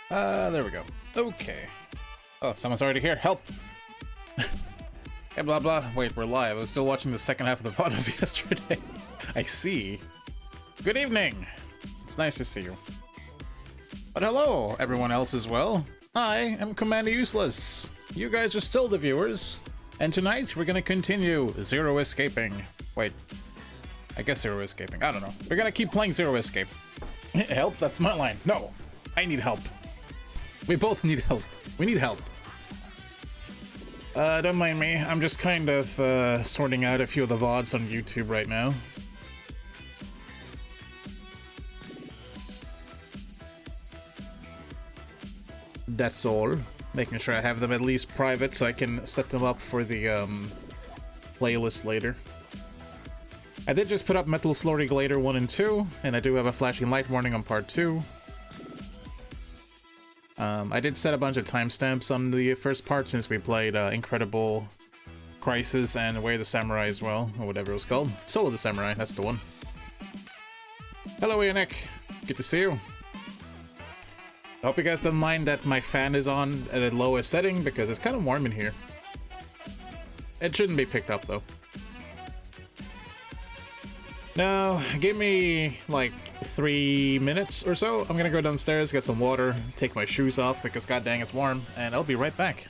There we go. Okay. Oh, someone's already here. Help! Hey, blah blah. Wait, we're live. I was still watching the second half of the VOD of yesterday. I see. Good evening. It's nice to see you. But hello, everyone else as well. I am Commander Useless. You guys are still the viewers. And tonight, we're gonna continue Zero Escaping. Wait. I guess Zero Escaping. I don't know. We're gonna keep playing Zero Escape. Help? That's my line. No. I need help. We both need help. We need help. Don't mind me. I'm just kind of sorting out a few of the VODs on YouTube right now. That's all. Making sure I have them at least private so I can set them up for the playlist later. I did just put up Metal Slug Regulator 1 and 2, and I do have a flashing light warning on part 2. I did set a bunch of timestamps on the first part since we played Incredible Crisis and Way of the Samurai as well, or whatever it was called. Soul of the Samurai, that's the one. Hello, Ionic. Good to see you. I hope you guys don't mind that my fan is on at the lowest setting because it's kind of warm in here. It shouldn't be picked up though. No, give me like 3 minutes or so. I'm gonna go downstairs, get some water, take my shoes off because god dang it's warm, and I'll be right back.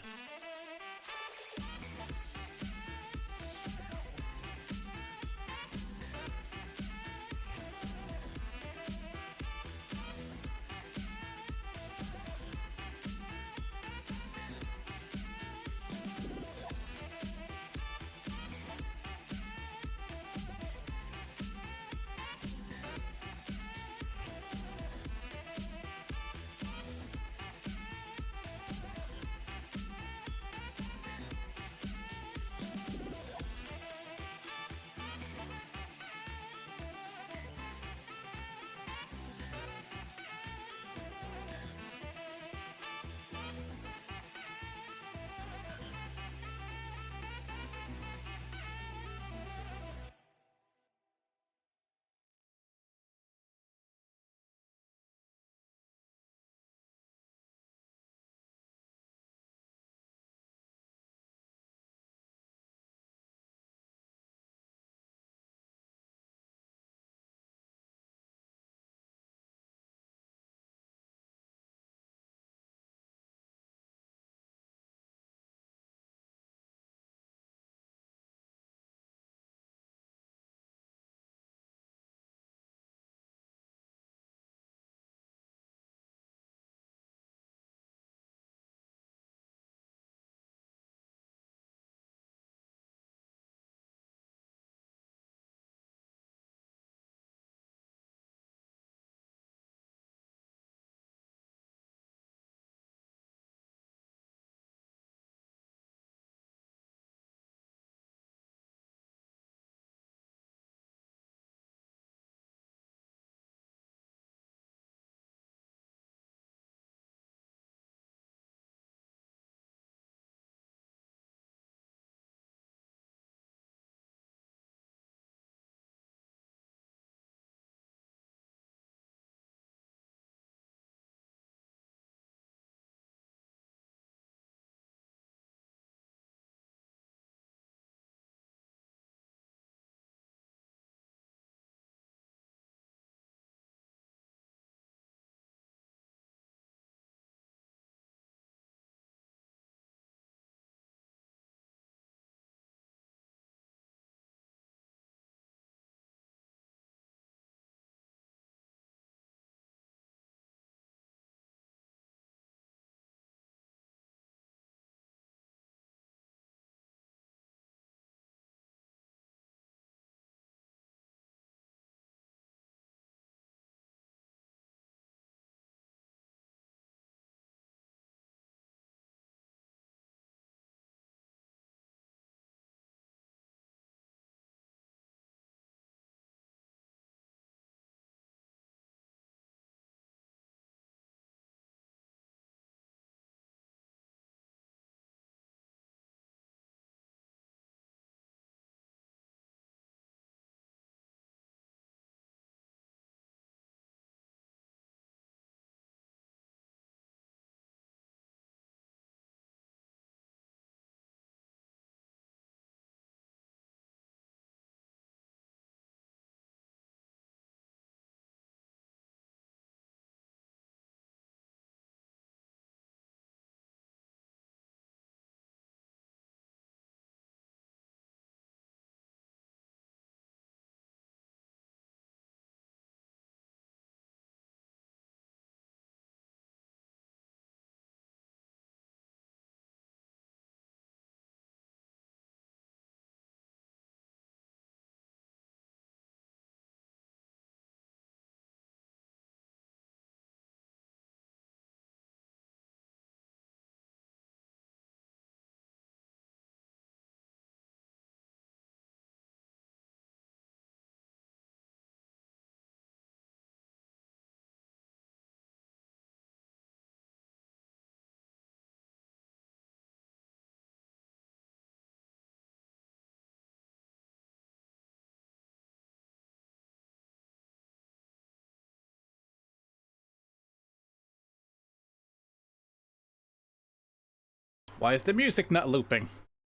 Why is the music not looping?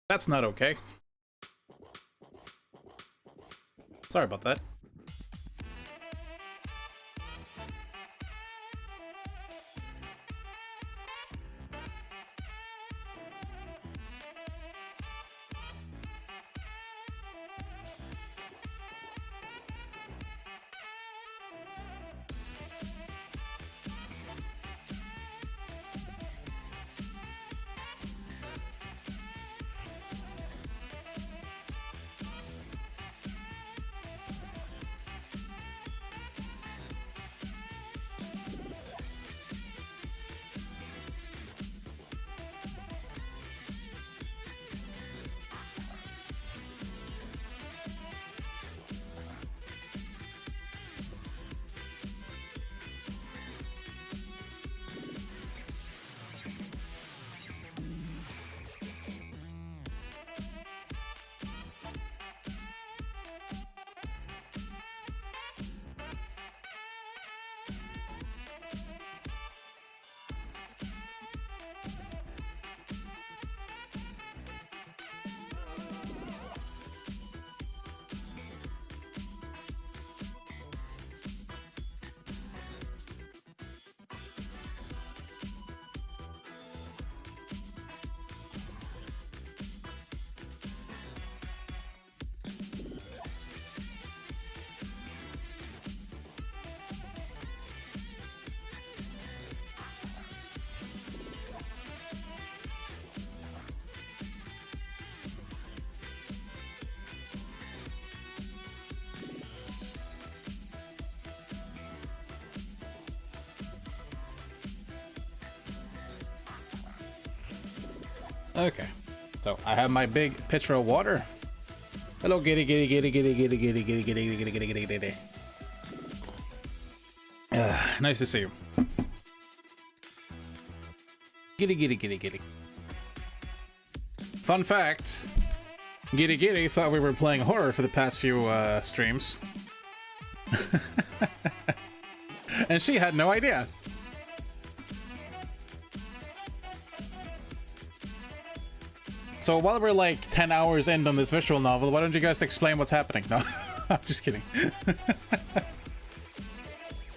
That's not okay. Sorry about that. Okay, so I have my big pitcher of water. Hello, giddy, giddy, giddy, giddy, giddy, giddy, giddy, giddy, giddy, giddy, giddy, giddy. Nice to see you. Giddy, giddy, giddy, giddy. Fun fact, Giddy Giddy thought we were playing horror for the past few streams. And she had no idea. So while we're like 10 hours in on this visual novel, why don't you guys explain what's happening? No, I'm just kidding.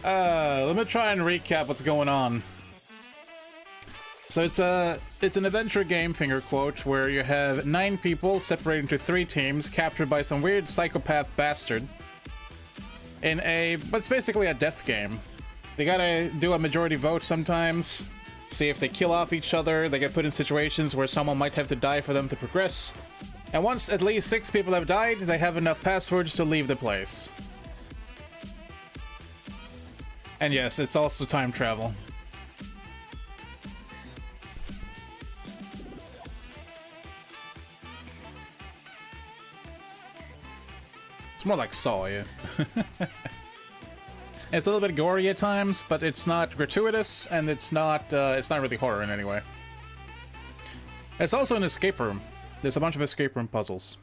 Let me try and recap what's going on. So it's an adventure game, finger quote, where you have 9 people separated into 3 teams, captured by some weird psychopath bastard. But it's basically a death game. They gotta do a majority vote sometimes. See if they kill off each other. They get put in situations where someone might have to die for them to progress. And once at least 6 people have died, they have enough passwords to leave the place. And yes, it's also time travel. It's more like Saw, yeah. It's a little bit gory at times, but it's not gratuitous, and it's not really horror in any way. It's also an escape room. There's a bunch of escape room puzzles.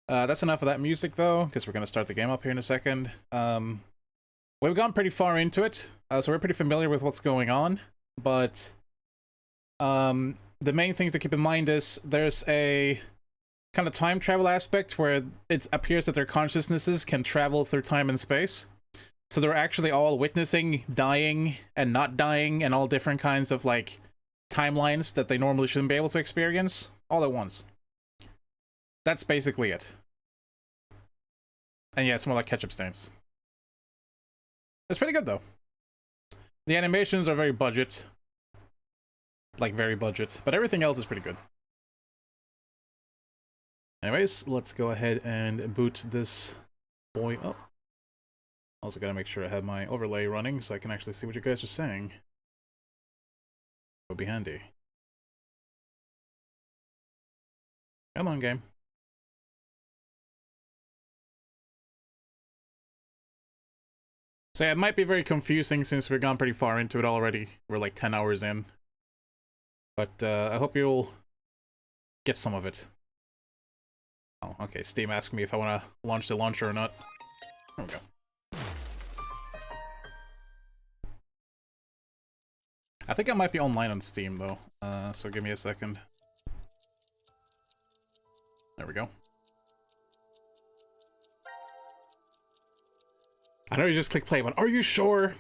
That's enough of that music, though, because we're going to start the game up here in a second. We've gone pretty far into it, so we're pretty familiar with what's going on, but the main things to keep in mind is there's a kind of time travel aspect where it appears that their consciousnesses can travel through time and space. So they're actually all witnessing dying and not dying and all different kinds of like timelines that they normally shouldn't be able to experience all at once. That's basically it. And yeah, it's more like ketchup stains. It's pretty good though. The animations are very budget. Like very budget, but everything else is pretty good. Anyways, let's go ahead and boot this boy up. Also gotta make sure I have my overlay running so I can actually see what you guys are saying. Would be handy. Come on, game. So yeah, it might be very confusing since we've gone pretty far into it already. We're like 10 hours in. But I hope you'll get some of it. Oh, okay. Steam asked me if I want to launch the launcher or not. There we go. I think I might be online on Steam though, so give me a second. There we go. I know you just click play, but are you sure?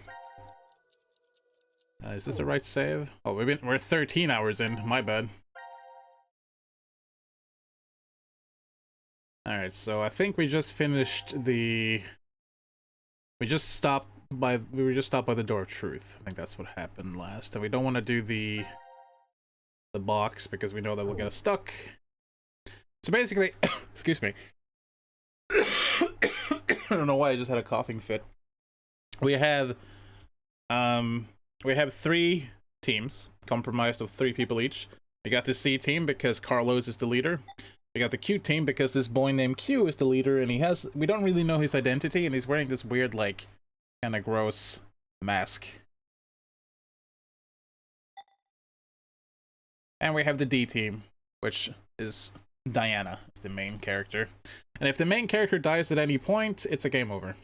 Is this the right save? Oh, we're 13 hours in. My bad. All right, so I think we just finished the. We were just stopped by the Door of Truth. I think that's what happened last, and we don't want to do the box because we know that we'll get us stuck. So basically, excuse me. I don't know why I just had a coughing fit. We have 3 teams comprised of 3 people each. We got the C team because Carlos is the leader. We got the Q team because this boy named Q is the leader, and we don't really know his identity, and he's wearing this weird, like, kind of gross mask. And we have the D team, which is Diana, is the main character. And if the main character dies at any point, it's a game over.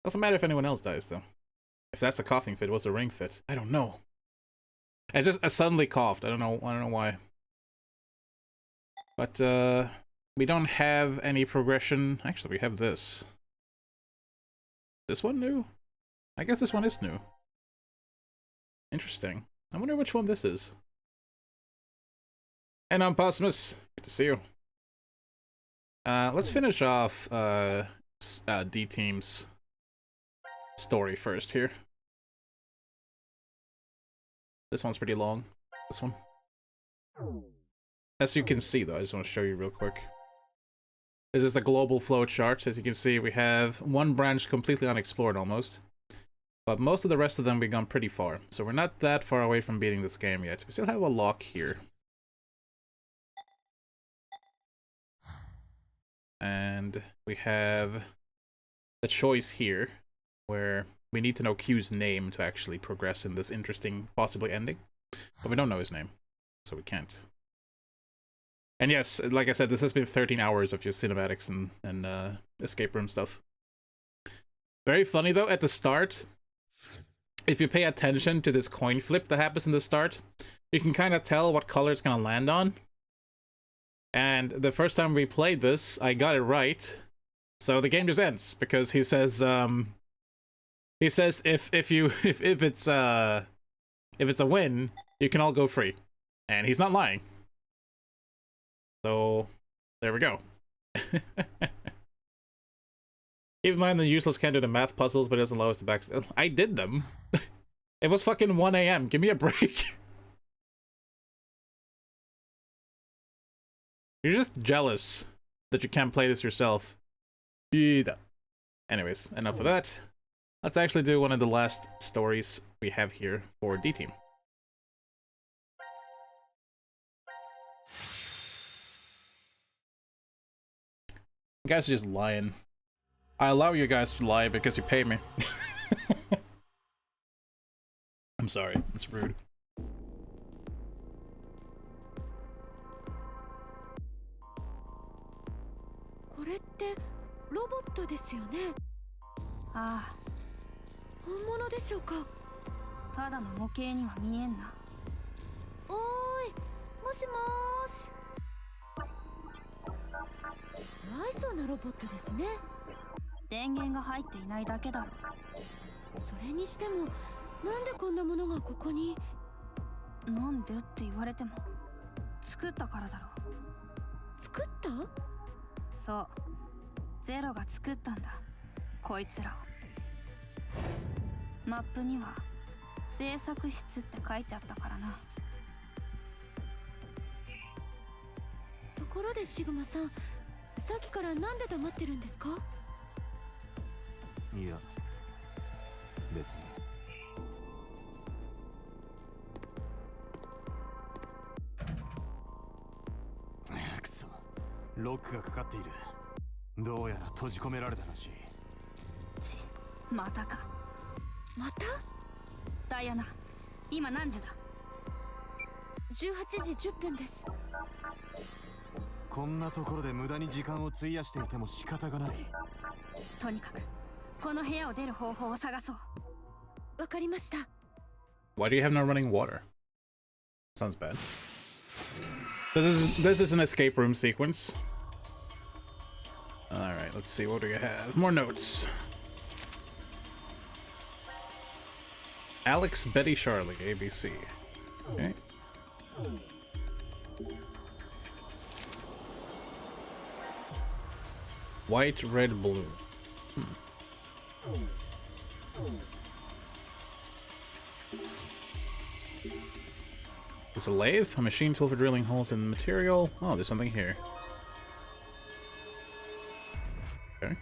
Doesn't matter if anyone else dies, though. If that's a coughing fit, what's a ring fit? I don't know. I suddenly coughed. I don't know why. But we don't have any progression. Actually, we have this. This one new? I guess this one is new. Interesting. I wonder which one this is. And I'm Posmus. Good to see you. Let's finish off D Team's story first here. This one's pretty long. This one. As you can see, though, I just want to show you real quick. This is the global flow chart. As you can see, we have one branch completely unexplored almost. But most of the rest of them we've gone pretty far. So we're not that far away from beating this game yet. We still have a lock here. And we have the choice here, where we need to know Q's name to actually progress in this interesting, possibly ending. But we don't know his name, so we can't. And yes, like I said, this has been 13 hours of just cinematics and escape room stuff. Very funny, though, at the start, if you pay attention to this coin flip that happens in the start, you can kind of tell what color it's going to land on. And the first time we played this, I got it right. So the game just ends because he says if it's a win, you can all go free. And he's not lying. So there we go. Keep in mind the useless can't do the math puzzles, but it doesn't allow us to back. I did them. It was fucking 1 AM. Give me a break. You're just jealous that you can't play this yourself. Anyways, enough of that. Let's actually do one of the last stories we have here for D Team. You guys are just lying. I allow you guys to lie because you pay me. I'm sorry, it's rude. Ah. 本物でしょうか。ただの模型には見えんな。おーい、もしもーし。かわいそうなロボットですね。電源が入っていないだけだろ。それにしても、なんでこんなものがここに。なんでって言われても、作ったからだろ。作った？そう。ゼロが作ったんだ。こいつらを。マップには制作室って書いてあったからな。ところでシグマさん、さっきからなんで黙ってるんですか？いや、別に。くそ、ロックがかかっている。どうやら閉じ込められたらしい。またか。また？ダイアナ、今何時だ？18時10分です。こんなところで無駄に時間を費やしていても仕方がない。とにかくこの部屋を出る方法を探そう。わかりました。Why do you have no running water? Sounds bad. This is an escape room sequence. Alright, let's see, what do we have? More notes. Alex, Betty, Charlie, ABC. Okay. White, red, blue. It's a lathe, a machine tool for drilling holes in the material. Oh, there's something here. Okay.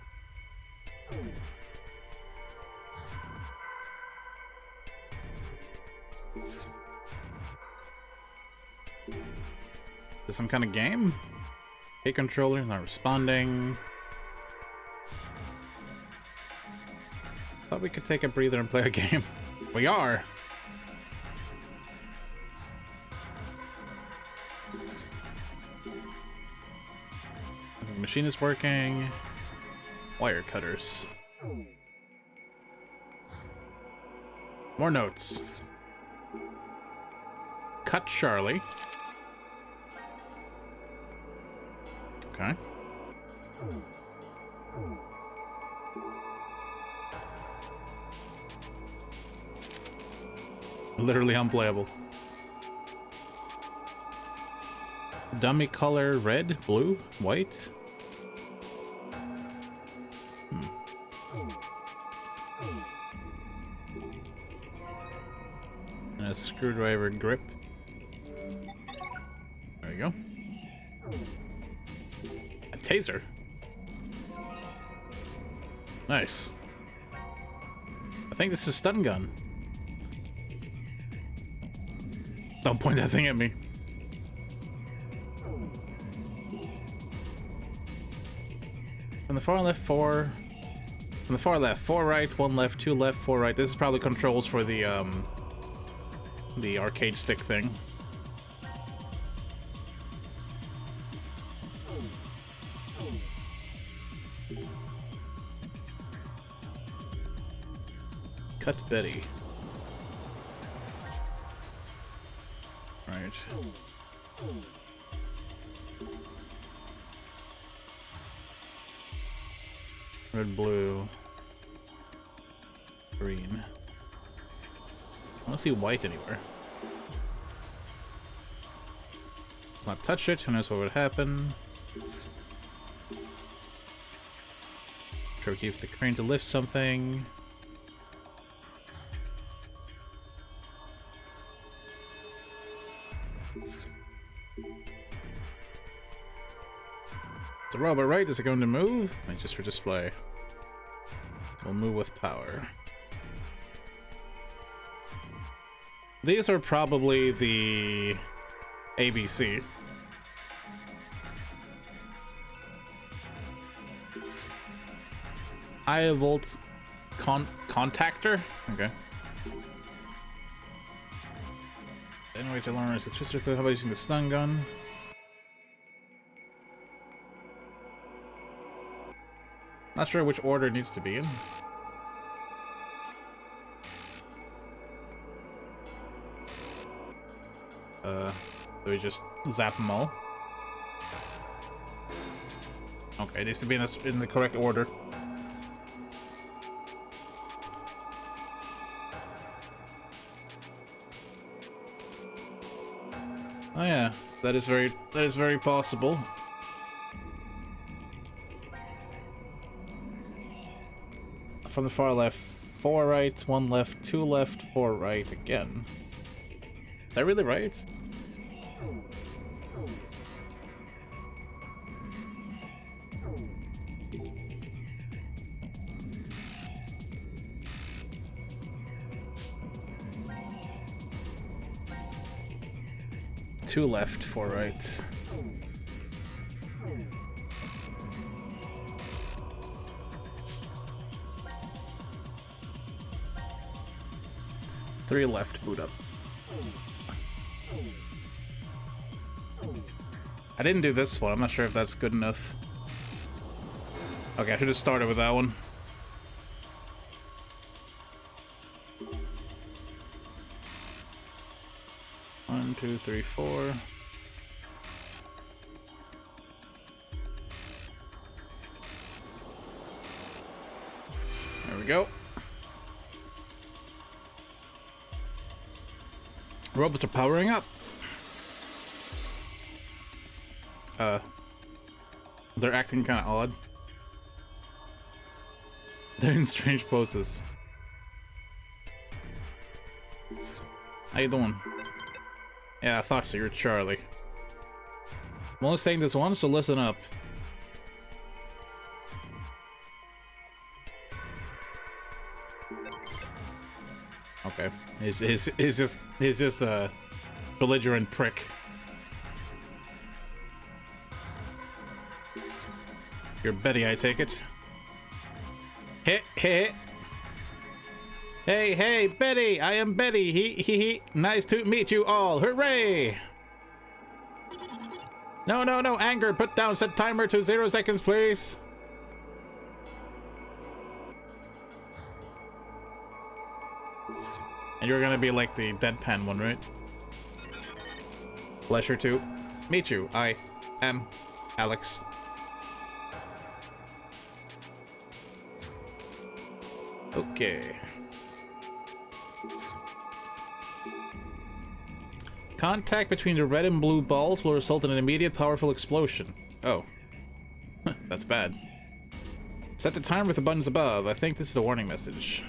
Is some kind of game? Hey, controller, not responding. Thought we could take a breather and play a game. We are! The machine is working. Wire cutters. More notes. Cut Charlie. Okay. Literally unplayable. Dummy color red, blue, white. A screwdriver grip. There you go. A taser. Nice. I think this is a stun gun. Don't point that thing at me. From the far left, four. From the far left, 4 right, 1 left, 2 left, 4 right. This is probably controls for the arcade stick thing. Cut Betty. Right. Red, blue, green. I don't see white anywhere. Let's not touch it. Who knows what would happen? Try to use the crane to lift something. It's a robot, right? Is it going to move? Like, just for display. It'll move with power. These are probably the ABC. High volt contactor? Okay. Anyway, to learn is it just how about using the stun gun? Not sure which order it needs to be in. Do we just zap them all? Okay, it needs to be in the correct order. Oh yeah, that is very possible. From the far left, 4 right, 1 left, 2 left, 4 right again. Is that really right? Two left, 4 right. Three left, boot up. I didn't do this one. I'm not sure if that's good enough. Okay, I should have started with that one. 2, 3, 4. There we go. Robots are powering up. They're acting kind of odd. They're in strange poses. How you doing? Yeah, I thought so. You're Charlie. I'm only saying this once, so listen up. Okay. He's just a belligerent prick. You're Betty, I take it. Hey, Betty! I am Betty! He. Nice to meet you all! Hooray! No, anger! Put down, set timer to 0 seconds, please! And you're gonna be like the deadpan one, right? Pleasure to meet you. I am Alex. Okay. Contact between the red and blue balls will result in an immediate powerful explosion. Oh. That's bad. Set the timer with the buttons above. I think this is a warning message.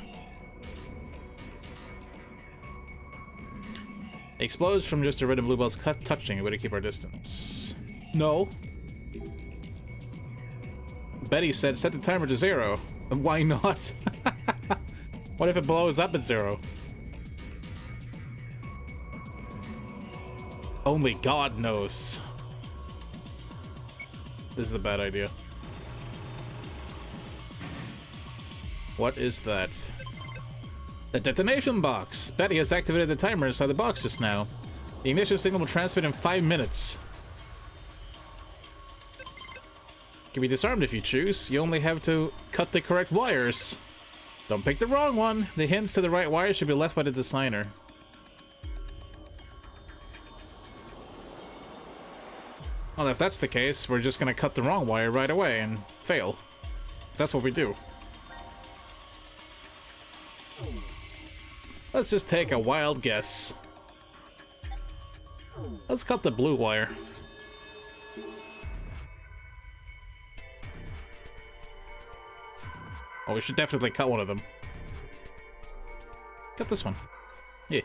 It explodes from just the red and blue balls touching. Way to keep our distance. No. Betty said set the timer to 0. Why not? What if it blows up at 0? Only God knows. This is a bad idea. What is that? The detonation box! Betty has activated the timer inside the box just now. The ignition signal will transmit in 5 minutes. Can be disarmed if you choose. You only have to cut the correct wires. Don't pick the wrong one. The hints to the right wire should be left by the designer. Well, if that's the case, we're just gonna cut the wrong wire right away and fail. 'Cause that's what we do. Let's just take a wild guess. Let's cut the blue wire. Oh, we should definitely cut one of them. Cut this one. Yeah.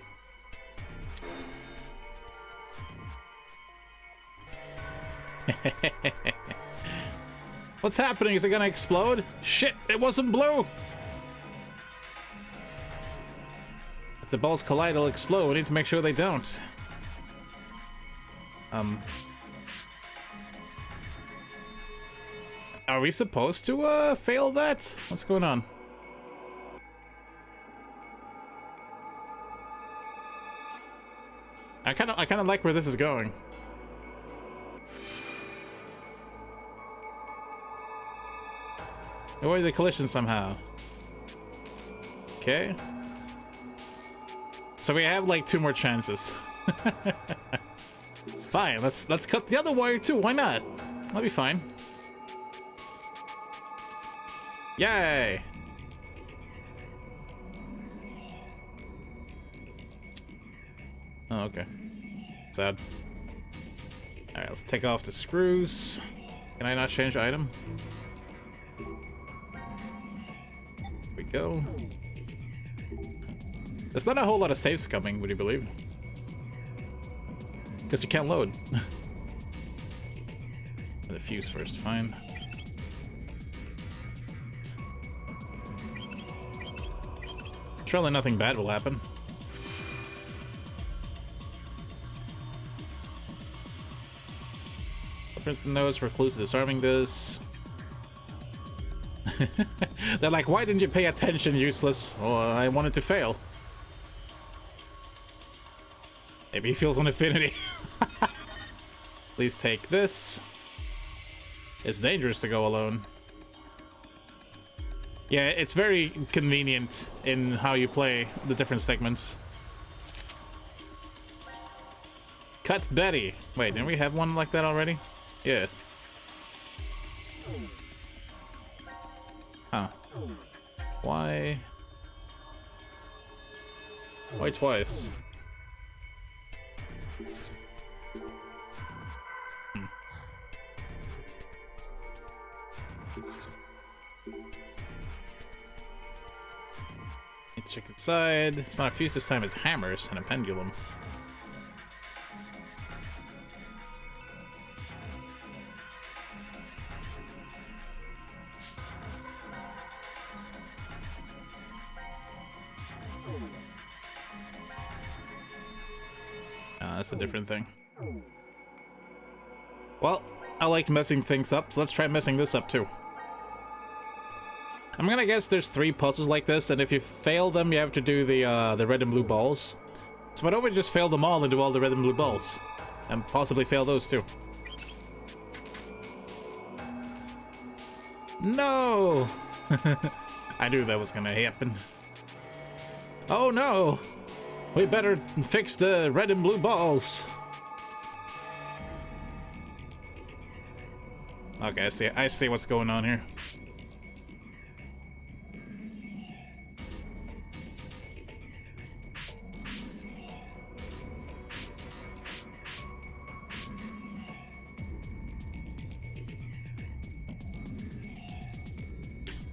What's happening? Is it gonna explode? Shit, it wasn't blue! If the balls collide, it'll explode. We need to make sure they don't. Are we supposed to, fail that? What's going on? I kinda like where this is going. Avoid the collision somehow. Okay. So we have like 2 more chances. Fine, let's cut the other wire too. Why not? That'll be fine. Yay! Oh, okay. Sad. Alright, let's take off the screws. Can I not change item? Here we go. There's not a whole lot of saves coming, would you believe? Because you can't load. The fuse first, fine. Surely nothing bad will happen. Print the notes for clues to disarming this. They're like, why didn't you pay attention, useless? Oh, I wanted to fail. Maybe he feels on affinity. Please take this. It's dangerous to go alone. Yeah, it's very convenient in how you play the different segments. Cut Betty. Wait, didn't we have one like that already? Yeah. Huh. Why? Why twice? Need to check the side. It's not a fuse this time, it's hammers and a pendulum. That's a different thing. Well, I like messing things up, so let's try messing this up too. I'm gonna guess there's 3 puzzles like this, and if you fail them, you have to do the red and blue balls. So why don't we just fail them all and do all the red and blue balls? And possibly fail those too. No! I knew that was gonna happen. Oh no! We better fix the red and blue balls. Okay, I see what's going on here.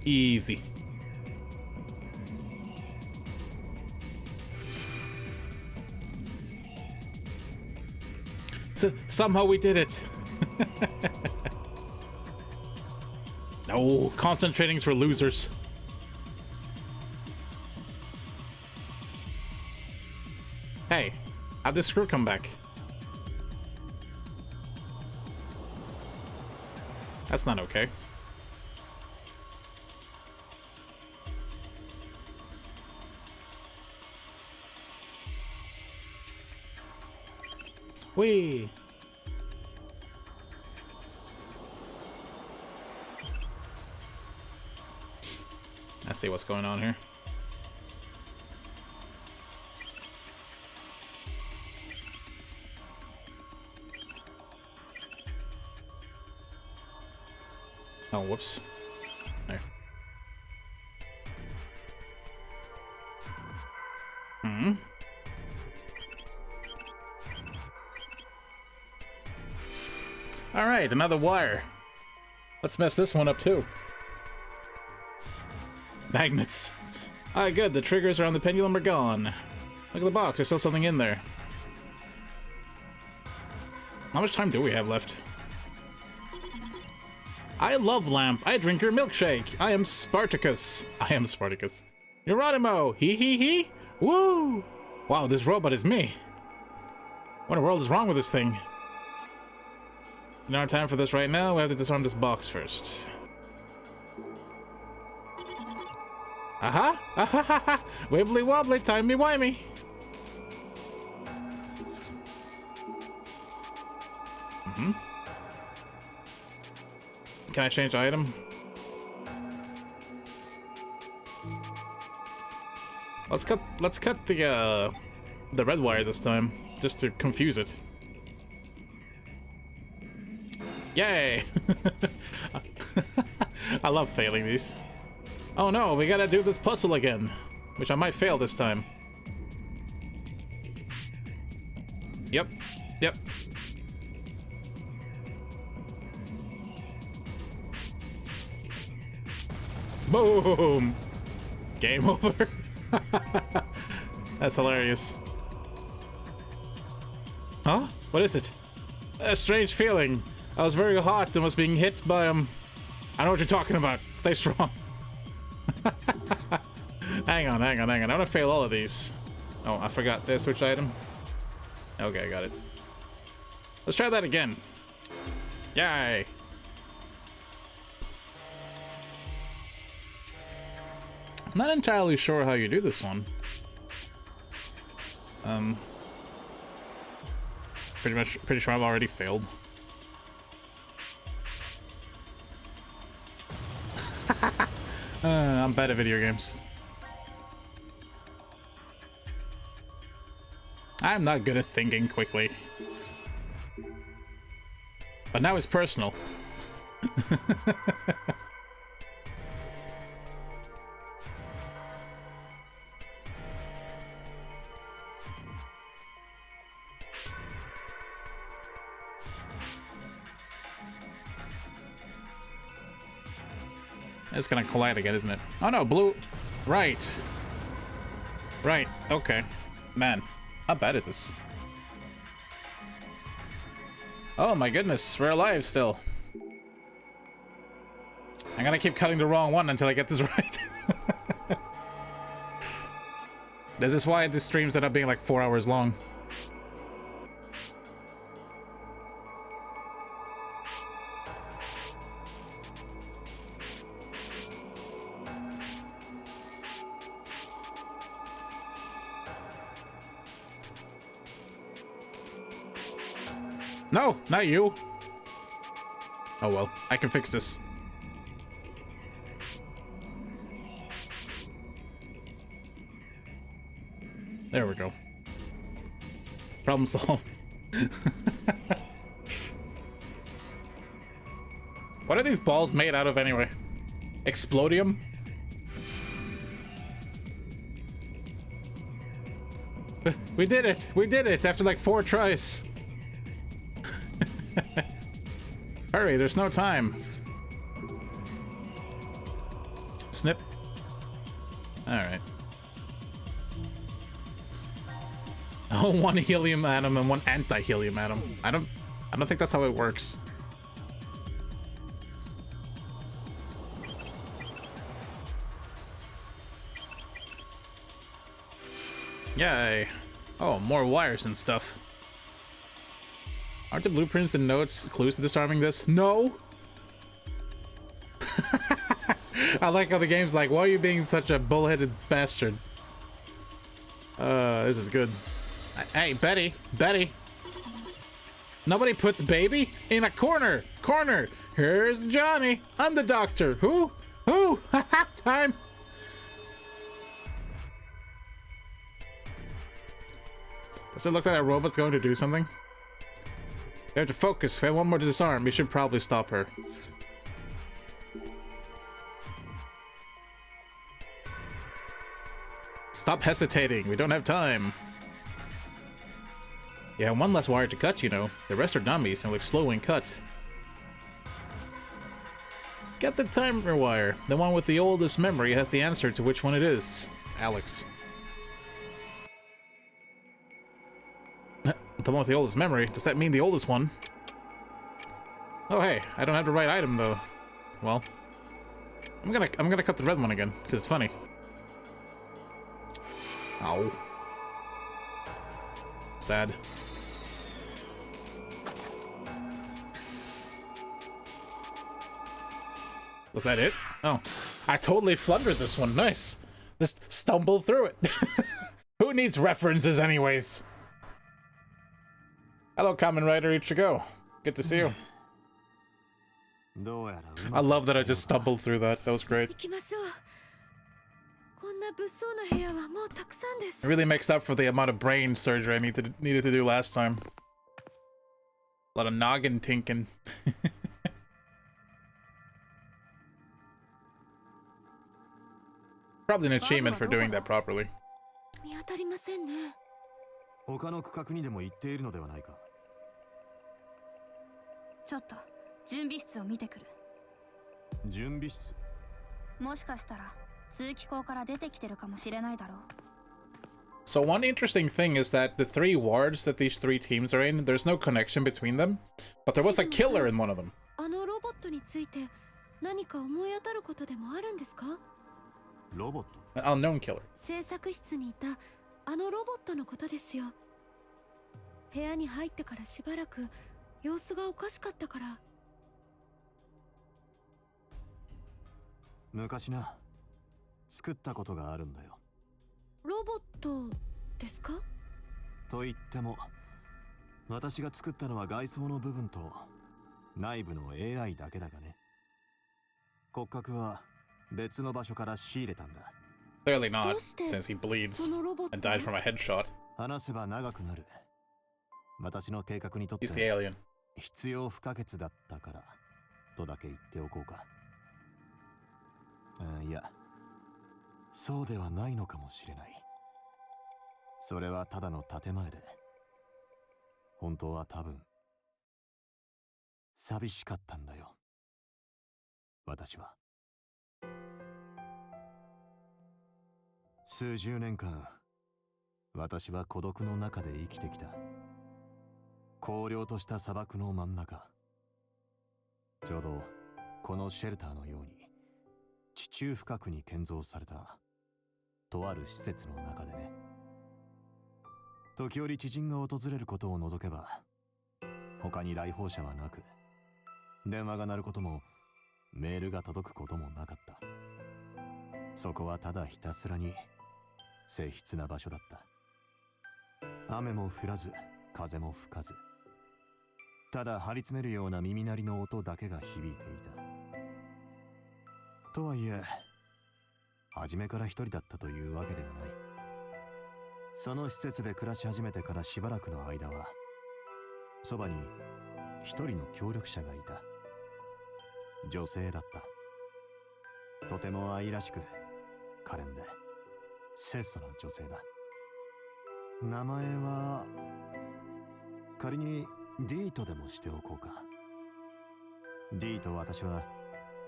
Easy. So, somehow we did it. No, concentrating's for losers. Hey, how'd this screw come back? That's not okay. Whee! I see what's going on here. Oh, whoops. There. Hmm. All right, another wire. Let's mess this one up too. Magnets. Alright, good. The triggers around the pendulum are gone. Look at the box. There's still something in there. How much time do we have left? I love lamp. I drink your milkshake. I am Spartacus. I am Spartacus. Geronimo. Hee hee hee. Woo. Wow, this robot is me. What in the world is wrong with this thing? We don't have time for this right now. We have to disarm this box first. Aha! Aha! Wibbly wobbly, timey wimey. Can I change item? Let's cut the red wire this time, just to confuse it. Yay! I love failing these. Oh no, we gotta do this puzzle again, which I might fail this time. Yep. Boom! Game over. That's hilarious. Huh? What is it? A strange feeling. I was very hot and was being hit by I know what you're talking about. Stay strong. Hang on. I'm gonna fail all of these. Oh, I forgot the switch item. Okay, I got it. Let's try that again. Yay! I'm not entirely sure how you do this one. Pretty sure I've already failed. I'm bad at video games. I'm not good at thinking quickly. But now it's personal. It's gonna collide again, isn't it? Oh no, blue. Right. Right, okay. Man, not bad at this. Oh my goodness, we're alive still. I'm gonna keep cutting the wrong one until I get this right. This is why the streams end up being like 4 hours long. No, not you. Oh well, I can fix this. There we go. Problem solved. What are these balls made out of anyway? Explodium? We did it! We did it after like 4 tries. Hurry, there's no time. Snip. Alright. Oh, one helium atom and one anti-helium atom. I don't think that's how it works. Yay. Oh, more wires and stuff. Aren't the blueprints and notes clues to disarming this? No! I like how the game's like, why are you being such a bullheaded bastard? This is good. Hey, Betty! Betty! Nobody puts baby in a corner! Corner! Here's Johnny! I'm the doctor! Who? Who? Time! Does it look like a robot's going to do something? We have to focus. We have one more to disarm. We should probably stop her. Stop hesitating. We don't have time. Yeah, one less wire to cut, you know. The rest are dummies and will explode when cut. Get the timer wire. The one with the oldest memory has the answer to which one it is. It's Alex. The one with the oldest memory? Does that mean the oldest one? Oh hey, I don't have the right item though. Well, I'm gonna cut the red one again because it's funny. Ow. Sad. Was that it? Oh, I totally flundered this one. Nice. Just stumbled through it. Who needs references anyways? Hello, Kamen Rider Ichigo. Good to see you. I love that I just stumbled through that. That was great. It really makes up for the amount of brain surgery I needed to do last time. A lot of noggin tinking. Probably an achievement for doing that properly. 他の区画にでも行っているのではないか。ちょっと準備室を見てくる。準備室。もしかしたら通気口から出てきてるかもしれないだろう。So one interesting thing is that the 3 wards that these 3 teams are in, there's no connection between them, but there was a killer in one of them. あのロボットについて何か思い当たることでもあるんですか？ロボット。An unknown killer. 制作室にいたあのロボットのことですよ。部屋に入ってからしばらく様子がおかしかったから。昔な、作ったことがあるんだよ。ロボットですか？と言っても、私が作ったのは外装の部分と内部の AI だけだがね。骨格は別の場所から仕入れたんだ。Clearly not, since he bleeds and died from a headshot. 話せば長くなる。私の計画にとって He's the alien. 必要不可欠だったからとだけ言っておこうか。いや、そうではないのかもしれない。それはただの建前で、本当は多分寂しかったんだよ、私は。数十年間、私は孤独の中で生きてきた。荒涼とした砂漠の真ん中、ちょうどこのシェルターのように地中深くに建造されたとある施設の中でね。時折知人が訪れることを除けば他に来訪者はなく、電話が鳴ることもメールが届くこともなかった。そこはただひたすらに静謐な場所だった。雨も降らず風も吹かず、ただ張り詰めるような耳鳴りの音だけが響いていた。とはいえ、初めから一人だったというわけではない。その施設で暮らし始めてからしばらくの間は、そばに一人の協力者がいた。女性だった。とても愛らしく可憐で清楚な女性だ。名前は仮に D とでもしておこうか。 D と私は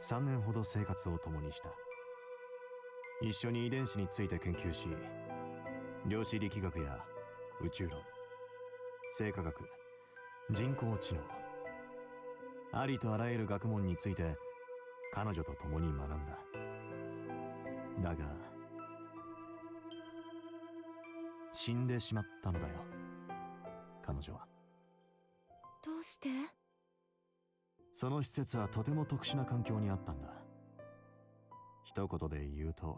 3年ほど生活を共にした。一緒に遺伝子について研究し、量子力学や宇宙論、生化学、人工知能、ありとあらゆる学問について彼女と共に学んだ。だが死んでしまったのだよ、彼女は。どうして？その施設はとても特殊な環境にあったんだ。一言で言うと、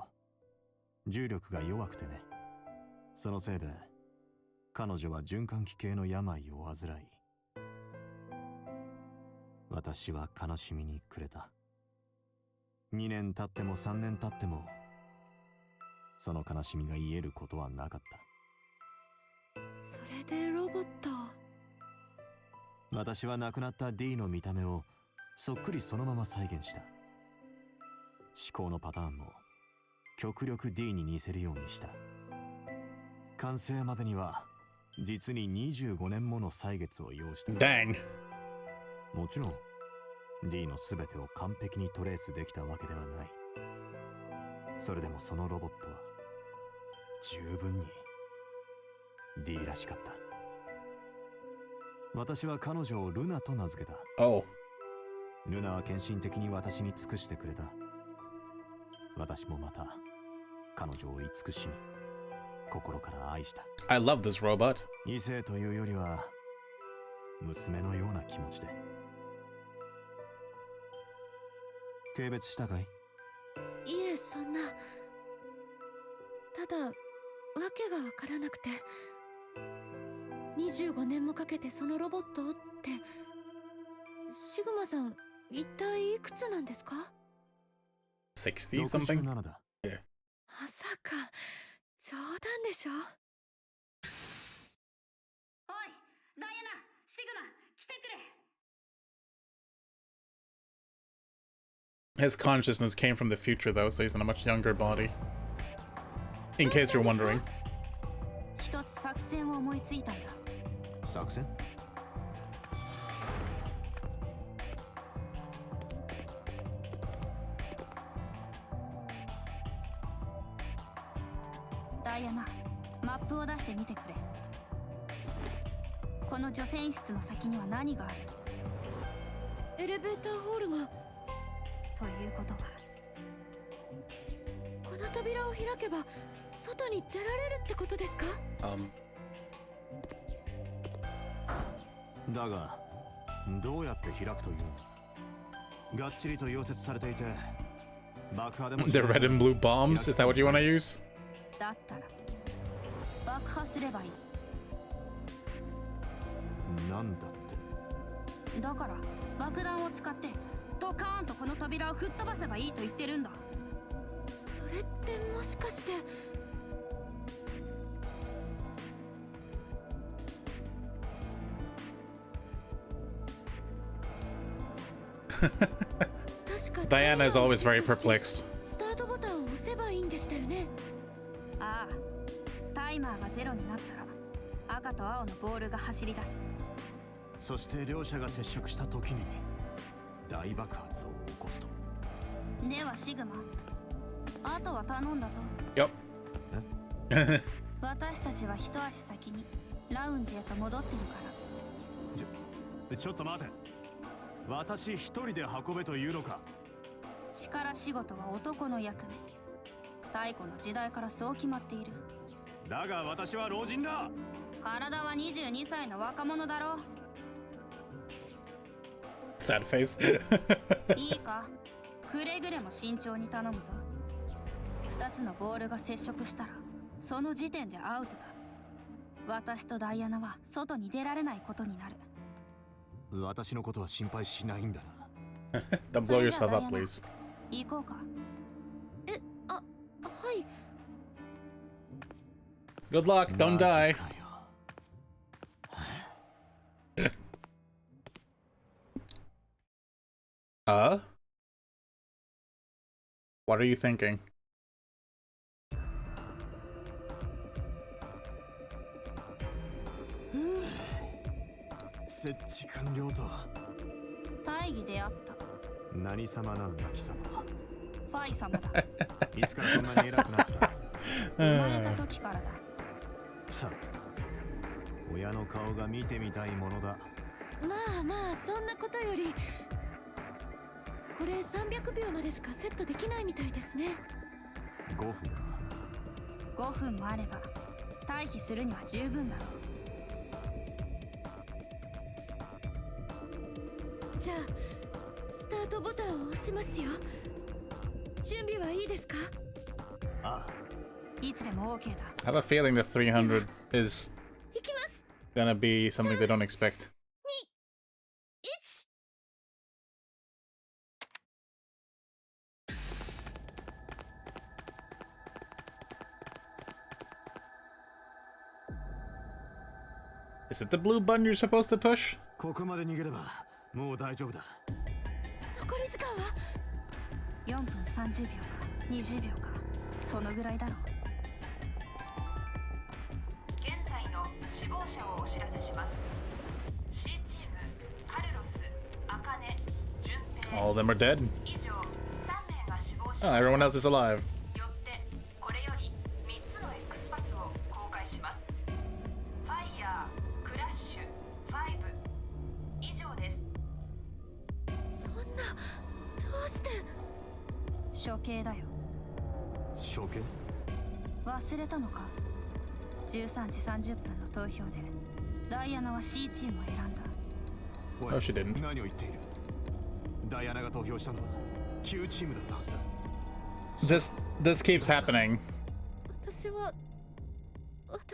重力が弱くてね。そのせいで彼女は循環器系の病を患い、私は悲しみに暮れた。2年経っても3年経ってもその悲しみが癒えることはなかった。それでロボットを。私は亡くなった D の見た目をそっくりそのまま再現した。思考のパターンも極力 D に似せるようにした。完成までには実に25年もの歳月を要した。Dang. もちろん D の全てを完璧にトレースできたわけではない。それでもそのロボットは十分に D らしかった。私は彼女をルナと名付けた。 Oh. ルナは献身的に私に尽くしてくれた。私もまた彼女を慈しみ心から愛した。 I love this robot. 異性というよりは娘のような気持ちで。軽蔑したかい？いえ、そんな。ただわけがわからなくて。25年もかけてそのロボットをって。シグマさん、一体いくつなんですか60 something? 67だ。まさか冗談でしょ。おい、ダイアナ、シグマ、来てくれ。 His consciousness came from the future though, so he's in a much younger body. In case you're wondering. 一つ作戦を思いついたんだ。作戦？ダイアナ、マップを出してみてくれ。この除染室の先には何がある？エレベーターホールが。ということはこの扉を開けば外に出られるってことですか？だがどうやって開くというの？がっちりと溶接されていて爆破でもし The ない red and blue bombs? Is that what you want to use? だったら爆破すればいい。なんだって。だから爆弾を使ってドカーンとこの扉を吹っ飛ばせばいいと言ってるんだ。それってもしかして。確か Diana is always very perplexed. スタートボタンを押せばいいんでしたよね。ああ、タイマーがゼロになったら赤と青のボールが走り出す。そして両者が接触した時に大爆発を起こすと。ではシグマ、あとは頼んだぞ。Yep. 私たちは一足先にラウンジへと戻ってるから。ちょっと待て。私一人で運べというのか。力仕事は男の役目。太古の時代からそう決まっている。だが私は老人だ。体は22歳の若者だろ。Sad face. いいか、くれぐれも慎重に頼むぞ。2つのボールが接触したらその時点でアウトだ。私とダイアナは外に出られないことになる。私のことは心配しないんだな。Don't blow yourself up, please. 行こうか。はい。 Good luck, don't die. What are you thinking? 設置完了と。大義であった。何様なんだ貴様。ファイ様だ。いつからそんなに偉くなった。生まれた時からだ。さあ、親の顔が見てみたいものだ。まあまあ、そんなことよりこれ300秒までしかセットできないみたいですね。5分か。5分もあれば退避するには十分だろう。じゃあスタートボタンを押しますよ。準備はいいですか？ああ、いつでも OK だ。 I have a feeling that 300 is 行きます。 gonna be something they don't expect. 1。 Is it the blue button you're supposed to push? ここまで逃げればもう大丈夫だ。残り時間は4分30秒か20秒か、そのぐらいだろう。現在の死亡者をお知らせします。 C チームカルロス、アカネ、順平 All of them are dead. 以上3名が死亡し Oh, ました。 everyone else is alive. よってこれより3つの X パスを公開します。ファイヤー、クラッシュ、5以上です。そんな、どうして。処刑だよ。処刑？忘れたのか。13時30分の投票でダイアナは C チームを選んだ。おい、 No, she didn't. 何を言っている。ダイアナが投票したのは Q チームだったはずだ。This keeps happening 私は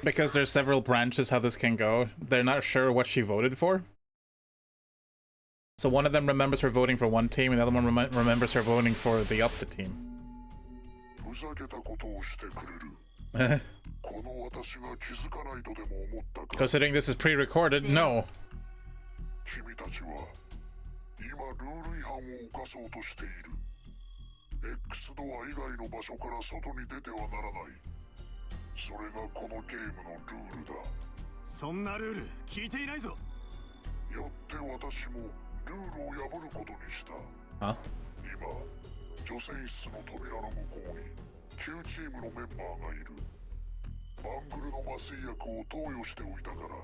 because there's several branches how this can go. They're not sure what she voted for. So one of them remembers her voting for one team, and the other one remembers her voting for the opposite team. ふざけたことをしてくれる。この私が気づかないとでも思ったか。 Considering this is pre-recorded, no. 君たちは今ルール違反を犯そうとしている。X ドア以外の場所から外に出てはならない。それがこのゲームのルールだ。そんなルール聞いていないぞ。よって私もルールを破ることにした。 Huh? 今、女性室の扉の向こうに Q チームのメンバーがいる。バングルの麻酔薬を投与しておいたから、い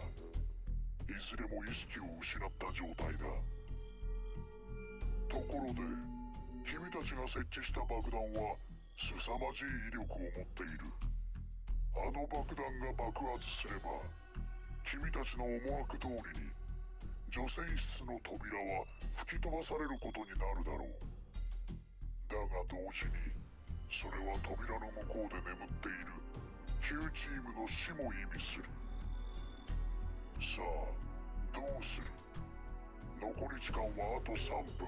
ずれも意識を失った状態だ。ところで、君たちが設置した爆弾は凄まじい威力を持っている。あの爆弾が爆発すれば、君たちの思惑通りに女性室の扉は吹き飛ばされることになるだろう。だが同時に、それは扉の向こうで眠っている Q チームの死も意味する。さあ、どうする？残り時間はあと3分。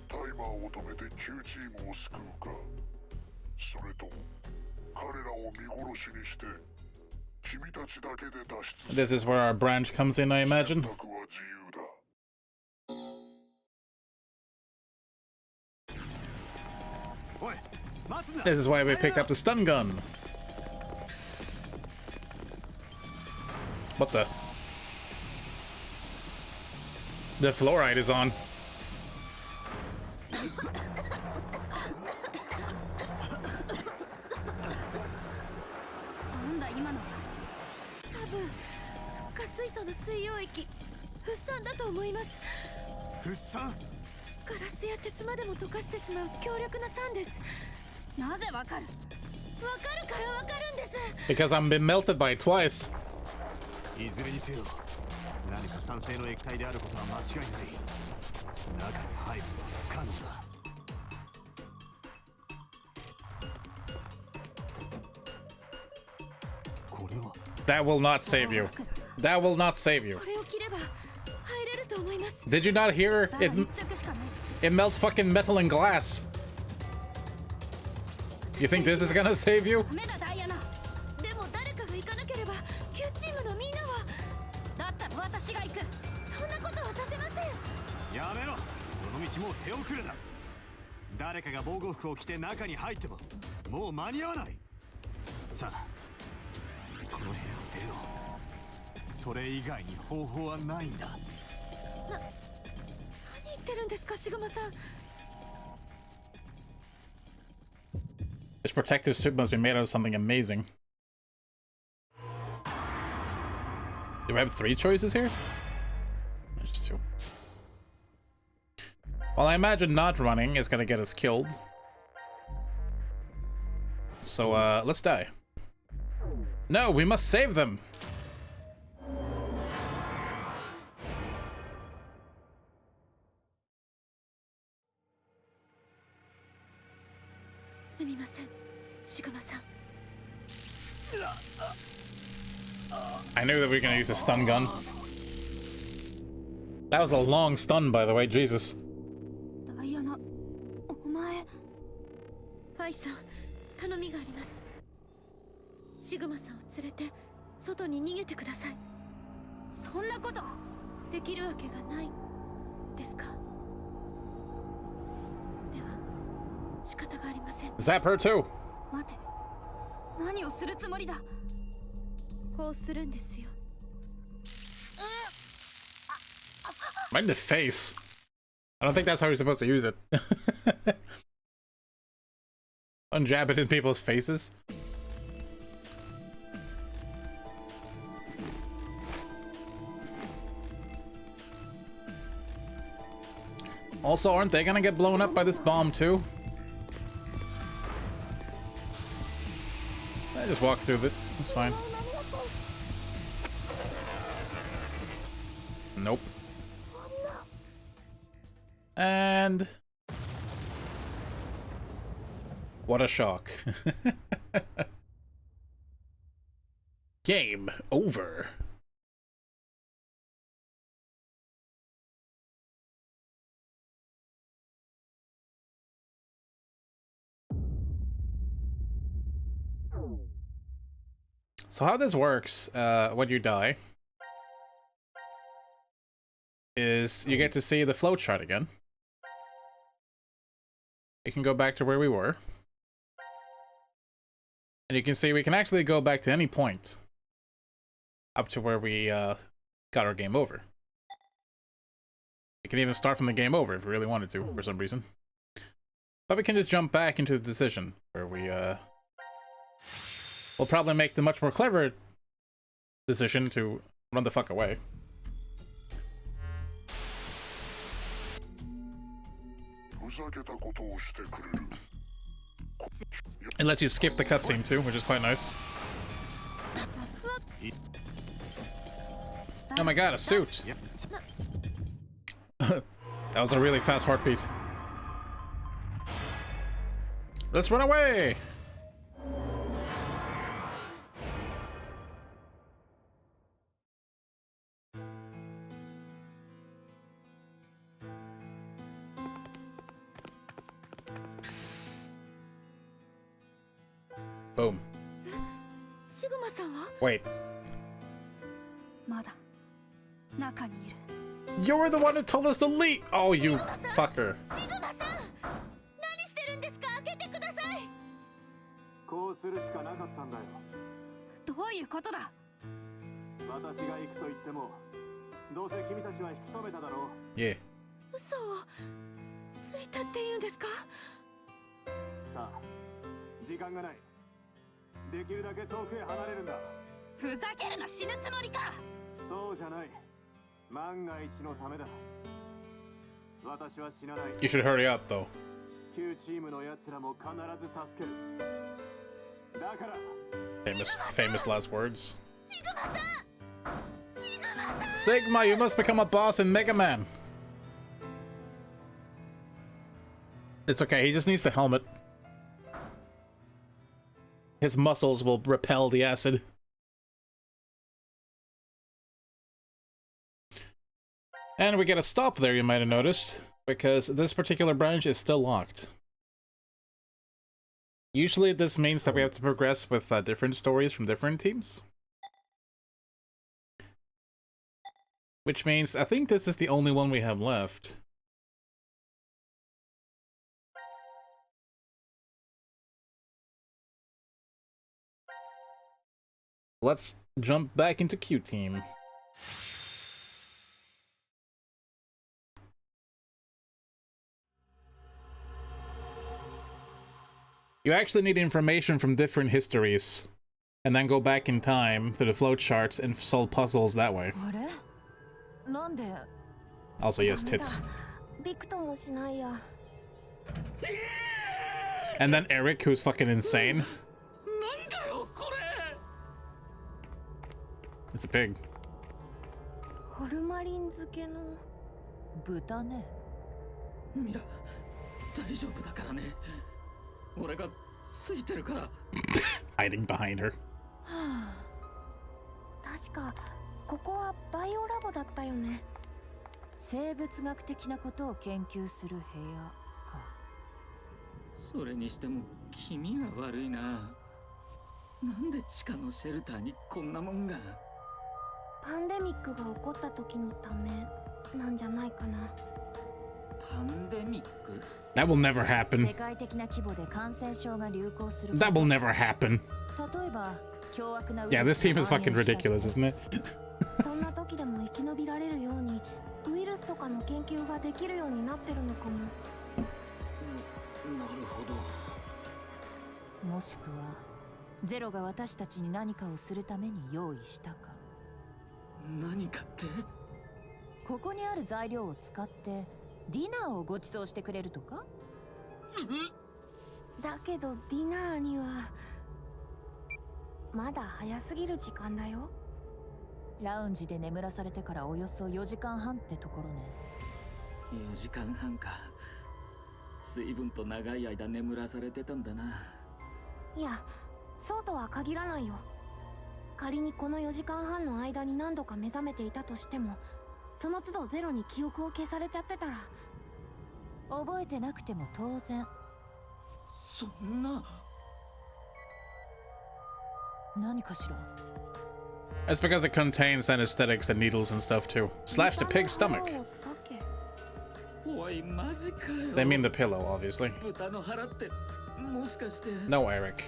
タイマーを止めて Q チームを救うか、それとも彼らを見殺しにして君たちだけで脱出する。 This is where our branch comes in, I imagine. 選択は自由だ。This is why we picked up the stun gun. What the? The fluoride is on. なんだ今のは。多分ガ水素の水溶液フッ酸だと思います。フッ酸。ガラスや鉄までも溶かしてしまう強力な酸です。なぜわかる？わかるからわかるんです。 Because I'm been melted by it twice. いずれにせよ何か酸性の液体であることは間違いない。中に入るのは不可能だ。これは That will not save you. That will not save you. これを切れば入れると思います。 Did you not hear? だが密着しかないぞ。 It melts fucking metal and glass. You think this is gonna save you? ダメだダイアナ。でも誰かが行かなければQチームのみんなは。だったら私が行く。そんなことはさせません。やめろ。この道もう手遅れだ。誰かが防護服を着て中に入ってももう間に合わない。さあこの部屋を出よう。それ以外に方法はないんだ。何言ってるんですかシグマさん。 This protective suit must be made out of something amazing. Do we have 3 choices here? There's just 2. Well, I imagine not running is gonna get us killed. So, let's die. No, we must save them! すみませんシグマさん。 I knew that we were gonna use a stun gun. That was a long stun, by the way, Jesus. ダイアナ、お前。ファイさん、頼みがあります。シグマさんを連れて外に逃げてください。そんなことできるわけがないですか。では仕方がありません。 Zap her too! 待て、何をするつもりだ。こうするんですよ。 Right in the face. I don't think that's how you're supposed to use it. Unjab it in people's faces. Also, aren't they gonna get blown up by this bomb too? I just walk through it. That's fine. Nope. And what a shock. Game over. So how this works when you die is you get to see the flowchart again. You can go back to where we were. And you can see we can actually go back to any point up to where we got our game over. We can even start from the game over if we really wanted to, for some reason. But we can just jump back into the decision where we we'll probably make the much more clever decision to run the fuck away. It lets you skip the cutscene too, which is quite nice. Oh my god, a suit! That was a really fast heartbeat. Let's run away! Boom. シグマさんは Wait. まだ中にいる。 You're the one who told us to leave! Oh, you fucker. シグマさん、何してるんですか。開けてください。こうするしかなかったんだよ。どういうことだ。私が行くと言っても、どうせ君たちは引き止めただろう。Yeah. 嘘をついたっていうんですか。さあ、時間がない。できるだけ遠くへ離れるんだ。ふざけるな、死ぬつもりか。そうじゃない。万が一のためだ。私は死なない。 You should hurry up, though. 旧チームの奴らも必ず助ける。だから。Famous last words. シグマさん、シグマさん。 Sigma, you must become a boss in Mega Man. It's okay, he just needs the helmet. His muscles will repel the acid. And we get a stop there, you might have noticed, because this particular branch is still locked. Usually this means that we have to progress with different stories from different teams. Which means, I think this is the only one we have left. Let's jump back into Q Team. You actually need information from different histories, and then go back in time to the flowcharts and solve puzzles that way. Also, yes, tits. And then Eric, who's fucking insane. It's a pig. ホルマリン漬けの豚ね。ミラ、大丈夫だからね。俺がついてるから。Hiding behind her. はあ、確かここはバイオラボだったよね。生物学的なことを研究する部屋か。それにしても気味が悪いな。なんで地下のシェルターにこんなもんが。パンデミックが起こった時のためなんじゃないかな。パンデミック That will never happen. 世界的な規模で感染症が流行する。 That will never happen. 例えば凶悪なウイ Yeah, ル this ス team が is 蔓 fucking 延したり ridiculous, isn't it? そんな時でも生き延びられるようにウイルスとかの研究ができるようになってるのかも。なるほど。もしくはゼロが私たちに何かをするために用意したか。何かって？ここにある材料を使ってディナーをご馳走してくれるとか？だけどディナーにはまだ早すぎる時間だよ。ラウンジで眠らされてからおよそ4時間半ってところね。4時間半か。随分と長い間眠らされてたんだな。いや、そうとは限らないよ。仮にこの4時間半の間に何度か目覚めていたとしても、その都度ゼロに記憶を消されちゃってたら。覚えてなくても当然。そんな。何かしら。 It's because it contains anesthetics and needles and stuff too. Slash the pig's stomach. おい、マジかよ。 They mean the pillow, obviously. 豚の腹ってもしかして。 No, Eric.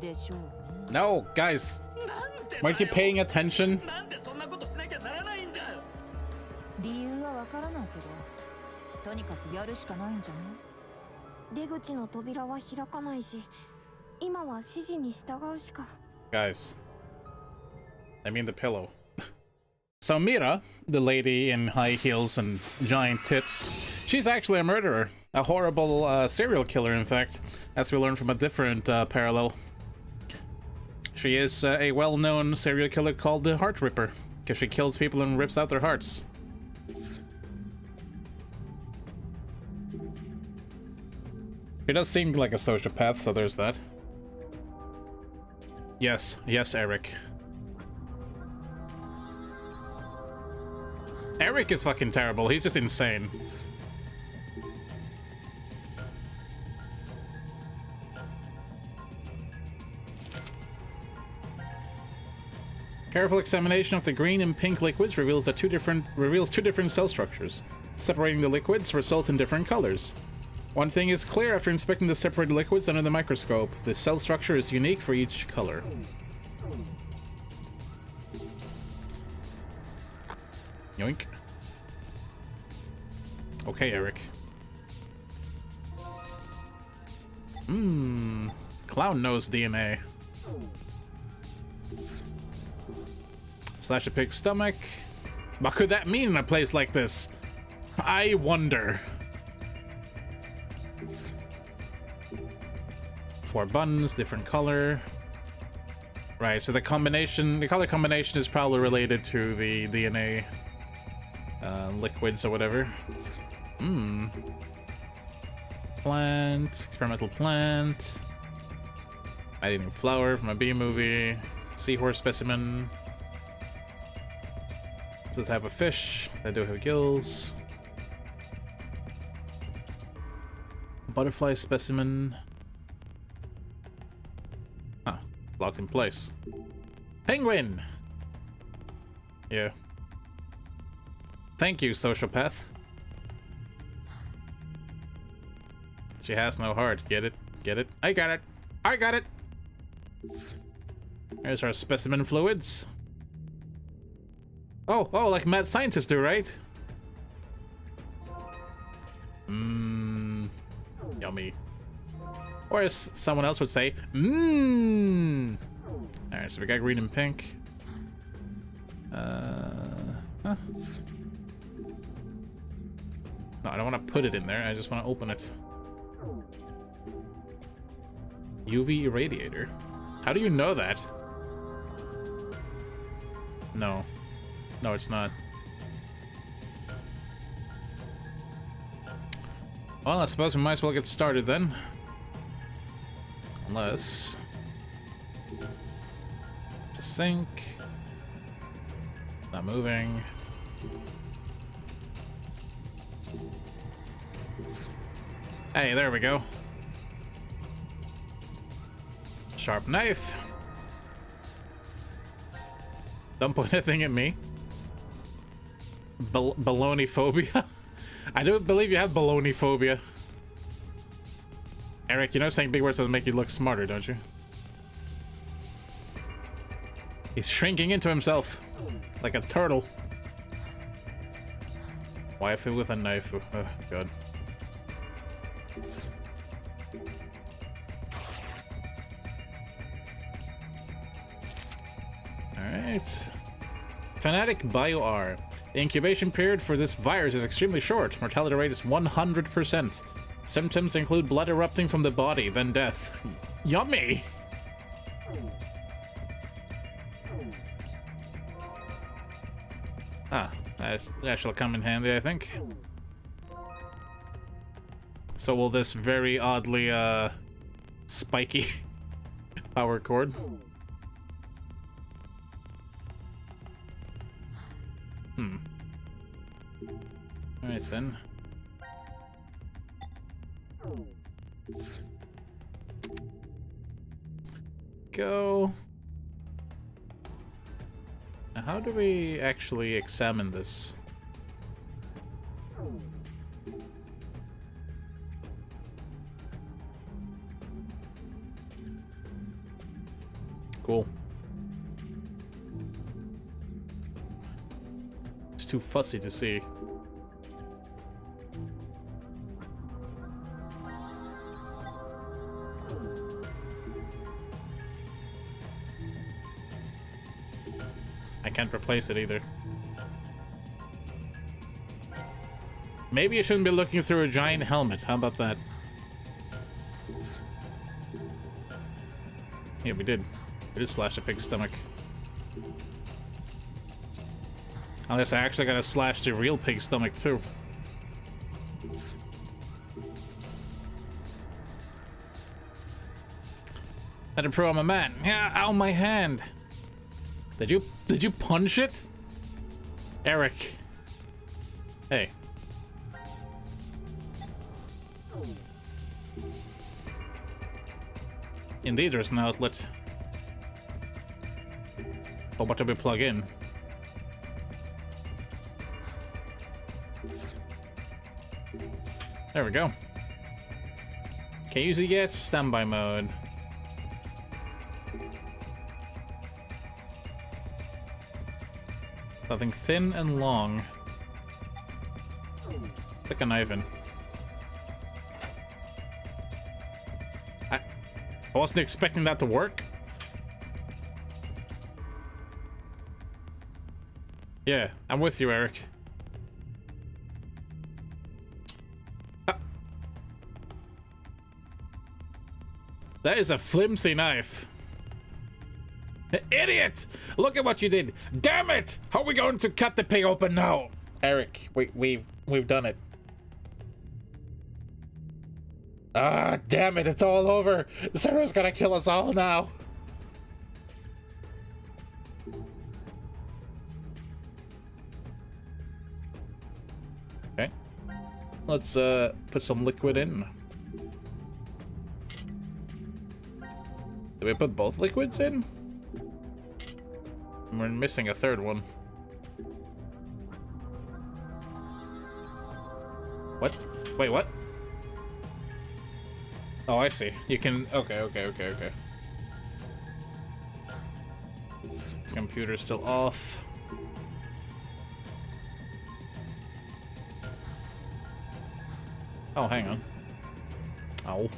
でしょうね。 No, guys. なんで Weren't you paying attention? なんでそんなことしなきゃならないんだ。理由はわからないけど、とにかくやるしかないんじゃない。出口の扉は開かないし、今は指示に従うしか。 Guys. I mean the pillow. So Mira, the lady in high heels and giant tits, she's actually a murderer. A horrible serial killer, in fact, as we learned from a different parallel. She is a well-known serial killer called the Heart Ripper, because she kills people and rips out their hearts. She does seem like a sociopath, so there's that. Yes, yes, Eric. Eric is fucking terrible. He's just insane. Careful examination of the green and pink liquids reveals two different cell structures. Separating the liquids results in different colors. One thing is clear after inspecting the separated liquids under the microscope. The cell structure is unique for each color. Yoink. Okay, Eric. Clown nose DNA. Slash a pig's stomach. What could that mean in a place like this? I wonder. 4 buttons, different color. Right, so the color combination is probably related to the DNA liquids or whatever. Plant, experimental plant. Man-eating flower from a bee movie. Seahorse specimen. It's the type of fish. They do have gills. Butterfly specimen. Ah, locked in place. Penguin! Yeah. Thank you, sociopath. She has no heart. Get it? Get it? I got it! I got it! There's our specimen fluids. Oh, like mad scientists do, right? Yummy. Or as someone else would say, Alright, so we got green and pink. Huh? No, I don't want to put it in there. I just want to open it. UV irradiator. How do you know that? No. No, it's not. Well, I suppose we might as well get started then. Unless... to sink. Not moving. Hey, there we go. Sharp knife. Don't point anything at me. Baloney phobia? I do believe you have baloney phobia. Eric, you know saying big words doesn't make you look smarter, don't you? He's shrinking into himself. Like a turtle. Waifu with a knife. Oh, God. Alright. Fanatic BioR. The incubation period for this virus is extremely short. Mortality rate is 100%. Symptoms include blood erupting from the body, then death. Yummy! Ah, that shall come in handy, I think. So will this very oddly, spiky power cord. Alright then. Go. Now, how do we actually examine this? Cool. It's too fussy to see. I can't replace it either. Maybe you shouldn't be looking through a giant helmet. How about that? Yeah, we did. We just slashed a pig's stomach. Unless I actually gotta slash the real pig's stomach too. Had to prove I'm a man. Yeah, ow, my hand. Did you punch it? Eric. Hey. Indeed, there's an outlet. But what do we plug in? There we go. Can't use it yet. Standby mode. Something thin and long. Stick a knife in. I wasn't expecting that to work. Yeah, I'm with you, Eric. That is a flimsy knife. Idiot! Look at what you did. Damn it! How are we going to cut the pig open now? Eric, we've done it. Ah, damn it! It's all over. The server's gonna kill us all now. Okay. Let's put some liquid in. Did we put both liquids in? We're missing a third one. What? Wait, what? Oh, I see. You can... Okay. This computer's still off. Oh, hang on. Ow.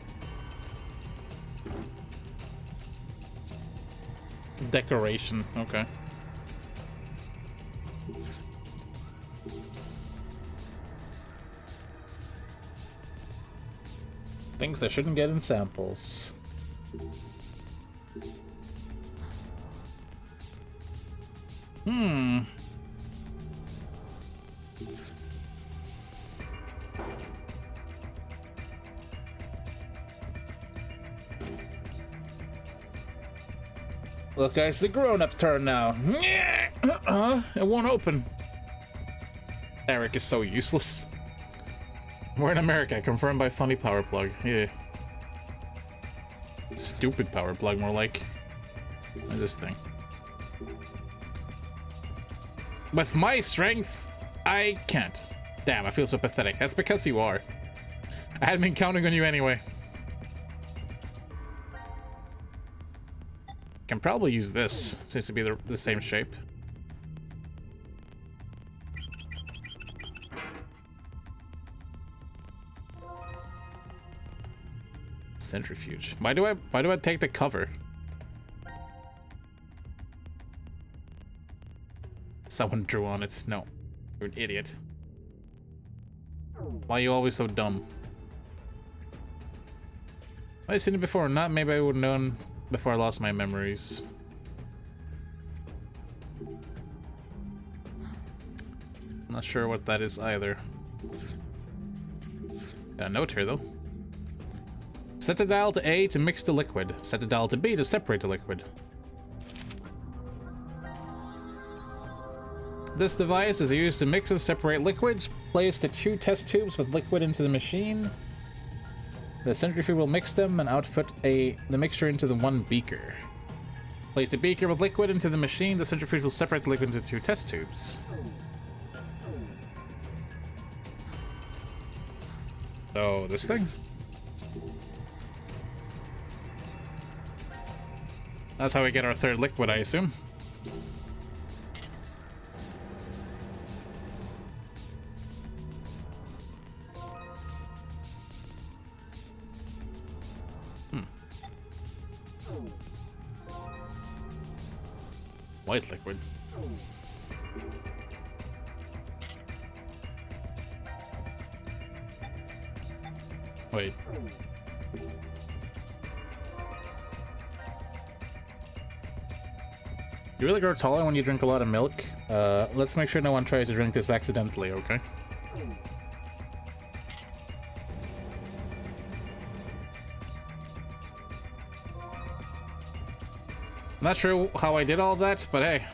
Decoration, okay. Things that shouldn't get in samples. Look, guys, the grown-up's turn now. It won't open. Eric is so useless. We're in America, confirmed by funny power plug. Yeah. Stupid power plug, more like. This thing. With my strength, I can't. Damn, I feel so pathetic. That's because you are. I hadn't been counting on you anyway. Can probably use this. Seems to be the same shape. Centrifuge. Why do I take the cover? Someone drew on it. No. You're an idiot. Why are you always so dumb? I've seen it before or not. Maybe I would have known before I lost my memories. I'm not sure what that is either. Got a note here though. Set the dial to A to mix the liquid. Set the dial to B to separate the liquid. This device is used to mix and separate liquids. Place the 2 test tubes with liquid into the machine. The centrifuge will mix them and output the mixture into the 1 beaker. Place the beaker with liquid into the machine. The centrifuge will separate the liquid into 2 test tubes. So, this thing? That's how we get our 3rd liquid, I assume. White liquid. Wait. You really grow taller when you drink a lot of milk. Let's make sure no one tries to drink this accidentally, okay? Not sure how I did all that, but hey.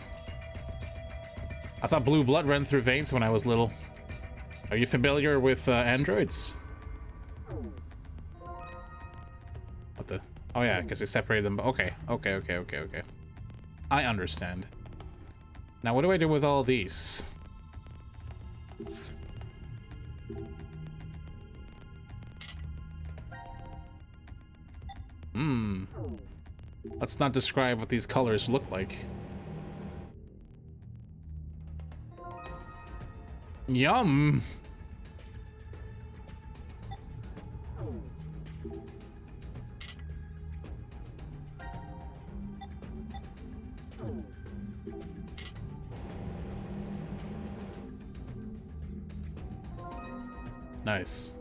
I thought blue blood ran through veins when I was little. Are you familiar with androids? What the? Oh yeah, because they separated them. Okay. I understand. Now what do I do with all these? Let's not describe what these colors look like. Yum! Nice.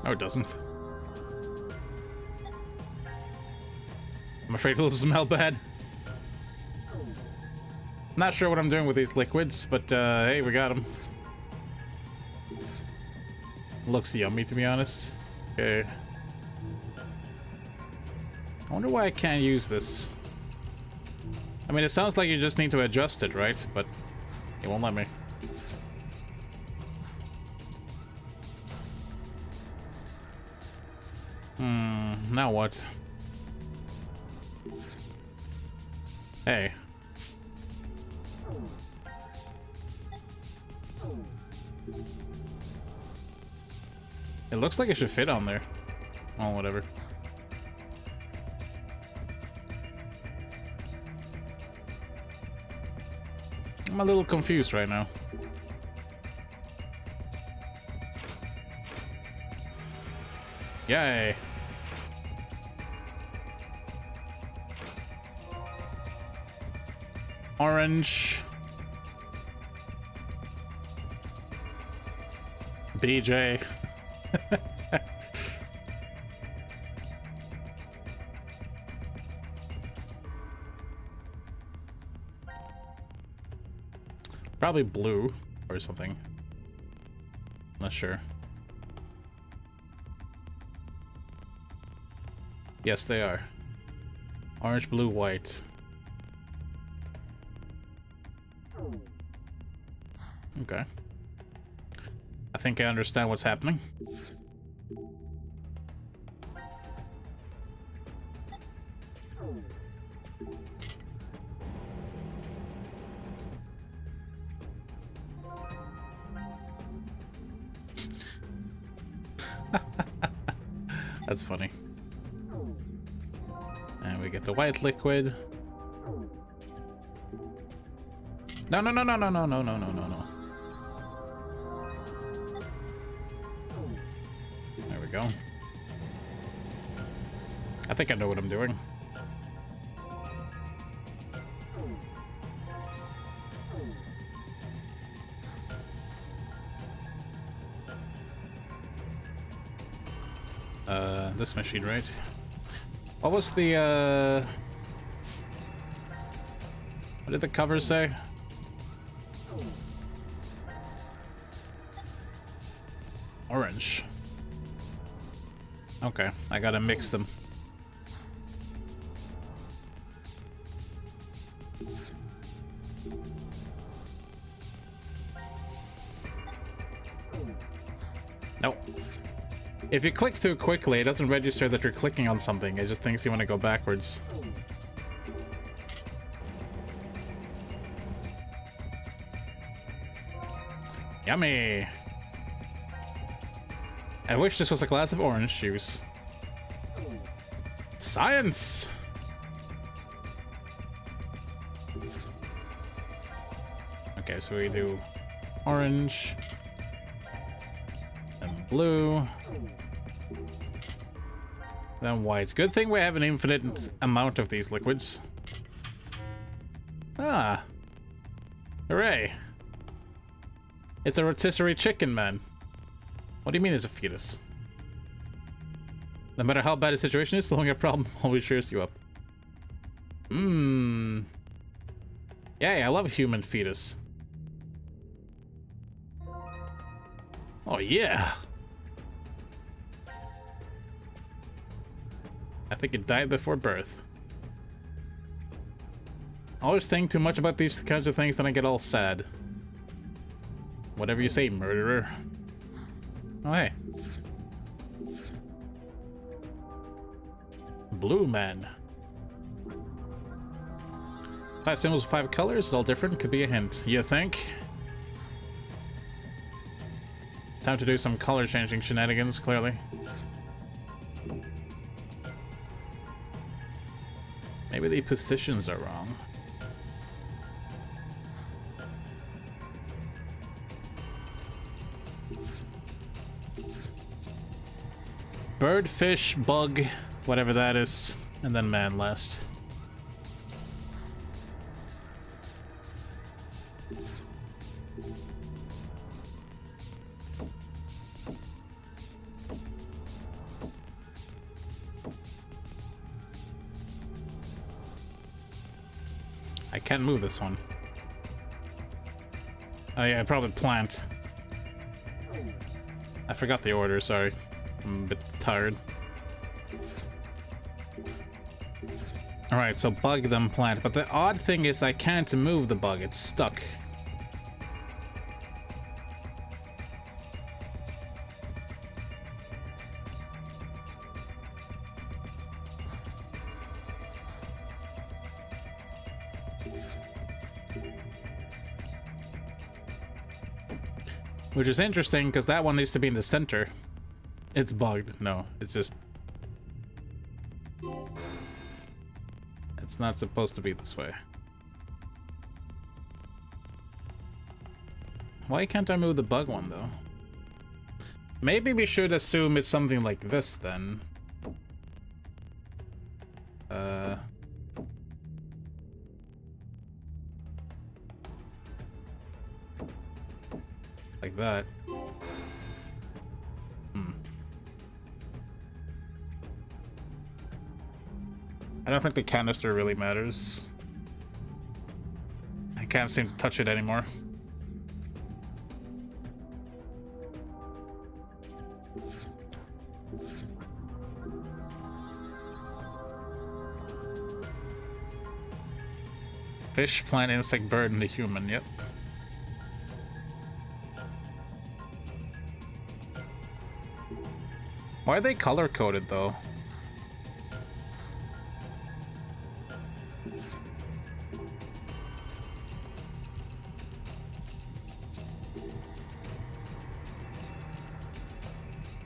No, it doesn't. I'm afraid it'll smell bad. Not sure what I'm doing with these liquids, but hey, we got them. Looks yummy, to be honest. Okay. I wonder why I can't use this. I mean, it sounds like you just need to adjust it, right? But it won't let me. Now what? Hey. It looks like it should fit on there. Oh, whatever. I'm a little confused right now. Yay. Orange. BJ. Probably blue or something. Not sure. Yes, they are. Orange, blue, white. Okay. I think I understand what's happening. That's funny. And we get the white liquid. No, no, no, no, no, no, no, no, no, no, no. There we go. I think I know what I'm doing. This machine, right? What was the, what did the cover say? Orange. Okay, I gotta mix them. Nope. If you click too quickly, it doesn't register that you're clicking on something. It just thinks you want to go backwards. Yummy! I wish this was a glass of orange juice. Science! Okay, so we do orange and blue. Then white. Good thing we have an infinite amount of these liquids. Ah. Hooray. It's a rotisserie chicken, man. What do you mean it's a fetus? No matter how bad the situation is, solving a problem always cheers you up. Mmm. Yay, I love human fetus. Oh yeah. I think it died before birth. Always think too much about these kinds of things, then I get all sad. Whatever you say, murderer. Oh, hey. Blue man. 5 symbols, 5 colors, all different. Could be a hint. You think? Time to do some color changing shenanigans, clearly. Maybe the positions are wrong. Bird, fish, bug, whatever that is, and then man last. I can't move this one. Oh yeah, probably plant. I forgot the order, sorry. I'm a bit tired. Alright, so bug, then plant. But the odd thing is I can't move the bug, it's stuck. Which is interesting, because that one needs to be in the center. It's bugged. No, it's just... It's not supposed to be this way. Why can't I move the bug one, though? Maybe we should assume it's something like this, then. Like that. I don't think the canister really matters. I can't seem to touch it anymore. Fish, plant, insect, bird, and the human, yep. Why are they color-coded, though?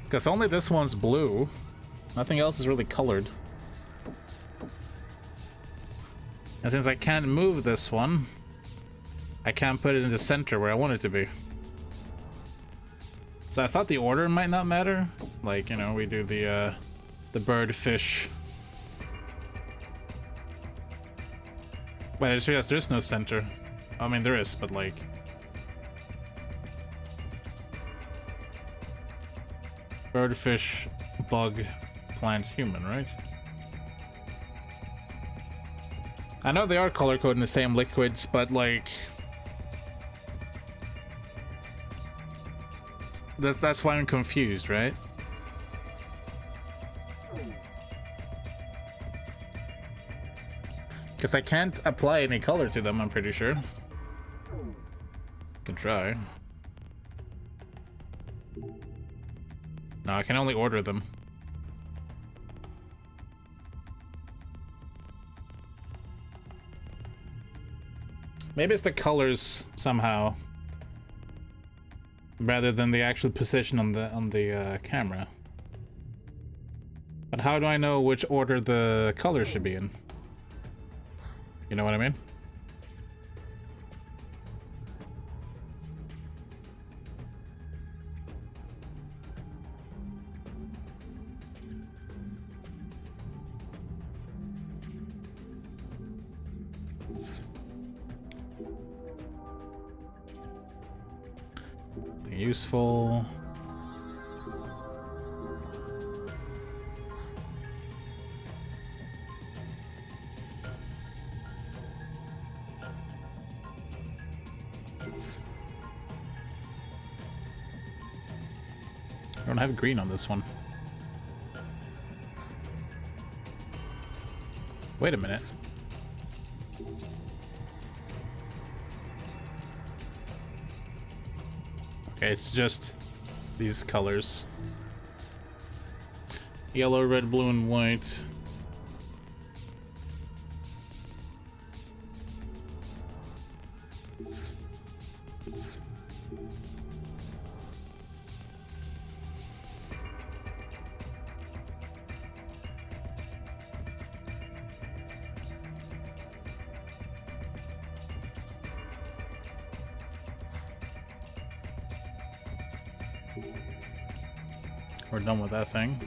Because only this one's blue. Nothing else is really colored. And since I can't move this one, I can't put it in the center where I want it to be. So I thought the order might not matter. Like, you know, we do the bird, fish. Wait, I just realized there is no center. I mean, there is, but like... Bird, fish, bug, plant, human, right? I know they are color-coded in the same liquids, but like... That's why I'm confused, right? Because I can't apply any color to them, I'm pretty sure. Can try. No, I can only order them. Maybe it's the colors somehow, rather than the actual position on the camera. But how do I know which order the colors should be in? You know what I mean? Useful. I don't have green on this one. Wait a minute. Okay, it's just these colors. Yellow, red, blue, and white. We're done with that thing.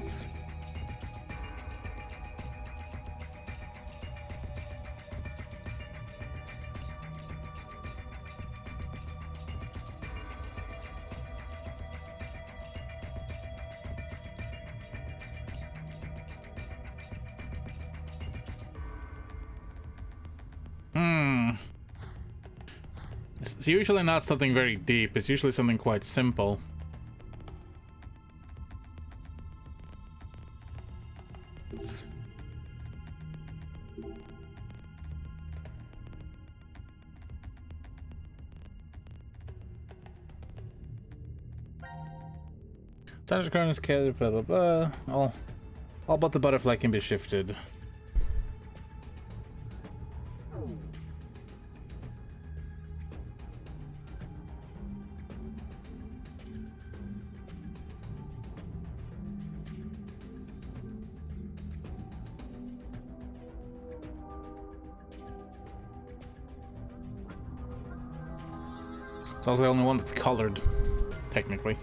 It's usually not something very deep, it's usually something quite simple. Touch the current scale, blah blah blah. All but the butterfly can be shifted. It's also the only one that's colored, technically.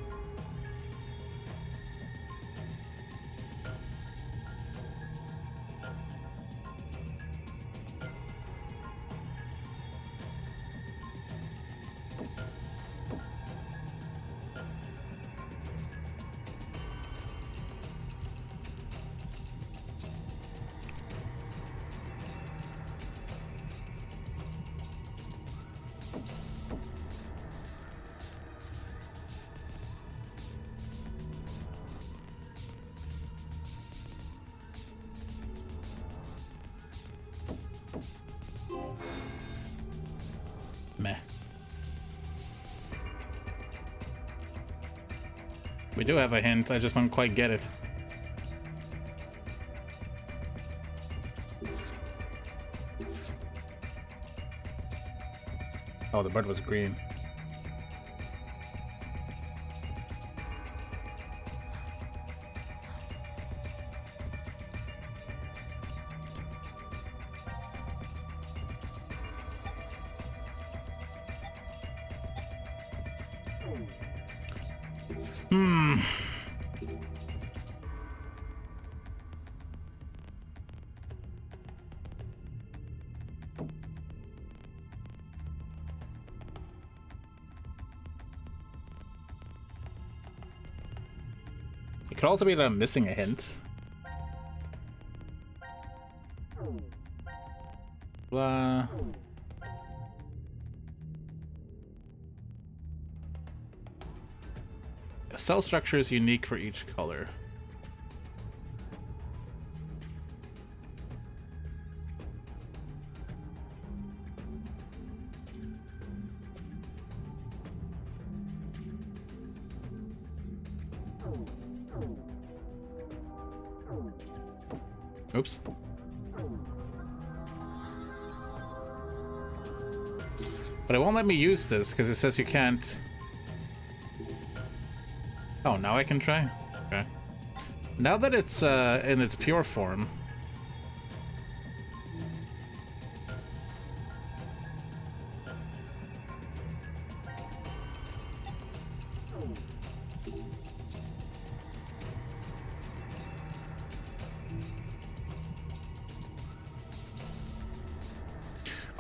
Meh. We do have a hint, I just don't quite get it. Oh, the bird was green. It could also be that I'm missing a hint. Blah. A cell structure is unique for each color. Oops. But it won't let me use this because it says you can't. Oh, now I can try? Okay. Now that it's in its pure form.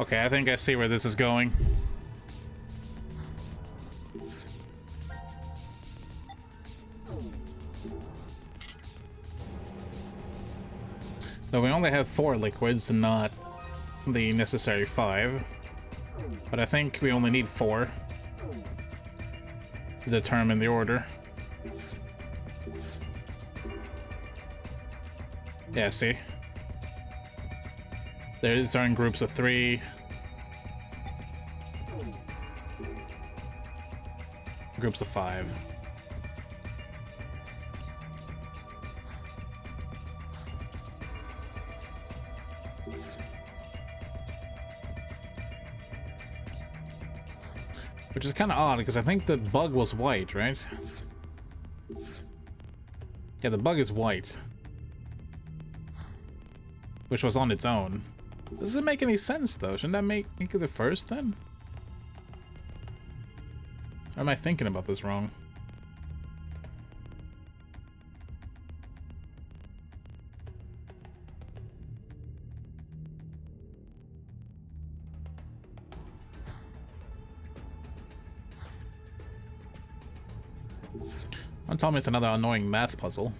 Okay, I think I see where this is going. So we only have 4 liquids and not the necessary 5. But I think we only need 4 to determine the order. Yeah, see? These are in groups of 3. Groups of 5. Which is kind of odd, because I think the bug was white, right? Yeah, the bug is white. Which was on its own. Doesn't make any sense, though. Shouldn't that make it the first, then? Or am I thinking about this wrong? Don't tell me it's another annoying math puzzle.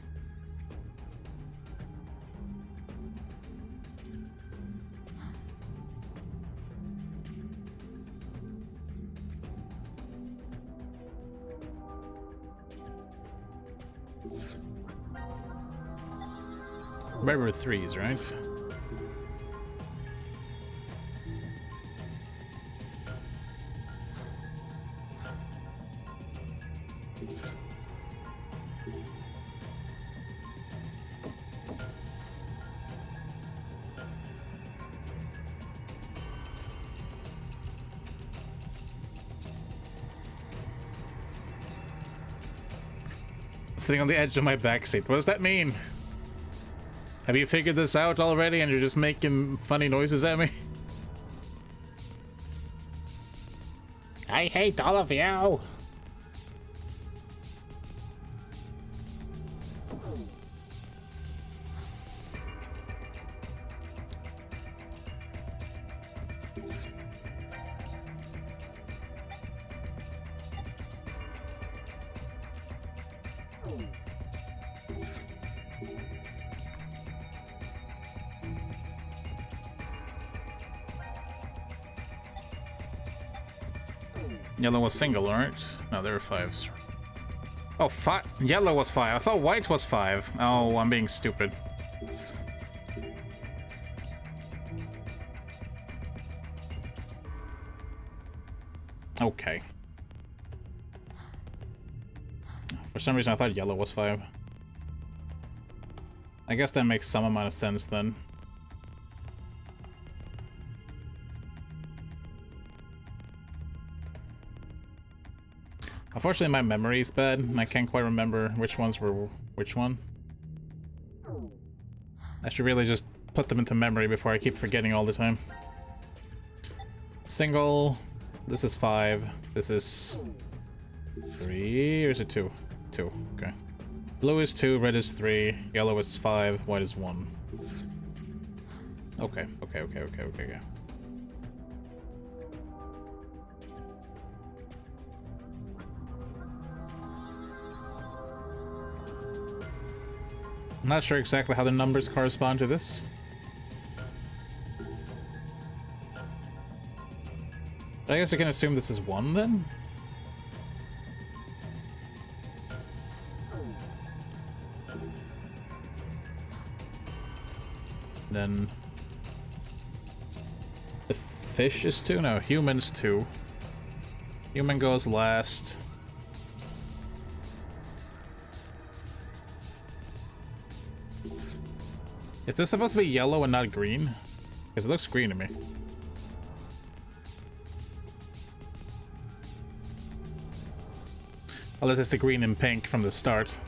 Remember threes, right? Sitting on the edge of my backseat. What does that mean? Have you figured this out already and you're just making funny noises at me? I hate all of you! Yellow was single, right? No, there were fives. Oh, yellow was 5. I thought white was 5. Oh, I'm being stupid. Okay. For some reason, I thought yellow was 5. I guess that makes some amount of sense then. Unfortunately, my memory's bad, and I can't quite remember which ones were which one. I should really just put them into memory before I keep forgetting all the time. Single. This is 5. This is 3, or is it 2? 2, okay. Blue is 2, red is 3, yellow is 5, white is 1. Okay. I'm not sure exactly how the numbers correspond to this. But I guess we can assume this is 1 then? Then the fish is 2? No, human's 2. Human goes last. Is this supposed to be yellow and not green? Because it looks green to me. Unless it's the green and pink from the start.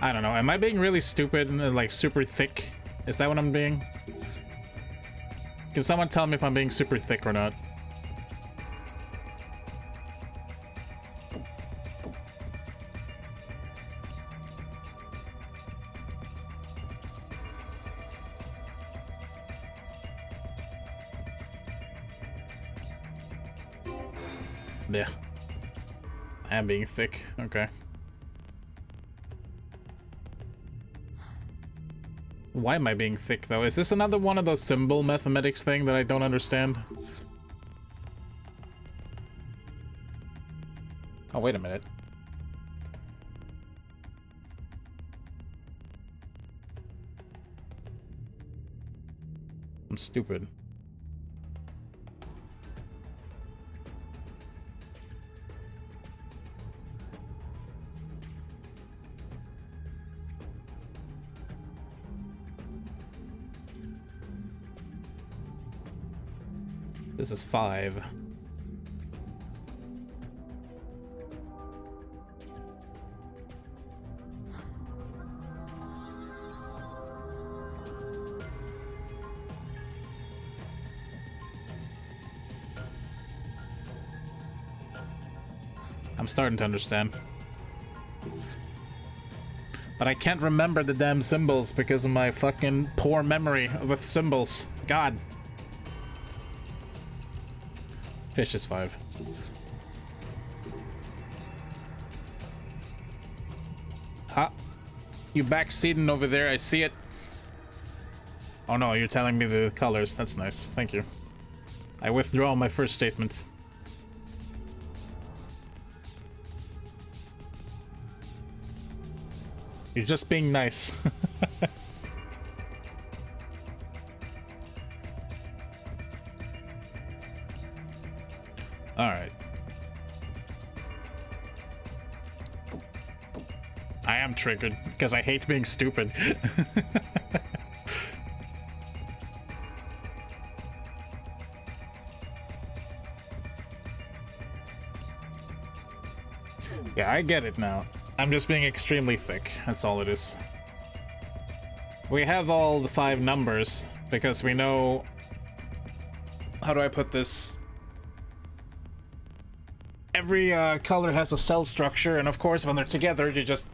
I don't know. Am I being really stupid and like super thick? Is that what I'm being? Can someone tell me if I'm being super thick or not? Yeah. I am being thick. Okay. Why am I being thick, though? Is this another one of those symbol mathematics thing that I don't understand? Oh, wait a minute. I'm stupid. This is 5. I'm starting to understand. But I can't remember the damn symbols because of my fucking poor memory with symbols. God. Fish is 5. Ha! You backseating over there, I see it. Oh no, you're telling me the colors. That's nice. Thank you. I withdraw my first statement. You're just being nice. Alright. I am triggered because I hate being stupid. Yeah, I get it now. I'm just being extremely thick. That's all it is. We have all the 5 numbers because we know... How do I put this? Every color has a cell structure, and of course when they're together, you just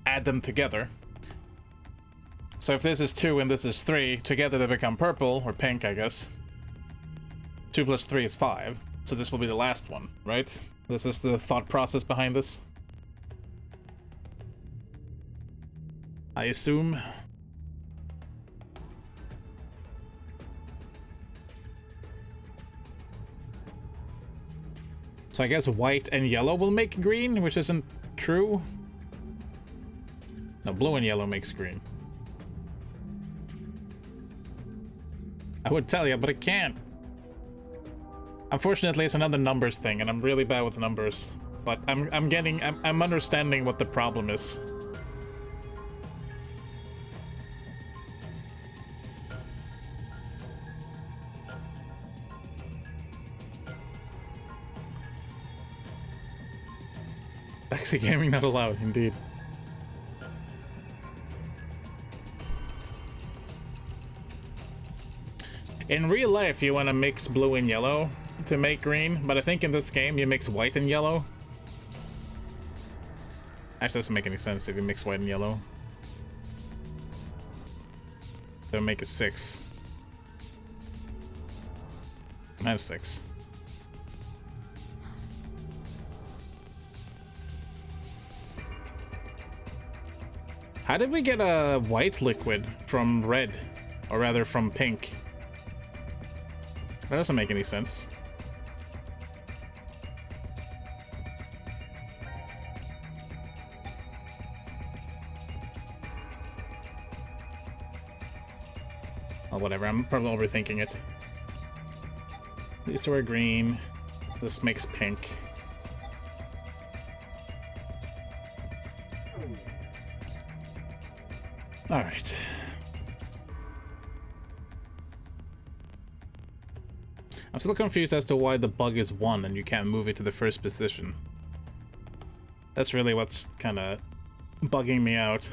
add them together. So if this is 2 and this is 3, together they become purple, or pink, I guess. 2 plus 3 is 5, so this will be the last one, right? This is the thought process behind this. I assume. So I guess white and yellow will make green, which isn't true. No, blue and yellow makes green. I would tell you, but I can't. Unfortunately, it's another numbers thing, and I'm really bad with numbers. But I'm understanding what the problem is. Backseat gaming not allowed, indeed. In real life, you want to mix blue and yellow to make green, but I think in this game you mix white and yellow. Actually, doesn't make any sense if you mix white and yellow. That'll make it 6. I have 6. How did we get a white liquid from red? Or rather from pink? That doesn't make any sense. Oh, whatever, I'm probably overthinking it. These two are green. This makes pink. Alright. I'm still confused as to why the bug is 1 and you can't move it to the first position. That's really what's kind of bugging me out.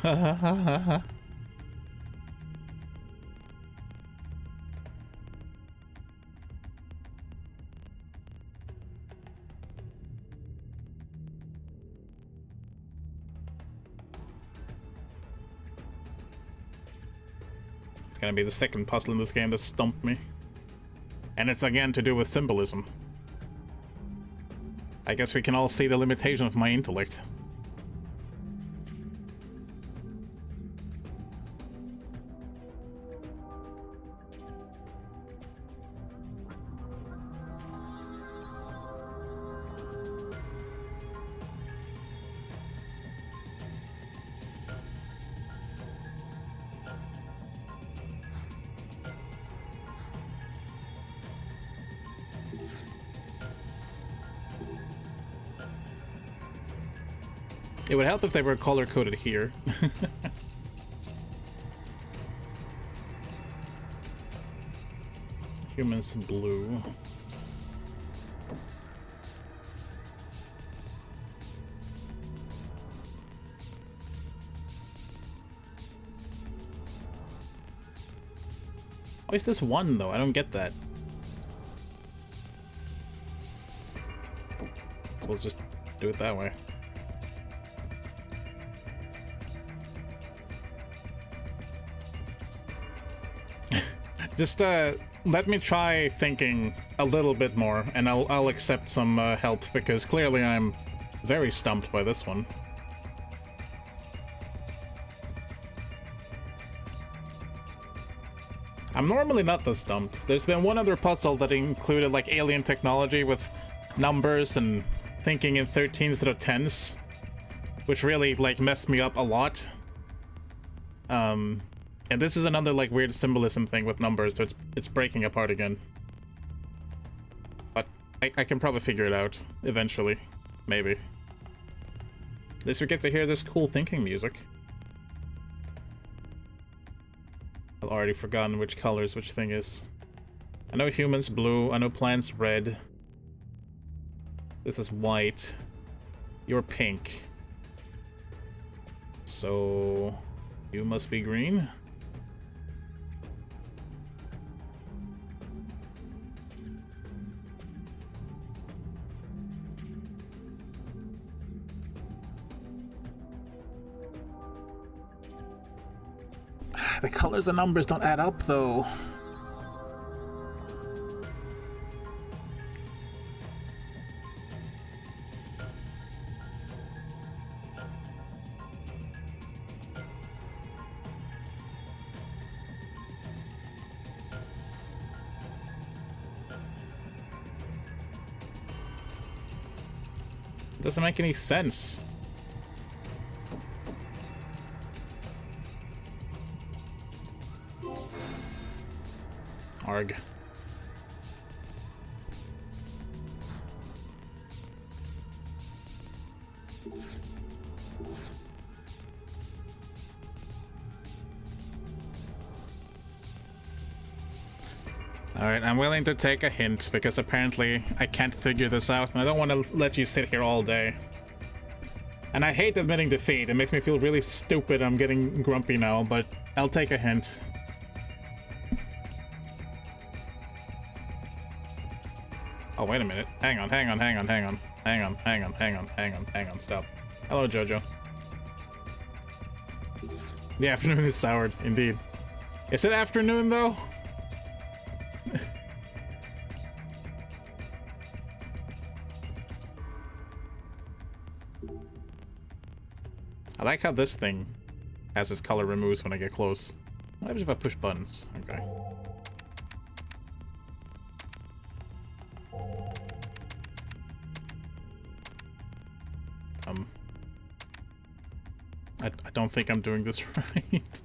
It's gonna be the second puzzle in this game that stumped me. And it's again to do with symbolism. I guess we can all see the limitation of my intellect. It would help if they were color-coded here. Humans blue. Why is this 1 though? I don't get that. So we'll just do it that way. Just let me try thinking a little bit more, and I'll accept some help, because clearly I'm very stumped by this one. I'm normally not this stumped. There's been one other puzzle that included like alien technology with numbers and thinking in 13s instead of 10s, which really like messed me up a lot. And this is another like weird symbolism thing with numbers, so it's breaking apart again. But I can probably figure it out eventually, maybe. At least we get to hear this cool thinking music. I've already forgotten which colors which thing is. I know humans blue, I know plants red. This is white. You're pink. So you must be green. The colors and numbers don't add up, though. It doesn't make any sense. Arg. Alright, I'm willing to take a hint, because apparently I can't figure this out, and I don't want to let you sit here all day. And I hate admitting defeat, it makes me feel really stupid, I'm getting grumpy now, but I'll take a hint. Oh, wait a minute. Hang on, stop. Hello, Jojo. The afternoon is soured, indeed. Is it afternoon, though? I like how this thing has its color removes when I get close. What happens if I push buttons? Okay. I don't think I'm doing this right.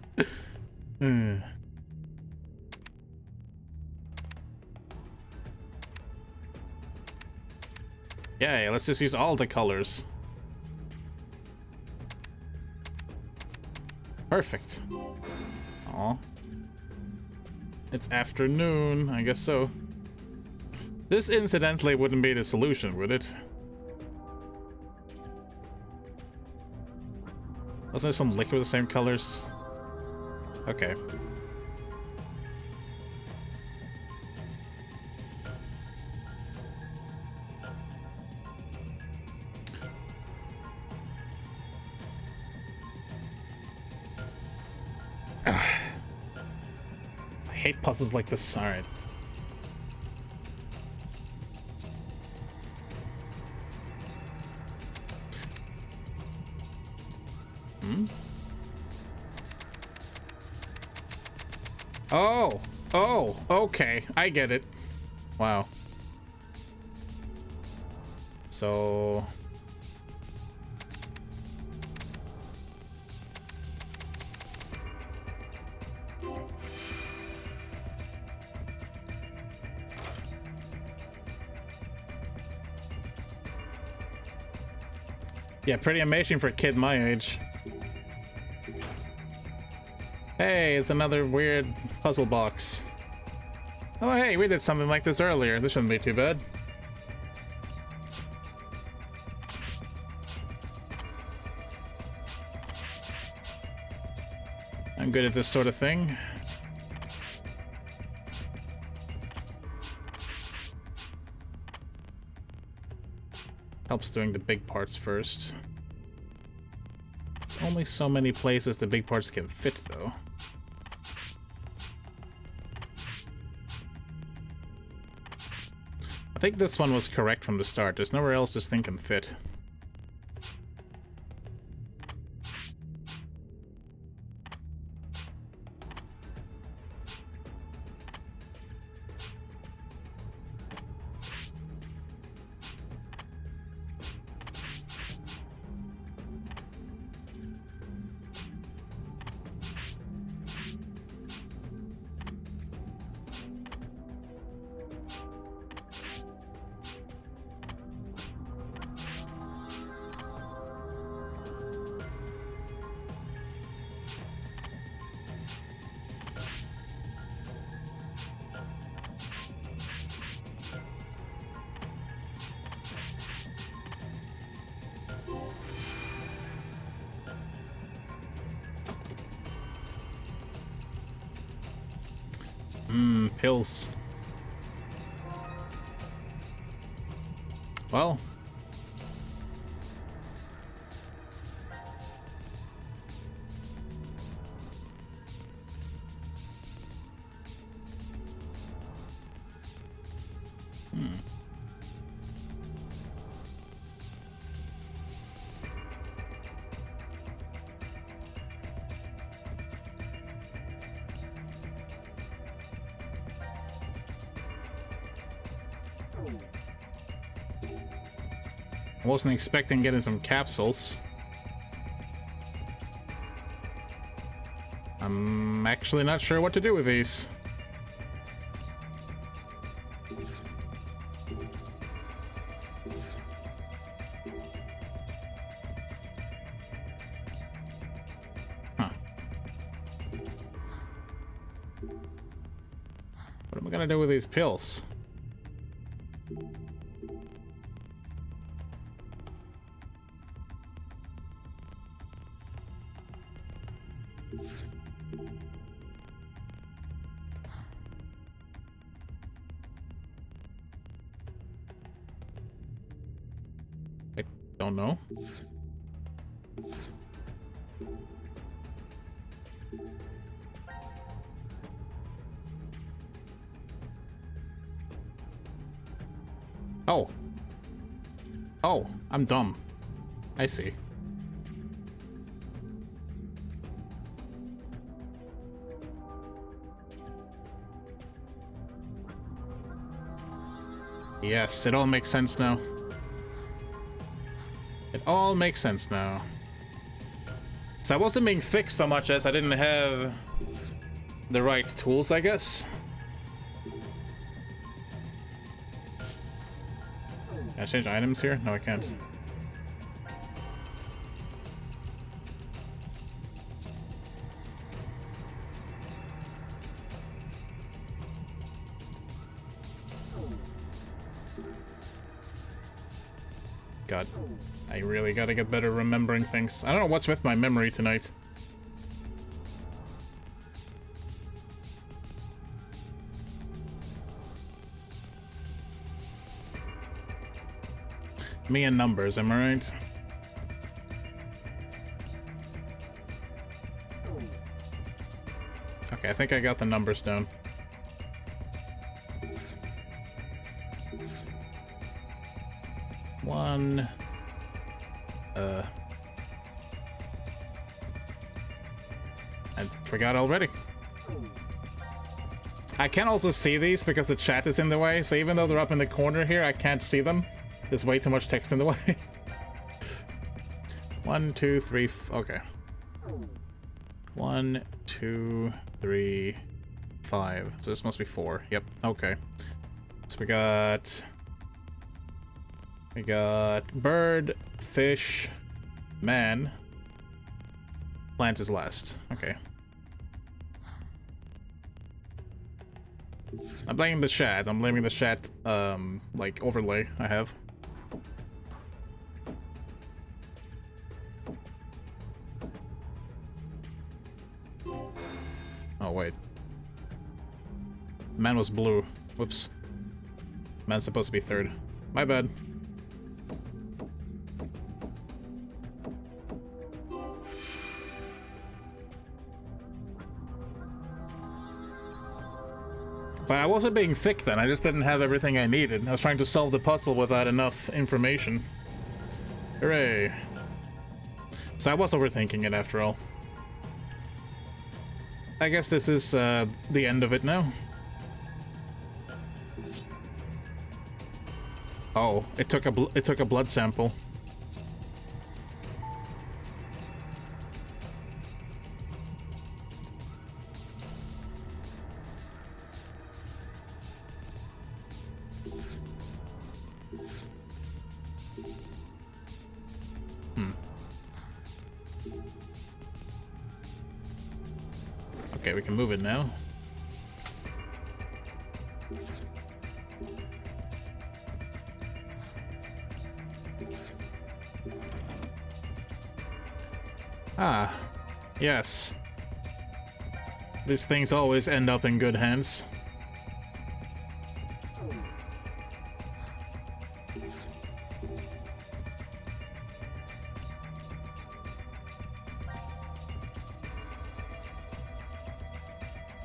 Yeah, let's just use all the colors. Perfect. Aw. It's afternoon, I guess so. This incidentally wouldn't be the solution, would it? Wasn't there some liquid with the same colors? Okay. I hate puzzles like this. Alright. Oh, okay, I get it. Wow. So... yeah, pretty amazing for a kid my age. Hey, it's another weird puzzle box. Oh, hey, we did something like this earlier. This shouldn't be too bad. I'm good at this sort of thing. Helps doing the big parts first. There's only so many places the big parts can fit, though. think this one was correct from the start. There's nowhere else this thing can fit. Pills. Well. I wasn't expecting getting some capsules. I'm actually not sure what to do with these. Huh. What am I gonna do with these pills? Don't know. Oh. Oh, I'm dumb. I see. Yes, it all makes sense now. It all makes sense now. So I wasn't being fixed so much as I didn't have the right tools, I guess. Can I change items here? No, I can't. God. I really gotta get better remembering things. I don't know what's with my memory tonight. Me and numbers, am I right? Okay, I think I got the numbers down. One... I forgot already. I can also see these because the chat is in the way, so even though they're up in the corner here, I can't see them. There's way too much text in the way. 1, 2, 3, okay. 1, 2, 3, 5. So this must be 4. Yep, okay. So we got bird, fish, man. Plant is last. Okay. I'm blaming the chat. I'm blaming the chat, like, overlay I have. Oh, wait. Man was blue. Whoops. Man's supposed to be third. My bad. But I wasn't being thick then, I just didn't have everything I needed. I was trying to solve the puzzle without enough information. Hooray. So I was overthinking it after all. I guess this is the end of it now. Oh, it took a blood sample. Okay, we can move it now. Ah, yes. These things always end up in good hands.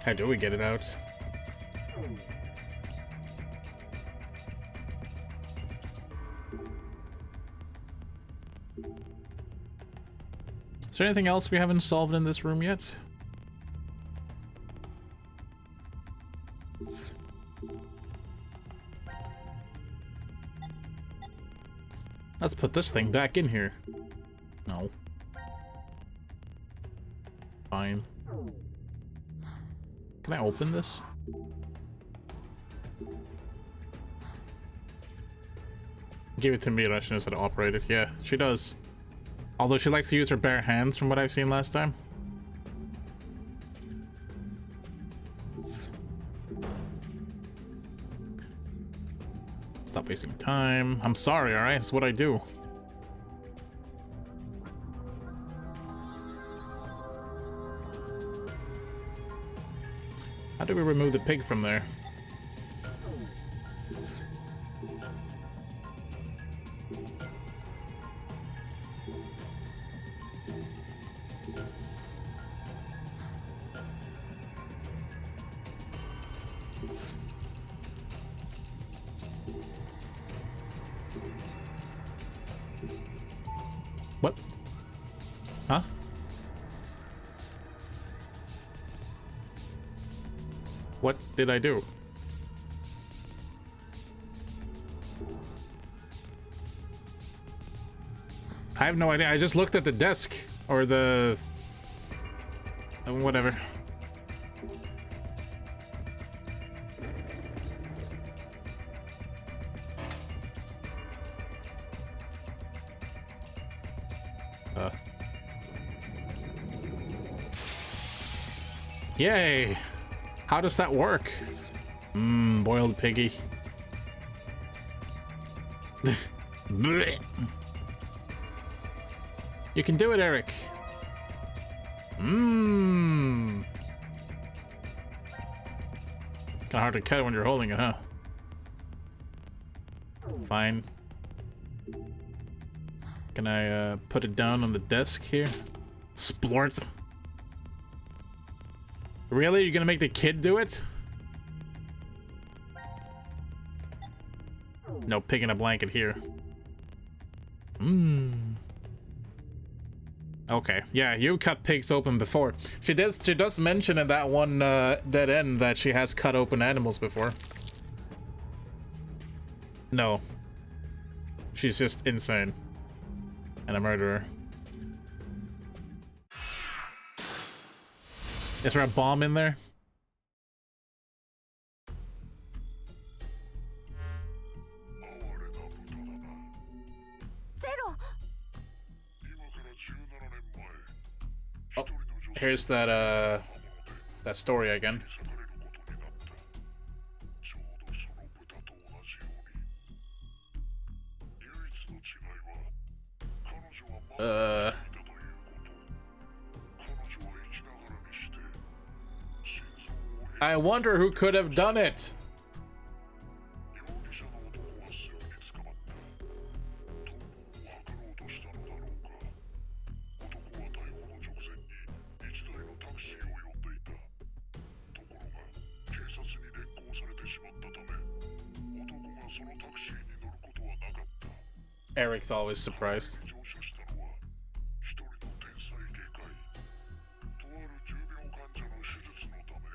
How do we get it out? Is there anything else we haven't solved in this room yet? Let's put this thing back in here. No. Fine. Can I open this? Give it to Mira, she knows how to operate it. Yeah, she does. Although she likes to use her bare hands from what I've seen last time. Stop wasting time. I'm sorry, alright? It's what I do. How do we remove the pig from there? What? Huh? What did I do? I have no idea. I just looked at the desk or the whatever. Yay! How does that work? Mmm, boiled piggy. Blech. You can do it, Eric. Mmm. Kinda hard to cut when you're holding it, huh? Fine. Can I put it down on the desk here? Splort. Really? You're gonna make the kid do it? No pig in a blanket here. Mmm. Okay, yeah, you cut pigs open before. She does mention in that one dead end that she has cut open animals before. No. She's just insane. And a murderer. Is there a bomb in there? Oh, here's that that story again. I wonder who could have done it. Eric's always surprised. 乗車したのは一人の天才外科医。とある重病患者の手術のため、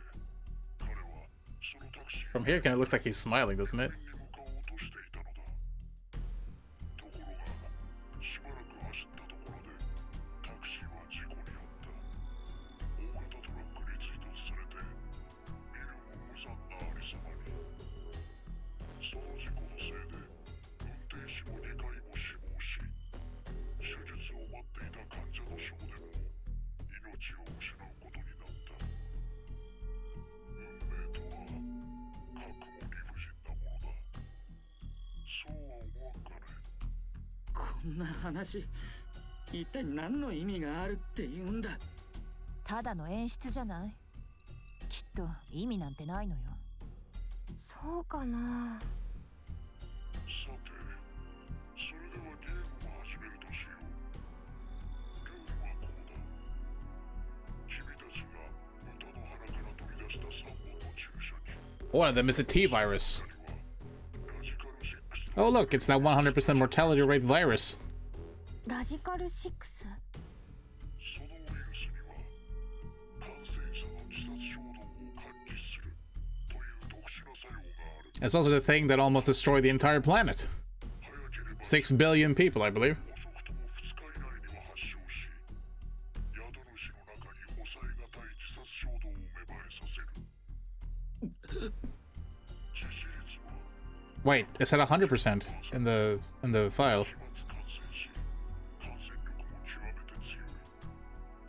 彼はそのタクシー From here, it kind of looks like he's smiling, doesn't it? に向かおうとしていたのだ。ところが、しばらく走ったところでタクシーは事故に遭った。大型トラックに追突されて、見るも無残なありさまに。その事故のせいで、運転手も2回も死亡し、手術を待っていた患者の少年も命を失うことになった。運命とは、かくも理不尽なものだ。そうは思わんかね。こんな話、一体何の意味があるって言うんだ。ただの演出じゃない？きっと意味なんてないのよ。そうかな。さて、それではゲームを始めるとしよう。ルールはこうだ。君たちが豚の腹から取り出した3本の注射器。 One of them is a T virus. ラジカル6 Oh, look, it's that 100% mortality rate virus. ラジカル6？そのウイルスには感染者の自殺衝動を喚起するという特殊な作用がある。 It's also the thing that almost destroyed the entire planet. 早ければ 6 billion people, I believe. 遅くとも2日以内には発症し、宿主の中に抑えがたい自殺衝動を芽生えさせる。致死率は Wait, it said 100% in the file. 飛沫感染し、感染力も極めて強い。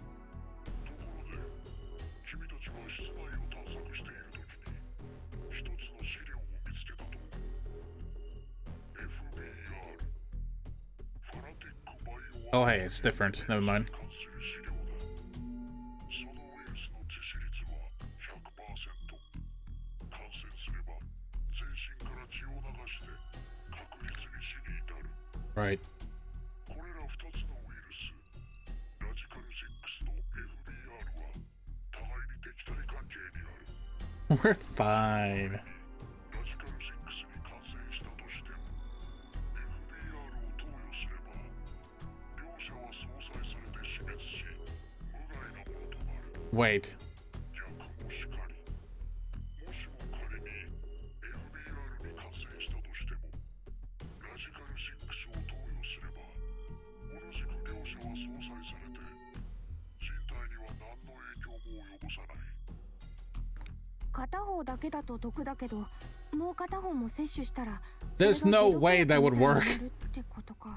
ところで、君たちは室内を探索しているときに、一つの資料を見つけたと思う。FBR、ファナティック・バイオ Oh, hey, it's different. Never mind. 関する資料だ。そのウイルスの致死率は 100%。感染すれば全身から血を流して確実に死に至る。 Right. これら2つのウイルス、ラジカル6と FBR は互いに敵対関係にある。 We're fine. ラジカル6に感染したとしても FBR を投与すれば両者は相殺されて死滅し無害なものとなる。 Wait. 逆もしかり、もしも仮に FBR に感染したとしてもラジカル6を投与すれば同じく両者は相殺されて人体には何の影響も及ぼさない。片方だけだと毒だけど、もう片方も摂取したら There's no way that would work. ってことか。さ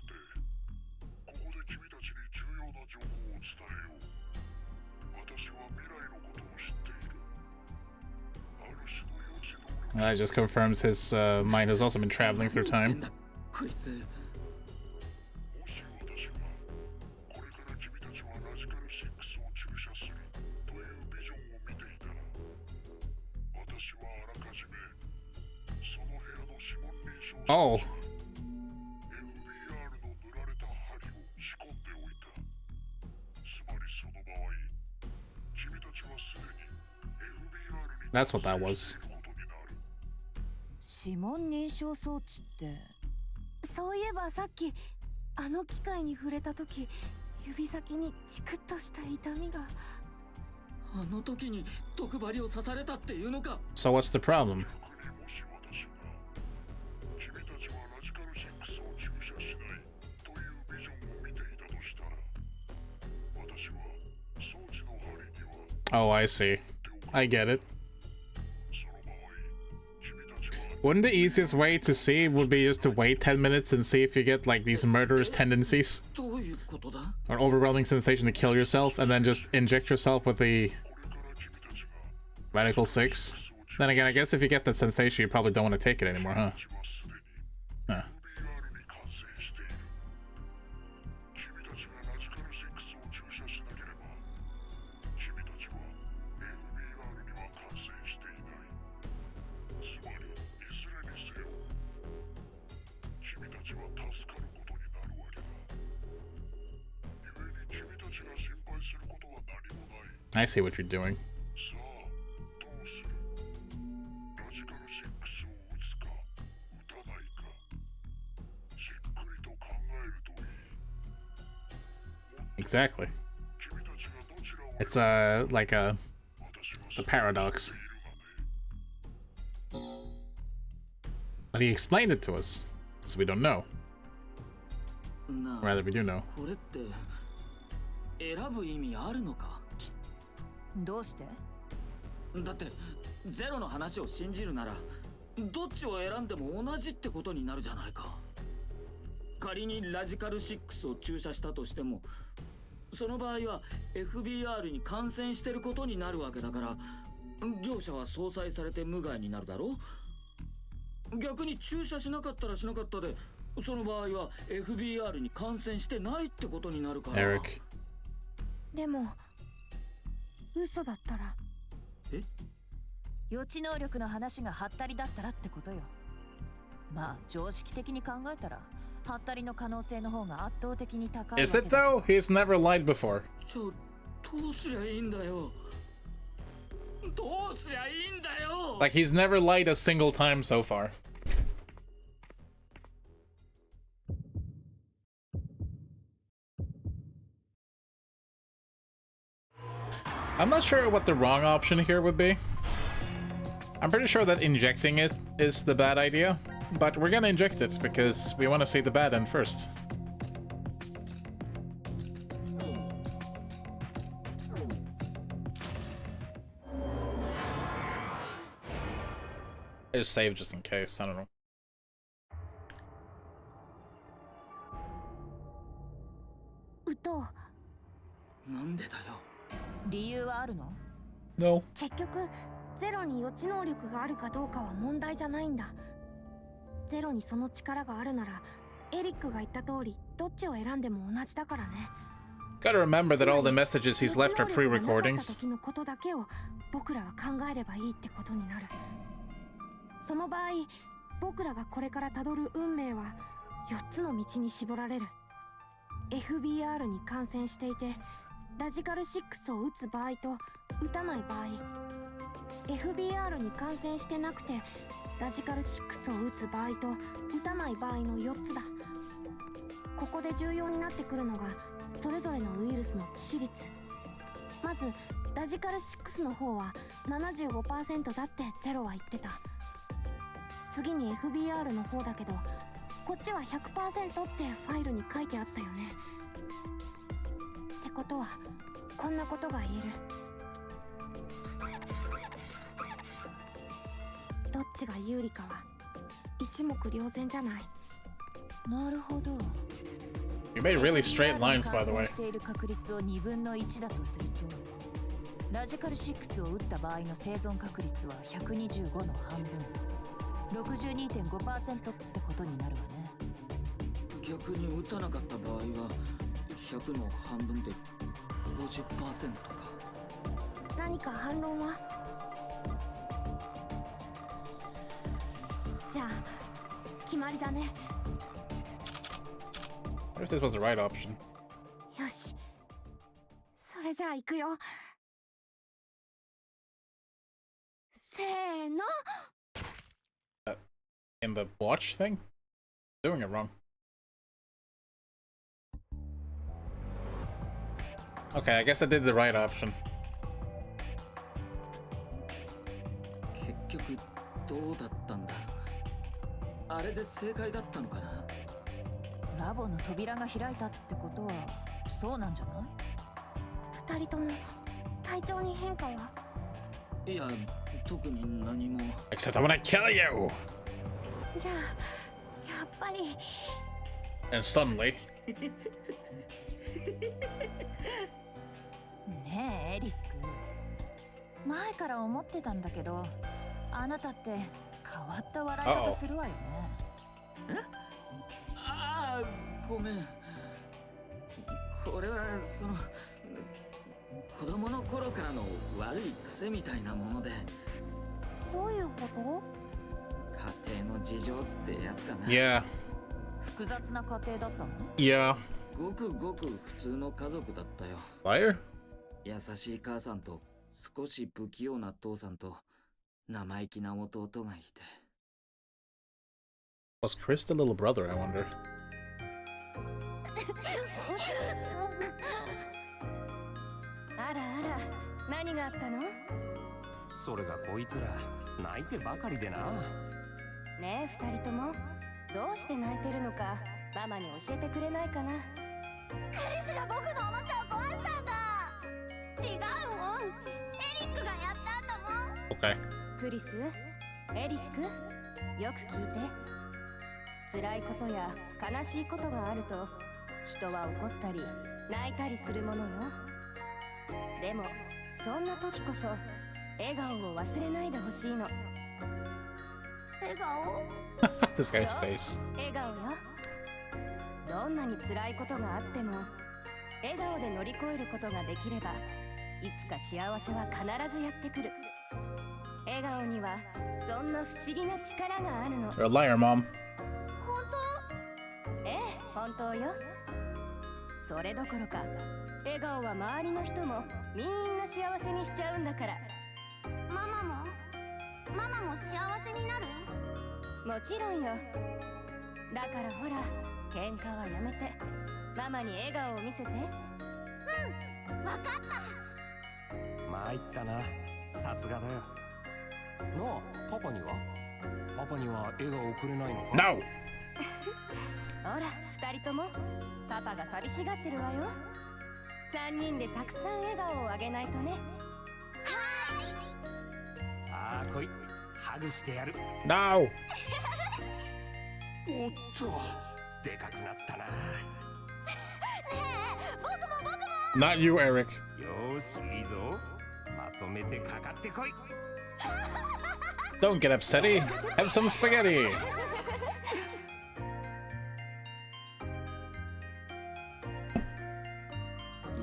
て、ここで君たちに重要な情報を伝えよう。私は未来のことを知っている。ある種の予知能力。 That just confirms his mind has also been traveling through 何 time. 言ってんだこいつ。もし私がこれから君たちはラジカル6を注射するというビジョンを見ていたら、私はあらかじめその部屋の指紋認証 Oh. FBR の塗られた針を仕込んでおいた。つまりその場合、君たちはすでに FBR に That's what that was. ことになる。指紋認証装置って。そういえばさっきあの機械に触れた時、指先にチクッとした痛みが。あの時に毒針を刺されたっていうのか。 So what's the problem? 逆にもし私が君たちはラジカル6を注射しないというビジョンを見ていたとしたら、私は装置の針には Oh, I see. I get it. その場合、君たちは Wouldn't the easiest way to see would be just to wait 10 minutes and see if you get like these murderous tendencies どういうことだ。 or overwhelming sensation to kill yourself and then just inject yourself with the これから君たちが Radical 6? Then again, I guess if you get that sensation, you probably don't want to take it anymore, huh? 私はすでに Huh. FBR に感染している。君たちがラジカル6を注射しなければ、君たちは FBR には感染していない。つまり、いずれにせよ、君たちは助かることになるわけだ。故に君たちが心配することは何もない。 I see what you're doing. さあ、どうする？ラジカル6を打つか、打たないか。Exactly. 君たちがどちらを It's a like a 私は it's a paradox. But he explained it to us, so we don't know. な Or rather, we do know. これって選ぶ意味あるのか？どうして？だってゼロの話を信じるならどっちを選んでも同じってことになるじゃないか。仮にラジカル6を注射したとしてもその場合は FBR に感染してることになるわけだから両者は相殺されて無害になるだろう。逆に注射しなかったらしなかったでその場合は FBR に感染してないってことになるから。 Eric. でも嘘だったら予知能力の話がハッタリだったらってことよ。まあ常識的に考えたらハッタリの可能性の方が圧倒的に高いわ Is け it だ。 though? He's never lied before. じゃあどうすりゃいいんだよ。どうすりゃいいんだよ。 Like he's never lied a single time so far. I'm not sure what the wrong option here would be. I'm pretty sure that injecting it is the bad idea, but we're gonna inject it because we want to see the bad end first. I just save just in case, I don't know. うとなんでだよ。理由はあるの？ No. 結局ゼロに予知能力があるかどうかは問題じゃないんだ。ゼロにその力があるならエリックが言った通りどっちを選んでも同じだからね。 Gotta remember that all the messages he's left are 予知能力がなかった pre-recordings. 時のことだけを僕らは考えればいいってことになる。その場合僕らがこれからたどる運命は4つの道に絞られる。 FBR に感染していてラジカル6を打つ場合と打たない場合、 FBR に感染してなくてラジカル6を打つ場合と打たない場合の4つだ。ここで重要になってくるのがそれぞれのウイルスの致死率。まずラジカル6の方は 75% だってゼロは言ってた。次に FBR の方だけどこっちは 100% ってファイルに書いてあったよね。ってことはこんなことが言える。どっちが有利かは一目瞭然じゃない。なるほど。 You made really straight lines, by the way. 感染している確率を2分の1だとすると、ラジカル6を打った場合の生存確率は125の半分、62.5% ってことになるわね。逆に打たなかった場合は100の半分で 50% か。何か反論は？じゃあ決まりだね。 What if this was the right option? よし、それじゃあ行くよ。せーの。 In the watch thing? Doing it wrong. Okay, I guess I did the right option. 結局どうだったんだ。あれで正解だったのかな。ラボの扉が開いたってことはそうなんじゃない？二人とも体調に変化は？いや特に何も。 Except I wanna kill you! じゃあやっぱり And suddenly, ねえエリック、前から思ってたんだけど、あなたって変わった笑い方するわよね。ああごめん。これはその子供の頃からの悪い癖みたいなもので。どういうこと？家庭の事情ってやつかな。 yeah, 複雑な家庭だったの？ yeah. ごくごく普通の家族だったよ。 Liar? 優しい母さんと少し不器用な父さんと生意気な弟がいて。 Was Chris the little brother, I wonder? 何があったの？それがこいつら泣いてばかりでな。ねえ、二人ともどうして泣いてるのかママに教えてくれないかな。クリスが僕のおもちゃを壊したんだ。違うもん、エリックがやったんだもん。 Okay. クリス、エリック、よく聞いて。辛いことや悲しいことがあると人は怒ったり泣いたりするものよ。でもそんな時こそ笑顔を忘れないでほしいの。笑顔？ This guy's face. 笑顔よ。どんなに辛いことがあっても笑顔で乗り越えることができればいつか幸せは必ずやってくる。笑顔にはそんな不思議な力があるの。 You're a liar, Mom. 本当？ええ、本当よ。それどころか笑顔は周りの人もみんな幸せにしちゃうんだから。ママも幸せになる？もちろんよ。だからほら、喧嘩はやめてママに笑顔を見せて。うん、わかった。参ったな、さすがだよ。なあ、パパには笑顔をくれないのか？ No! ほら、二人ともパパが寂しがってるわよ。三人でたくさん笑顔をあげないとね。さあ来い、ハグしてやる。 No! おっと、でかくなったな。Not you, Eric. よーし、いいぞ。まとめてかかってこい。 Don't get upsetty. Have some spaghetti. い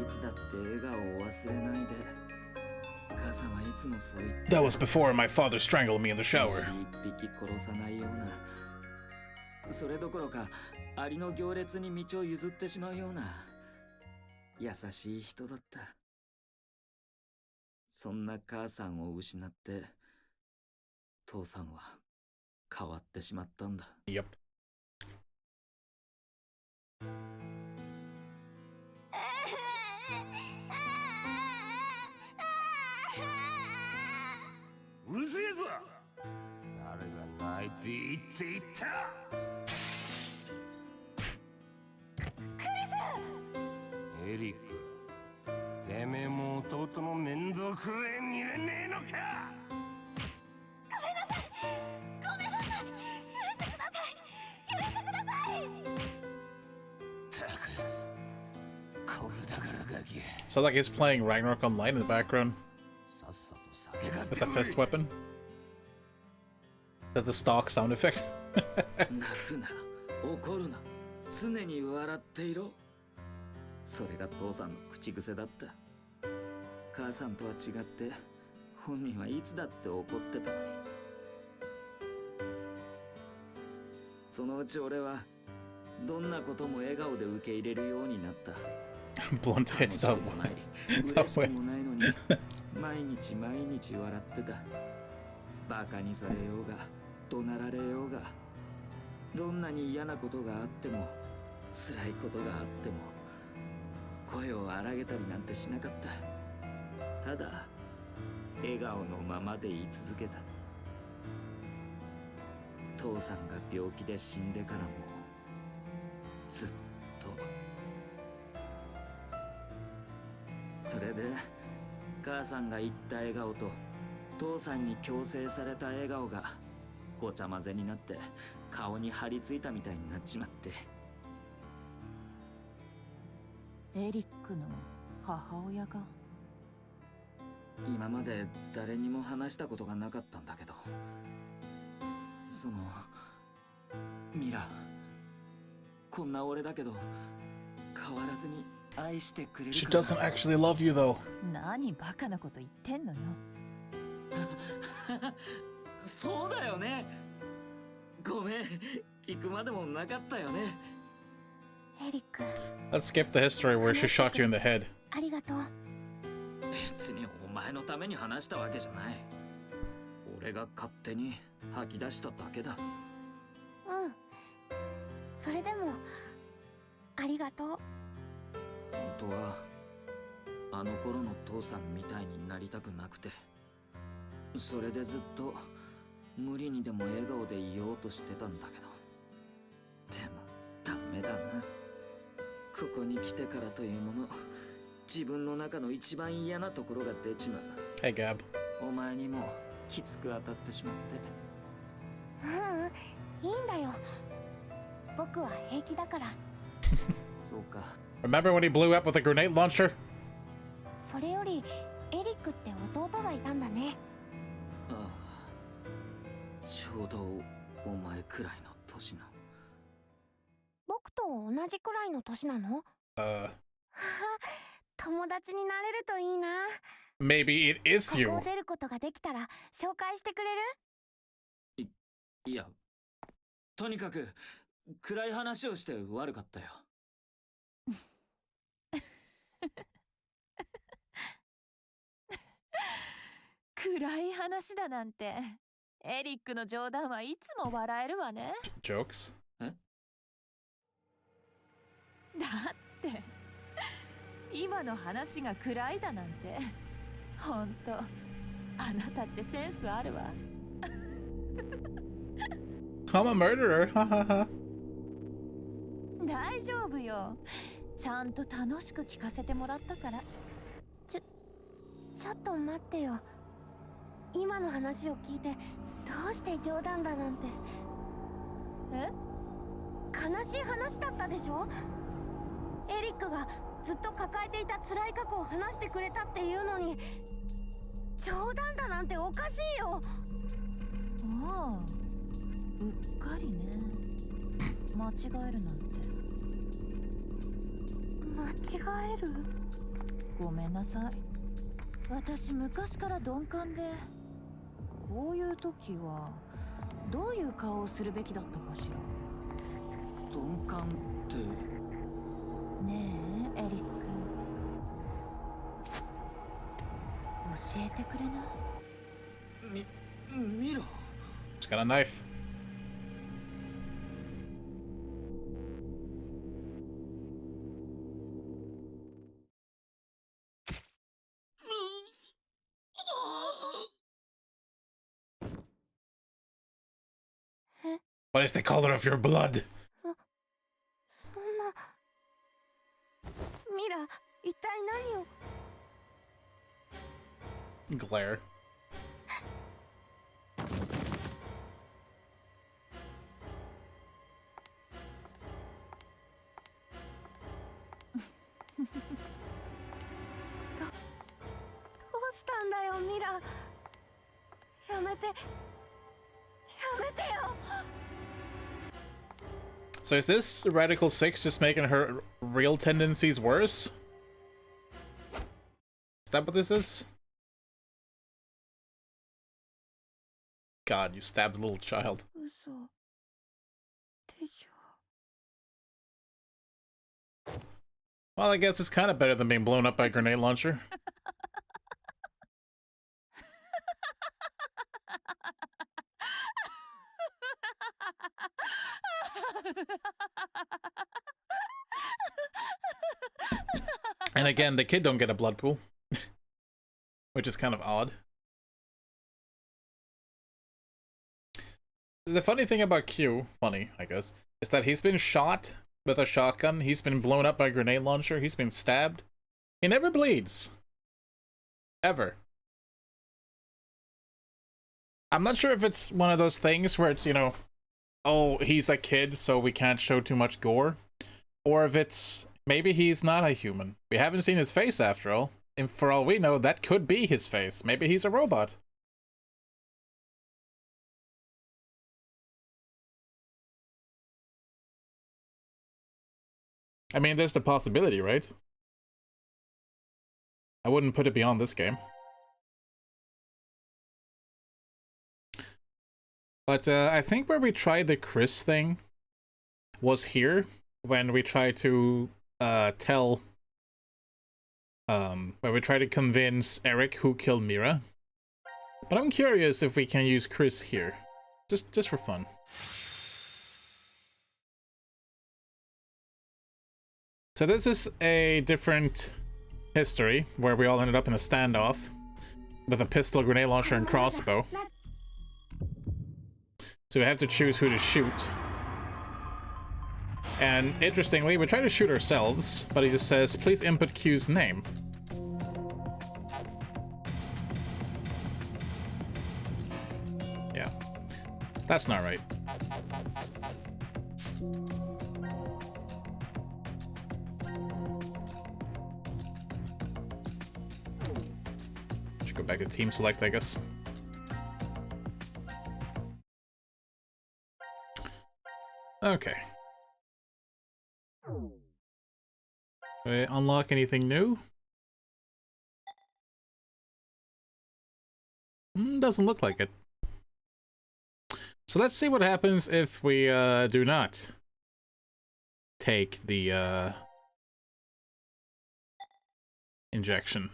つだって笑顔を忘れないで。母さんはいつもそう言って。 That was before my father strangled me in the shower. 一匹殺さないような。それどころかアリの行列に道を譲ってしまうような優しい人だった。そんな母さんを失って父さんは変わってしまったんだ。 Yep. うるせえぞ。誰が泣いていいって言った？エリック、てめえも弟の面倒くれ見れねえのか？ごめんなさい。許してください。許してください。たく、これだからガキ。 So like he's playing Ragnarok Online in the background さっさと酒が with a fist weapon. That's the stock sound effect. 泣くな、怒るな、常に笑っていろ。それが父さんの口癖だった。母さんとは違って本人はいつだって怒ってたのに。そのうち俺はどんなことも笑顔で受け入れるようになった。 Blunt hits that もない one. 嬉しくもないのに毎日毎日笑ってた。バカにされようが怒鳴られようが、どんなに嫌なことがあっても辛いことがあっても声を荒げたりなんてしなかった。ただ笑顔のままで言い続けた。父さんが病気で死んでからもずっと。それで母さんが言った笑顔と父さんに強制された笑顔がごちゃ混ぜになって顔に張り付いたみたいになっちまって。エリックの母親が？今まで誰にも話したことがなかったんだけど、そのミラ、こんな俺だけど変わらずに愛してくれる She から。 doesn't actually love you though. 何バカなこと言ってんのよ。そうだよね。ごめん、聞くまでもなかったよね。エリック、 Let's skip the history where she shot you in the head. ありがとう。別にお前のために話したわけじゃない。俺が勝手に吐き出しただけだ。うん。それでもありがとう。本当はあの頃の父さんみたいになりたくなくて、それでずっと無理にでも笑顔でいようとしてたんだけど、でもダメだな。ここに来てからというもの、自分の中の一番嫌なところが出ちまう。 Hey, Gab. お前にもきつく当たってしまって。いいんだよ。僕は平気だから。そうか。 Remember when he blew up with a grenade launcher? それよりエリックって弟がいたんだね。ああ、ちょうどお前くらいの年の。僕と同じくらいの年なの？友達になれるといいな。 Maybe it is こ you. こを出ることができたら紹介してくれる？いや、とにかく暗い話をして悪かったよ。暗い話だなんて。エリックの冗談はいつも笑えるわね。Jokes? だって今の話が暗いだなんて、ほんとあなたってセンスあるわ。I'm a murderer. Ha ha ha. 大丈夫よ。ちゃんと楽しく聞かせてもらったから。ちょっと待ってよ。今の話を聞いてどうして冗談だなんて。え？悲しい話だったでしょ？エリックがずっと抱えていた辛い過去を話してくれたっていうのに、冗談だなんておかしいよ。ああ、うっかりね。間違えるなんて。間違える？ごめんなさい。私昔から鈍感で、こういう時はどういう顔をするべきだったかしら。鈍感ってねえエリック、教えてくれない？ミラ。 She's got a knife. え？ What is the color of your blood? そんな。ミラ、一体何を。 Glare. どうしたんだよミラ。やめて。やめてよ。 So is this Radical 6 just making her real tendencies worse? Is that what this is? God, you stabbed a little child. 嘘でしょ。 Well, I guess it's kind of better than being blown up by a grenade launcher. And again, the kid don't get a blood pool, which is kind of odd. The funny thing about Q, funny, I guess, is that he's been shot with a shotgun, he's been blown up by a grenade launcher, he's been stabbed. He never bleeds. Ever. I'm not sure if it's one of those things where it's, you know, oh, he's a kid, so we can't show too much gore. Or if it's, maybe he's not a human. We haven't seen his face after all. And for all we know, that could be his face. Maybe he's a robot. I mean, there's the possibility, right? I wouldn't put it beyond this game. But I think where we tried the Chris thing was here, when we tried to when we tried to convince Eric who killed Mira. But I'm curious if we can use Chris here, just for fun. So this is a different history, where we all ended up in a standoff with a pistol, grenade launcher, and crossbow. So we have to choose who to shoot. And interestingly, we try to shoot ourselves, but he just says, please input Q's name. Yeah, that's not right. Should go back to team select, I guess. Okay. Unlock anything new? Doesn't look like it. So let's see what happens if we do not take the injection.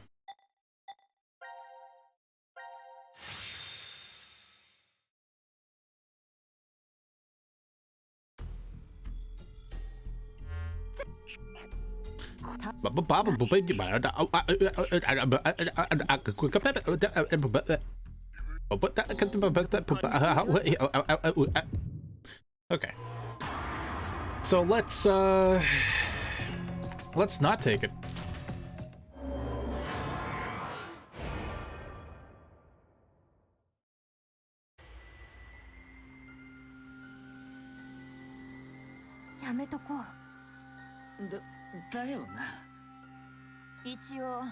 Okay. So let's not take it.だよな。一応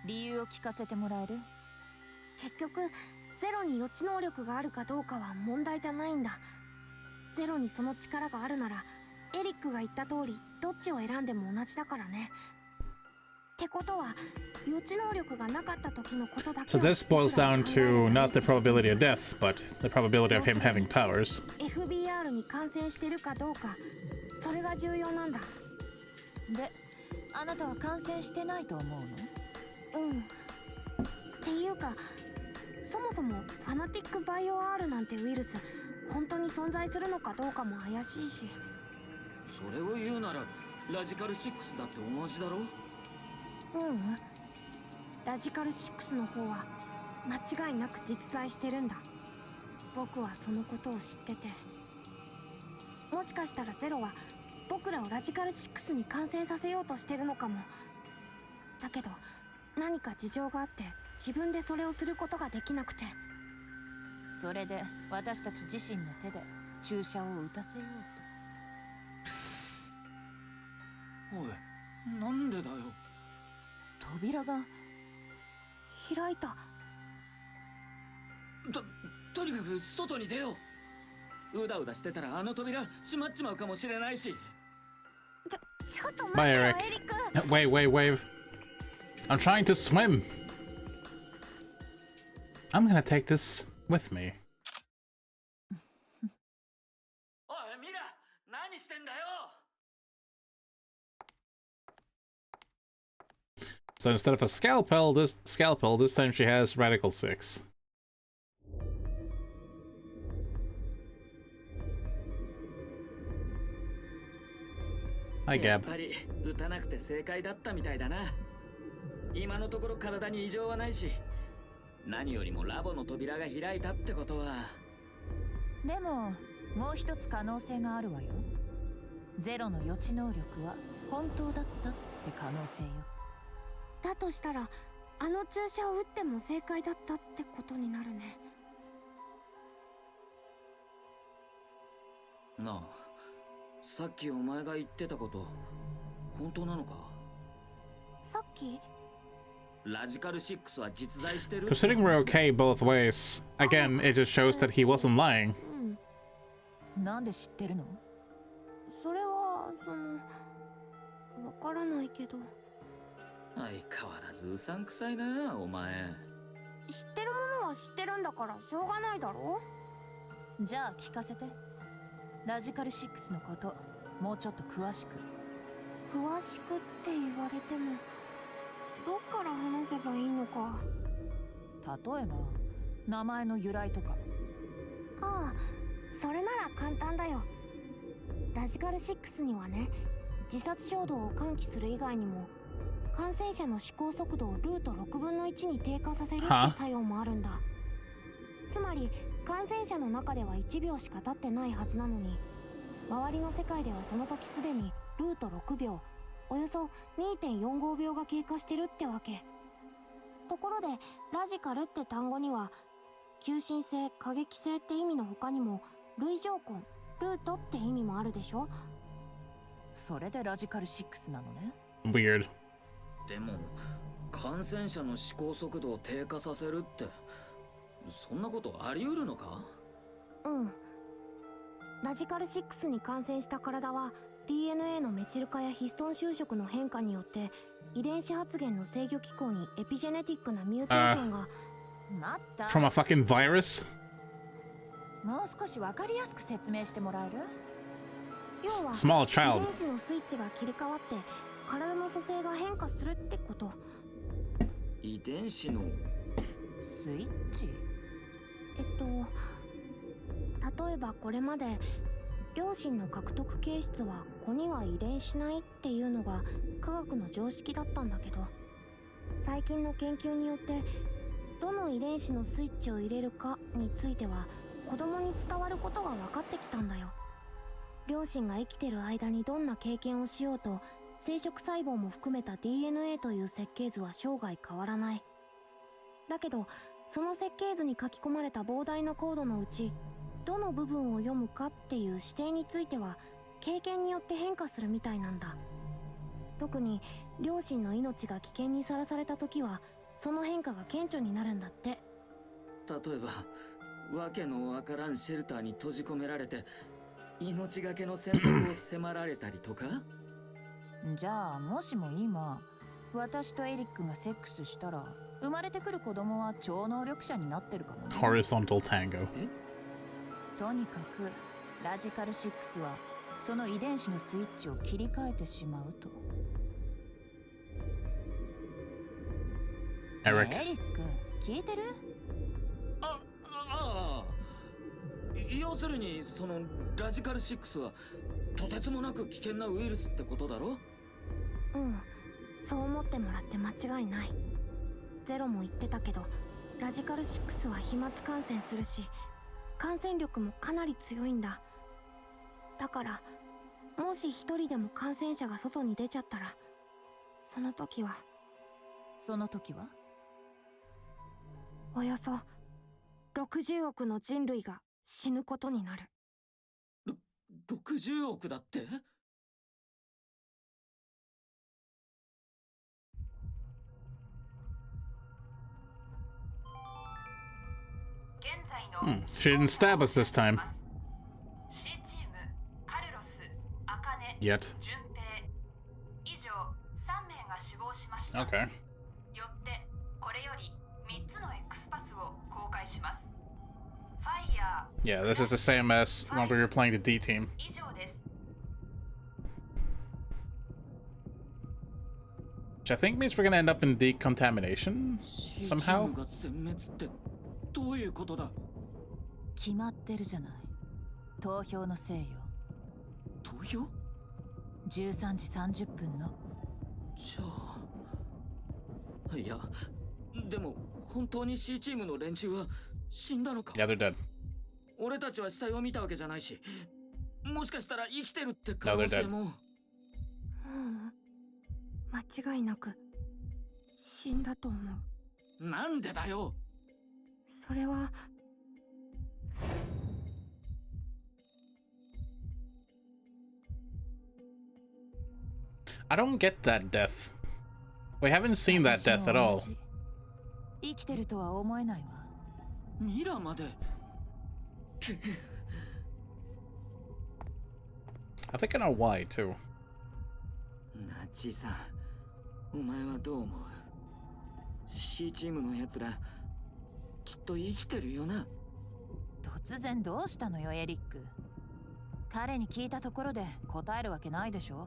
理由を聞かせてもらえる？結局ゼロに予知能力があるかどうかは問題じゃないんだ。ゼロにその力があるならエリックが言った通りどっちを選んでも同じだからね。ってことは予知能力がなかった時のことだけ。 So this boils down to not the probability of death, but the probability of him having powers. FBR に感染してるかどうか、それが重要なんだ。で、あなたは感染してないと思うの？っていうか、そもそもファナティックバイオ R なんてウイルス本当に存在するのかどうかも怪しいし。それを言うならラジカル6だって同じだろ。ラジカル6の方は間違いなく実在してるんだ。僕はそのことを知ってて、もしかしたらゼロは僕らをラジカル6に感染させようとしてるのかも。だけど何か事情があって自分でそれをすることができなくて。それで私たち自身の手で注射を打たせようと。おい、なんでだよ。扉が開いた。とにかく外に出よう。うだうだしてたらあの扉閉まっちまうかもしれないし。ちょっと Bye, 待ってよ、 Eric. エリック。 Wait, wave. I'm trying to swim. I'm gonna take this with me. おい、ミラ、何してんだよ。So instead of a scalpel, this time she has Radical 6. Hi, Gab. やっぱり打たなくて正解だったみたいだな。今のところ体に異常はないし、何よりもラボの扉が開いたってことは。でももう一つ可能性があるわよ。ゼロの予知能力は本当だったって可能性よ。だとしたらあの注射を打っても正解だったってことになるね。なあ、さっきお前が言ってたこと本当なのか？さっきラジカル6は実在してる。 Considering we're okay both ways, again, it just shows that he wasn't lying. なんで知ってるの？それはわからないけど。相変わらずうさんくさいな、お前。知ってるものは知ってるんだからしょうがないだろ。じゃあ聞かせて。ラジカル6のこともうちょっと詳しく。詳しくって言われてもどっから話せばいいのか。例えば名前の由来とか。ああ、それなら簡単だよ。ラジカル6にはね、自殺衝動を喚起する以外にも感染者の思考速度をルート6分の1に低下させるはあって作用もあるんだ。つまり感染者の中では1秒しか経ってないはずなのに、周りの世界ではその時すでにルート6秒、およそ 2.45 秒が経過してるってわけ。ところでラジカルって単語には急進性、過激性って意味の他にも類条根、ルートって意味もあるでしょ。それでラジカル6なのね。 Weird. でも感染者の思考速度を低下させるってそんなことあり得るのか？うん。ラジカル6に感染した体は DNA のメチル化やヒストン修飾の変化によって遺伝子発現の制御機構にエピジェネティックなミューテーションが、待った。 From a fucking virus? もう少しわかりやすく説明してもらえる？要は Small 遺 child. 伝子のスイッチが切り替わって体の組成が変化するってこと。遺伝子のスイッチ？例えばこれまで両親の獲得形質は子には遺伝しないっていうのが科学の常識だったんだけど、最近の研究によってどの遺伝子のスイッチを入れるかについては子供に伝わることが分かってきたんだよ。両親が生きてる間にどんな経験をしようと生殖細胞も含めた DNA という設計図は生涯変わらない。だけどその設計図に書き込まれた膨大なコードのうちどの部分を読むかっていう指定については経験によって変化するみたいなんだ。特に両親の命が危険にさらされた時はその変化が顕著になるんだって。例えばわけのわからんシェルターに閉じ込められて命がけの選択を迫られたりとかじゃあもしも今私とエリックがセックスしたら生まれてくる子供は超能力者になってるかもね。 Horizontal tango. とにかくラジカル6はその遺伝子のスイッチを切り替えてしまうと。 Eric. ねえエリック聞いてる？ああ要するにそのラジカル6はとてつもなく危険なウイルスってことだろ？うん、そう思ってもらって間違いない。ゼロも言ってたけどラジカル6は飛沫感染するし感染力もかなり強いんだ。だからもし一人でも感染者が外に出ちゃったらその時はおよそ60億の人類が死ぬことになる。60億だって？現在の She didn't stab us this time. C チームカルロス、アカネ、 Yet. 順平以上3名が死亡しました。 Okay. よってこれより3つの X パスを公開します。ファイヤー Yeah, this is the same as when we were playing the D team. 以上です。 Which I think means we're gonna end up in decontamination チー somehow. ムが全滅ってどういうことだ？決まってるじゃない。投票のせいよ。投票？ 13時30分の。じゃあいやでも本当に C チームの連中は死んだのか？ Yeah, they're dead. 俺たちは死体を見たわけじゃないし、もしかしたら生きてるって可 No, 能 they're 性 dead. も。間違いなく死んだと思う。なんでだよ。それはI don't get that death. We haven't seen that death at all. 生きてるとは思えないわ。ミラまで。 I think I know why too. ナッチーさん、お前はどう思う？ C チームのやつらきっと生きてるよな。突然どうしたのよエリック。彼に聞いたところで答えるわけないでしょ。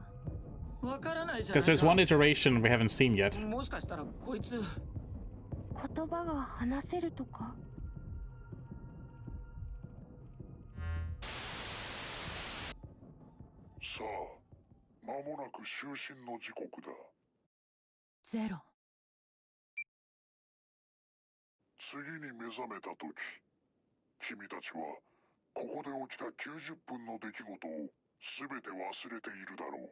わからないじゃない Because か。 there's one iteration we haven't seen yet. もしかしたらこいつ言葉が話せるとか。さあ、間もなく就寝の時刻だ。ゼロ。次に目覚めた時、君たちはここで起きた90分の出来事を全て忘れているだろう。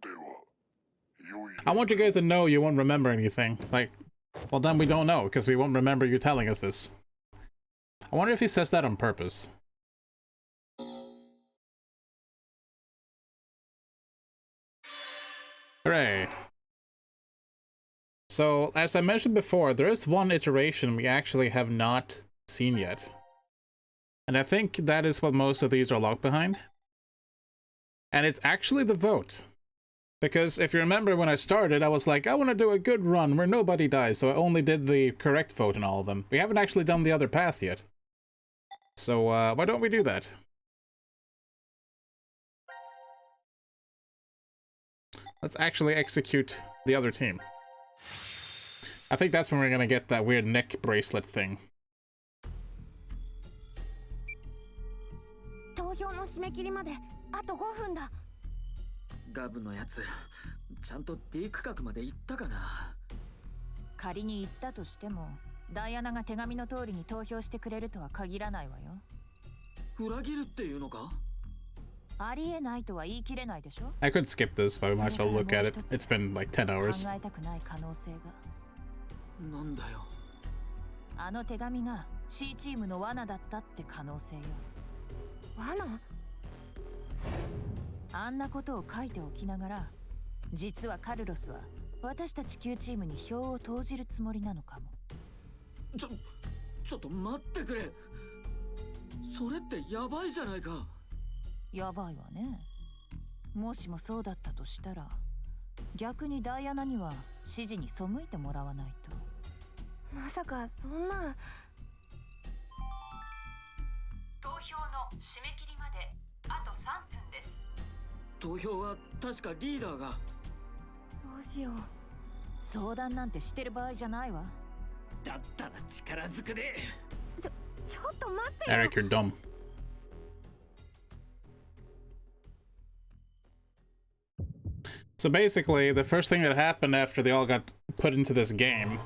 では、良い。 I want you guys to know you won't remember anything. Like, well, then we don't know, because we won't remember you telling us this. I wonder if he says that on purpose. Hooray. So, as I mentioned before, there is one iteration we actually have not seen yet. And I think that is what most of these are locked behind. And it's actually the vote. Because if you remember when I started, I was like, I want to do a good run where nobody dies, so I only did the correct vote in all of them. We haven't actually done the other path yet. So, why don't we do that? Let's actually execute the other team. I think that's when we're gonna get that weird neck bracelet thing. 投票の締め切りまであと5分だ。ガブのやつちゃんと D 区画まで行ったかな。仮に言ったとしても、ダイアナが手紙の通りに投票してくれるとは限らないわよ。裏切るっていうのか？ありえないとは言い切れないでしょ。 I could skip this, but we might as well look at it. It's been like 10 hours. 考えたくない可能性が。なんだよ。あの手紙が C チームの罠だったって可能性よ。罠？あんなことを書いておきながら、実はカルロスは私たち9チームに票を投じるつもりなのかも。ちょっと待ってくれ。それってやばいじゃないか。やばいわね。もしもそうだったとしたら、逆にダイアナには指示に背いてもらわないと。まさかそんな。投票の締め切りまであと3分です。投票は確かリーダーが。どうしよう。相談なんてしてる場合じゃないわ。だったら力ずくで。ちょっと待ってよ。 Eric, you're dumb. So basically, the first thing that happened after they all got put into this game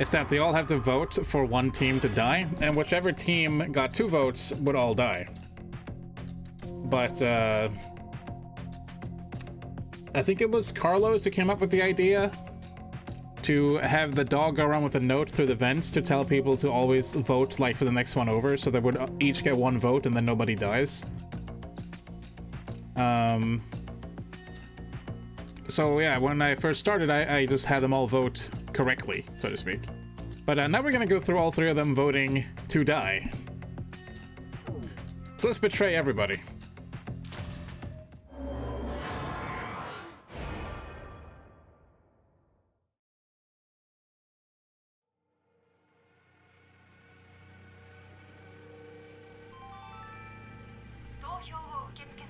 is that they all have to vote for one team to die, and whichever team got 2 votes would all die. But, I think it was Carlos who came up with the idea to have the dog go around with a note through the vents to tell people to always vote, like, for the next one over, so they would each get 1 vote and then nobody dies. So yeah, when I first started, I just had them all vote correctly, so to speak. But now we're gonna go through all 3 of them voting to die. So let's betray everybody.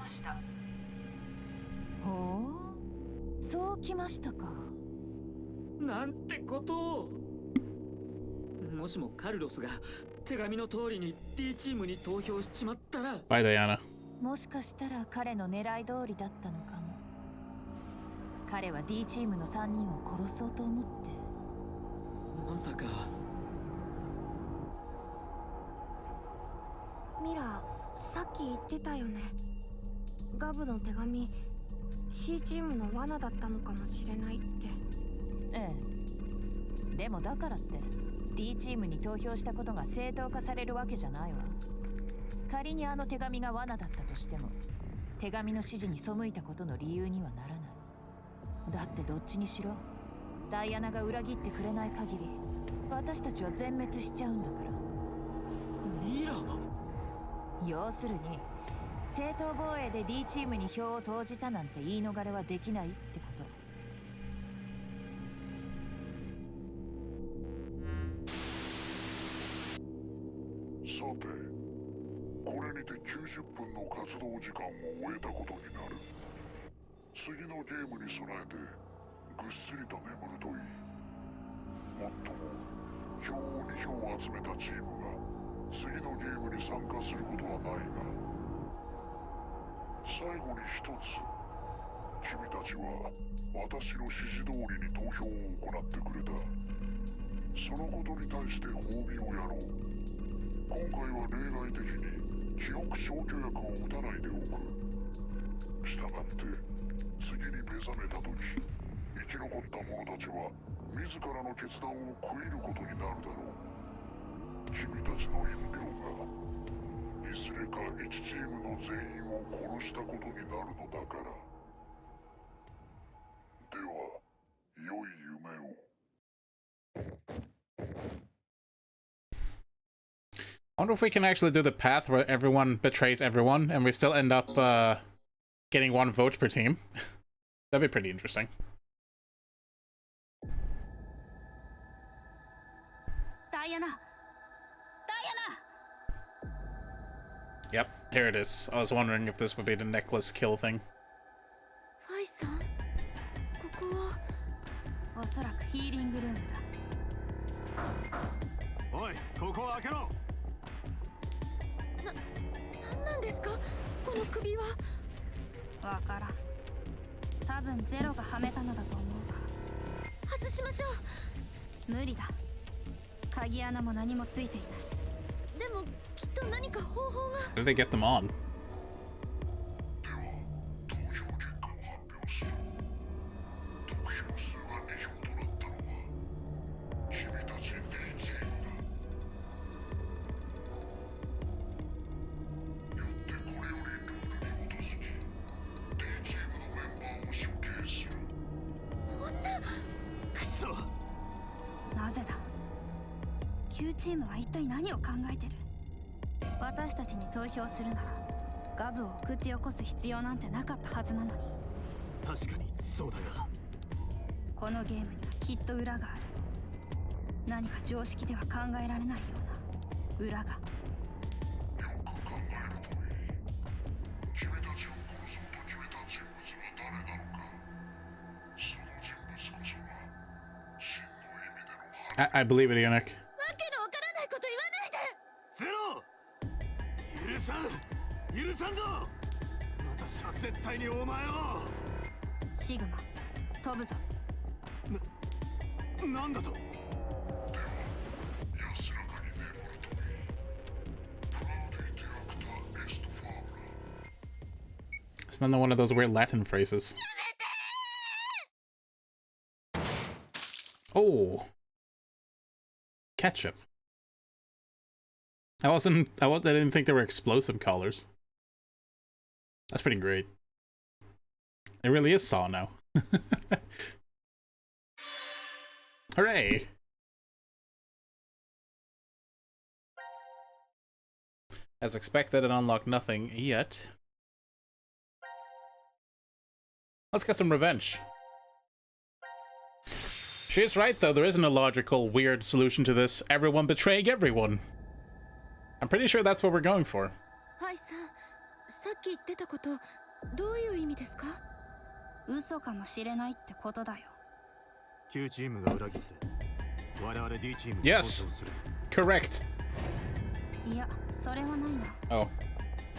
した。ほう、そうきましたか。なんてことを。もしもカルロスが手紙の通りに D チームに投票しちまったら。Bye, Diana. もしかしたら彼の狙い通りだったのかも。彼は D チームの3人を殺そうと思って。まさか。ミラー、さっき言ってたよね。ガブの手紙 C チームの罠だったのかもしれないって。ええ。でもだからって D チームに投票したことが正当化されるわけじゃないわ。仮にあの手紙が罠だったとしても、手紙の指示に背いたことの理由にはならない。だってどっちにしろダイアナが裏切ってくれない限り私たちは全滅しちゃうんだから。ミラ、要するに正当防衛で D チームに票を投じたなんて言い逃れはできないってこと。さて、これにて90分の活動時間を終えたことになる。次のゲームに備えてぐっすりと眠るといい。もっとも票を2票集めたチームが次のゲームに参加することはないが、最後に一つ君たちは私の指示通りに投票を行ってくれた。そのことに対して褒美をやろう。今回は例外的に記憶消去薬を打たないでおく。したがって次に目覚めた時、生き残った者たちは自らの決断を悔いることになるだろう。君たちの因病がいずれか1チームの全員を殺したことになるのだから。では、良い夢を。I wonder if we can actually do the path where everyone betrays everyone and we still end up getting 1 vote per team. That'd be pretty interesting. Diana! Yep, here it is. I was wondering if this would be the necklace kill thing. ファイさん、ここはおそらくヒーリングルームだ。おい、ここを開けろ。なんなんですかこの首は。わからん。多分ゼロがはめたのだと思うが。外しましょう。無理だ。鍵穴も何もついていない。でもきっと何か方法が。How did they get them on? では、投票結果を発表する。得票数が2票となったのは君たち D チームだ。よってこれよりルールに基づき D チームのメンバーを処刑する。そんな。くそ。なぜだ。Q チームは一体何を考えてる。私たちに投票するならガブを送ってよこす必要なんてなかったはずなのに。確かにそうだが、このゲームにはきっと裏がある。何か常識では考えられないような裏が。よく考えるといい。君たちを殺そうと決めた人物は誰なのか。その人物こそが真の意味での I believe it, Yannick. わけのわからないこと言わないで。ゼロ。許さん、許さんぞ。私は絶対にお前を。シグマ、飛ぶぞ。なんだと。安らかに眠るといい。プラウディティアクターエストファーブラ。 It's not one of those weird Latin phrases. Oh. Ketchup. I didn't think they were explosive collars. That's pretty great. It really is Saw now. Hooray! As expected, it unlocked nothing yet. Let's get some revenge. She's right though, there isn't a logical, weird solution to this. Everyone betraying everyone. I'm pretty sure that's what we're going for. ファイさん、さっき言ってたことどういう意味ですか。嘘かもしれないってことだよ。Q チームが裏切って我々 D チームに Yes. する。 Correct. いや、それはないな。 Oh.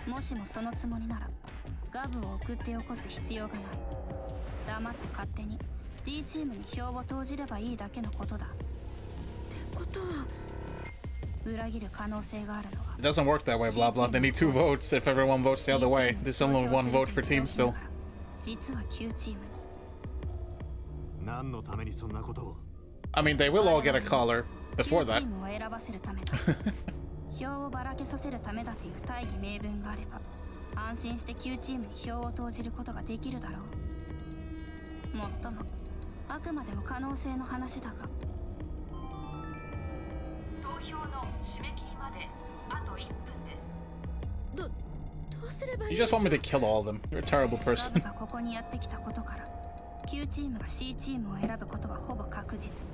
もしもそのつもりならガブを送ってよこす必要がない。黙って勝手に D チームに票を投じればいいだけのことだ。ってことは裏切る可能性があるのは。 It doesn't work that way, blah blah. They need 2 votes if everyone votes the other way. There's only 1 vote per team still. 実は Q チームに。何のためにそんなことを。 I mean, they will all get a collar before チ that. ームを選ばせるためだ。票をばらけさせるためだという大義名分があれば安心して Q チームに票を投じることができるだろう。もっともあくまでも可能性の話だが。投票の締め切りまであと1分です。どうすればい You い just want me to kill all of them. You're a terrible ガブ person. がここにやってきたことから Q チームが C チームを選ぶことはほぼ確実。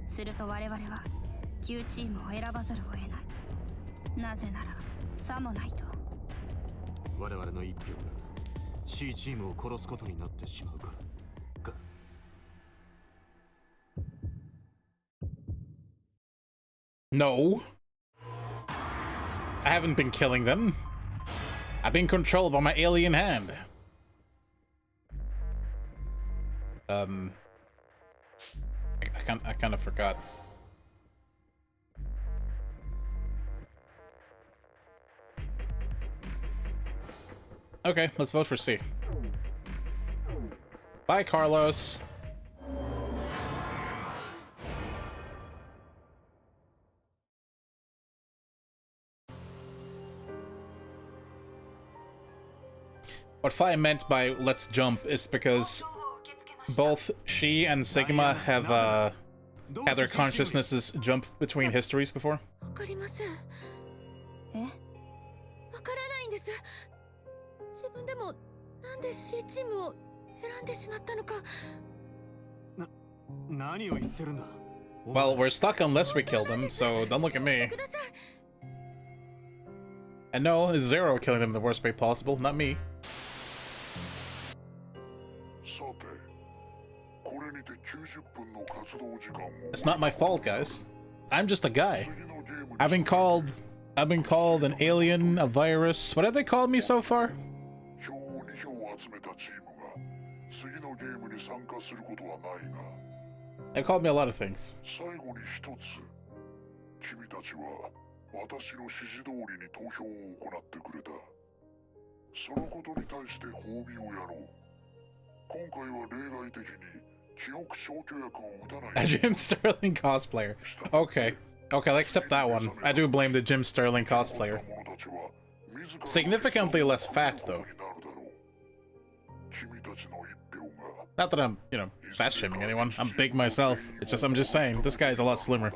すると我々は Q チームを選ばざるを得ない。なぜならさもないと。我々の一票が C チームを殺すことになってしまうからか。 No. I haven't been killing them. I've been controlled by my alien hand. I kind of forgot. Okay, let's vote for C. Bye, Carlos. What Fi meant by let's jump is because both she and Sigma have had their consciousnesses jump between histories before. わかりません。え？わからないんです。自分でもなんで C チームを選んでしまったのか。何を言ってるんだ。 Well, we're stuck unless we kill them, so don't look at me. And no, it's Zero killing them the worst way possible, not me. さて、これにて90分の活動時間を It's not my fault, guys. I'm just a guy. 次のゲームに I've been called an alien, a virus. What have they called me so far? 票を2票集めたチームが次のゲームに参加することはないが、 They called me a lot of things. 最後に一つ、君たちは私の指示通りに投票を行ってくれた。そのことに対して褒美をやろう。今回は例外的に記憶消去薬を打たない。 A Jim Sterling cosplayer. Okay. Okay, I'll accept that one. I do blame the Jim Sterling cosplayer. Significantly less fat, though. Not that I'm, you know, fat shaming anyone. I'm big myself. I'm just saying, this guy's a lot slimmer.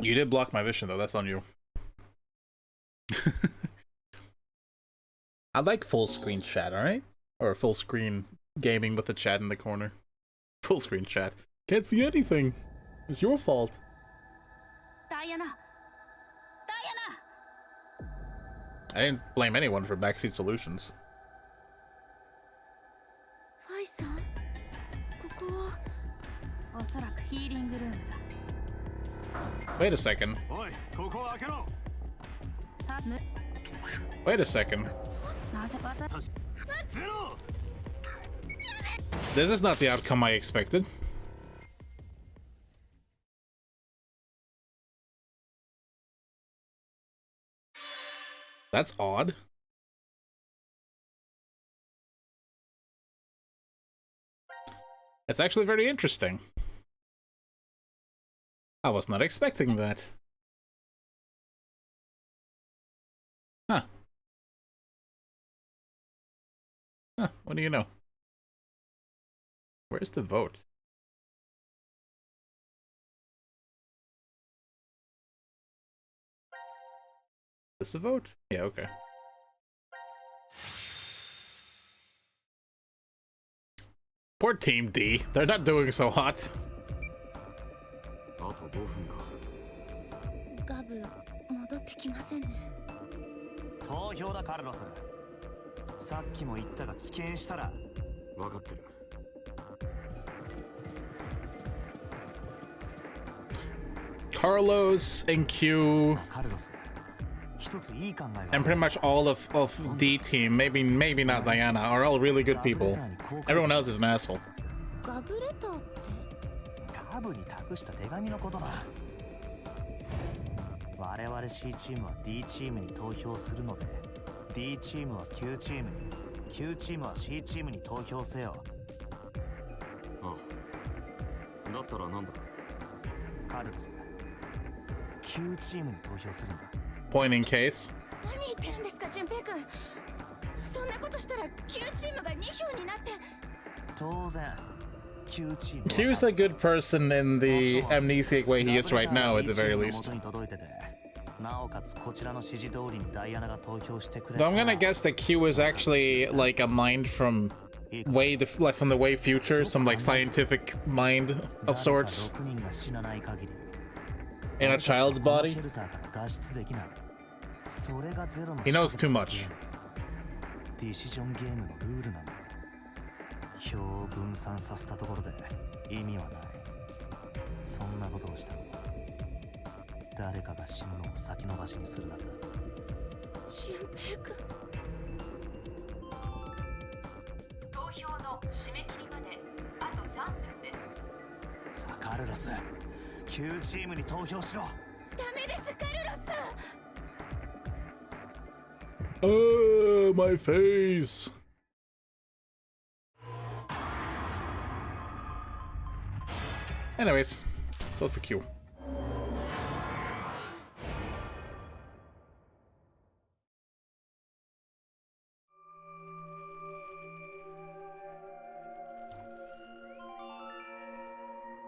You did block my vision, though. That's on you. I like full screen chat, alright? Or full screen gaming with the chat in the corner. Full screen chat. Can't see anything. It's your fault. Diana. I didn't blame anyone for backseat solutions. ファイさん、ここはおそらくヒーリングルームだ。 Wait a second. おい、ここを開けろ。 Wait a second. なぜ私 ゼロ。 This is not the outcome I expected. That's odd. It's actually very interesting. I was not expecting that. Huh. Huh, what do you know? Where's the vote? Is this a vote? Yeah, okay. Poor Team D. They're not doing so hot. あと5分か。ガブ戻ってきませんね。投票だカルロス。さっきも言ったが棄権したら。分かってる。 Carlos and Q カルロス。一ついい考えが。 and pretty much all of D team, maybe not Diana, are all really good people. Everyone else is an asshole. ガブレターって？ガブに託した手紙のことだ。我々 C チームは D チームに投票するので、D チームは Q チームに、Q チームは C チームに投票せよ。ああ。だったらなんだ？カルロス。Q チームに投票するんだ。 Point in case. 何言ってるんですか、淳平君。そんなことしたら Q チームが2票になって。当然。Q チーム。 Q's a good person in the amnesiac way he is right now, at the very least. なおかつこちらの指示通りにダイアナが投票してくれ Though I'm gonna guess that Q is actually like a mind from like from the way future, some like scientific mind of sorts. In a child's body. He knows too much. ディシジョンゲームのルールなんだ。票を分散させたところで意味はない。そんなことをしたら誰かが死ぬのを先延ばしにするだけだ。俊平君。投票の締め切りまであと3分です。さあカルロス、旧チームに投票しろ。ダメです、カルロスさん。Oh, my face. Anyways, let's vote for Q.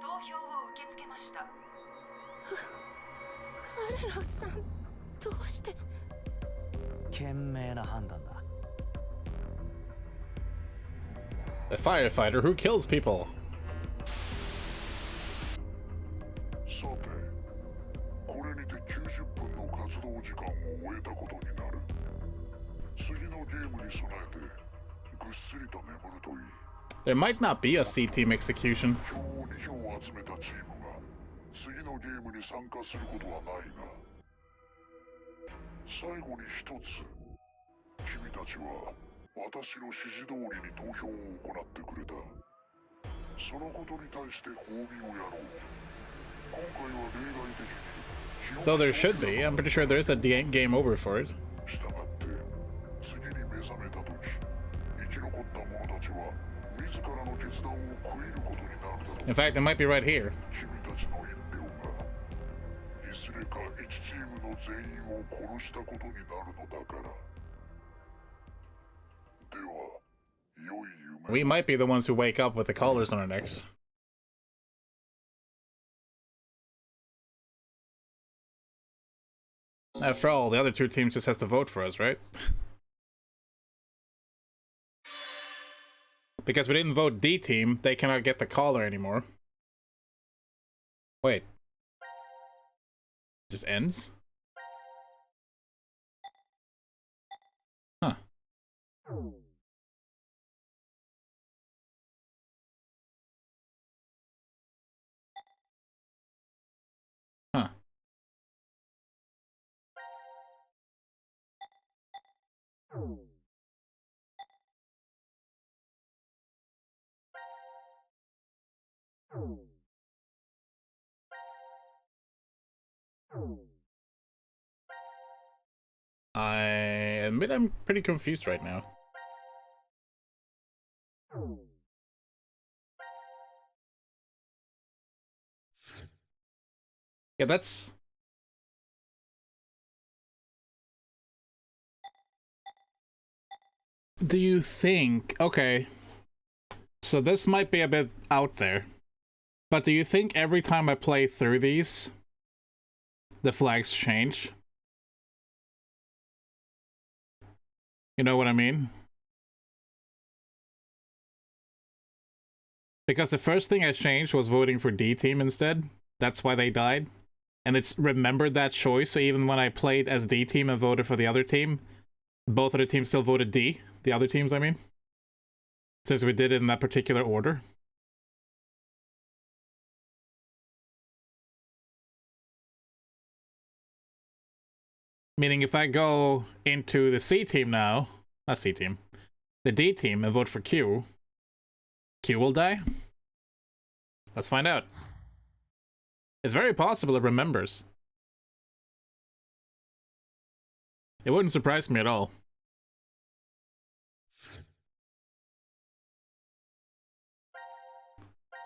投票を受け付けました。カルロスさん、どうして。賢明な判断だ。 The firefighter who kills people. さて、これにて90分の活動時間を終えたことになる。次のゲームに備えてぐっすりと眠るといい。 There might not be a C team execution. 票を2票集めたチームが次のゲームに参加することはないが、最後に一つ、君たちは私の指示通りに投票を行ってくれた。そのことに対して褒美をやろう。今回は例外的に Though there should be. I'm pretty sure there is a game over for it. したがって次に目覚めた時、生き残った者たちは自らの決断を悔いることになるだろう。 In fact, it might be right here. 君たちの一票がいずれか1チームの全員を殺したことになるのだから。では、良い夢。 We might be the ones who wake up with the collars on our necks. After all, the other two teams just has to vote for us, right? Because we didn't vote D team, they cannot get the collar anymore. Wait. Just ends? Huh. Huh. I admit I'm pretty confused right now. Yeah, that's... Do you think... Okay. So this might be a bit out there. But do you think every time I play through these, the flags change? You know what I mean? Because the first thing I changed was voting for D team instead. That's why they died. And it's remembered that choice, so even when I played as D team and voted for the other team, both of the teams still voted D. The other teams, I mean. Since we did it in that particular order. Meaning if I go into the C team now, not C team, the D team and vote for Q, Q will die? Let's find out. It's very possible it remembers. It wouldn't surprise me at all.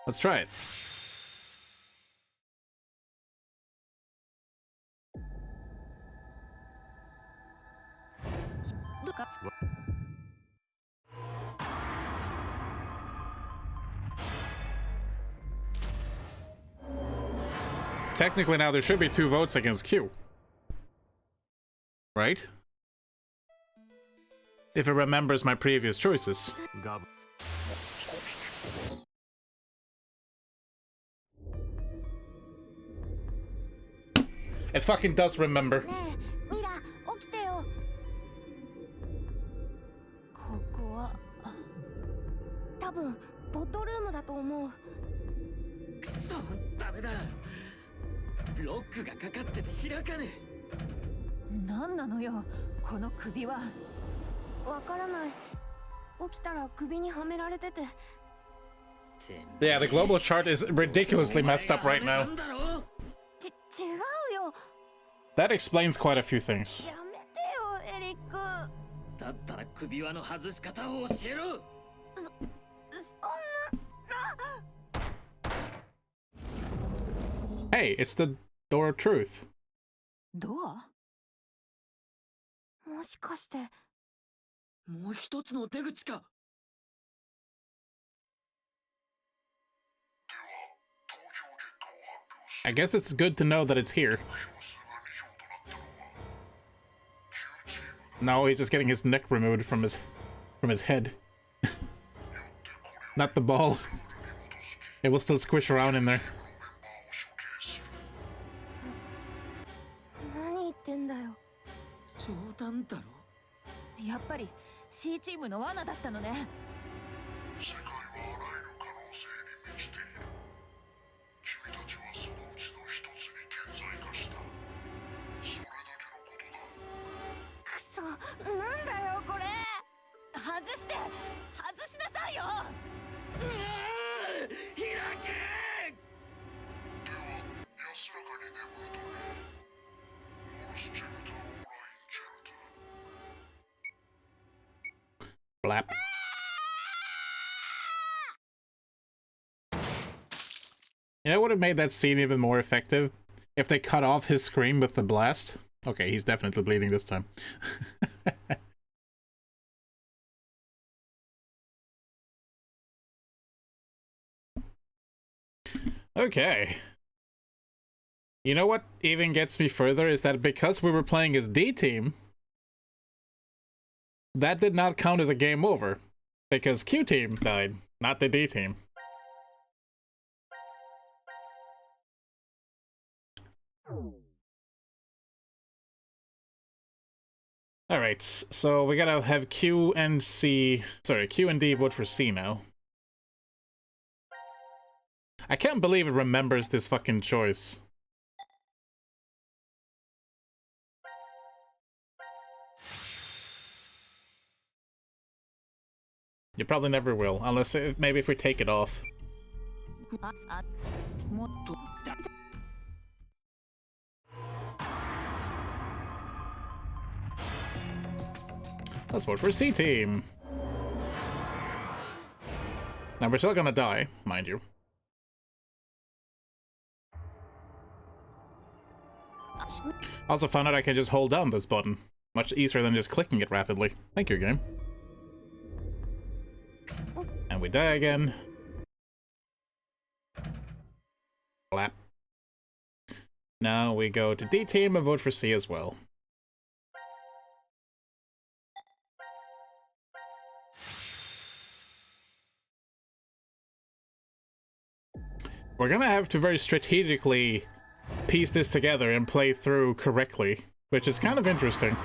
Let's try it. Technically now there should be 2 votes against Q. Right? If it remembers my previous choices. It fucking does remember. ねえ、ミラ、起きてよ。ここは多分ボトルームだと思う。くそ、ダメだ。ロックがかかってて開かねえ。何なのよこの首は。わからない。起きたら首にはめられてて。 Yeah, the global chart is ridiculously messed up right now. 違うよ。 That explains quite a few things. やめてよエリック。だったら首輪の外し方を教えろ。 Hey, it's the door of truth. ドア？もしかして。もう一つの出口か。 I guess it's good to know that it's here. No, he's just getting his neck removed from his head. Not the ball. It will still squish around in there. 何言ってんだよ。冗談だろ。やっぱり C チームの罠だったのね。世界はあらゆる可能性に満ちている。君たちはそのうちの一つに顕在化した。それだけのことだ。くそ、なんだよこれ。外して外しなさいよ。開け。では安らかに眠るといい。モールスチェルターオーラインチェルター。 Blap. Yeah, it would have made that scene even more effective if they cut off his scream with the blast. Okay, he's definitely bleeding this time. Okay. You know what even gets me further is that because we were playing as D team, that did not count as a game over. Because Q team died, not the D team. Alright, so we gotta have Q and D vote for C now. I can't believe it remembers this fucking choice. You probably never will, unless maybe if we take it off. Let's vote for C team. Now we're still gonna die, mind you. I also found out I can just hold down this button. Much easier than just clicking it rapidly. Thank you, game. And we die again. Blap. Now we go to D team and vote for C as well. We're gonna have to very strategically piece this together and play through correctly, which is kind of interesting.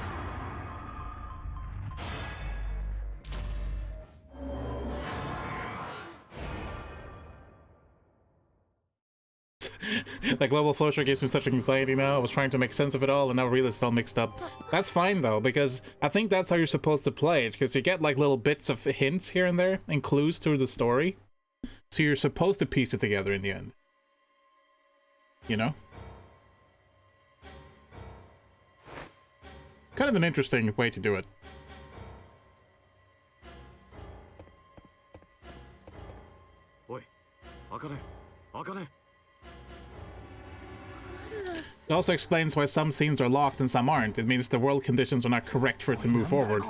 The global flowchart gives me such anxiety now. I was trying to make sense of it all, and now really it's all mixed up. That's fine though, because I think that's how you're supposed to play it, because you get like little bits of hints here and there and clues through the story. So you're supposed to piece it together in the end. You know? Kind of an interesting way to do it. Oi, Akane, Akane. It also explains why some scenes are locked and some aren't. It means the world conditions are not correct for it to move forward.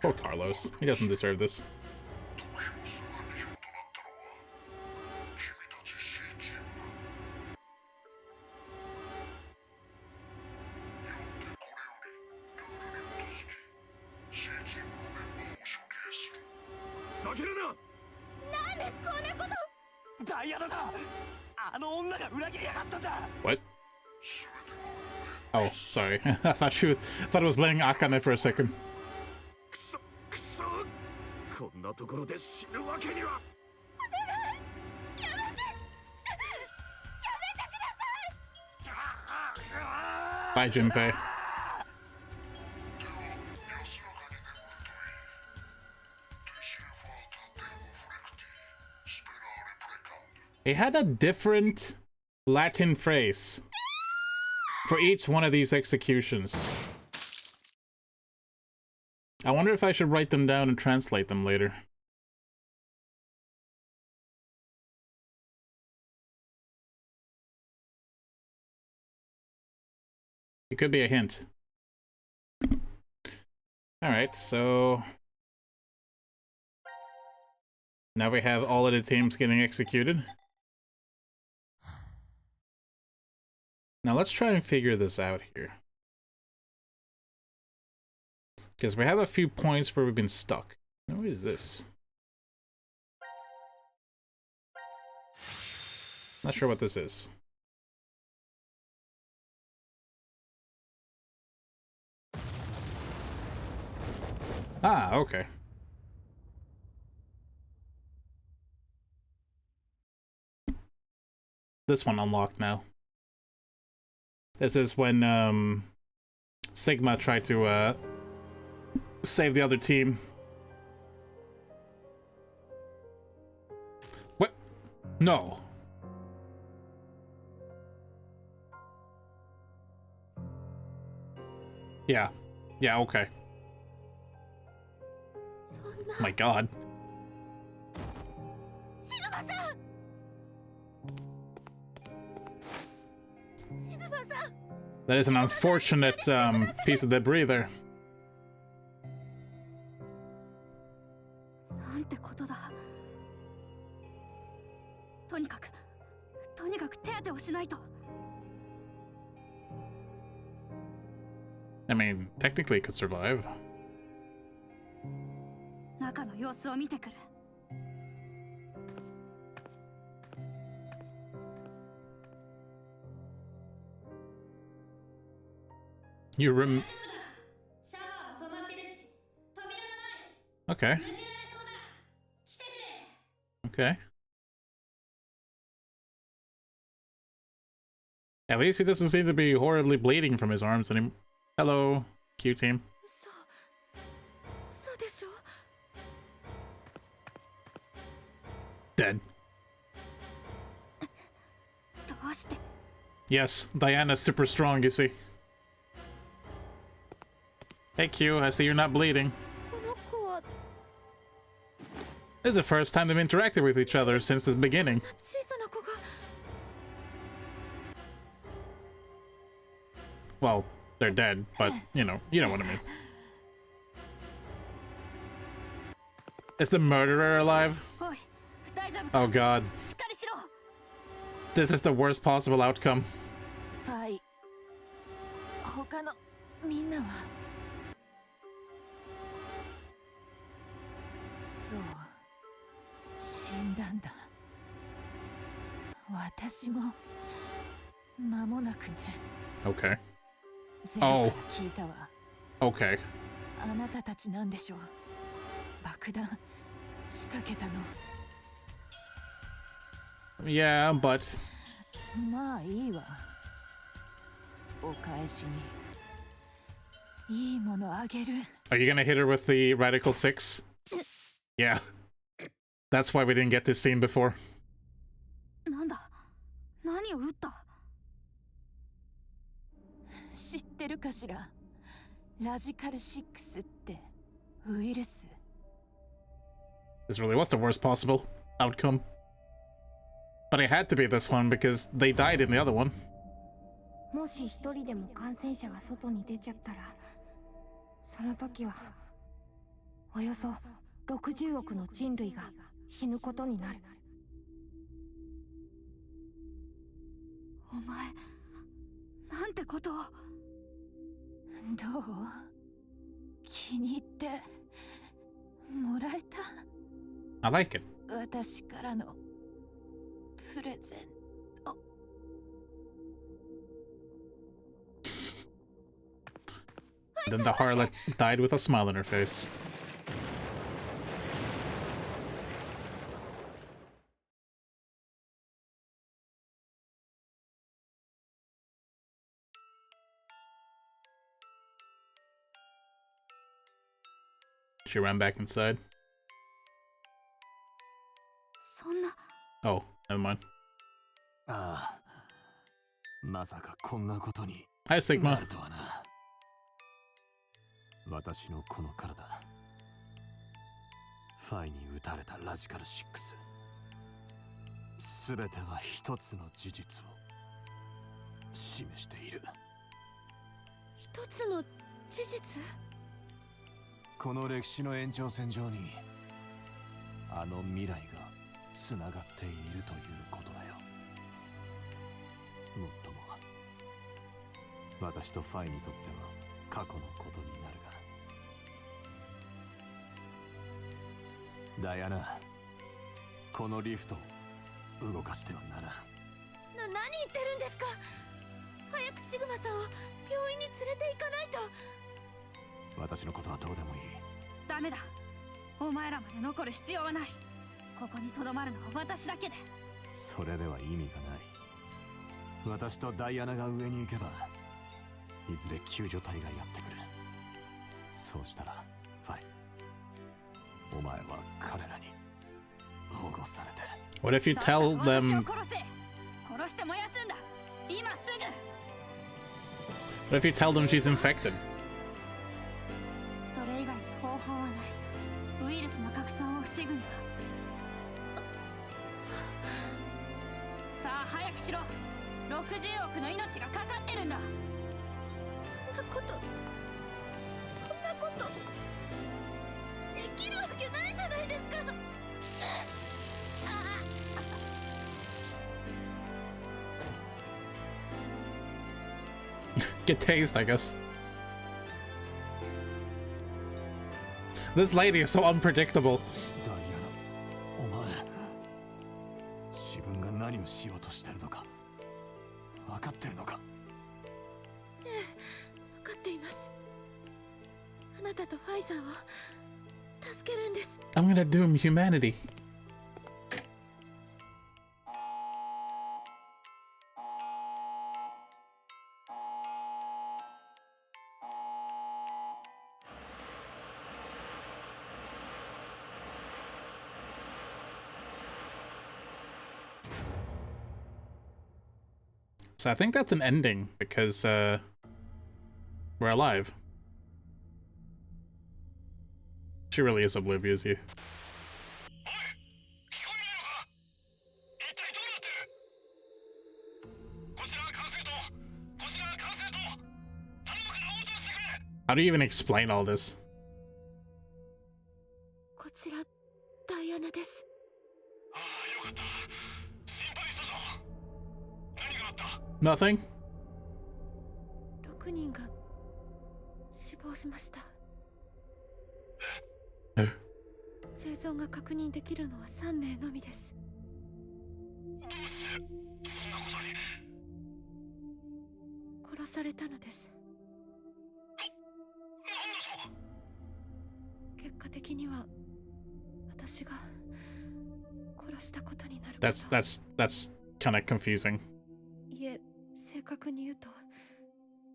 Poor Carlos. He doesn't deserve this. What? Oh, sorry. I thought it was playing Akane for a second. Bye, Junpei. He had a different Latin phrase for each one of these executions. I wonder if I should write them down and translate them later. It could be a hint. Alright, so... now we have all of the teams getting executed. Now let's try and figure this out here. Because we have a few points where we've been stuck. Now, what is this? Not sure what this is. Ah, okay. This one unlocked now. This is when Sigma tried to save the other team. What? No. Yeah. Yeah, okay. My god. That is an unfortunate piece of debris there. なんてことだ。とにかく手当てをしないと。I mean, technically it could survive. 中の様子を見てくる。You rem... Okay. Okay. At least he doesn't seem to be horribly bleeding from his arms anymore. Hello, Q team. Dead. Yes, Diana's super strong, you see. Hey Q, I see you're not bleeding. This is the first time they've interacted with each other since the beginning. Well, they're dead, but you know what I mean. Is the murderer alive? Oh god. This is the worst possible outcome. Okay. Oh. Okay. Yeah, but... Are you gonna hit her with the Radical 6? Yeah. That's why we didn't get this scene before. なんだ。何を撃った？知ってるかしら。ラジカル6ってウイルス。This really was the worst possible outcome. But it had to be this one because they died in the other one. もし一人でも感染者が外に出ちゃったら、その時はおよそ60億の人類が死ぬことになる。お前、なんてことを。どう？気に入ってもらえた？ I like it. 私からのプレゼント。Then the harlot died with a smile on her face. She ran back inside. そんな Oh, never mind. ああ、まさかこんなことに Hi, な Sigma. るとはな。私のこの体、ファイに撃たれたラジカル6。すべては一つの事実を示している。一つの事実？この歴史の延長線上にあの未来がつながっているということだよ。もっとも私とファイにとっては過去のことになるが、ダイアナ、このリフトを動かしてはならん。何言ってるんですか？早くシグマさんを病院に連れて行かないと。私のことはどうでもいい。ダメだ。お前らまで残る必要はない。ここに留まるのは私だけで。それでは意味がない。私とダイアナが上に行けば、いずれ救助隊がやってくる。そうしたら、ファイ、お前は彼らに保護されて。What if you tell 私を them? 殺せ。殺して燃やすんだ。今すぐ。 What if you tell them she's infected? それ以外に方法はない。ウイルスの拡散を防ぐには。さあ早くしろ。60億の命がかかってるんだ。そんなことできるわけないじゃないですか。Get tased, I guess. This lady is so unpredictable. ダイアナ、お前、自分が何をしようとしてるのか分かってるのか？分かっています。あなたとファイザーを助けるんです。 I'm gonna doom humanity. So I think that's an ending because we're alive. She really is oblivious, you. こちらは管制塔、こちらは管制塔、頼むから応答してくれ。 How do you even explain all this? こちらダイアナです。ああ、よかった。心配したぞ。何があった？ Nothing? 6人が死亡しました。え？生存が確認できるのは3名のみです。どうしてそんなことに？殺されたのです。なんだと？結果的には私が殺したことになるかと。 That's kind of confusing. いえ、正確に言うと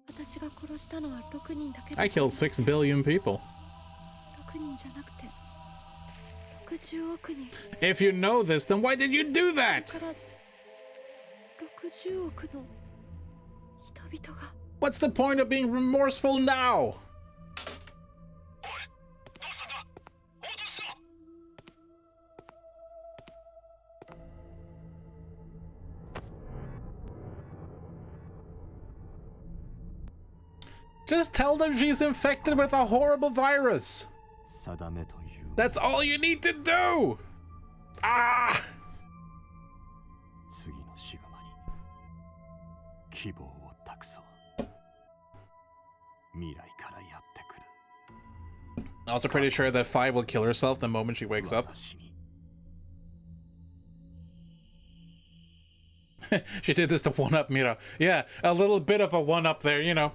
私が殺したのは6人だけだ。 I killed 6 billion people. 6人じゃなくて60億人。 If you know this, then why did you do だ that? から60億の人々が。 What's the point of being remorseful now? おい、どうしたんだ？応答しろ。 Just tell them she's infected with a horrible virus. 定めという That's all you need to do. Ah! 次のシグマに希望を託そう。未来からやってくる。 Also pretty sure that Fi will kill herself the moment she wakes up. 私に She did this to one-up Mira. Yeah, a little bit of a one-up there, you know.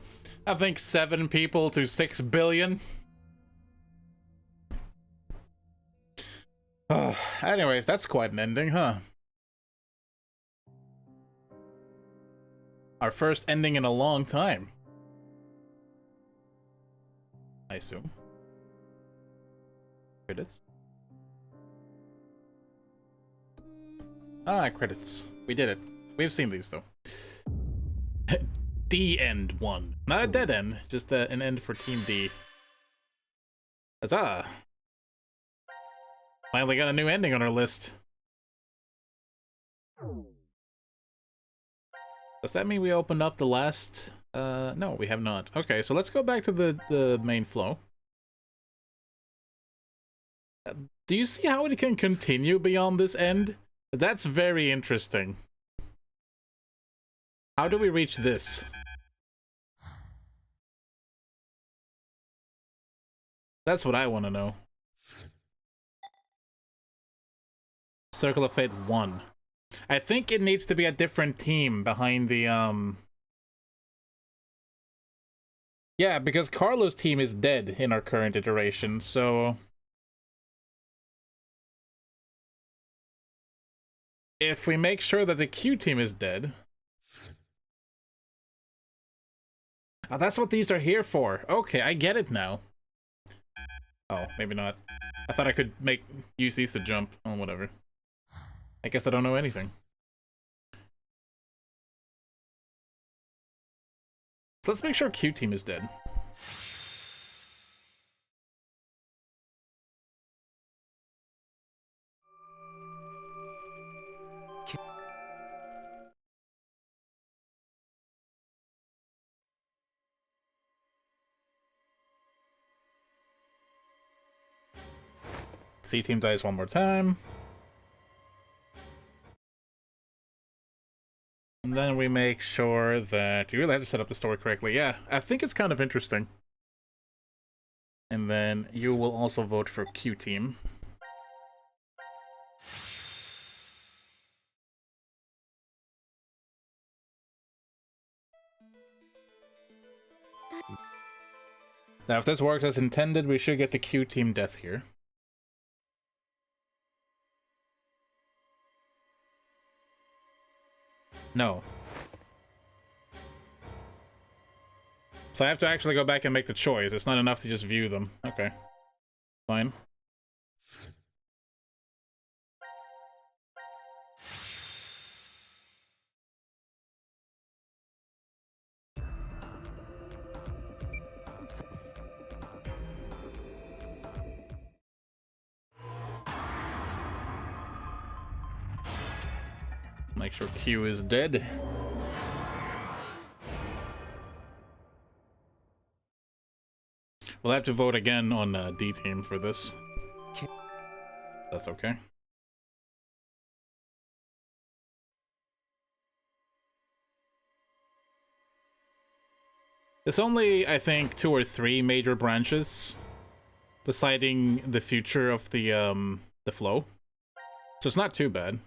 I think 7 people to 6 billion. Anyways, that's quite an ending, huh? Our first ending in a long time. I assume. Credits. Ah, credits. We did it. We've seen these though. D end 1. Not a dead end, just an end for Team D. Huzzah! Finally got a new ending on our list. Does that mean we opened up the last? No, we have not. Okay, so let's go back to the main flow. Do you see how it can continue beyond this end? That's very interesting. How do we reach this? That's what I want to know. Circle of Fate 1. I think it needs to be a different team behind the, Yeah, because Carlo's team is dead in our current iteration, so... if we make sure that the Q team is dead... Oh, that's what these are here for. Okay, I get it now. Oh, maybe not. I thought I could use these to jump. Oh, whatever. I guess I don't know anything. So let's make sure Q team is dead. C team dies one more time. And then we make sure that you really have to set up the story correctly. Yeah, I think it's kind of interesting. And then you will also vote for Q team. Now, if this works as intended, we should get the Q team death here. No. So I have to actually go back and make the choice. It's not enough to just view them. Okay. Fine. Make sure Q is dead. We'll have to vote again on D team for this. That's okay. It's only, I think, 2 or 3 major branches deciding the future of the flow. So it's not too bad.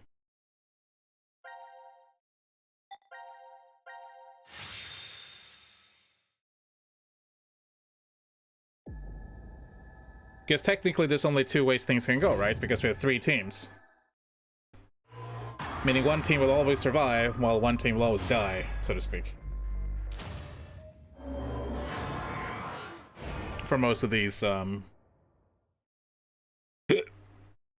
Because technically there's only 2 ways things can go, right? Because we have 3 teams. Meaning one team will always survive, while one team will always die, so to speak. For most of these,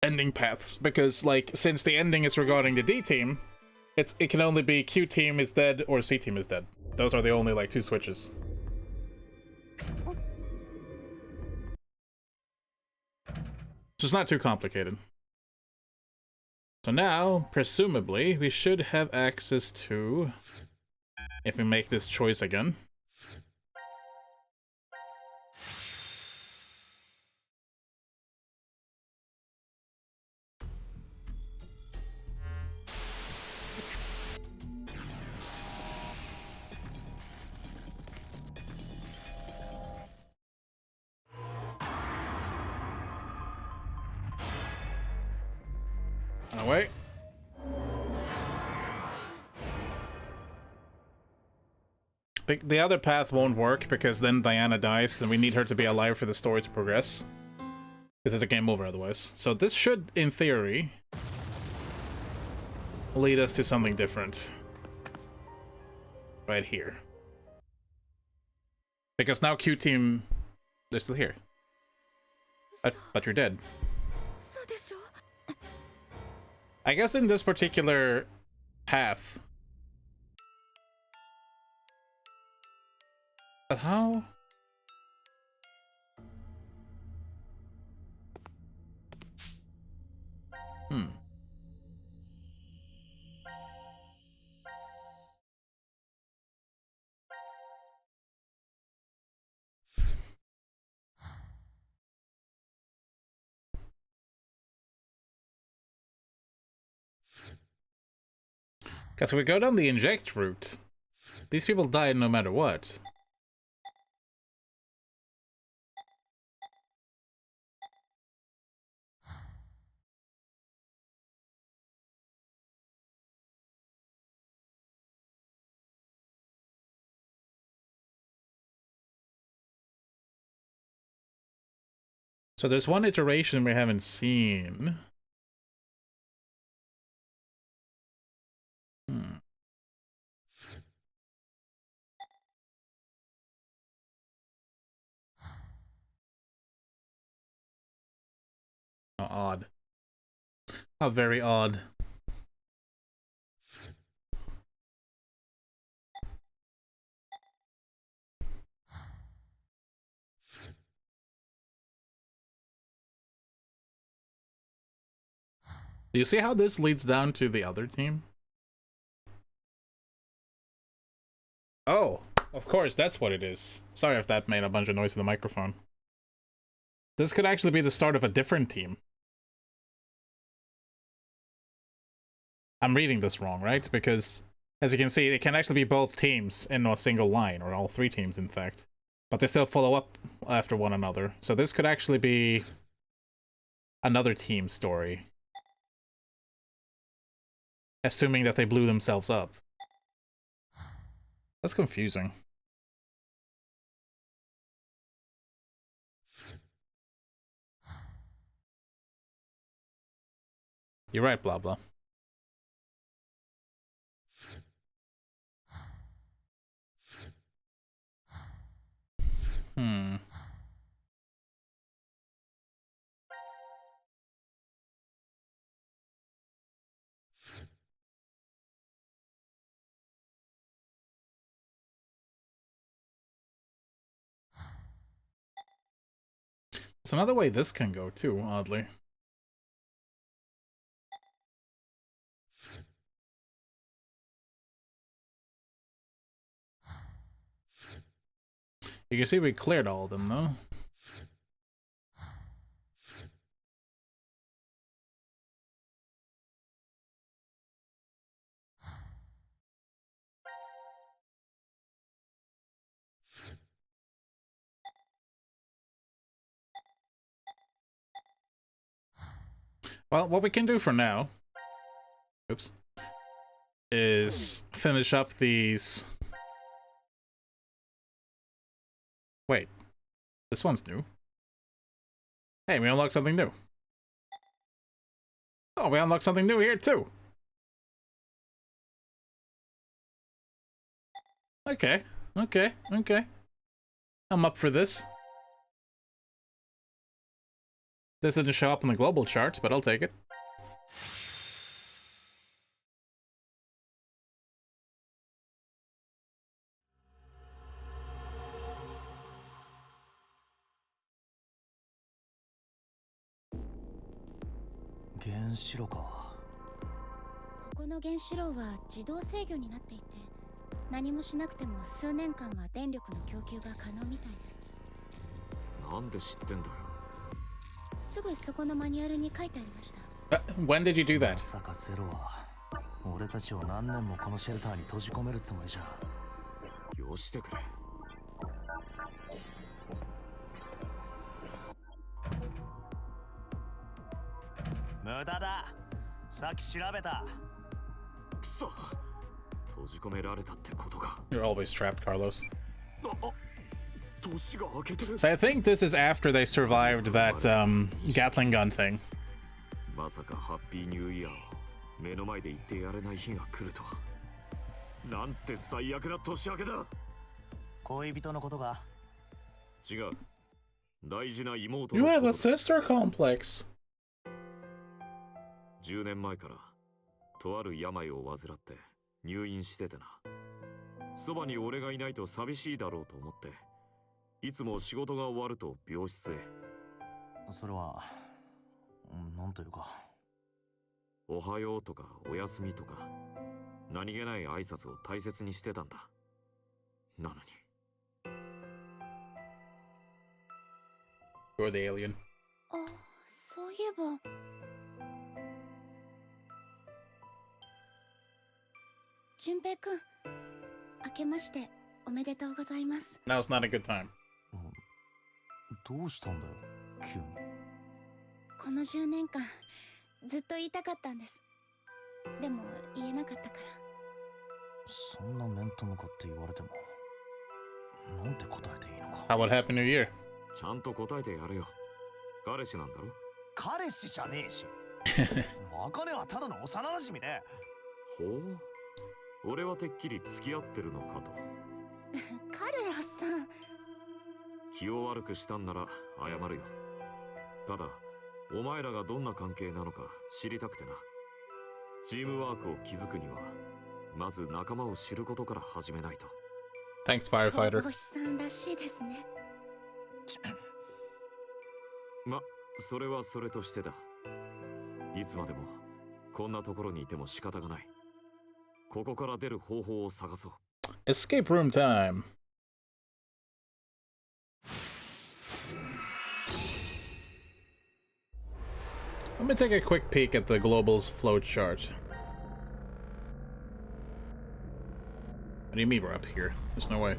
ending paths. Because, like, since the ending is regarding the D team, it can only be Q team is dead or C team is dead. Those are the only, like, 2 switches. So it's not too complicated. So now, presumably, we should have access to, if we make this choice again. Wait. The other path won't work because then Diana dies, then we need her to be alive for the story to progress. Because it's a game over otherwise. So this should, in theory, lead us to something different. Right here. Because now Q team, they're still here. But you're dead. そうでしょ I guess in this particular path. But how? Guess we go down the inject route. These people died no matter what. So there's one iteration we haven't seen. How odd. How very odd. Do you see how this leads down to the other team? Oh, of course, that's what it is. Sorry if that made a bunch of noise in the microphone. This could actually be the start of a different team. I'm reading this wrong, right? Because, as you can see, it can actually be both teams in a single line, or all three teams, in fact. But they still follow up after one another. So this could actually be another team story. Assuming that they blew themselves up. That's confusing. You're right, blah blah. There's another way this can go too, oddly. You can see we cleared all of them, though. Well, what we can do for now, oops, is finish up these. Wait, this one's new. Hey, we unlocked something new. Oh, we unlocked something new here too. Okay, okay, okay. I'm up for this. This didn't show up on the global charts, but I'll take it. Genshiro か。ここの原子炉は自動制御になっていて、何もしなくても数年間は電力の供給が可能みたいです。なんで知ってんだよ。すぐそこのマニュアルに書いてありました。When did you do that? まさかゼロは俺たちを何年もこのシェルターに閉じ込めるつもりじゃ。よしてくれ。無駄だ。さっき調べた。くそ。閉じ込められたってことか。You're always trapped, Carlos. 年が明けてる。 So I think this is after they survived that Gatling gun thing. まさかハッピーニューイヤーを目の前で言ってやれない日が来るとは。なんて最悪な年明けだ。恋人のことが。違う。大事な妹 You の have こ a とだ。 sister complex. 10年前からとある病を患って入院しててな。そばに俺がいないと寂しいだろうと思って、いつも仕事が終わると病室へ。それはなんというか、おはようとかおやすみとか何気ない挨拶を大切にしてたんだ。なのに You're the alien. あ、そういえば。淳平くん、明けましておめでとうございます。 Now's not a good time. どうしたんだよ急に。この10年間ずっと言いたかったんです。でも言えなかったから。そんな面と向かって言われてもなんて答えていいのか。 How about Happy New Year? ちゃんと答えてやれよ。彼氏なんだろ。彼氏じゃねえし。茜はただの幼馴染で。ほう、俺はてっきり付き合ってるのかと。カルロスさん。気を悪くしたんなら謝るよ。ただお前らがどんな関係なのか知りたくてな。チームワークを築くにはまず仲間を知ることから始めないと。 Thanks, firefighter. 星さんらしいですね。ま、それはそれとしてだ。いつまでもこんなところにいても仕方がない。ここから出る方法を探そう。 Escape room time. Let me take a quick peek at the global's flowchart. What do you mean we're up here? There's no way.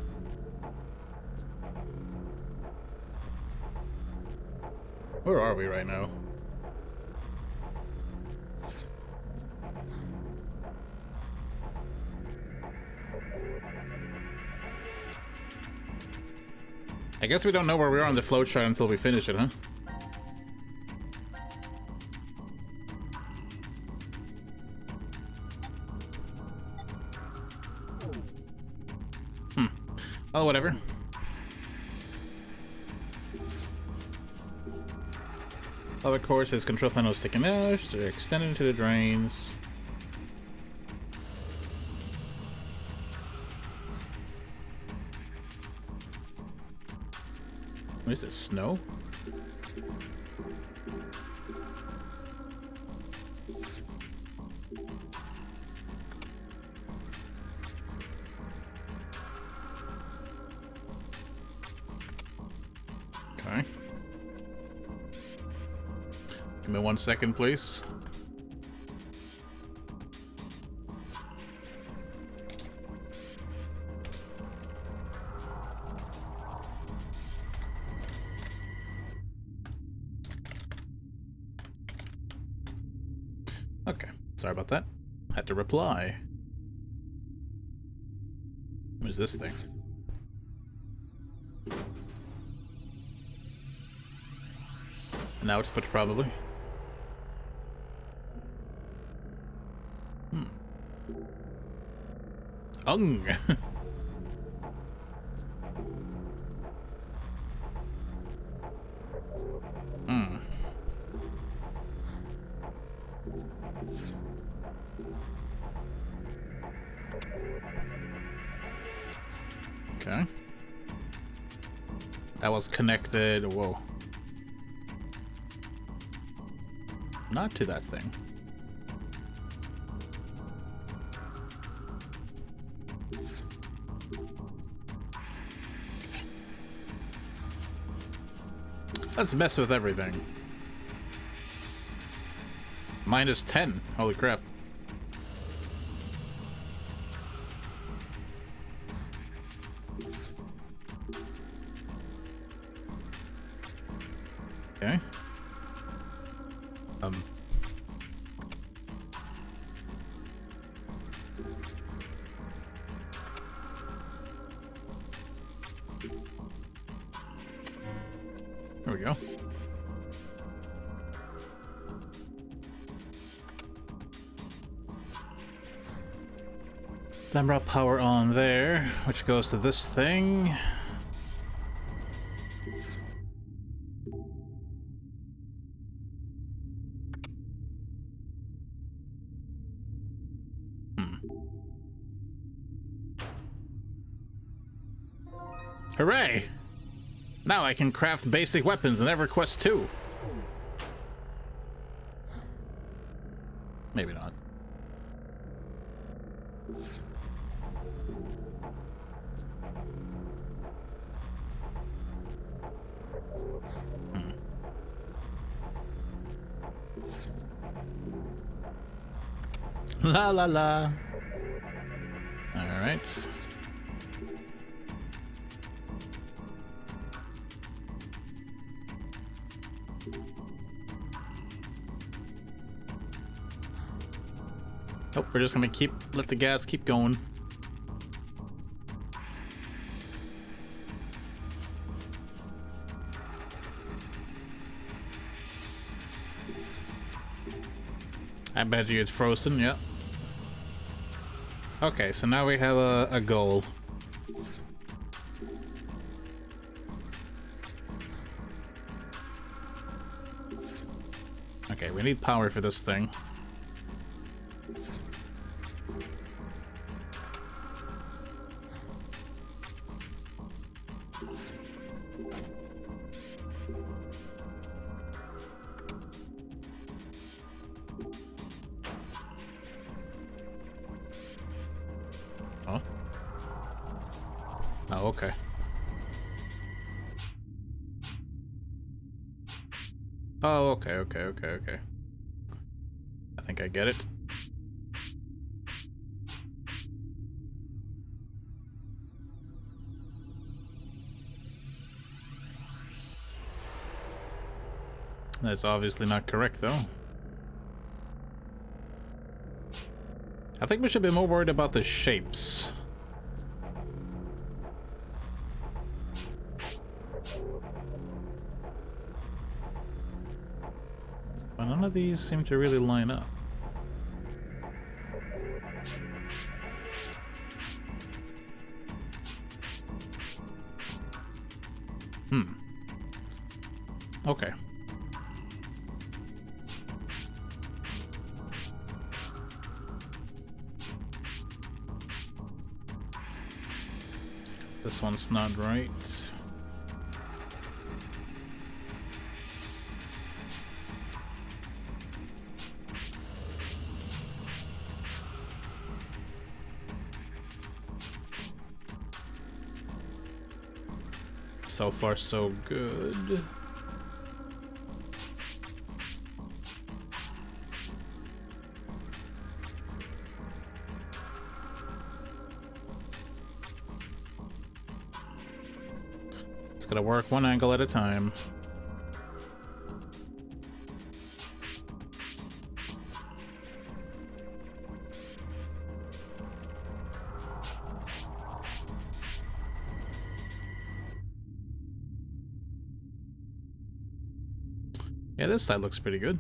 Where are we right now? I guess we don't know where we are on the flowchart until we finish it, huh? Oh, whatever. Oh, of course, his control panel is sticking out. They're extending to the drains. What is this, snow? Okay. Give me 1 second, please. Okay, sorry about that. Had to reply. What is this thing? An output, probably. Ung! Okay. That was connected. Whoa. Not to that thing. Let's mess with everything. -10. Holy crap. Okay. There we go. Then brought power on there, which goes to this thing. Hooray! Now I can craft basic weapons in EverQuest 2. Maybe not. La la la. All right. Oh, we're just gonna let the gas keep going. I bet you it's frozen, yeah. Okay, so now we have a goal. Okay, we need power for this thing. Huh? Oh, okay. Oh, okay. I think I get it. That's obviously not correct, though. I think we should be more worried about the shapes. But none of these seem to really line up. Okay. This one's not right. So far, so good. Gotta work one angle at a time. Yeah, this side looks pretty good.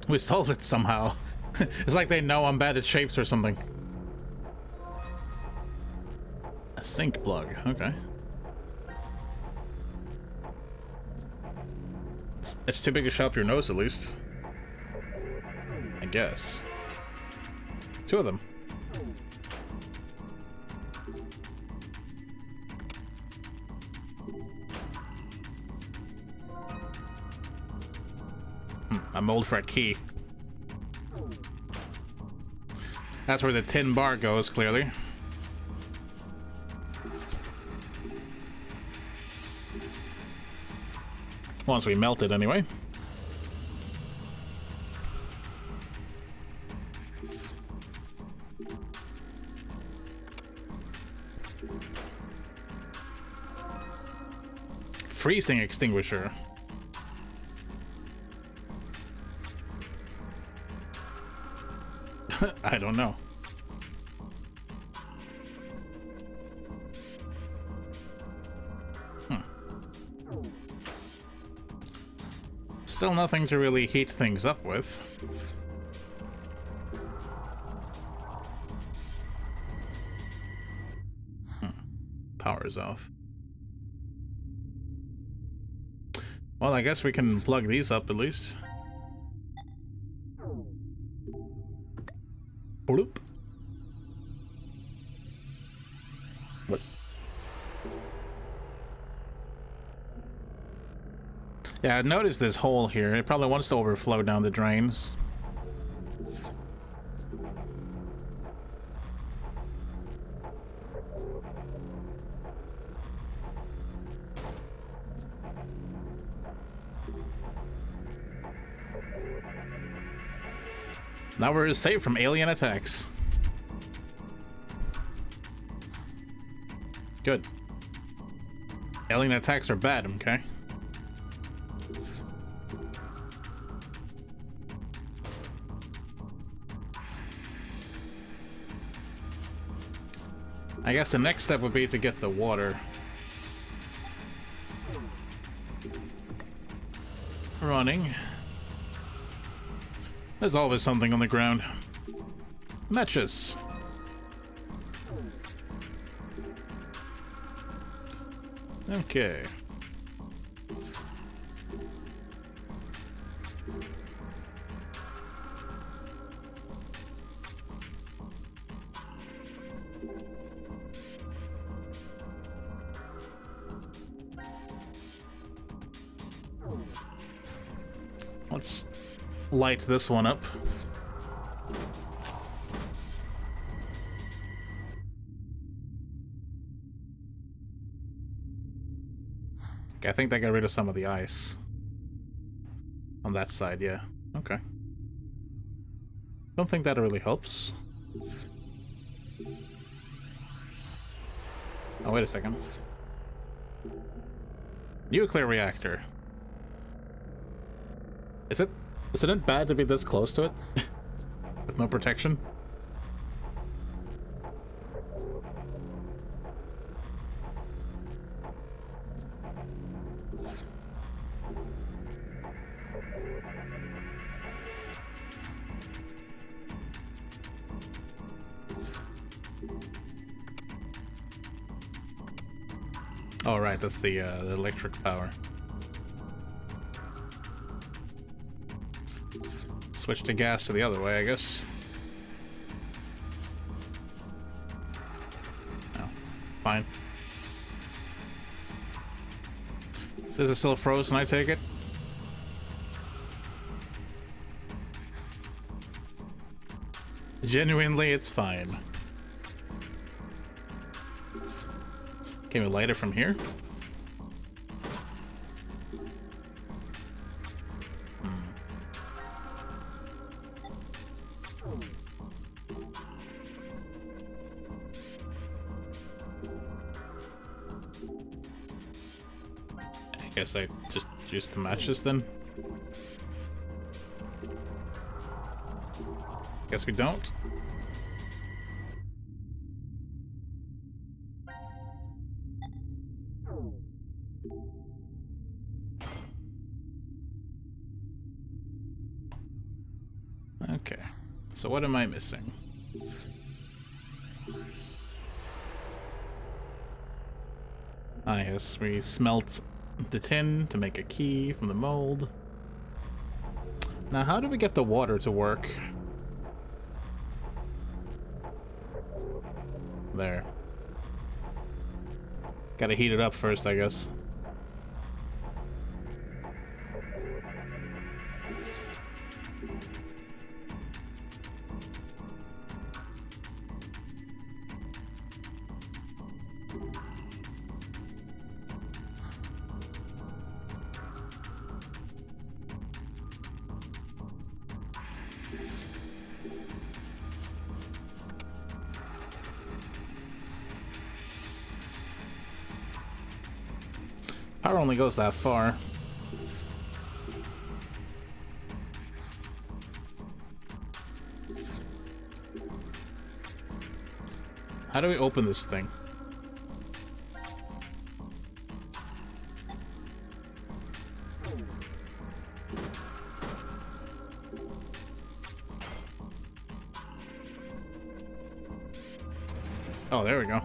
We solved it somehow. It's like they know I'm bad at shapes or something. A sink plug, okay. It's too big to shove up your nose, at least. I guess. Two of them. I'm old for a key. That's where the tin bar goes, clearly. Once we melt it, anyway. Freezing extinguisher. I don't know. Still nothing to really heat things up with. Power's off. Well, I guess we can plug these up at least. Bloop. What? Yeah, notice this hole here. It probably wants to overflow down the drains. Now we're safe from alien attacks. Good. Alien attacks are bad, okay? I guess the next step would be to get the water running. There's always something on the ground. Matches. Okay. Let's light this one up. Okay, I think that got rid of some of the ice. On that side, yeah. Okay. Don't think that really helps. Oh, wait a second. Nuclear reactor. Isn't it bad to be this close to it? With no protection? Oh, right, that's the electric power. Switch to gas to the other way, I guess. Oh, fine. This is still frozen, I take it? Genuinely, it's fine. Can we light it from here? I guess I just use the matches then. Guess we don't. Okay, so what am I missing? Ah, yes, we smelt the tin to make a key from the mold. Now, how do we get the water to work? There. Gotta heat it up first, I guess. Power only goes that far. How do we open this thing? Oh, there we go.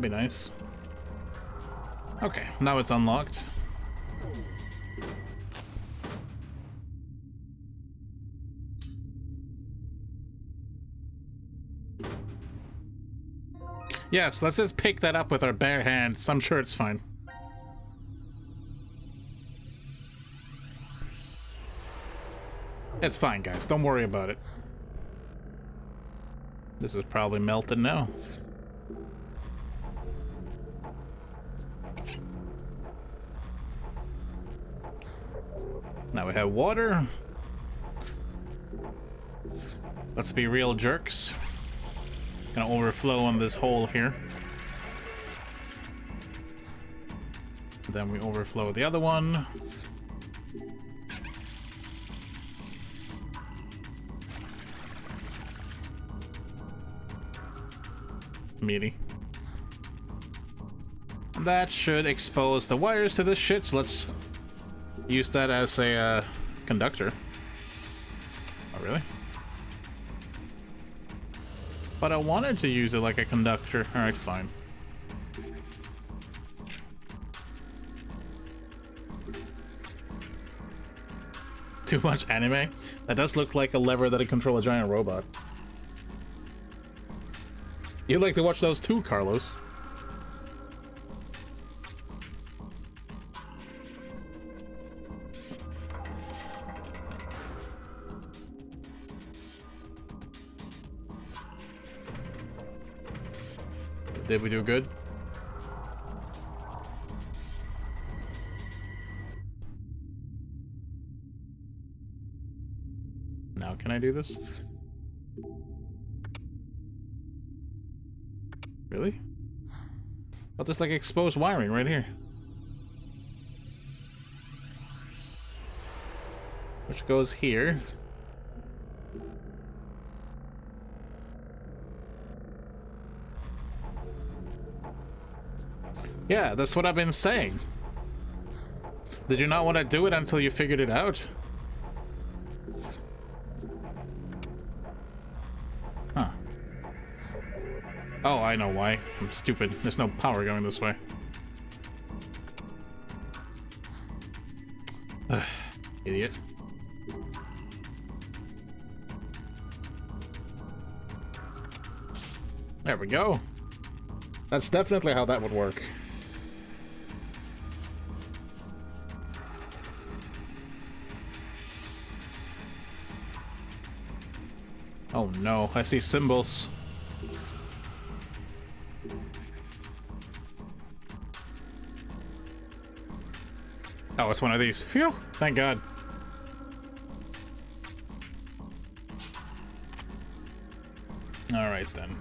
That'd be nice. Okay, now it's unlocked. Yes, let's just pick that up with our bare hands. I'm sure it's fine. It's fine, guys. Don't worry about it. This is probably melted now. Now we have water. Let's be real jerks. Gonna overflow on this hole here. Then we overflow the other one. Meaty. That should expose the wires to this shit, so let's use that as a conductor. Oh, really? But I wanted to use it like a conductor. Alright, fine. Too much anime? That does look like a lever that'd control a giant robot. You'd like to watch those too, Carlos. Did we do good? Now can I do this? Really? I'll just like expose wiring right here. Which goes here. Yeah, that's what I've been saying. Did you not want to do it until you figured it out? Huh. Oh, I know why. I'm stupid. There's no power going this way. Idiot. There we go. That's definitely how that would work. Oh no, I see symbols. Oh, it's one of these. Phew, thank God. All right then.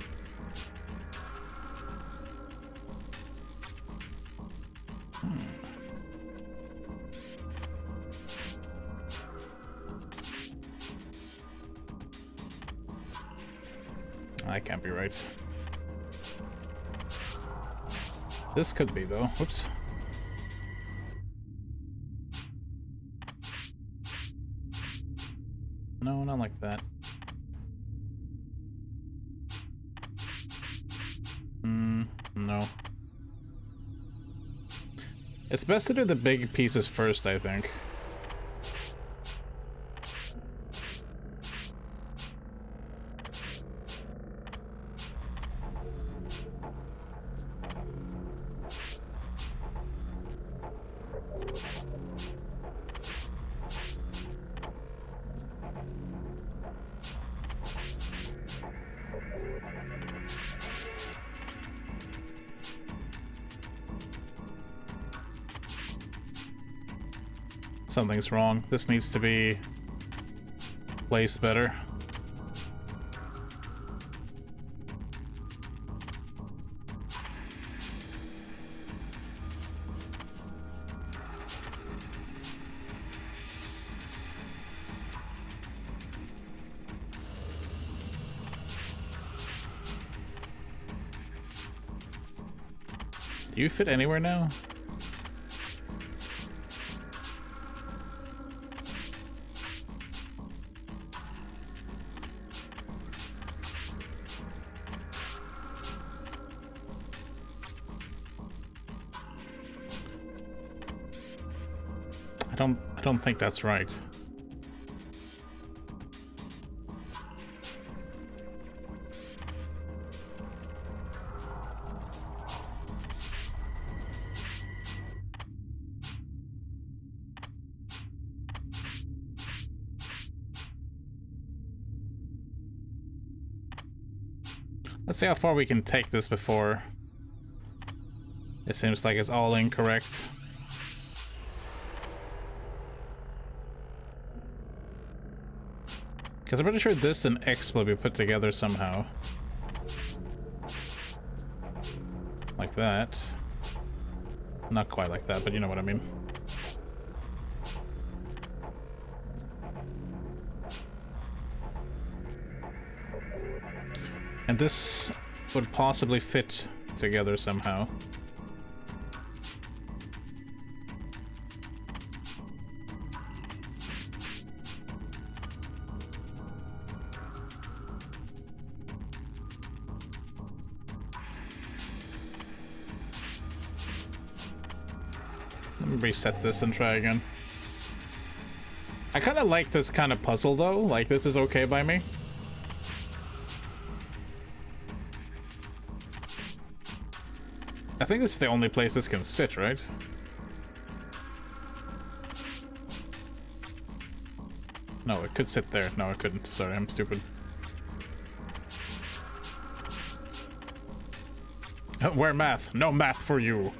That can't be right. This could be though. Whoops. No, not like that. No. It's best to do the big pieces first, I think. Something's wrong. This needs to be placed better. Do you fit anywhere now? I don't think that's right. Let's see how far we can take this before it seems like it's all incorrect. Because I'm pretty sure this and X will be put together somehow. Like that. Not quite like that, but you know what I mean. And this would possibly fit together somehow. Let me reset this and try again. I kind of like this kind of puzzle though, like this is okay by me. I think this is the only place this can sit, right? No, it could sit there. No, it couldn't. Sorry, I'm stupid. Where math? No math for you.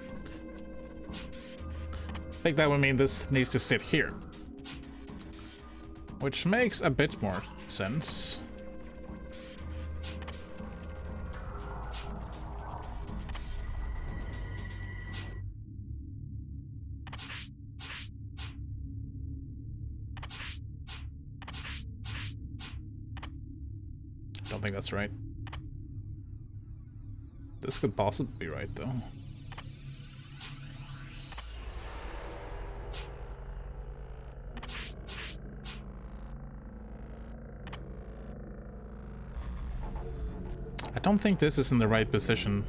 I think that would mean this needs to sit here. Which makes a bit more sense. Don't think that's right. This could possibly be right though. I don't think this is in the right position.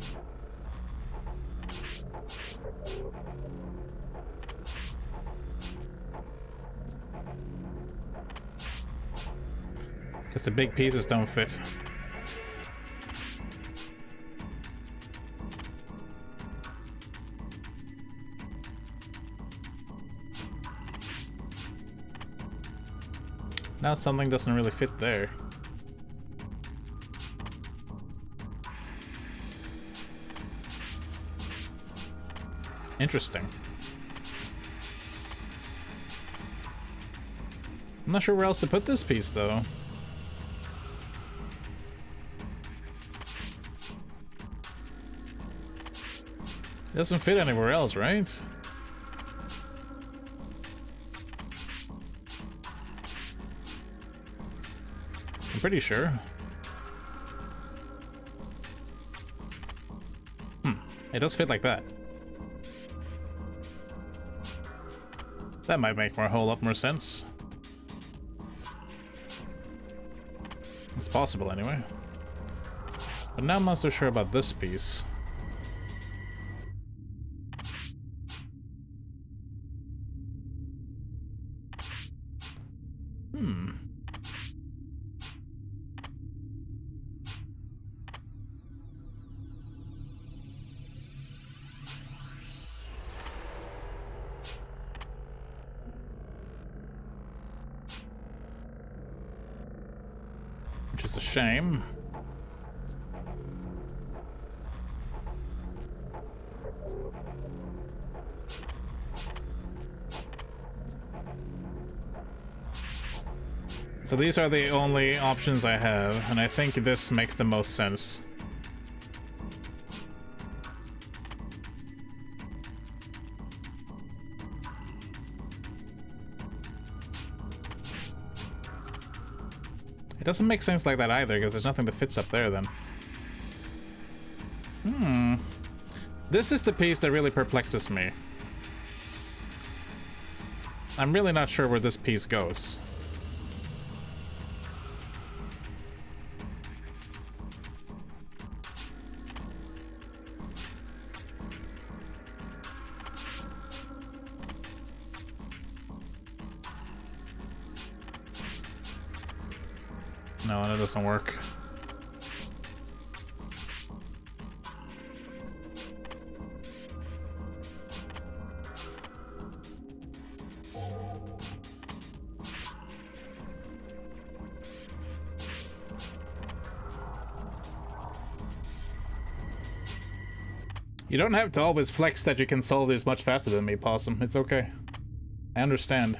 Because the big pieces don't fit. Now something doesn't really fit there. Interesting. I'm not sure where else to put this piece though. It doesn't fit anywhere else, right? I'm pretty sure. It does fit like that. That might make a whole lot more sense. It's possible anyway. But now I'm not so sure about this piece. Which is a shame. So these are the only options I have, and I think this makes the most sense. It doesn't make sense like that either, because there's nothing that fits up there then. This is the piece that really perplexes me. I'm really not sure where this piece goes. No, that doesn't work. You don't have to always flex that you can solve this much faster than me, Possum. It's okay. I understand.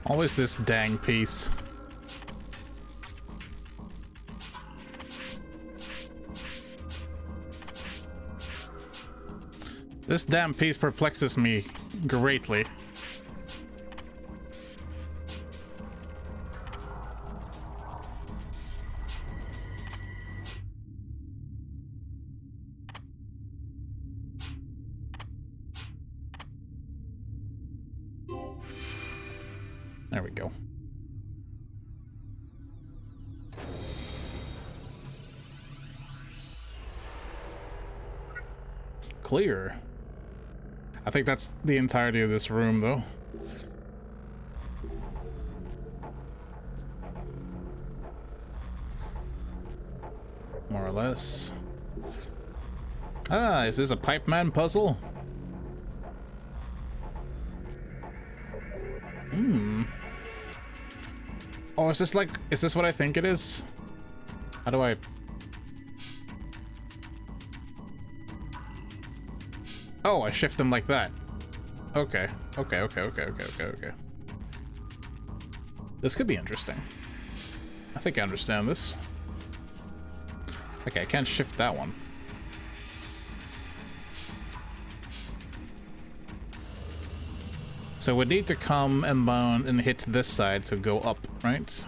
Always this dang piece. This damn piece perplexes me greatly. There we go. Clear. I think that's the entirety of this room, though. More or less. Ah, is this a Pipe Man puzzle? Hmm. Oh, is this like, is this what I think it is? How do I... Oh, I shift them like that. Okay. Okay. This could be interesting. I think I understand this. Okay, I can't shift that one. So we need to come and bound and hit this side to go up, right?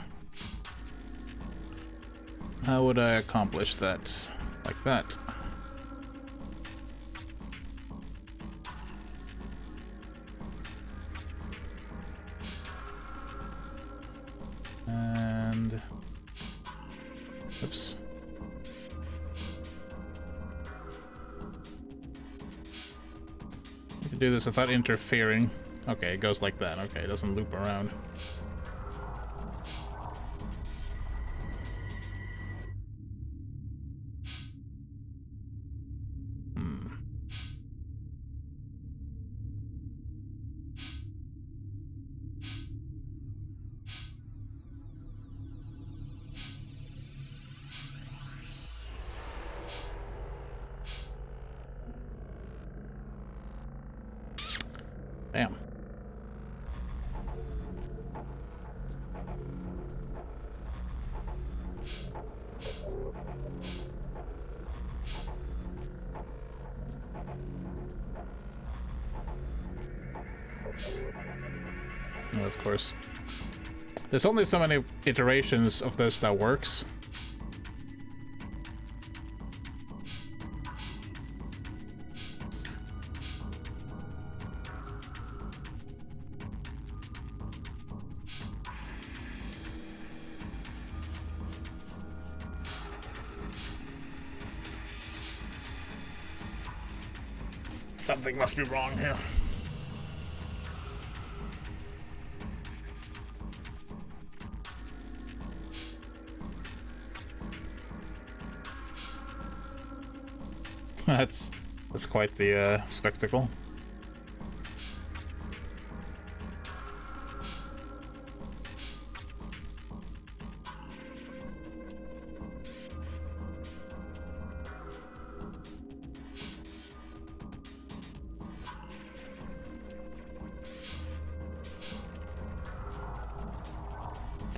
How would I accomplish that? Like that. And... oops. We can do this without interfering. Okay, it goes like that. Okay, it doesn't loop around. Damn. Oh, of course. There's only so many iterations of this that works. Something must be wrong here. That's quite the spectacle.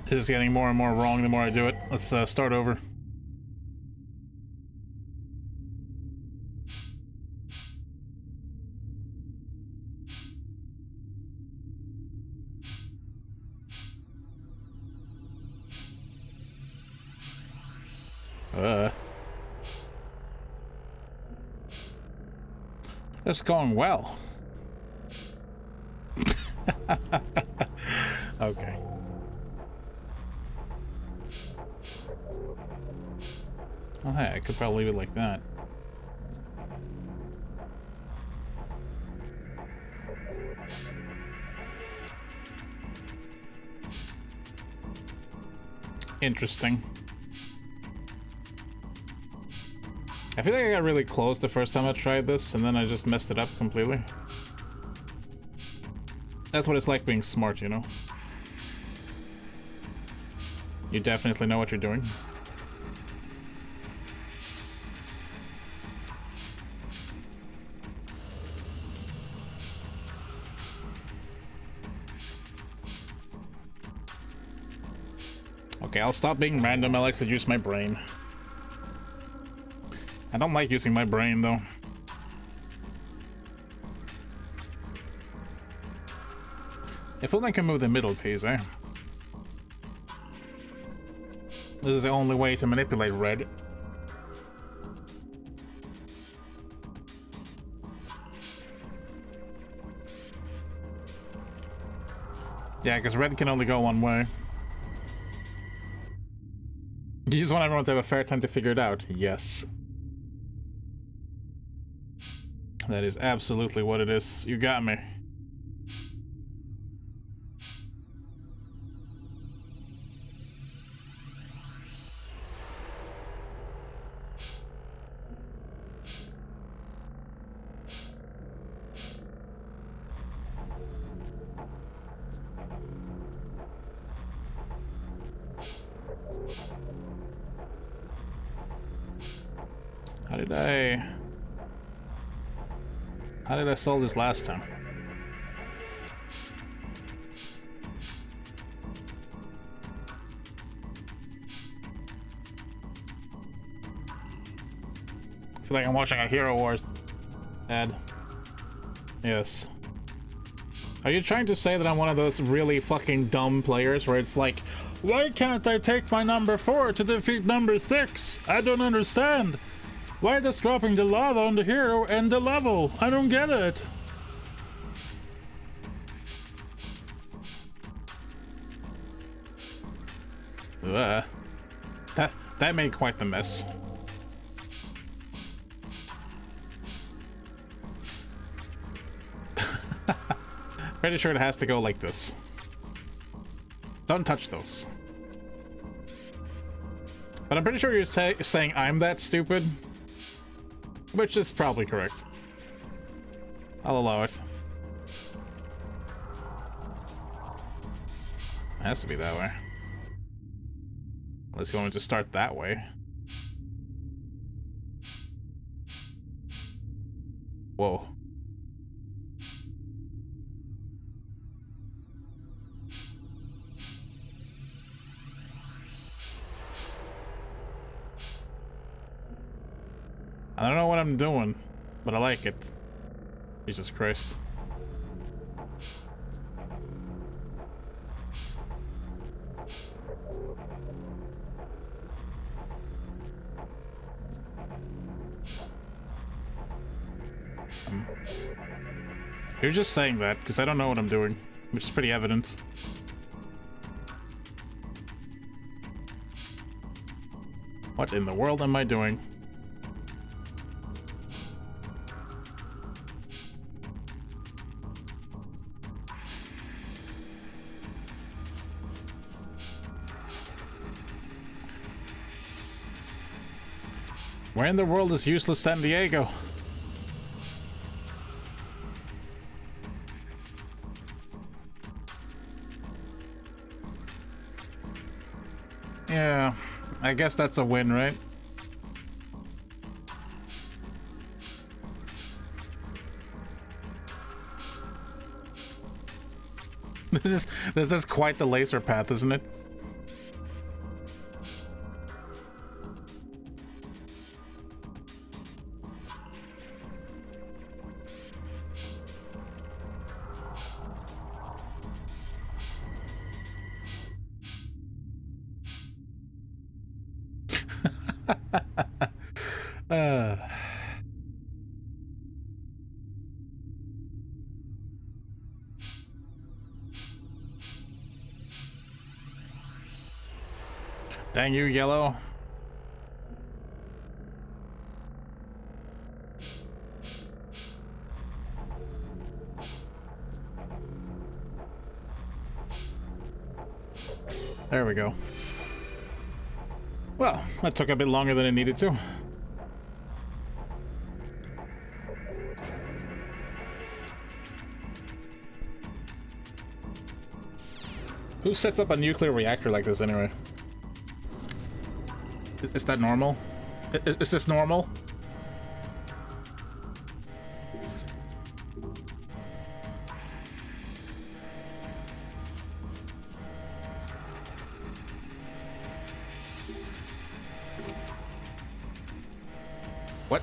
This is getting more and more wrong the more I do it. Let's start over. This is going well. Okay. Oh, hey, I could probably leave it like that. Interesting. I feel like I got really close the first time I tried this, and then I just messed it up completely. That's what it's like being smart, you know? You definitely know what you're doing. Okay, I'll stop being random. I like to use my brain. I don't like using my brain, though. If only I can move the middle piece, eh? This is the only way to manipulate red. Yeah, because red can only go one way. You just want everyone to have a fair time to figure it out. Yes. That is absolutely what it is. You got me. How did I solve this last time? I feel like I'm watching a Hero Wars ad. Yes. Are you trying to say that I'm one of those really fucking dumb players where it's like, why can't I take my number 4 to defeat number 6? I don't understand. Why does dropping the lava on the hero end the level? I don't get it. That made quite the mess. Pretty sure it has to go like this. Don't touch those. But I'm pretty sure you're saying I'm that stupid. Which is probably correct. I'll allow it. It has to be that way. Unless you want me to start that way. Whoa. I don't know what I'm doing, but I like it. Jesus Christ. You're just saying that because I don't know what I'm doing, which is pretty evident. What in the world am I doing? Where in the world is useless San Diego? Yeah, I guess that's a win, right? This is quite the laser path, isn't it? Dang you, Yellow. There we go. Well, that took a bit longer than it needed to. Who sets up a nuclear reactor like this anyway? Is that normal? Is this normal? What?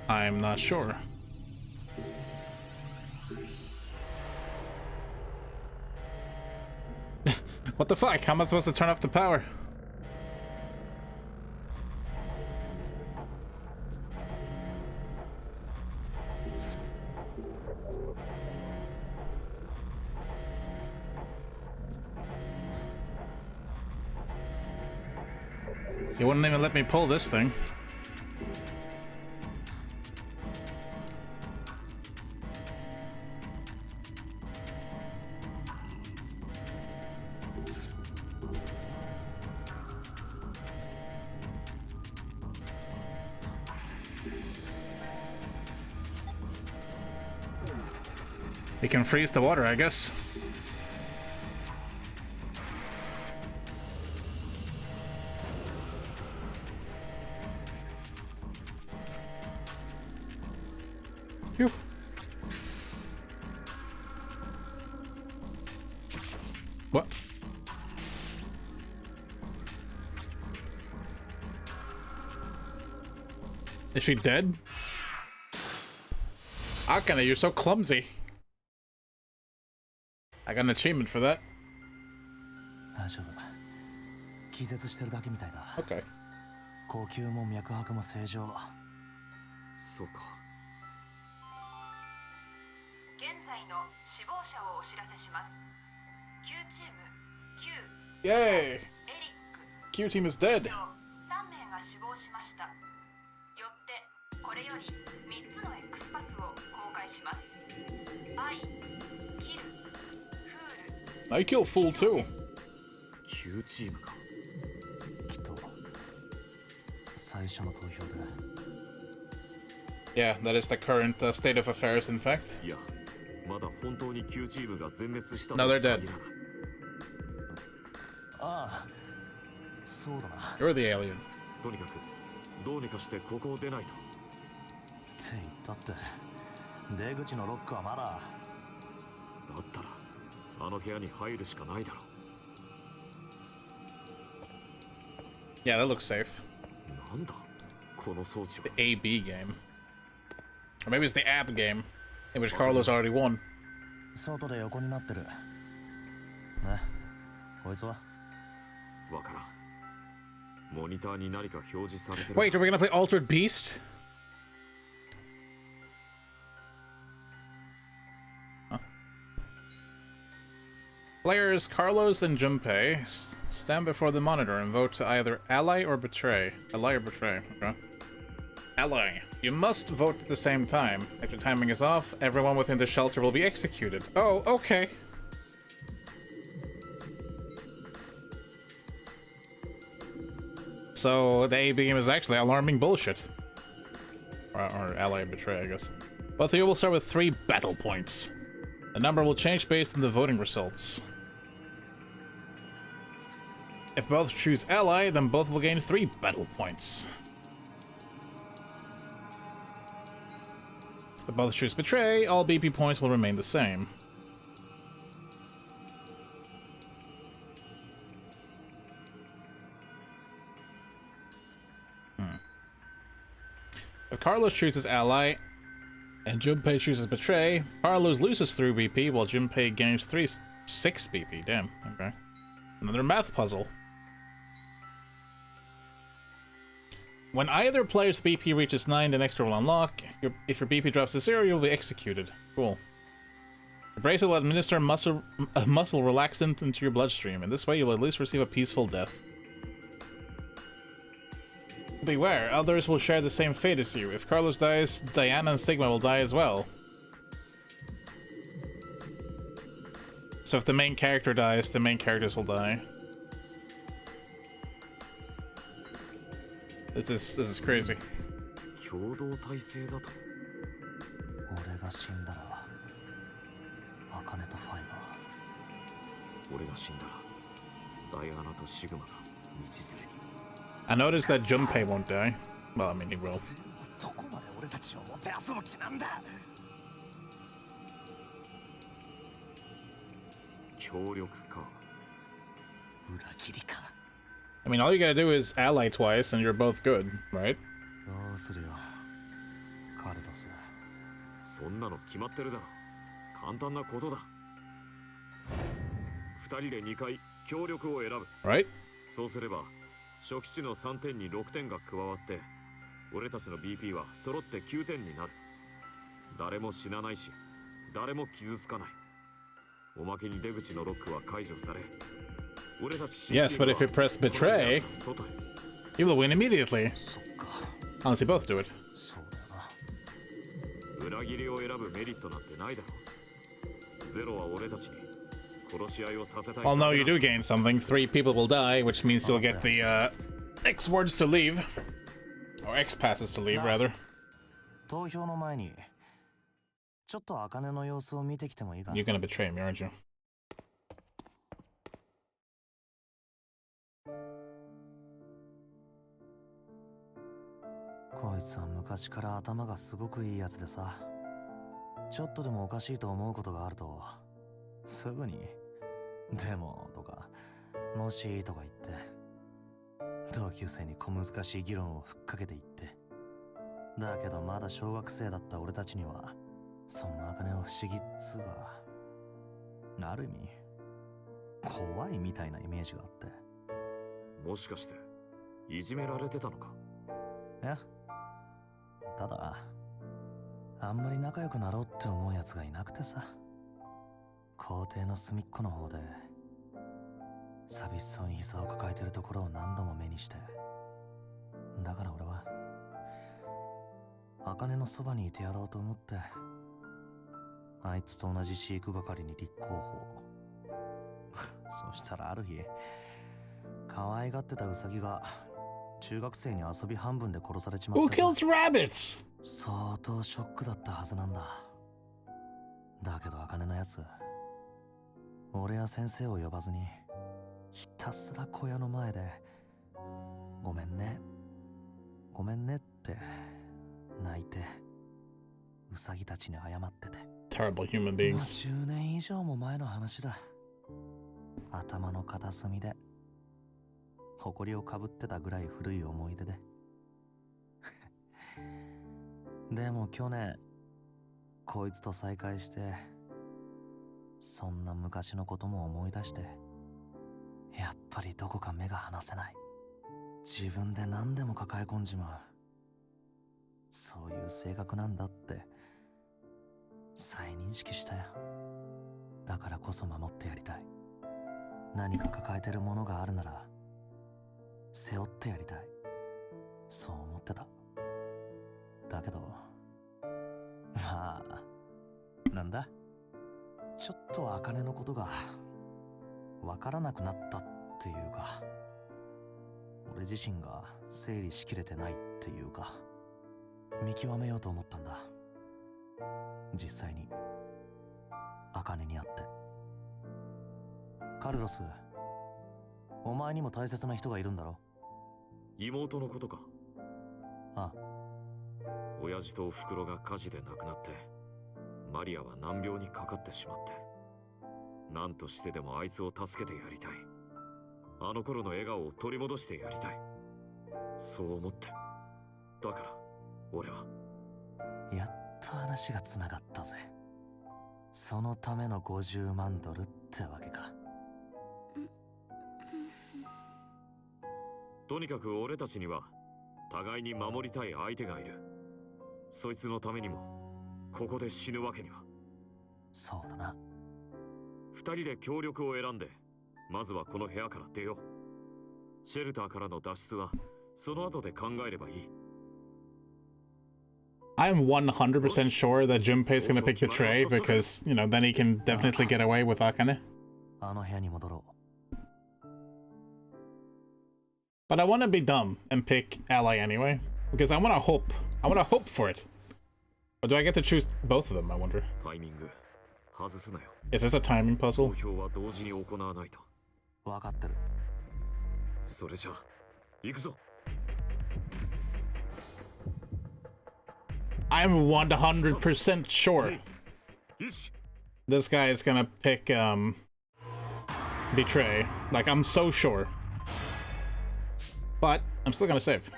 I'm not sure. What the fuck? How am I supposed to turn off the power? You wouldn't even let me pull this thing. You can freeze the water, I guess. Phew. What? Is she dead? Akane, you're so clumsy. I got an achievement for that. Okay. 呼吸も脈拍も正常。そうか。現在の死亡者をお知らせします。Q チーム Q、 Yay! エリック、 Q team is dead. 以上3名が死亡しました。よってこれより3つの X パスを公開します。I、キル、フール。 I kill fool too. Q チームか。きっと最初の投票で。Yeah, that is the current state of affairs, in fact. いや、まだ本当に Q チームが全滅した No, they're dead. 限らない。ああ、そうだな。 You're the alien. とにかくどうにかしてここを出ないと。って言ったって出口のロックはまだ。だったらあの部屋に入るしかないだろう。Yeah, that looks safe. なんだこの装置は。 The AB game. Or maybe it's the AB game, in which Carlos already won. 外で横になってる。ね、こいつはわからん。モニターに何か表示されてる。 Wait, are we gonna play Altered Beast? Huh. Players Carlos and Junpei stand before the monitor and vote to either ally or betray. Ally or betray. Okay. Ally. You must vote at the same time. If the timing is off, everyone within the shelter will be executed. Oh, okay. So the AB game is actually alarming bullshit. Or ally betray, I guess. Both of you will start with 3 battle points. The number will change based on the voting results. If both choose ally, then both will gain 3 battle points. If both choose betray, all BP points will remain the same. If Carlos chooses ally and Junpei chooses betray, Carlos loses 3 BP while Junpei gains 6 BP. Damn, okay. Another math puzzle. When either player's BP reaches 9, the next door will unlock. If your BP drops to 0, you'll be executed. Cool. The bracelet will administer a muscle relaxant into your bloodstream. In this way, you will at least receive a peaceful death. Beware, others will share the same fate as you. If Carlos dies, Diana and Stigma will die as well. So if the main character dies, the main characters will die. This is crazy. 共同体制だと。俺が死んだら茜とファイが。俺が死んだらダイアナとシグマが道連れに。 I noticed that Junpei won't die. Well, I mean, he will. どこまで俺たちをもてあそぶ気なんだ。協力か。裏切りか。I mean, all you gotta do is ally twice and you're both good, right? どうするよ、カルロス。そんなの決まってるだろ。簡単なことだ。2人で2回協力を選ぶ。Right? そうすれば初期値の3点に6点が加わって俺たちの BP は揃って9点になる。誰も死なないし誰も傷つかない。おまけに出口のロックは解除され、俺たち Yes, but if you press betray, you will win immediately. そっか、 Unless you both do it. そうだよな。裏切りを選ぶメリットなんてないだろう。ゼロは俺たちに殺し合いをさせたい。 Well, no, you do gain something. 3 people will die, which means you'll get the X words to leave. Or X passes to leave, rather. 投票の前にちょっと茜の様子を見てきてもいいかな。 You're gonna betray me, aren't you? こいつは昔から頭がすごくいいやつでさ、ちょっとでもおかしいと思うことがあるとすぐに「でも」とか「もし」とか言って同級生に小難しい議論をふっかけていって、だけどまだ小学生だった俺たちにはそんな茜は不思議っつうか、ある意味怖いみたいなイメージがあって。もしかしていじめられてたのか。いや、ただあんまり仲良くなろうって思うやつがいなくてさ、校庭の隅っこの方で寂しそうに膝を抱えてるところを何度も目にして、だから俺は茜のそばにいてやろうと思ってあいつと同じ飼育係に立候補。そしたらある日可愛がってたウサギが中学生に遊び半分で殺されちまっ Who てさ、 kills rabbits? 相当ショックだったはずなんだ。だけど茜のやつ、俺や先生を呼ばずにひたすら小屋の前でごめんねごめんねって泣いてウサギたちに謝ってて。 Terrible human もう beings. 10年以上も前の話だ。頭の片隅で誇りをかぶってたぐらい古い思い出ででも去年こいつと再会してそんな昔のことも思い出してやっぱりどこか目が離せない。自分で何でも抱え込んじまう。そういう性格なんだって再認識したよ。だからこそ守ってやりたい。何か抱えてるものがあるなら背負ってやりたい。そう思ってた。だけどまあなんだ、ちょっと茜のことがわからなくなったっていうか、俺自身が整理しきれてないっていうか、見極めようと思ったんだ。実際に茜に会って。カルロス、お前にも大切な人がいるんだろ。妹のことか。ああ。親父とおふくろが火事で亡くなってマリアは難病にかかってしまって、何としてでもあいつを助けてやりたい。あの頃の笑顔を取り戻してやりたい。そう思って。だから俺はやっと話がつながったぜ。そのための50万ドルってわけか。とにかく俺たちには互いに守りたい相手がいる。そいつのためにもここで死ぬわけには。そうだな。二人で協力を選んでまずはこの部屋から出よう。シェルターからの脱出はその後で考えればいい。I'm 100% sure that Junpei's gonna pick Betray because, you know, then he can definitely get away with Akane. あの部屋に戻ろう。But I want to be dumb and pick Ally anyway, because I want to hope for it. Or do I get to choose both of them, I wonder? タイミング外すなよ。 Is this a timing 投 puzzle? 票は同時に行わないと。分かってる。それじゃあ行くぞ。I'm 100% sure this guy is gonna pick Betray. Like, I'm so sure. But I'm still gonna save.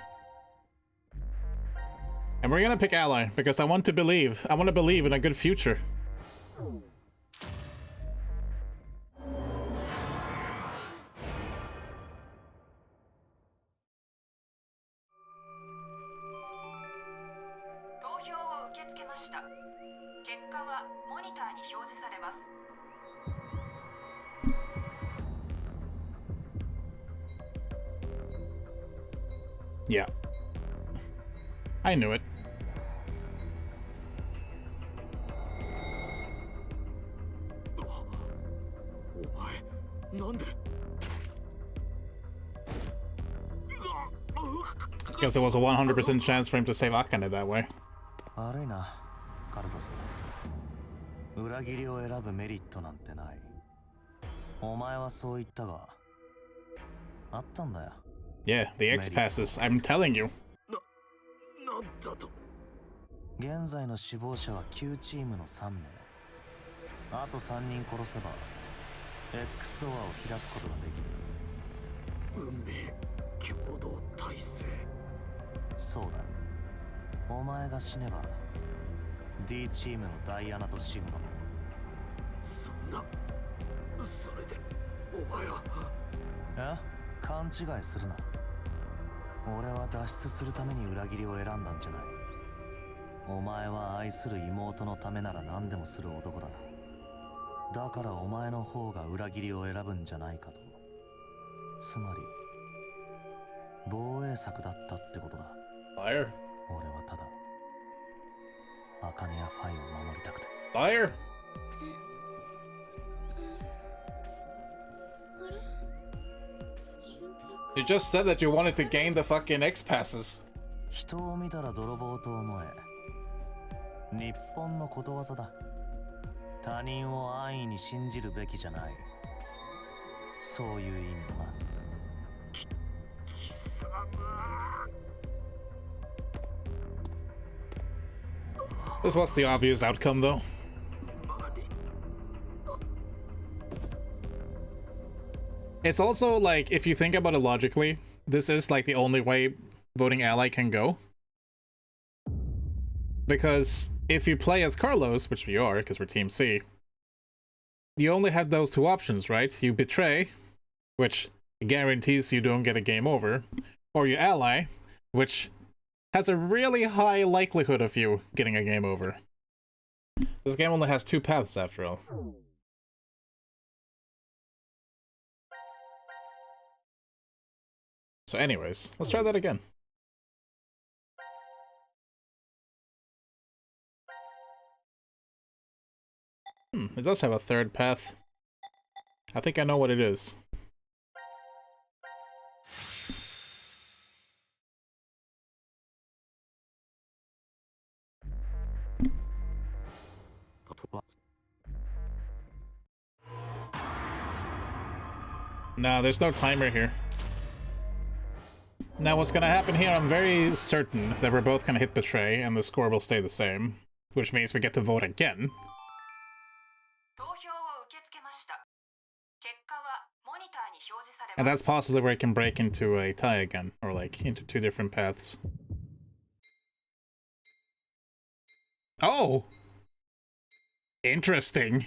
And we're gonna pick Ally because I want to believe. I want to believe in a good future. 投票を受け付けました。結果はモニターに表示されます。Yeah. I knew it. お前なんで。 Because there was a 100% chance for him to save Akane that way. 悪いな、カルロス。裏切りを選ぶメリットなんてない。お前はそう言ったが、あったんだよ。Yeah, the X passes. I'm telling you. なんだと。現在の死亡者は9チームの3名。あと3人殺せば X ドアを開くことができる。運命共同体制。そうだ。お前が死ねば D チームのダイアナとシグマも。そんな。それでお前は。え？勘違いするな。俺は脱出するために裏切りを選んだんじゃない。お前は愛する妹のためなら何でもする男だ。だからお前の方が裏切りを選ぶんじゃないかと。つまり防衛策だったってことだ。Liar. 俺はただ茜やファイを守りたくて。Liar. You just said that you wanted to gain the fucking X passes. 人を見たら泥棒と思え。日本のことわざだ。他人を安易に信じるべきじゃない。そういう意味だな。貴様。This was the obvious outcome, though. It's also like, if you think about it logically, this is like the only way voting ally can go. Because if you play as Carlos, which we are, because we're Team C, you only have those two options, right? You betray, which guarantees you don't get a game over, or you ally, which has a really high likelihood of you getting a game over. This game only has two paths, after all. So anyways, let's try that again. It does have a third path. I think I know what it is. No, there's no timer here. Now what's gonna happen here, I'm very certain that we're both gonna hit betray and the score will stay the same, which means we get to vote again. And that's possibly where it can break into a tie again, or like into two different paths. Oh! Interesting.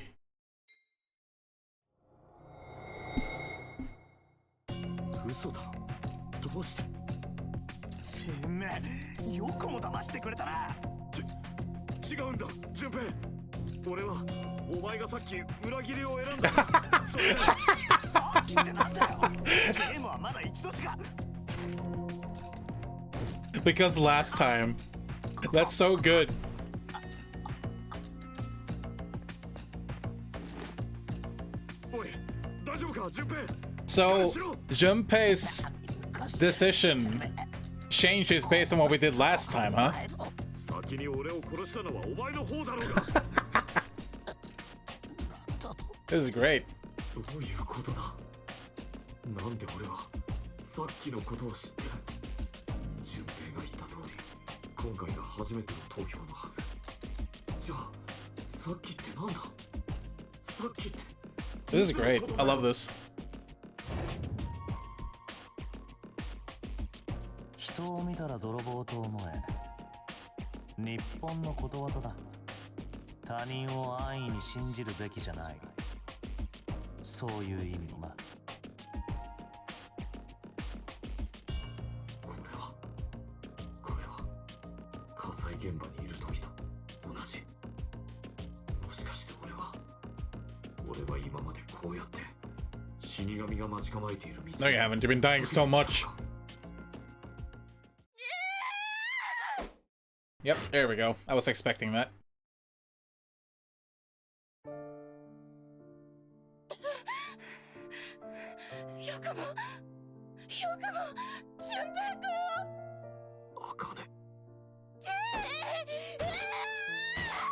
嘘だ。どうして？てめえ、よくも騙してくれたな。違うんだ、順平。俺はお前がさっき裏切りを選んだ。それでさっきってなんだよ。ゲームはまだ一度しか。Because last time. That's so good. So, Junpei's decision changes based on what we did last time, huh? This is great. どういうことだ。なんで俺はさっきのことを知ってる。順平が言った通り、今回が初めての投票のはず。じゃあ、さっきってなんだ。さっきって。This is great. I love this. 人を見たら泥棒と思え。日本のことわざだ。他人を安易に信じるべきじゃない。そういう意味のな。これは火災現場にいる時と同じ。もしかして俺は今までこうやって死神が待ち構えている道。No, you haven't. You've been dying so much. Yep, there we go. I was expecting that.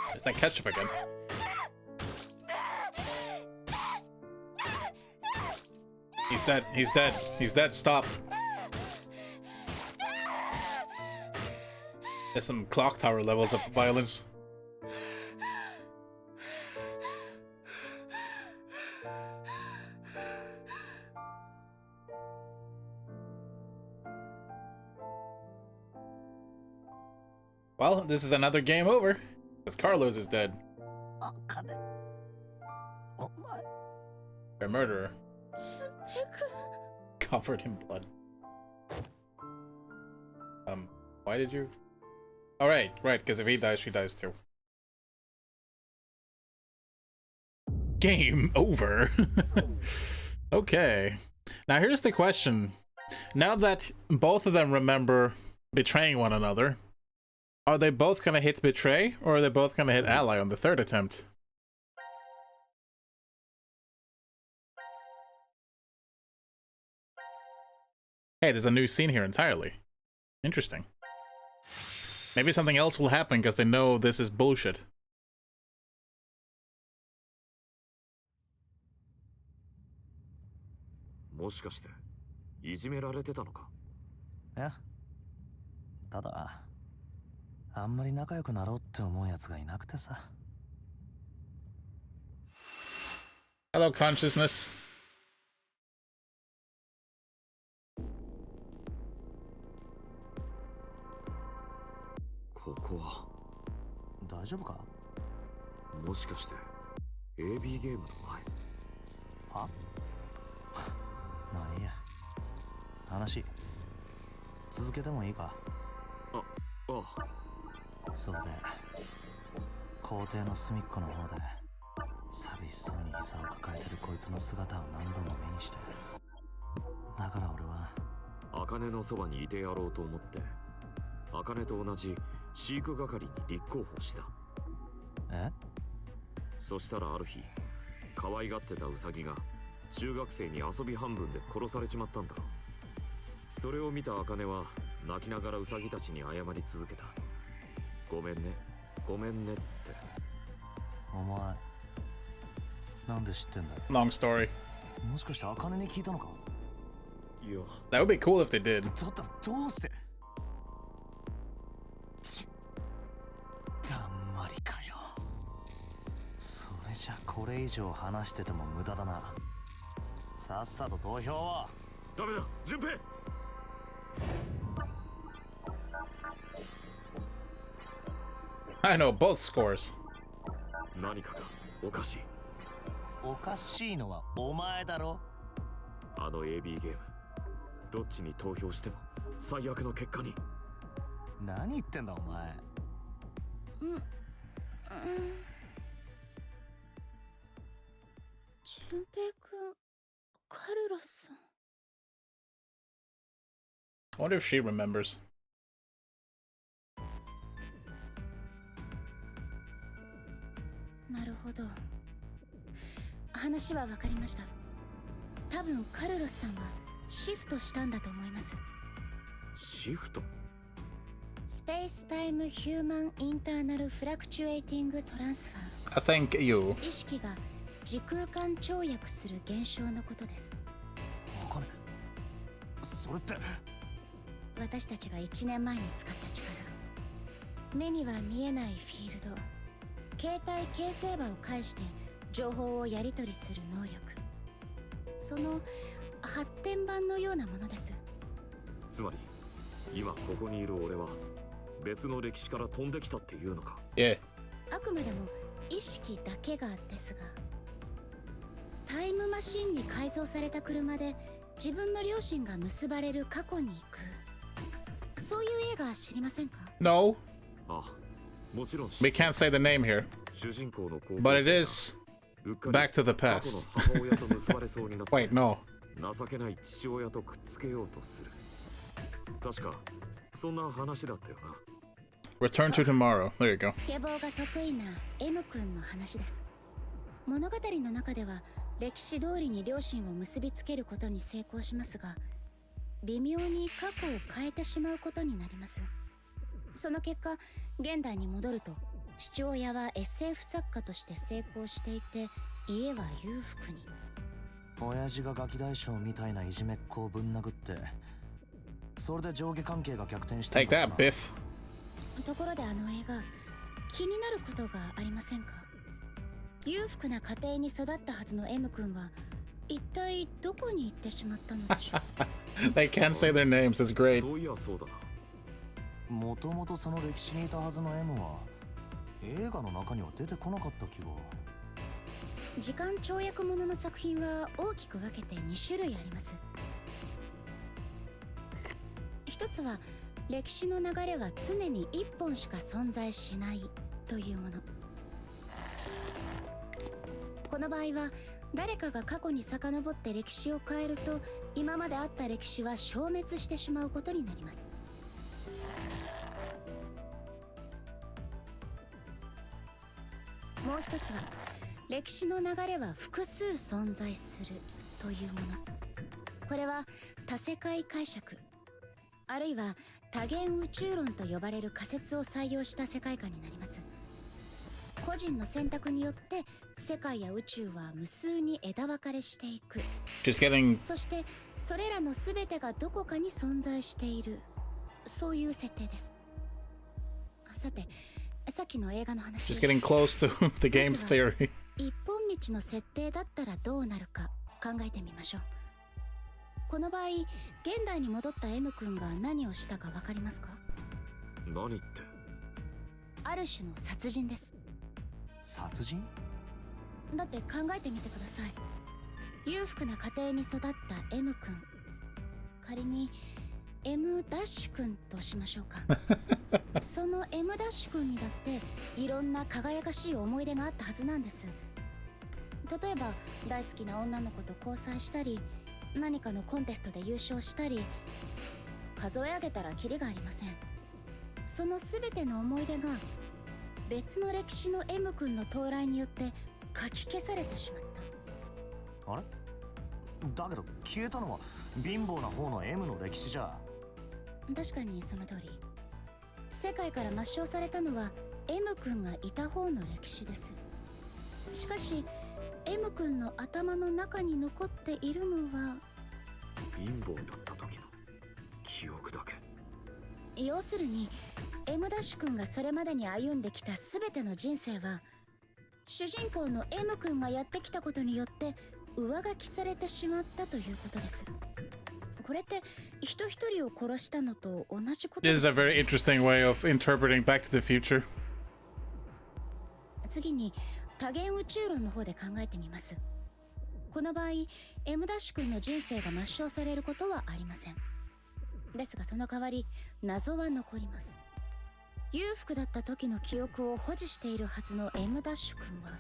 There's that ketchup again. He's dead. He's dead. He's dead. Stop. There's some clock tower levels of violence. Well, this is another game over, because Carlos is dead. A murderer. Covered in blood. Why did you? Oh, right, because if he dies, she dies too. Game over. Okay. Now here's the question. Now that both of them remember betraying one another, are they both gonna hit betray, or are they both gonna hit ally on the third attempt? Hey, there's a new scene here entirely. Interesting. Maybe something else will happen because they know this is bullshit. Yeah. ただ、あんまり仲良くなろうって思うやつがいなくてさ。Hello, consciousness. ここは大丈夫か？もしかして AB ゲームの前？は？まあいいや。話続けてもいいか？あそうで、校庭の隅っこの方で寂しそうに膝を抱えてるこいつの姿を何度も目にして、だから俺は茜のそばにいてやろうと思って茜と同じ飼育係に立候補した。え？そしたらある日、可愛がってたウサギが中学生に遊び半分で殺されちまったんだろう。それを見た茜は泣きながらウサギたちに謝り続けた。ごめんねごめんねって。お前なんで知ってんだよ？ Long story. もしかして茜に聞いたのか？いや That would be cool if they did. だったらどうして？だんまりかよ。それじゃこれ以上話してても無駄だな。さっさと投票を。ダメだ順平。I know both scores. 何かがおかしい。おかしいのはお前だろ。あの AB ゲーム、どっちに投票しても最悪の結果に。何言ってんだお前。純平くん、カルロスさん。 I wonder if she remembers. なるほど。話は分かりました。多分カルロスさんはシフトしたんだと思います。シフト？スペースタイムヒューマンインターナルフラクチュエイティングトランスファ I think you. ー。意識が時空間跳躍する現象のことです。お金？それって私たちが1年前に使った力。目には見えないフィールド。携帯形成場を介して情報をやり取りする能力。その発展版のようなものです。つまり今ここにいる俺は別の歴史から飛んできたっていうのか？ Yeah. あくまでも意識だけがですが、タイムマシンに改造された車で自分の両親が結ばれる過去に行く、そういう映画知りませんか？ No, あ、もちろん we can't say the name here, 主人公の高校 but 生 it が is うっかり Back to the 過 Past. 去の母親と結ばれそうになって Wait, no. 情けない父親とくっつけようとする。確かそんな話だったよな。 Return to Tomorrow. There you go. スケボーが得意な M 君の話です。物語の中では歴史通りに両親を結びつけることに成功しますが、微妙に過去を変えてしまうことになります。その結果、現代に戻ると父親は SF 作家として成功していて、家は裕福に。親父がガキ大将みたいないじめっ子をぶん殴って、それで上下関係が逆転して Take that, Biff. ところであの映画、気になることがありませんか？裕福な家庭に育ったはずの M 君は一体どこに行ってしまったのでしょう？ They can't say their names. It's great. そういやそうだな。もともとその歴史にいたはずの M は映画の中には出てこなかった気が。時間跳躍ものの作品は大きく分けて2種類あります。一つは歴史の流れは常に一本しか存在しないというもの。この場合は誰かが過去に遡って歴史を変えると、今まであった歴史は消滅してしまうことになります。もう一つは歴史の流れは複数存在するというもの。これは多世界解釈、あるいは多元宇宙論と呼ばれる仮説を採用した世界観になります。個人の選択によって世界や宇宙は無数に枝分かれしていく。 She's getting そしてそれらの全てがどこかに存在している、そういう設定です。さて、さっきの映画の話。 she's getting close to the game's theory. 一本道の設定だったらどうなるか考えてみましょう。この場合、現代に戻った M 君が何をしたか分かりますか？何ってある種の殺人です。殺人？だって考えてみてください。裕福な家庭に育った M 君、仮に M ダッシュ君としましょうか。その M ダッシュ君にだっていろんな輝かしい思い出があったはずなんです。例えば大好きな女の子と交際したり、何かのコンテストで優勝したり、数え上げたらキリがありません。その全ての思い出が別の歴史の M 君の到来によってかき消されてしまった。あれ？だけど消えたのは貧乏な方の M の歴史じゃ。確かにその通り。世界から抹消されたのは M 君がいた方の歴史です。しかし M 君の頭の中に残っているのは貧乏だった時の記憶だけ。要するに M ダッシュ君がそれまでに歩んできた全ての人生は主人公の M 君がやってきたことによって上書きされてしまったということです。これって人一人を殺したのと同じことで This す。 is a very interesting way of interpreting Back to the Future. 次に多元宇宙論の方で考えてみます。この場合 M ダッシュ君の人生が抹消されることはありません。ですがその代わり謎は残ります。裕福だった時の記憶を保持しているはずの M ダッシュ君は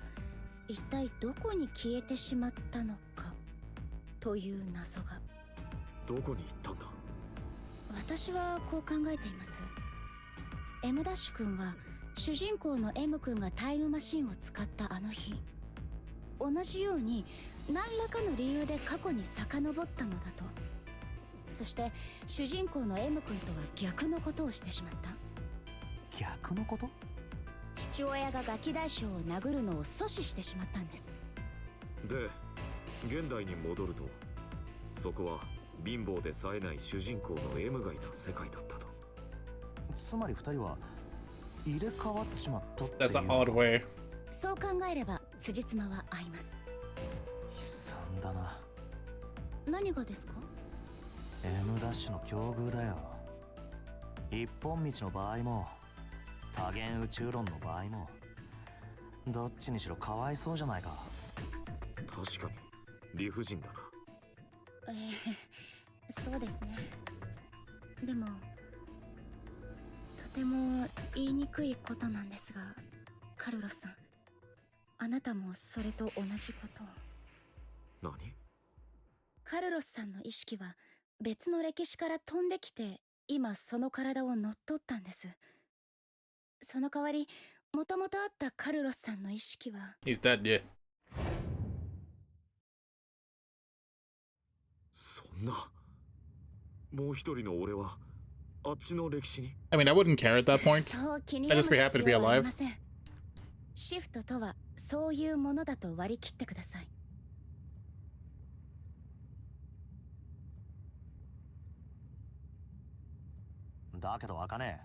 一体どこに消えてしまったのかという謎が。どこに行ったんだ？私はこう考えています。 M ダッシュ君は主人公の M 君がタイムマシンを使ったあの日、同じように何らかの理由で過去に遡ったのだと。そして主人公の M 君とは逆のことをしてしまった。逆のこと？父親がガキ大将を殴るのを阻止してしまったんです。で、現代に戻ると、そこは貧乏で冴えない主人公の M がいた世界だったと。つまり二人は入れ替わってしまったっていう。 That's an odd way. そう考えれば辻褄は合います。悲惨だな。何がですか？ M ダッシュの境遇だよ。一本道の場合も多元宇宙論の場合もどっちにしろかわいそうじゃないか。確かに理不尽だな。そうですね。でもとても言いにくいことなんですが、カルロスさん、あなたもそれと同じことを。何？カルロスさんの意識は別の歴史から飛んできて今その体を乗っ取ったんです。その代わりもともとあったカルロスさんの意識は He's dead, yeah. そんな。もう一人の俺はあっちの歴史に。 I mean, I wouldn't care at that point. そう気に I'd なる just be happy to 必 be 要はあり alive. ません。シフトとはそういうものだと割り切ってください。だけどアカネ、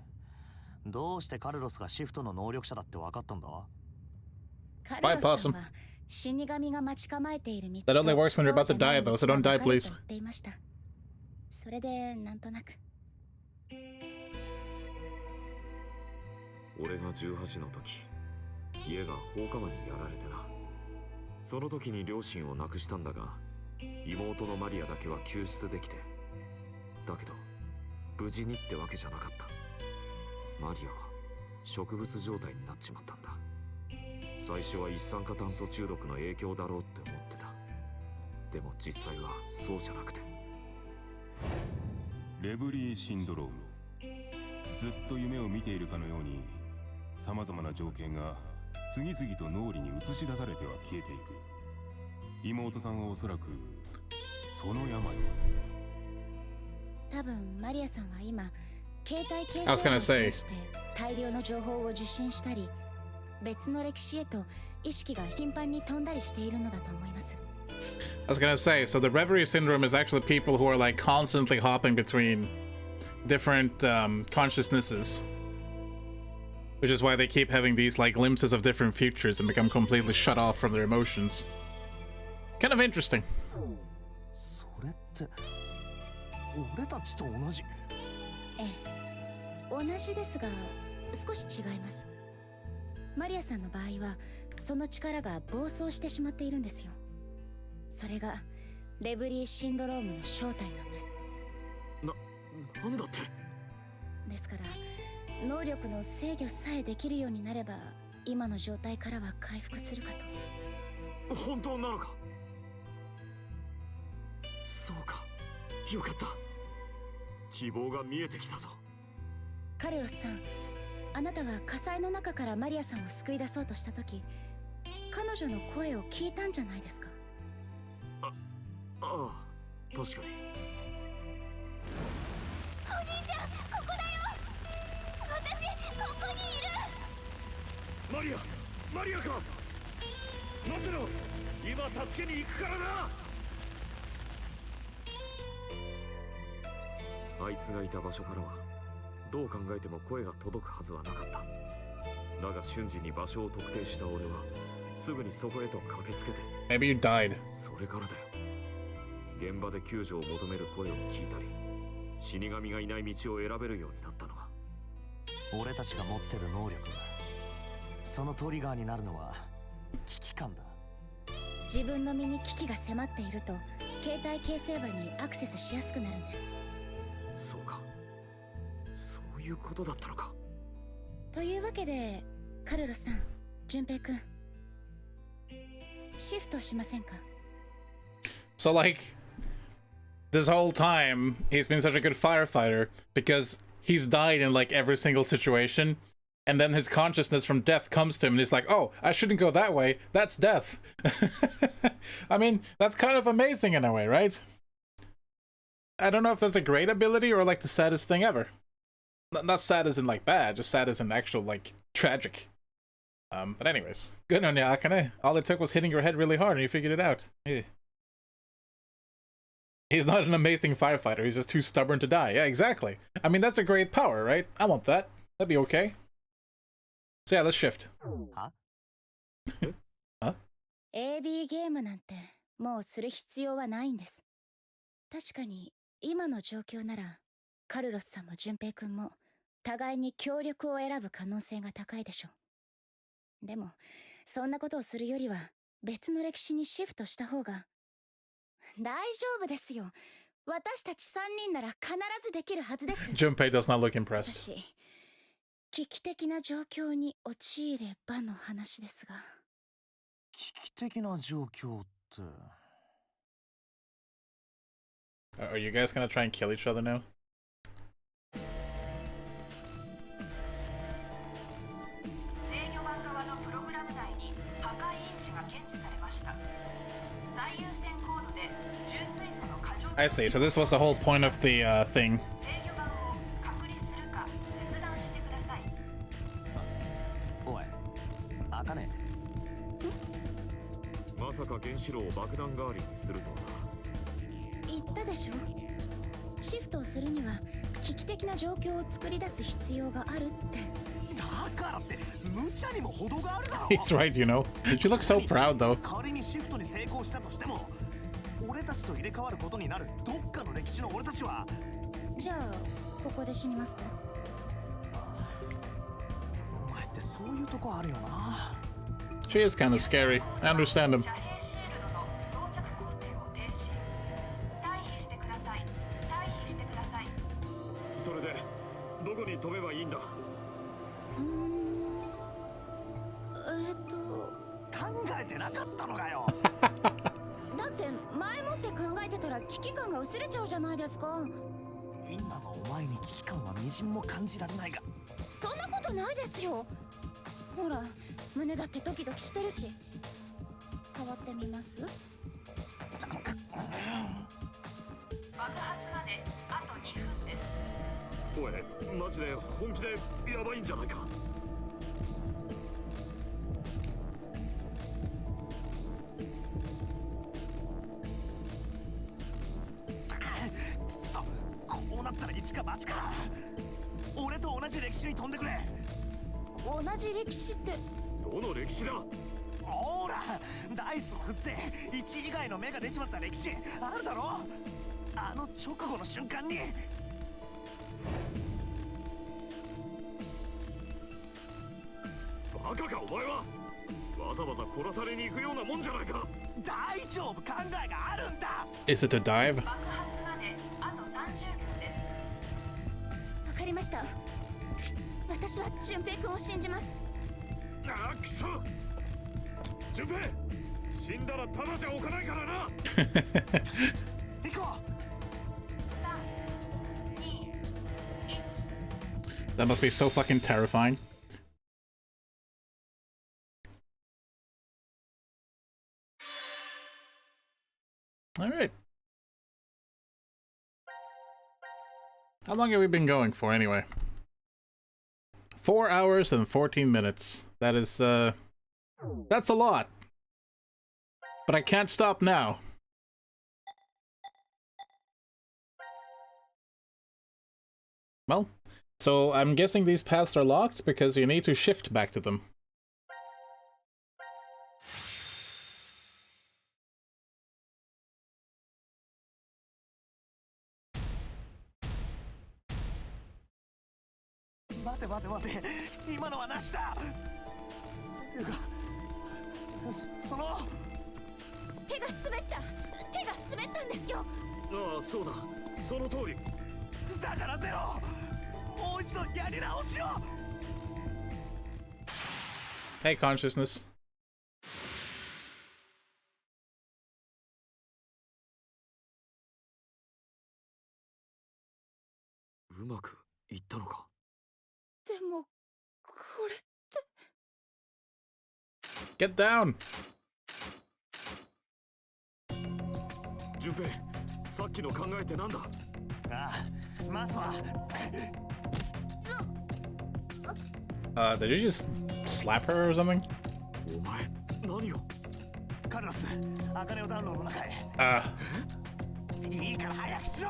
どうしてカルロスがシフトの能力者だって分かったんだ？カルロスさんは死神が待ち構えている道 That only works when you're about to die, though, so don't die, please. と言っていました。それでなんとなく。俺が18の時、家が放火魔にやられてな。その時に両親を亡くしたんだが、妹のマリアだけは救出できて。だけど無事にってわけじゃなかった。マリアは植物状態になっちまったんだ。最初は一酸化炭素中毒の影響だろうって思ってた。でも実際はそうじゃなくて。レブリーシンドローム。ずっと夢を見ているかのように様々な条件が次々と脳裏に映し出されては消えていく。妹さんはおそらくその病を。多分マリアさんは今携帯形 I was gonna 成 say を通して大量の情報を受信したり、別の歴史へと意識が頻繁に飛んだりしているのだと思います。I was gonna say, so the Reverie syndrome is actually people who are like constantly hopping between different consciousnesses, which is why they keep having these like glimpses of different futures and become completely shut off from their emotions. Kind of interesting. それって俺たちと同じ？ええ、同じですが少し違います。マリアさんの場合はその力が暴走してしまっているんですよ。それがレブリーシンドロームの正体なんです。なんだって。ですから能力の制御さえできるようになれば今の状態からは回復するかと。本当なのか。そうか、よかった。希望が見えてきたぞ。カルロスさん、あなたは火災の中からマリアさんを救い出そうとした時、彼女の声を聞いたんじゃないですか。ああ、確かに。お兄ちゃん、ここだよ。私ここにいる。マリアか。待ってろ、今助けに行くからな。あいつがいた場所からはどう考えても声が届くはずはなかった。だが瞬時に場所を特定した俺はすぐにそこへと駆けつけて。 Maybe you died. それからだよ。現場で救助を求める声を聞いたり、死神がいない道を選べるようになったのは。俺たちが持ってる能力、そのトリガーになるのは危機感だ。自分の身に危機が迫っていると携帯形成場にアクセスしやすくなるんです。そうか、そういうことだったのか。というわけでカルロスさん、純平くん、シフトしませんか？ So like, this whole time he's been such a good firefighter because he's died in like every single situation, and then his consciousness from death comes to him and he's like, oh, I shouldn't go that way, that's death. I mean, that's kind of amazing in a way, right? I don't know if that's a great ability or like the saddest thing ever. Not sad as in like bad, just sad as in actual like tragic. But anyways, good on you, Akane. All it took was hitting your head really hard and you figured it out. Yeah. He's not an amazing firefighter, he's just too stubborn to die. Yeah, exactly. I mean, that's a great power, right? I want that. That'd be okay. So yeah, let's shift. Huh? Huh? AB ゲームなんてもうする必要はないんです。確かに今の状況ならカルロスさんも純平くんも互いに協力を選ぶ可能性が高いでしょう。でもそんなことをするよりは別の歴史にシフトした方が。大丈夫ですよ。私たち3人なら必ずできるはずです。Junpei does not look impressed. 私、危機的な状況に陥ればの話ですが。危機的な状況って。Are you guys gonna try and kill each other now? 制御版側のプログラム内に破壊因子が検知されました。最優先コードで重水素の過剰。 I see, so this was the whole point of the thing. 制御版を隔離するか切断してください。おい、あかね。まさか原子炉を爆弾代わりにするとはな。言ったでしょ。シフトをするには危機的な状況を作り出す必要があるって。だからって無茶にも程があるだろ。 He's right, you know. She looks so proud though. 仮にシフトに成功したとしても、俺たちと入れ替わることになるどっかの歴史の俺たちは。じゃあここで死にますか？お前ってそういうとこあるよな。She is kind of scary. I understand him. 遮蔽シールドの装着工程を停止。退避してください。退避してください。それでどこに飛べばいいんだ。考えてなかったのかよ。だって前もって考えてたら危機感が薄れちゃうじゃないですか。今のお前に危機感はみじんも感じられないが。そんなことないですよ。ほら胸だってドキドキしてるし。触ってみます？爆発まであと2分です。おい、マジで本気でやばいんじゃないか。こうなったら一か八か。俺と同じ歴史に飛んでくれ。同じ歴史って。どの歴史だ。ほらダイスを振って1以外の目が出ちまった歴史あるだろ。あの直後の瞬間に。ババカかお前は。わざわざ殺されに行くようなもんじゃないか。大丈夫、考えがあるんだ。 Is it a dive? 爆発まであと30秒です。わかりました。私は純平君を信じます。あ、くそ。順平、死んだらただじゃおかないからな。行こう。 That must be so fucking terrifying. Alright. How long have we been going for anyway? 4 hours and 14 minutes. That is, that's a lot. But I can't stop now. Well, so I'm guessing these paths are locked because you need to shift back to them. Hey, consciousness. うまくいったのか。でもこれって。 Get down. 順平、さっきの考えってなんだ。ああ、まずは。Did you just slap her or something? お前、何を。カルロス、茜を暖炉の中へ。いいから早くしろ。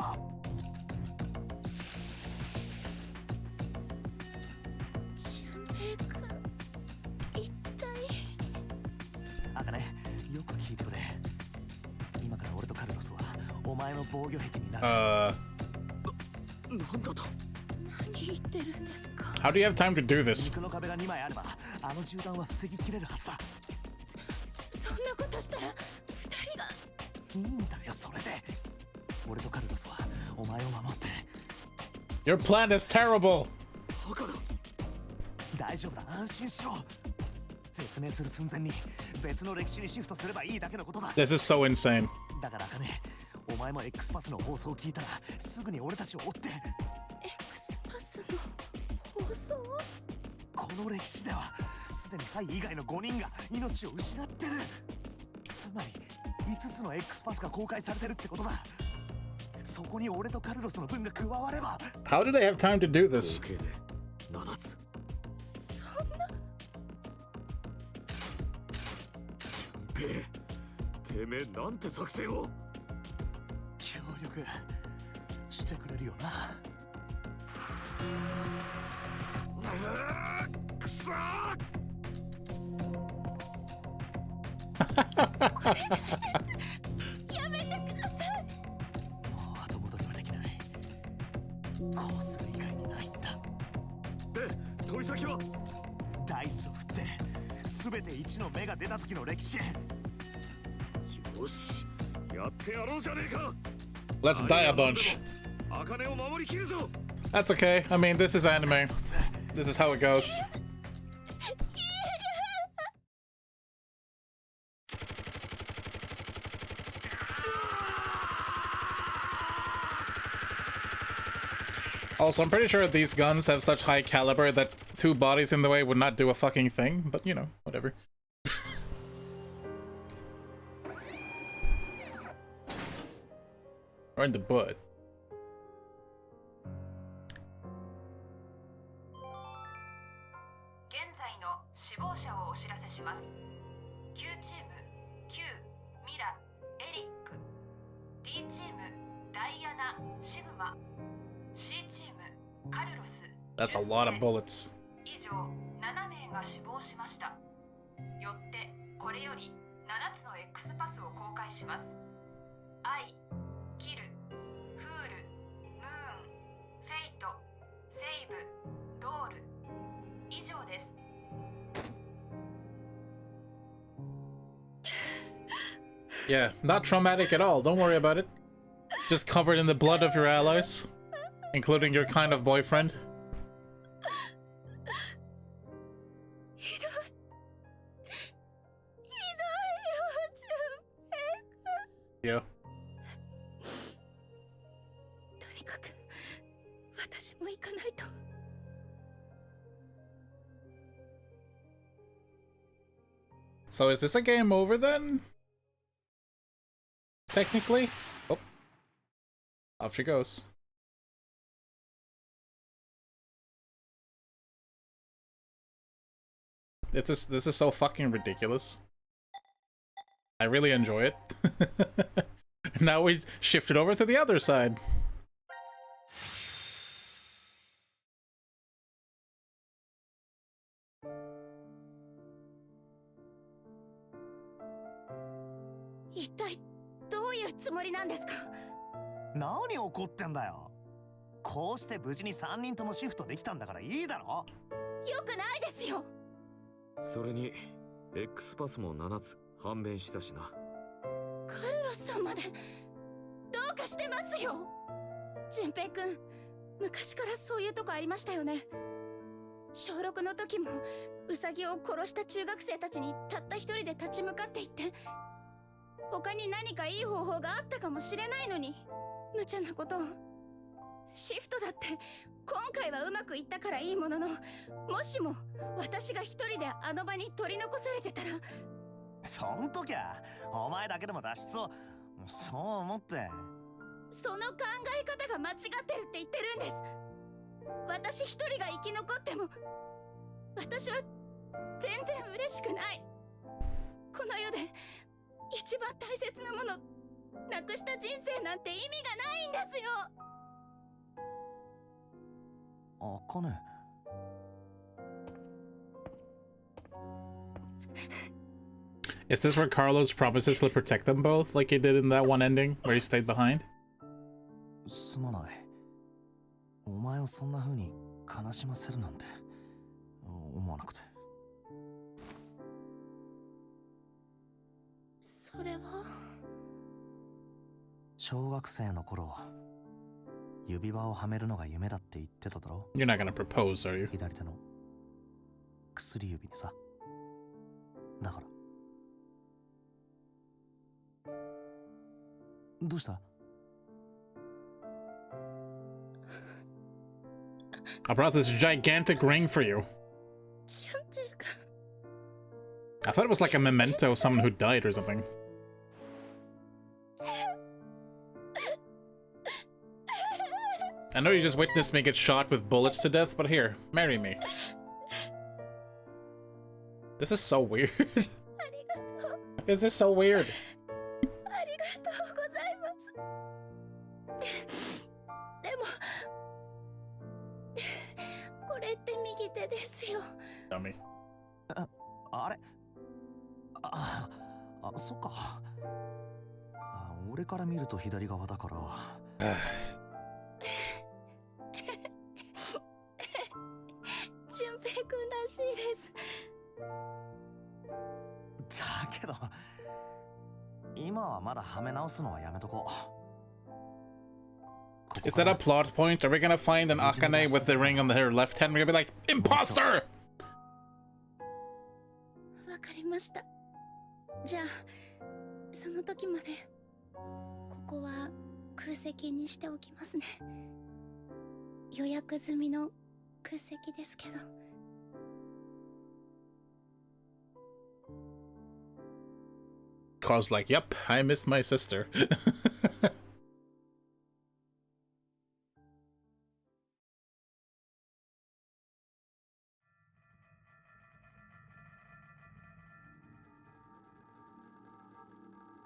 純平君、一体。茜、よく聞いてくれ。今から俺とカルロスはお前の防御壁になる。なんだと。何言ってるんですか。 How do you have time to do this? 肉の壁が2枚あれば、あの銃弾は防ぎきれるはずだ。そんなことしたら2人が。いいんだよ、それで。俺とカルロスはお前を守って。 Your plan is terrible. だから大丈夫だ、安心しろ。絶命する寸前に別の歴史にシフトすればいいだけのことだ。 This is so insane. だから茜、お前も X パスの放送を聞いたらすぐに俺たちを追って。 X パスの放送。この歴史ではすでにハイ以外の5人が命を失ってる。つまり5つの X パスが公開されてるってことだ。そこに俺とカルロスの分が加われば。 How do they have time to do this? 合計で7つ。そんな。順平、てめえなんて作戦を。協力してくれるよな。くそー。やめてください。もう後戻りはできない。こうする以外にないんだ。で、取り先は。ダイスを振って全て1の目が出た時の歴史へ。よし、やってやろうじゃねえか。 Let's die a bunch. 茜を守りきるぞ。 That's okay. I mean, this is anime. This is how it goes. Also, I'm pretty sure these guns have such high caliber that 2 bodies in the way would not do a fucking thing, but you know, whatever. Or in the butt. 現在の死亡者をお知らせします。Q チーム Q、ミラ、エリック。 D チームダイアナ、シグマ。 C チームカルロス。 That's a lot of bullets. 以上7名が死亡しました。よってこれより7つの X パスを公開します。アイ、キル、フール、ムーン、フェイト、セイブ、ドール。以上です。Yeah, not traumatic at all. Don't worry about it. Just covered in the blood of your allies, including your kind of boyfriend. ひどいよ、純平君。 Yeah. とにかく私も行かないと。 So is this a game over then? Technically? Oh. Off she goes. This is so fucking ridiculous. I really enjoy it. Now we shifted over to the other side. What? 何怒ってんだよ。こうして無事に3人ともシフトできたんだからいいだろ。よくないですよ。それに X パスも7つ判明したしな。カルロスさんまでどうかしてますよ。純平君、昔からそういうとこありましたよね。小6の時もウサギを殺した中学生たちにたった一人で立ち向かっていって、他に何かいい方法があったかもしれないのに無茶なことを。シフトだって今回はうまくいったからいいものの、もしも私が一人であの場に取り残されてたら。そん時はお前だけでも脱出を、そう思って。その考え方が間違ってるって言ってるんです。私一人が生き残っても私は全然嬉しくない。この世で一番大切なものなくした人生なんて意味がないんですよ。あかね。Is this where Carlos promises to protect them both, like he did in that one ending where he stayed behind? すまない。お前をそんな風に悲しませるなんて思わなくて。それは小学生の頃、指輪をはめるのが夢だって言ってただろ。 You're not gonna propose, are you? 左手の薬指にさ。だから。どうした？ I brought this gigantic ring for you. I thought it was like a memento of someone who died or something. I know you just witnessed me get shot with bullets to death, but here, marry me. This is so weird. Is this so weird? ありがとうございます。でもこれって右手ですよ。Dummy. あれ？そっか。俺から見ると左側だから。純平君らしいです。だけど今はまだはめ直すのはやめとこう。 Is that a plot point? Are we gonna find an Akane with the ring on her left hand? We're gonna be like, imposter! わかりました。じゃあその時までここは空席にしておきますね。予約済みの空席ですけど。Carl's like, yep, I miss my sister.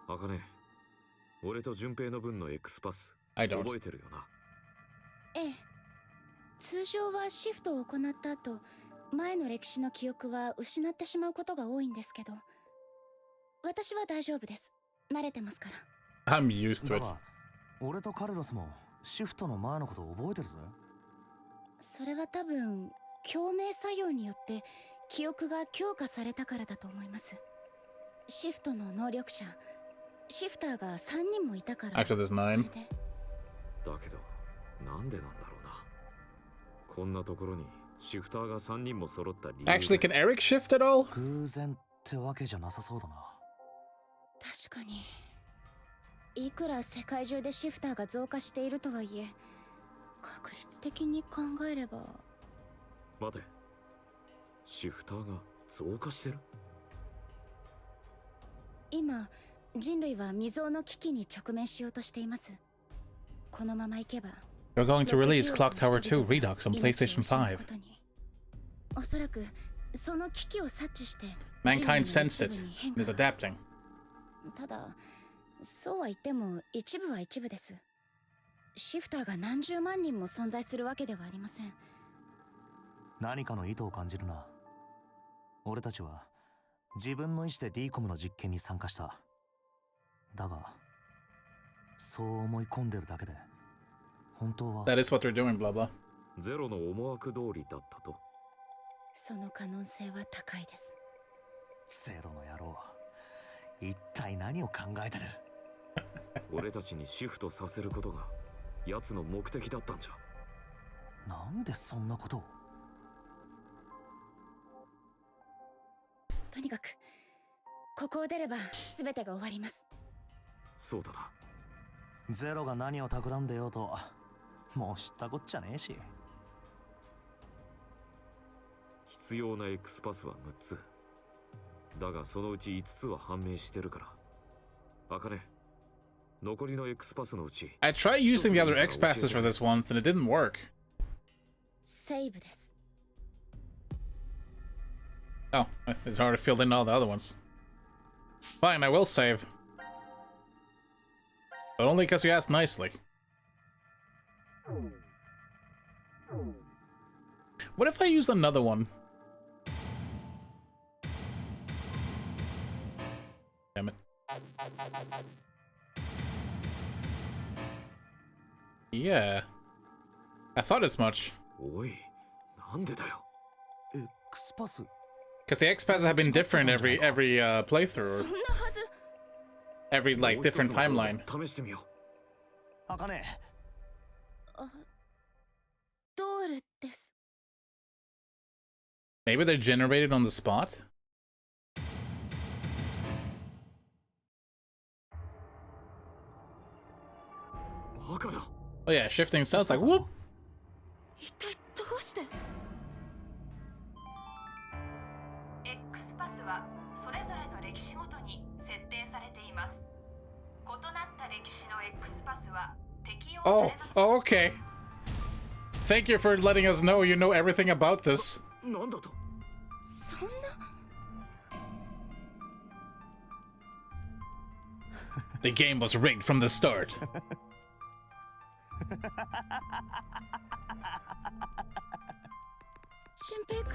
あかね、俺と順平の分の X パス I don't. 覚えてるよな。ええ、通常はシフトを行った後、前の歴史の記憶は失ってしまうことが多いんですけど、私は大丈夫です。慣れてますから。 I'm used to it. 俺とカルロスもシフトの前のことを覚えてるぜ。それは多分共鳴作用によって記憶が強化されたからだと思います。シフトの能力者シフターが3人もいたから。 Actually, there's 9. だけどなんでなんだろうな。こんなところにシフターが3人も揃った理由。 Actually, can Eric shift at all? 偶然ってわけじゃなさそうだな。確かに。いくら世界中でシフターが増加しているとはいえ、確率的に考えれば。待て、シフターが増加してる？今、人類は未曾有の危機に直面しようとしています。このままいけば。They're going to release Clock Tower 2 Redux on PlayStation 5. おそらくその危機を察知して。Mankind sensed it and is adapting. ただ、そうは言っても一部は一部です。シフターが何十万人も存在するわけではありません。何かの意図を感じるな。俺たちは自分の意思で D コムの実験に参加した。だが、そう思い込んでるだけで、本当は。That is what they're doing, blah blah. ゼロの思惑通りだったと。その可能性は高いです。ゼロの野郎、一体何を考えてる？俺たちにシフトさせることが奴の目的だったんじゃ。なんでそんなことを？とにかくここを出れば全てが終わります。そうだな。ゼロが何を企んでようと、もう知ったこっちゃねえし。必要な X パスは6つ。だがそのうち5つは判明してるから。アカネ、残りの X パスのうち。I tried using the other X passes for this once and it didn't work. セーブです。Oh, it's already filled in all the other ones. Fine, I will save. But only because you asked nicely. What if I use another one? Damn it. Yeah. I thought as much. おい、なんでだよ。X パス。 Because the X passes have been different every playthrough. Every like different timeline. 試してみよう。あかね。ドールです。 Maybe they're generated on the spot? Oh yeah, shifting sounds like whoop! 一体どうして？ X パスはそれぞれの歴史ごとに設定されています。異なった歴史の X パスは適用されます。Oh, okay. Thank you for letting us know you know everything about this. なんだと？そんな。The game was rigged from the start. 俊平君。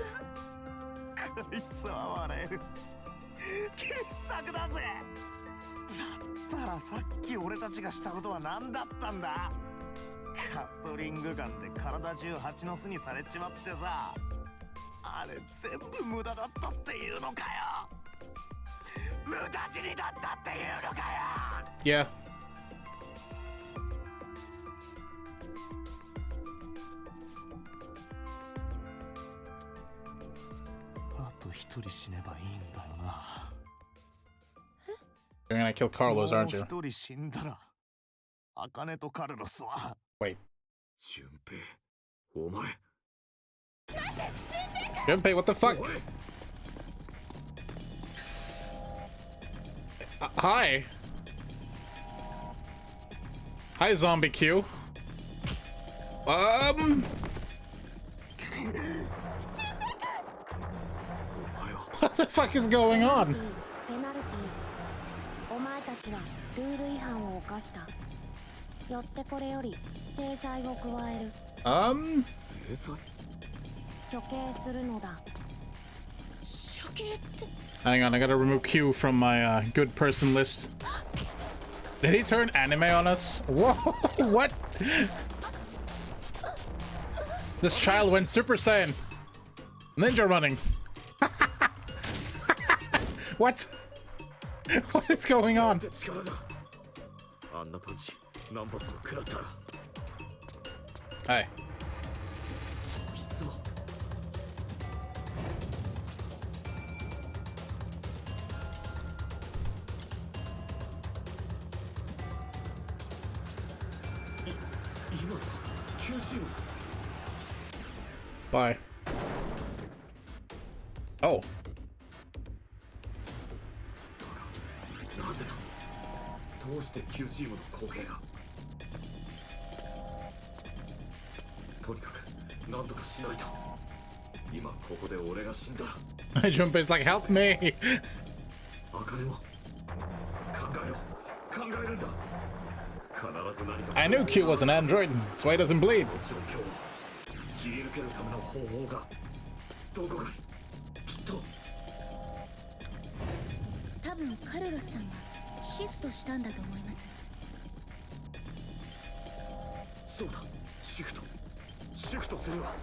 こいつは笑える。傑作だぜ。だったらさっき俺たちがしたことは何だったんだ？カットリングガンで体中蜂の巣にされちまってさ、あれ全部無駄だったっていうのかよ。無駄死にだったっていうのかよ。Yeah. あと一人死ねばいいんだよな。You're gonna kill Carlos, aren't you? もう一人死んだら、アカネとカルロスは。Wait. 俊平、お前。Junpei, what the fuck? Hi. Hi, Zombie Q. What the fuck is going on? ペナルティ。お前たちはルール違反を犯した。よってこれより制裁を加える。制裁？処刑するのだ。処刑って。Hang on, I gotta remove Q from my good person list. Did he turn anime on us? Whoa, what? This child went Super Saiyan. Ninja running. What? What is going on? 力だ。あんなパンチ何発も食らったら。はい。今の9チーム。Bye. Oh. なぜだ。どうして9チームの後継が。とにかく何とかしないと。今ここで俺が死んだら。Junpei's like, help me. 茜も考えろ。考えるんだ。必ず何か。 I knew Q was an android, so he doesn't bleed. この状況を切り抜けるための方法がどこかにきっと。多分カルロスさんはシフトしたんだと思います。そうだ、シフトするわ。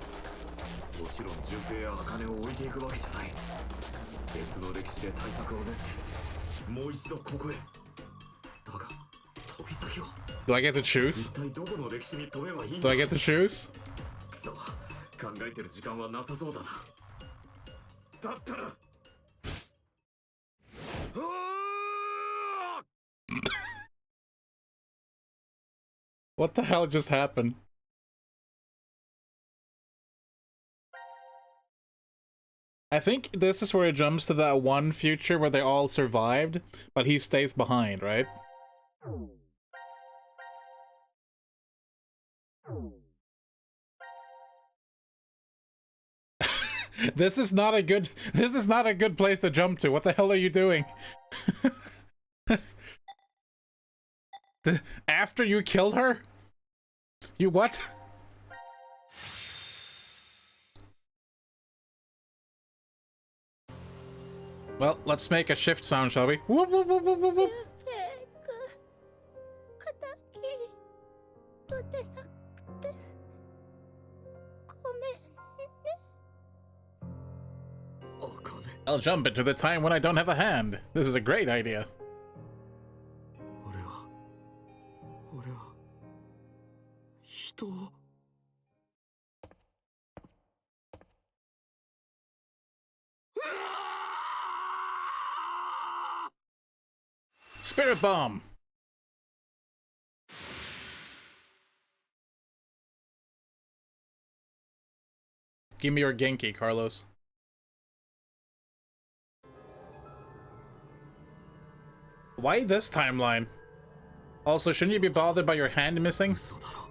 もちろん順平や茜を置いていくわけじゃない。別の歴史で対策を練ってもう一度ここへ。だが飛び先を。 Do I get to choose? 一体どこの歴史に飛べばいいん Do だ。 I get to choose? くそ、考えてる時間はなさそうだな。だったら。What the hell just happened? I think this is where it jumps to that one future where they all survived, but he stays behind, right? This is not a good place to jump to. What the hell are you doing? After you killed her? You what? Well, let's make a shift sound, shall we? Whoop, whoop, whoop, whoop, whoop, whoop. 茜。 I'll jump into the time when I don't have a hand. This is a great idea. 俺は人を。 Spirit bomb. Give me your Genki, Carlos. Why this timeline? Also, shouldn't you be bothered by your hand missing? 嘘だろ。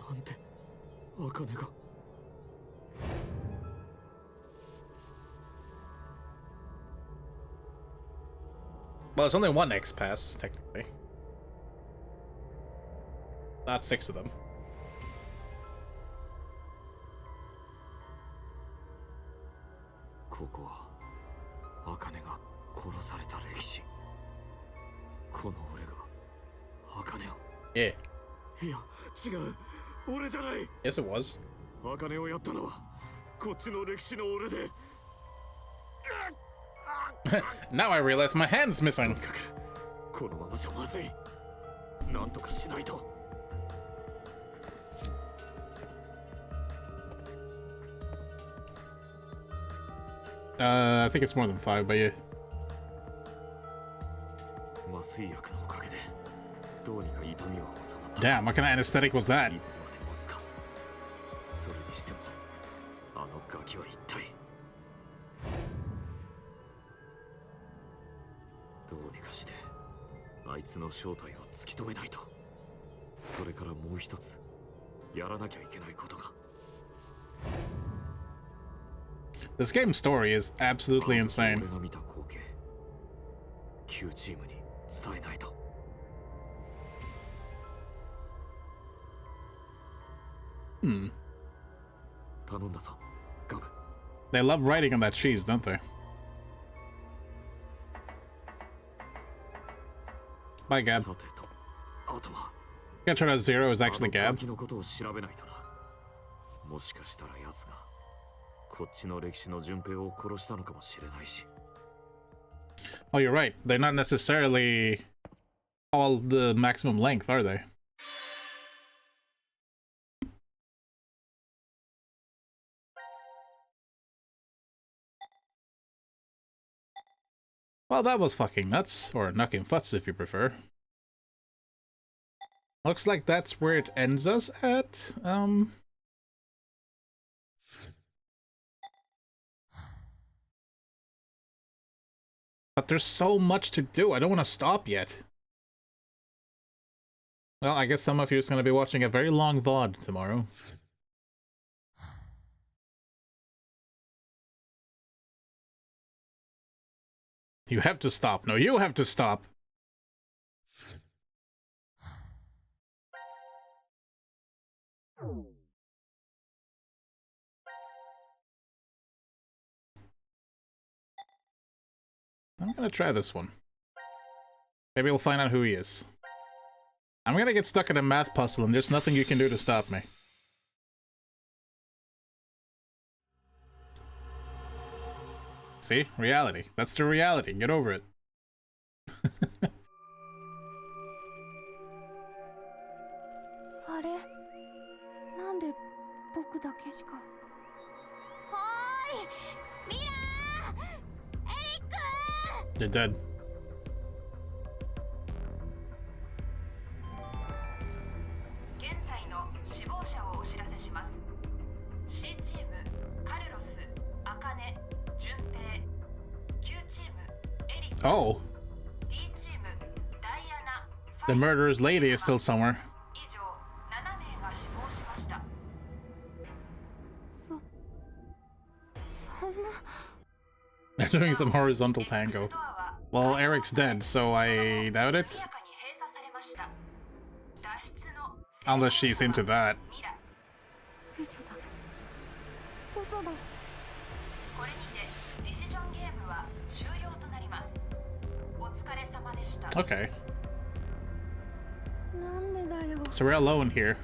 なんで茜が。 Well, it's only one X pass, technically. Not 6 of them. ここは茜が殺された歴史。この俺が茜を。 Yeah. いや違う、俺じゃない。 Yes, it was. 茜をやったのはこっちの歴史の俺で。 Now I realize my hand's missing. このままじゃまずい。なんとかしないと。 I think it's more than 5, but yeah. 麻酔薬のおかげでどうにか痛みは収まった。 Damn, what kind of anesthetic was that? いつまで持つか。それにしてもあのガキは一体。どうにかしてあいつの正体を突き止めないと。それからもう一つやらなきゃいけないことが。 This game's story is absolutely insane. 俺が見た光景、旧チームに伝えないと。頼んだぞ、ガブ。 They love writing on that cheese, don't they? Bye, Gab. さてと、あとは。 Gonna turn out Zero is actually あの Gab. ガキのことを調べないとな。もしかしたら奴がこっちの歴史の順平を殺したのかもしれないし。Oh, you're right. They're not necessarily all the maximum length, are they? Well, that was fucking nuts. Or knucking futs, if you prefer. Looks like that's where it ends us at. But there's so much to do. I don't want to stop yet. Well, I guess some of you is going to be watching a very long VOD tomorrow. You have to stop. No, you have to stop. I'm gonna try this one. Maybe we'll find out who he is. I'm gonna get stuck in a math puzzle and there's nothing you can do to stop me. See? Reality. That's the reality. Get over it. They're dead. Oh. The murderer's lady is still somewhere. They're doing some horizontal tango. Well, Eric's dead, so I doubt it. Unless she's into that. Okay. So we're alone here.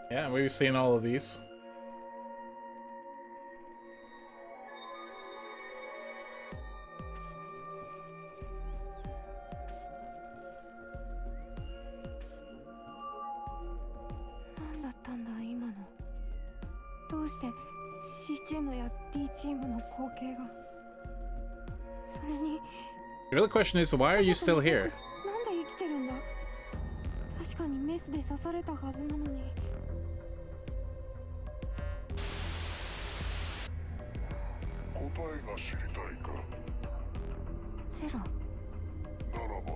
Yeah, we've seen all of these. The real question is, why are you still here? 答えが知りたいか。ゼロ。ならば、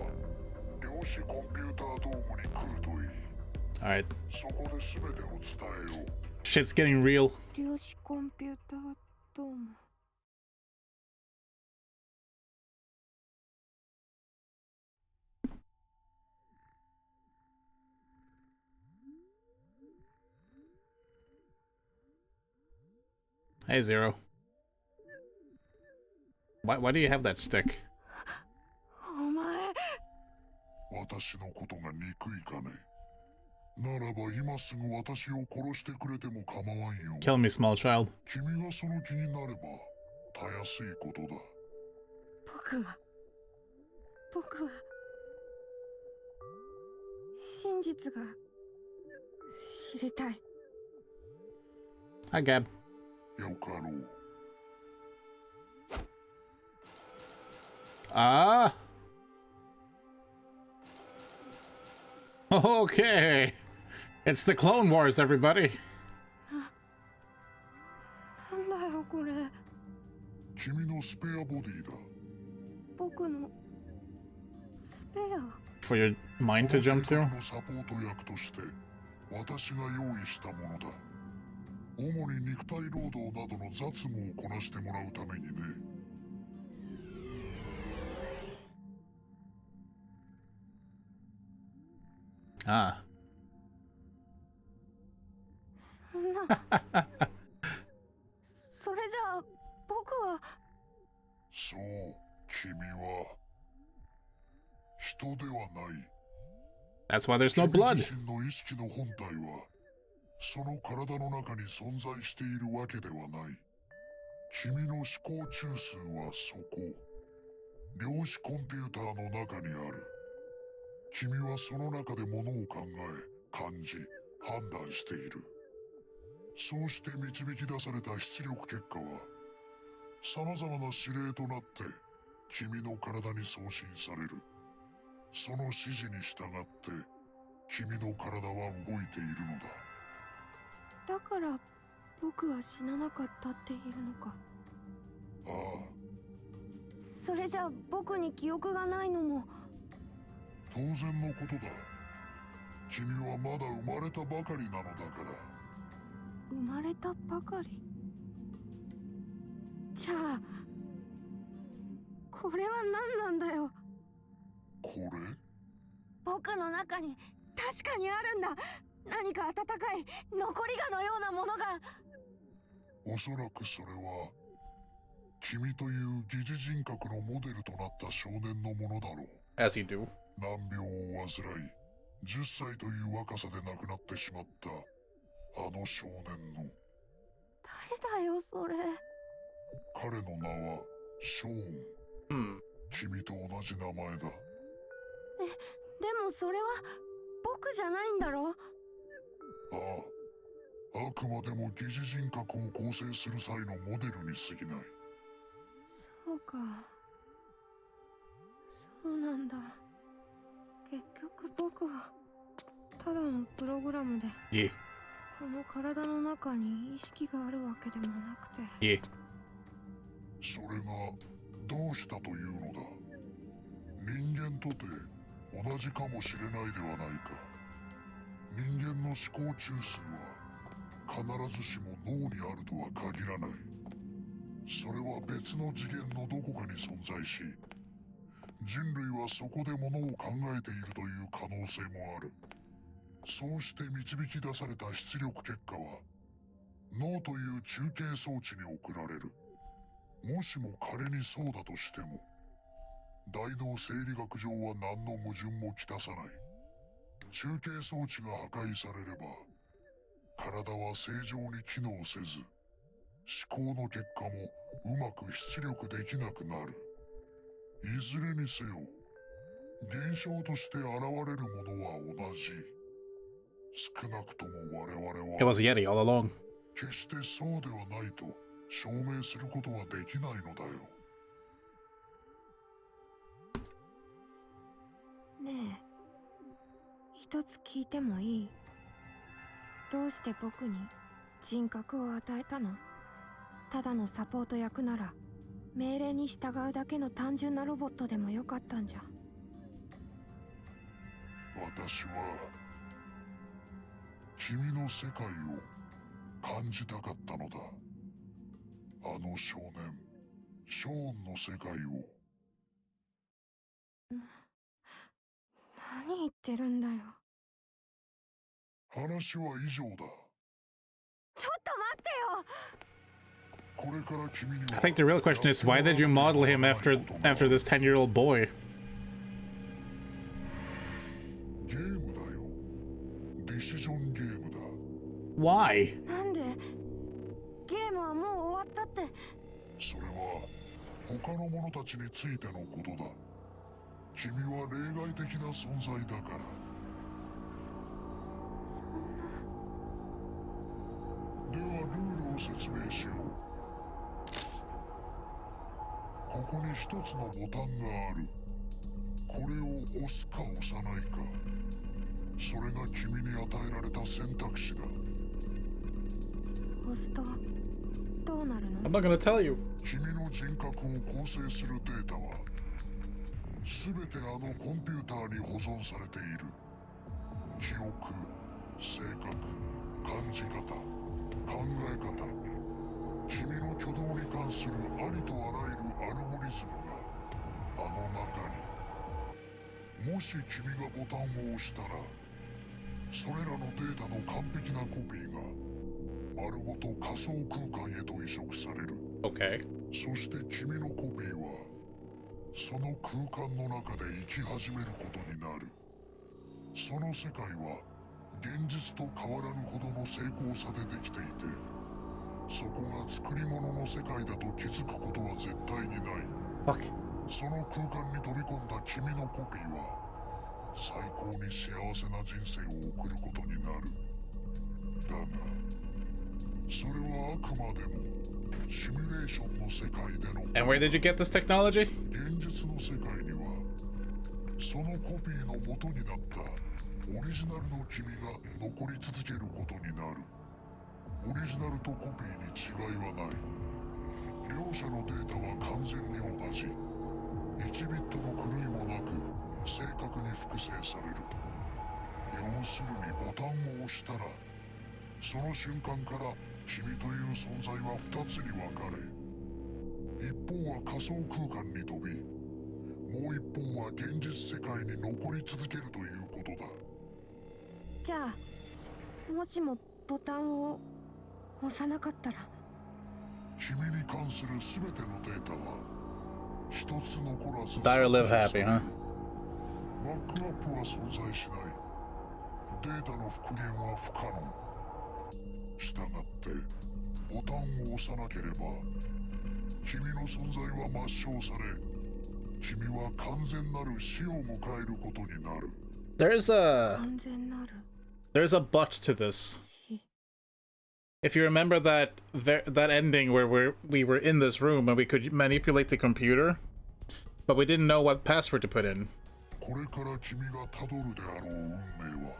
量子コンピュータードームに来るといい。Alright. そこで全てを伝えよう。Shit's getting real. 量子コンピュータードーム。Hey, Zero. Why do you have that stick? お前。私のことが憎いかね。ならば今すぐ私を殺してくれても構わんよ。Kill me, small child. 君がその気になればたやすいことだ。僕は真実が知りたい。Hi, Gab. よかろう。Ah. Okay. It's the Clone Wars, everybody. なんだよこれ。君のスペアボディだ。僕のスペア。For your mind to jump to? サポート役として私が用意したものだ。主に肉体労働などの雑務をこなしてもらうためにね。Ah. そんなそれじゃあ僕は。そう、君は人ではない。 That's why there's no blood. 自身の意識の本体はその体の中に存在しているわけではない。君の思考中枢はそこ、量子コンピューターの中にある。君はその中で物を考え、感じ、判断している。そうして導き出された出力結果は様々な指令となって君の体に送信される。その指示に従って君の体は動いているのだ。だから僕は死ななかったっていうのか。ああ、それじゃあ僕に記憶がないのも。当然のことだ。君はまだ生まれたばかりなのだから。生まれたばかり。じゃあこれは何なんだよ。これ？僕の中に確かにあるんだ。何か温かい残り香のようなものが。おそらくそれは君という疑似人格のモデルとなった少年のものだろう。 As you do. 難病を患い10歳という若さで亡くなってしまったあの少年の。誰だよそれ。彼の名はショーン。君と同じ名前だ。でもそれは僕じゃないんだろ。ああ、あくまでも疑似人格を構成する際のモデルに過ぎない。そうか、そうなんだ。結局僕はただのプログラムで、この体の中に意識があるわけでもなくて。それがどうしたというのだ。人間とて同じかもしれないではないか。人間の思考中枢は必ずしも脳にあるとは限らない。それは別の次元のどこかに存在し、人類はそこで物を考えているという可能性もある。そうして導き出された出力結果は脳という中継装置に送られる。もしも仮にそうだとしても、大脳生理学上は何の矛盾もきたさない。中継装置が破壊されれば体は正常に機能せず、思考の結果もうまく出力できなくなる。いずれにせよ現象として現れるものは同じ。少なくとも我々は It was Yeti all along. 決してそうではないと証明することはできないのだよ。ねえ、一つ聞いてもいい？どうして僕に人格を与えたの？ただのサポート役なら命令に従うだけの単純なロボットでもよかったんじゃ。私は君の世界を感じたかったのだ。あの少年ショーンの世界を。何言ってるんだよ。話は以上だ。ちょっと待ってよ。これから君には I think the real question is, why did you model him after this 10-year-old boy? ゲームだよ。ディシジョンゲームだ。 Why? なんで？ゲームはもう終わったって。それは他の者たちについてのことだ。君は例外的な存在だから。そんな。ではルールを説明しよう。ここに一つのボタンがある。これを押すか押さないか、それが君に与えられた選択肢だ。押すとどうなるの？ I'm not gonna tell you. 君の人格を構成するデータは全てあのコンピューターに保存されている。記憶、性格、感じ方、考え方、君の挙動に関するありとあらゆるアルゴリズムがあの中に。もし君がボタンを押したら、それらのデータの完璧なコピーが丸ごと仮想空間へと移植される。 Okay. そして君のコピーはその空間の中で生き始めることになる。その世界は現実と変わらぬほどの精巧さでできていて、そこが作り物の世界だと気づくことは絶対にない。 Fuck. その空間に飛び込んだ君のコピーは最高に幸せな人生を送ることになる。だがそれはあくまでもシミュレーションの世界での。 And where did you get this technology? 現実の世界にはそのコピーの元になったオリジナルの君が残り続けることになる。オリジナルとコピーに違いはない。両者のデータは完全に同じ。1ビットの狂いもなく正確に複製される。要するにボタンを押したらその瞬間から君という存在は2つに分かれ、一方は仮想空間に飛び、もう一方は現実世界に残り続けるということだ。じゃあもしもボタンを押さなかったら。君に関する全てのデータは一つ残らず Die or live happy, huh? バックアップは存在しない。データの復元は不可能。したがってボタンを押さなければ君の存在は抹消され、君は完全なる死を迎えることになる。 There's a 完全なる there's a but to this. 死。 If you remember that ending where we were in this room and we could manipulate the computer, but we didn't know what password to put in. これから君がたどるであろう運命は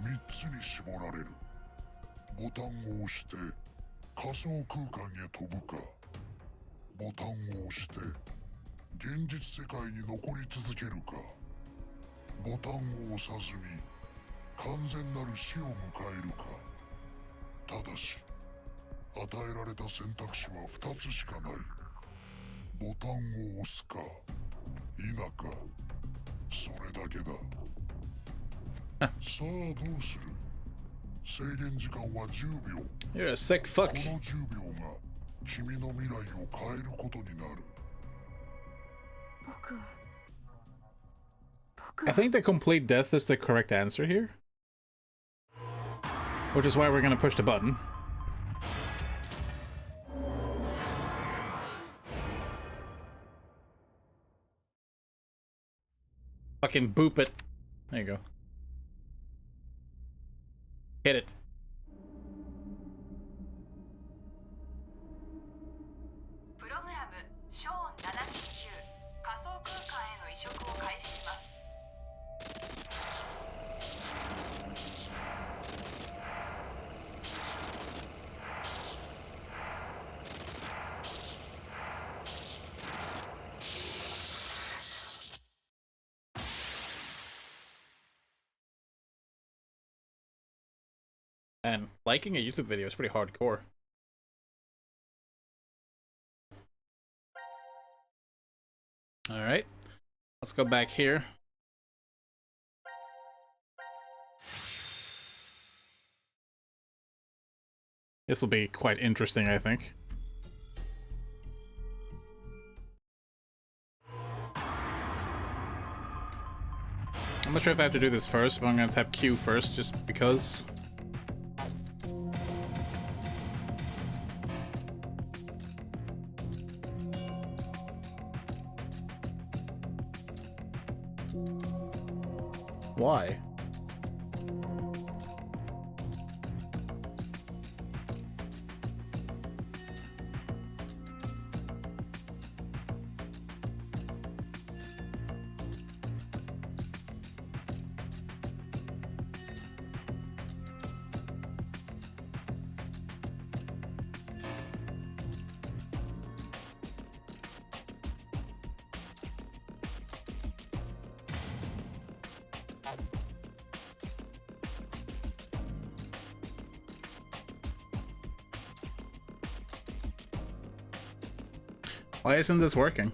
3つに絞られる。ボタンを押して仮想空間へ飛ぶか、ボタンを押して現実世界に残り続けるか、ボタンを押さずに完全なる死を迎えるか。ただし与えられた選択肢は2つしかない。ボタンを押すか否か、それだけだ。さあどうする。制限時間は10秒。 You're a sick fuck. この10秒が君の未来を変えることになる。僕は I think the complete death is the correct answer here. Which is why we're gonna push the button. Fucking boop it. There you go. Hit it. プログラムショーン729仮想空間への移植を開始します。And liking a YouTube video is pretty hardcore. Alright, let's go back here. This will be quite interesting, I think. I'm not sure if I have to do this first, but I'm gonna tap Q first, just because. Why? Why isn't this working?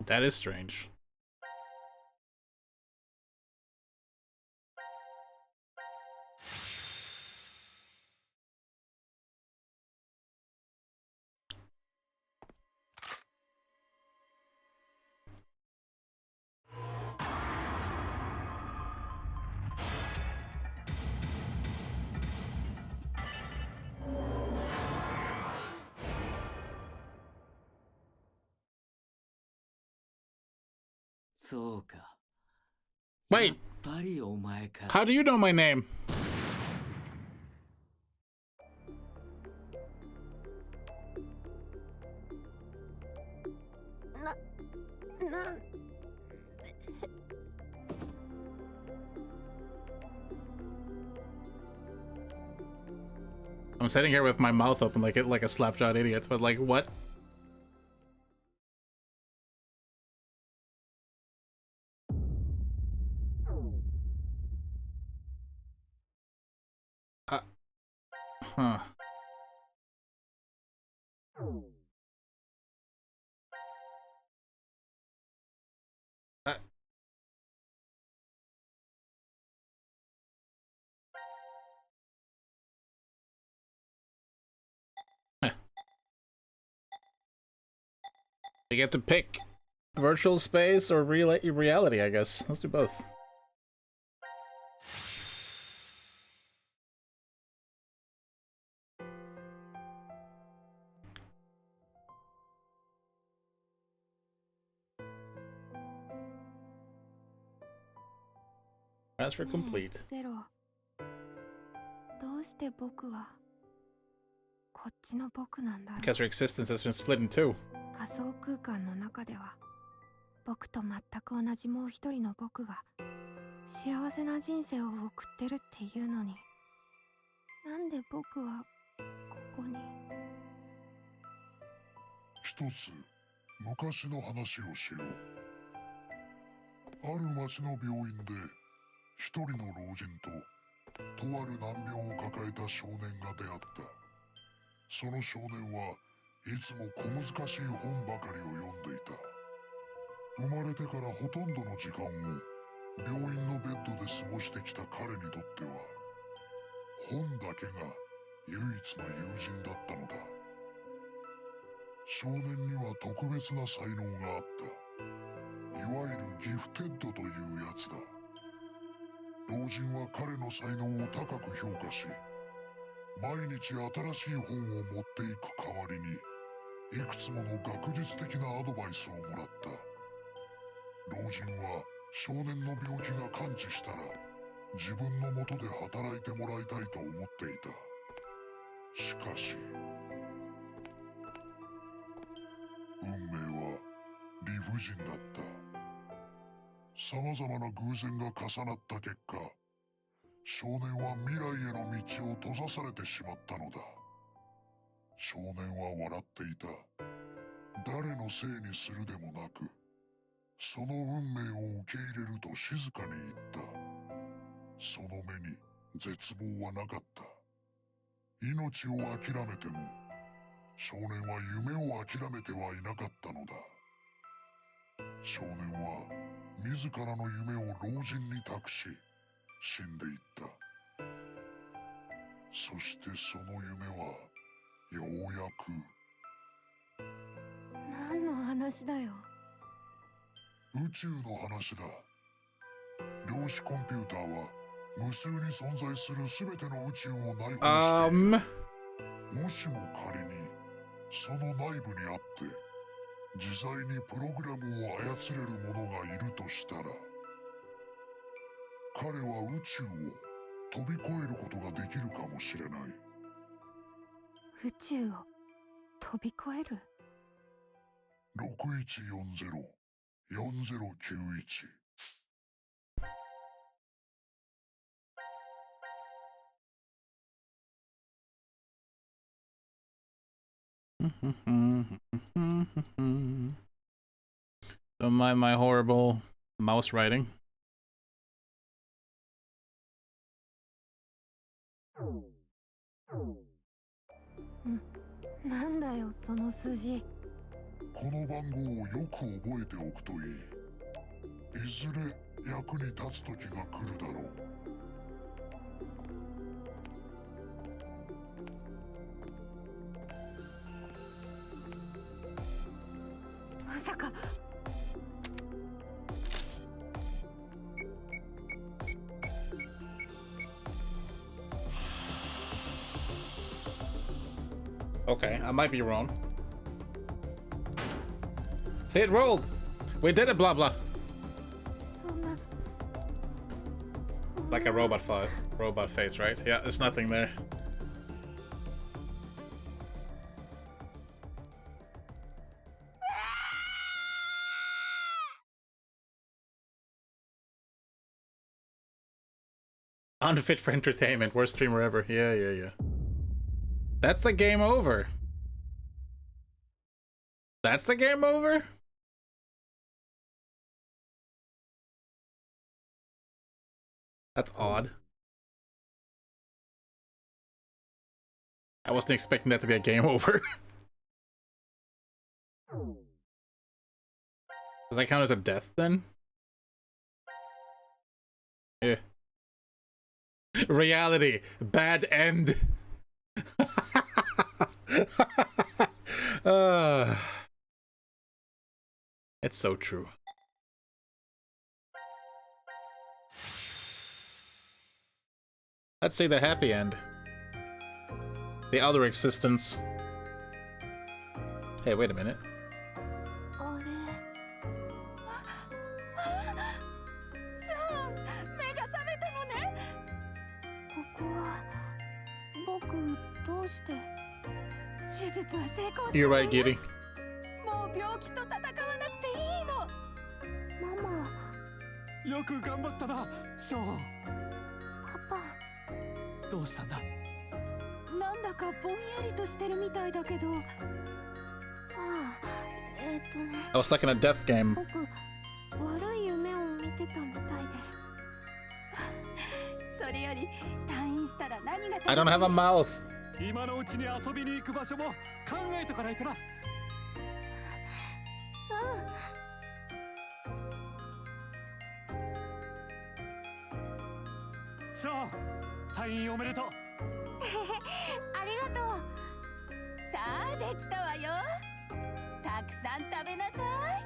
That is strange. Wait, how do you know my name? I'm sitting here with my mouth open like a slapshot idiot, but like what? Huh. You get to pick virtual space or reality, I guess. Let's do both. Transfer complete. ゼロ。どうして僕はこっちの僕なんだろう。 Because her existence has been split in two. 仮想空間の中では僕と全く同じもう一人の僕が幸せな人生を送ってるっていうのに、なんで僕はここに。一つ昔の話をしよう。ある町の病院で一人の老人ととある難病を抱えた少年が出会った。その少年はいつも小難しい本ばかりを読んでいた。生まれてからほとんどの時間を病院のベッドで過ごしてきた彼にとっては、本だけが唯一の友人だったのだ。少年には特別な才能があった。いわゆるギフテッドというやつだ。老人は彼の才能を高く評価し、毎日新しい本を持っていく代わりにいくつもの学術的なアドバイスをもらった。老人は少年の病気が完治したら自分のもとで働いてもらいたいと思っていた。しかし運命は理不尽だった。様々な偶然が重なった結果、少年は未来への道を閉ざされてしまったのだ。少年は笑っていた。誰のせいにするでもなく、その運命を受け入れると静かに言った。その目に絶望はなかった。命を諦めても、少年は夢を諦めてはいなかったのだ。少年は自らの夢を老人に託し、死んでいった。そしてその夢はようやく。何の話だよ。宇宙の話だ。量子コンピューターは無数に存在する全ての宇宙を内包している。もしも仮にその内部にあって自在にプログラムを操れる者がいるとしたら、彼は宇宙を飛び越えることができるかもしれない。宇宙を飛び越える。6140-4091。Don't mind my horrible mouse writing. なんだよその数字。この番号をよく覚えておくといい。いずれ役に立つ時が来るだろう。まさか。Okay, I might be wrong. Say it rolled! We did it, blah blah! Like a robot face, right? Yeah, there's nothing there. Unfit for entertainment, worst streamer ever. Yeah. That's the game over. That's the game over? That's odd. I wasn't expecting that to be a game over. Does that count as a death then? Yeah. Reality. Bad end. It's so true. Let's say the happy end. The other existence. Hey, wait a minute. あれ。ショーン、目が覚めたのね。ここは僕どうして手術は成功したの？ You're right, Giddy. もう病気と戦わなくていいの。ママ。よく頑張ったな、ショーン。パパ。どうしたんだ？なんだかぼんやりとしてるみたいだけど。I was stuck in a death game. 僕悪い夢を見てたみたいで。それより退院したら何が。I don't have a mouth. 今のうちに遊びに行く場所も考えとかないとな。ショーン、退院おめでとう。ありがとう。さあできたわよ。たくさん食べなさい。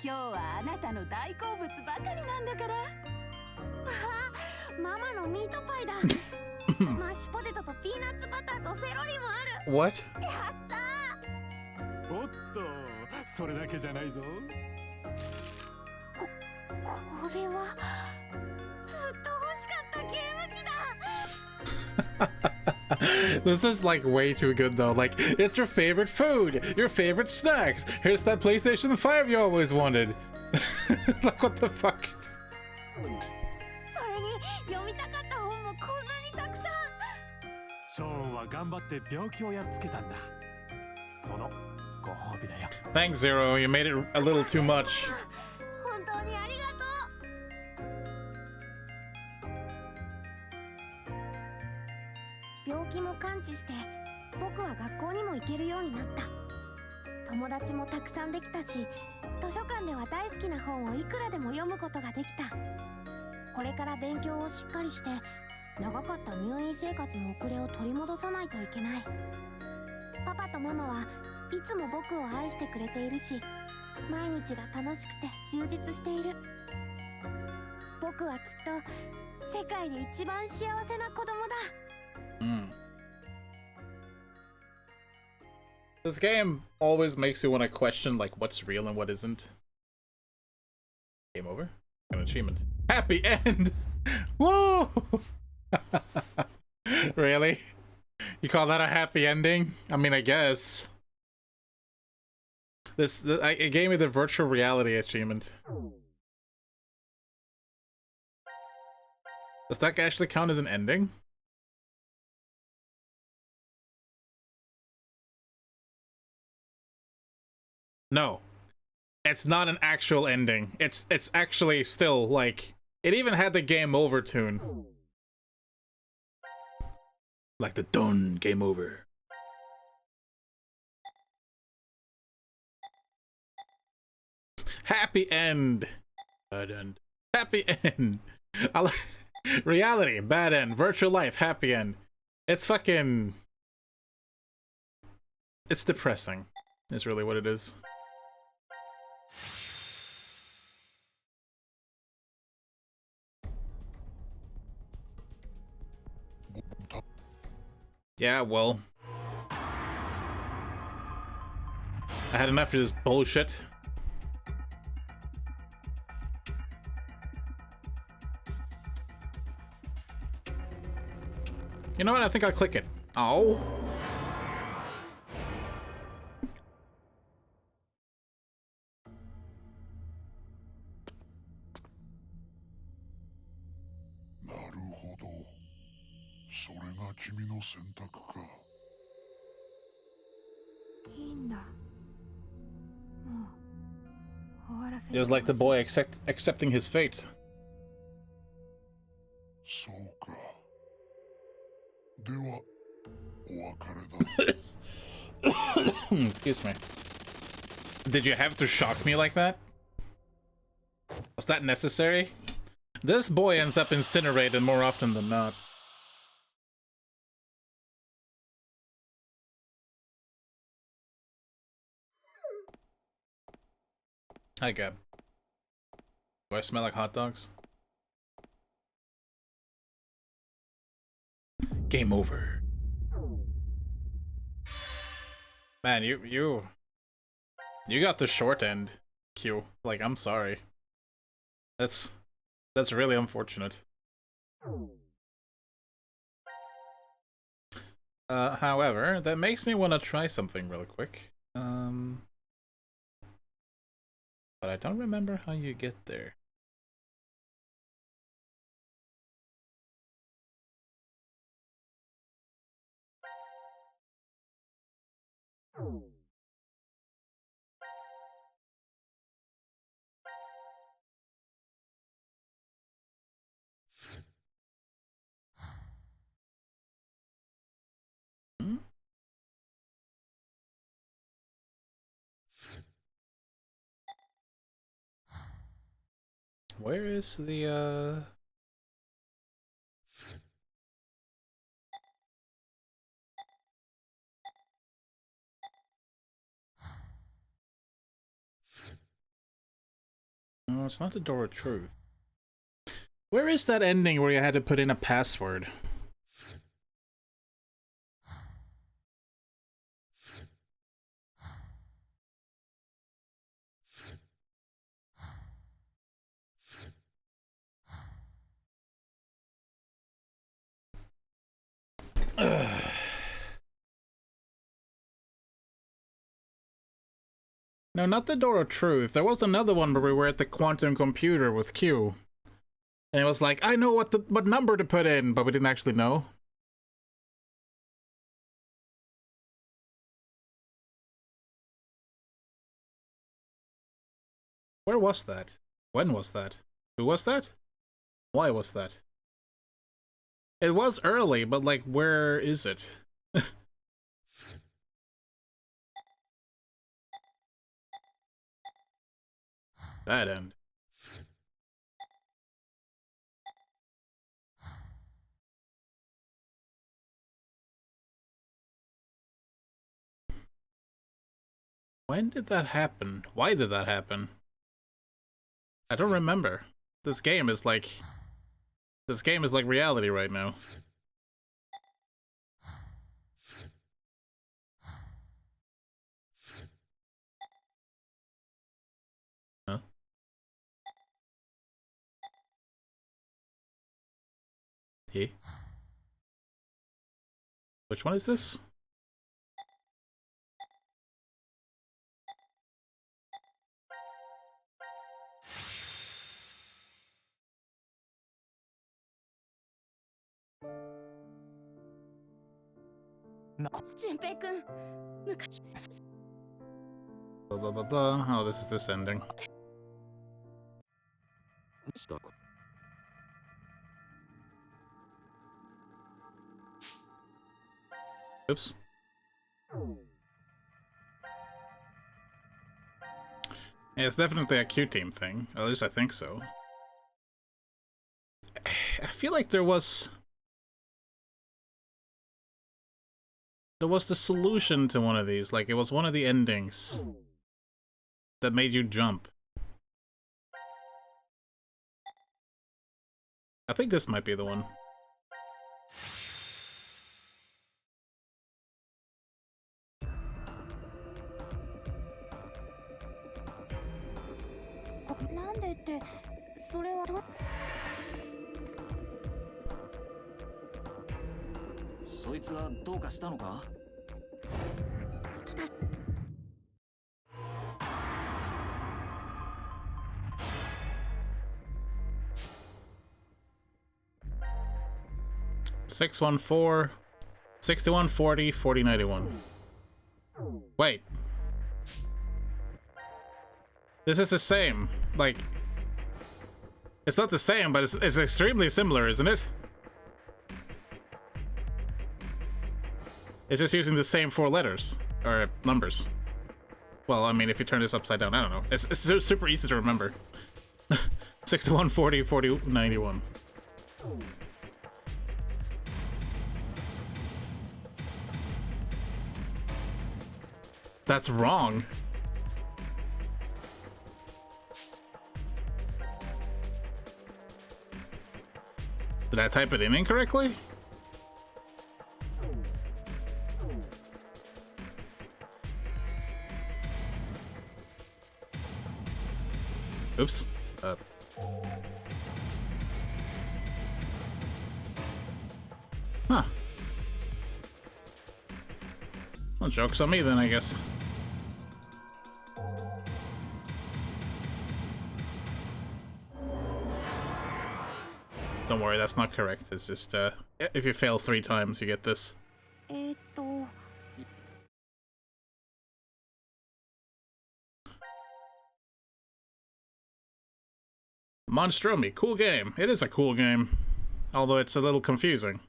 今日はあなたの大好物ばかりなんだから。あ、ママのミートパイだ。マッシュポテトとピーナッツバターとセロリもある。 What? やったー。おっと、それだけじゃないぞ。これはずっと欲しかったゲーム機だ。This is like way too good though. Like, it's your favorite food, your favorite snacks. Here's that PlayStation 5 you always wanted. Like, what the fuck? それに読みたかった本もこんなにたくさん。ショーンは頑張って病気をやっつけたんだ。そのご褒美だよ。 Thanks, Zero. You made it a little too much. 本当にありがとう。病気も完治して僕は学校にも行けるようになった。友達もたくさんできたし、図書館では大好きな本をいくらでも読むことができた。これから勉強をしっかりして長かった入院生活の遅れを取り戻さないといけない。パパとママはいつも僕を愛してくれているし、毎日が楽しくて充実している。僕はきっと世界で一番幸せな子供だ。 This game always makes you want to question like what's real and what isn't. Game over. An achievement. Happy end. Whoa! Really? You call that a happy ending? I mean, I guess. It gave me the virtual reality achievement. Does that actually count as an ending? No. It's not an actual ending. It's actually still like it even had the game over tune. Like the done game over. Happy end. Bad end. Happy end. I like reality, bad end. Virtual life, happy end. It's fucking. It's depressing, is really what it is. Yeah, well. I had enough of this bullshit. You know what? I think I'll click it. Oh. Just like the boy accepting his fate. Excuse me. Did you have to shock me like that? Was that necessary? This boy ends up incinerated more often than not. Hi, Gab. Do I smell like hot dogs? Game over. Man, you got the short end, Q. Like, I'm sorry. That's really unfortunate. However, that makes me want to try something really quick. But I don't remember how you get there. Where is the No, it's not the door of truth. Where is that ending where you had to put in a password? No, not the door of truth. There was another one where we were at the quantum computer with Q. And it was like, I know what number to put in, but we didn't actually know. Where was that? When was that? Who was that? Why was that? It was early, but like, where is it? That end. When did that happen? Why did that happen? I don't remember. This game is like This game is like reality right now. Huh? Hey. Which one is this? Blah blah blah blah. Oh, this is this ending. Oops. Yeah, it's definitely a Q team thing. At least I think so. I feel like there was the solution to one of these. Like, it was one of the endings that made you jump. I think this might be the one. Soいつはどうかしたのか614 6140 4091. Wait. This is the same. Like, it's not the same, but it's extremely similar, isn't it? It's just using the same 4 letters or numbers. Well, I mean, if you turn this upside down, I don't know. It's super easy to remember. 6140 4091. That's wrong. Did I type it in incorrectly? Oops. Huh. Well, joke's on me then, I guess. Don't worry, that's not correct. It's just, if you fail 3 times, you get this. Monstromi, cool game. It is a cool game, although it's a little confusing.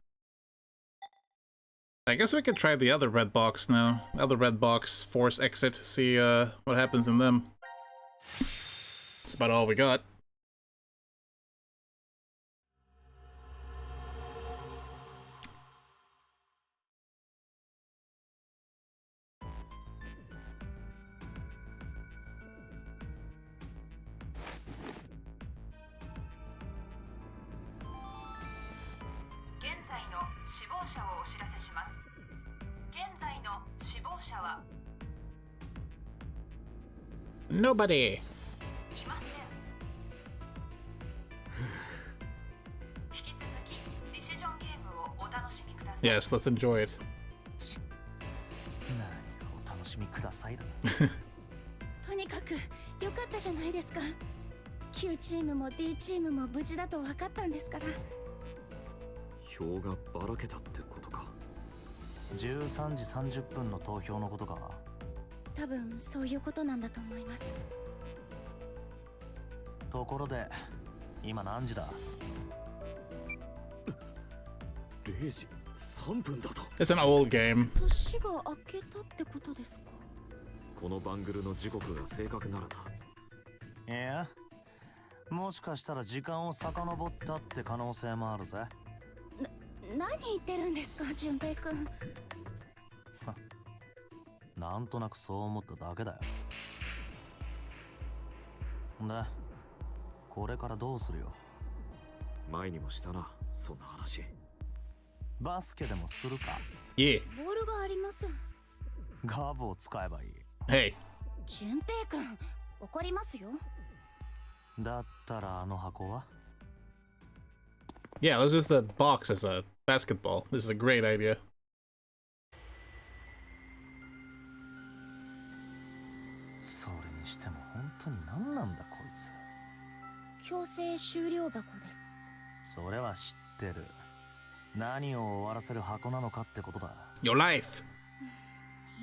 I guess we could try the other red box now. Other red box, force exit, see what happens in them. That's about all we got. Nobody. Yes, let's enjoy it. お楽しみくださいだ。とにかく良かったじゃないですか。Q チームも D チームも無事だと分かったんですから。票がばらけたってことか。13時30分の投票のことか。多分そういうことなんだと思います。ところで今何時だ？0時3分だと。It's an old game. 年が明けたってことですか？このバングルの時刻が正確ならな。いや、もしかしたら時間を遡ったって可能性もあるぜ。何言ってるんですか、純平くん。なんとなくそう思っただけだよ。で、これからどうするよ。前にもしたな、そんな話。バスケでもするか。 Yeah. ボールがあります。ガブを使えばいい。 Hey. 順平くん、怒りますよ。だったらあの箱は？ Yeah, let's use the box as a basketball. This is a great idea. それにしても本当に何なんだこいつ。強制終了箱です。それは知ってる。何を終わらせる箱なのかってことだ。 Your life.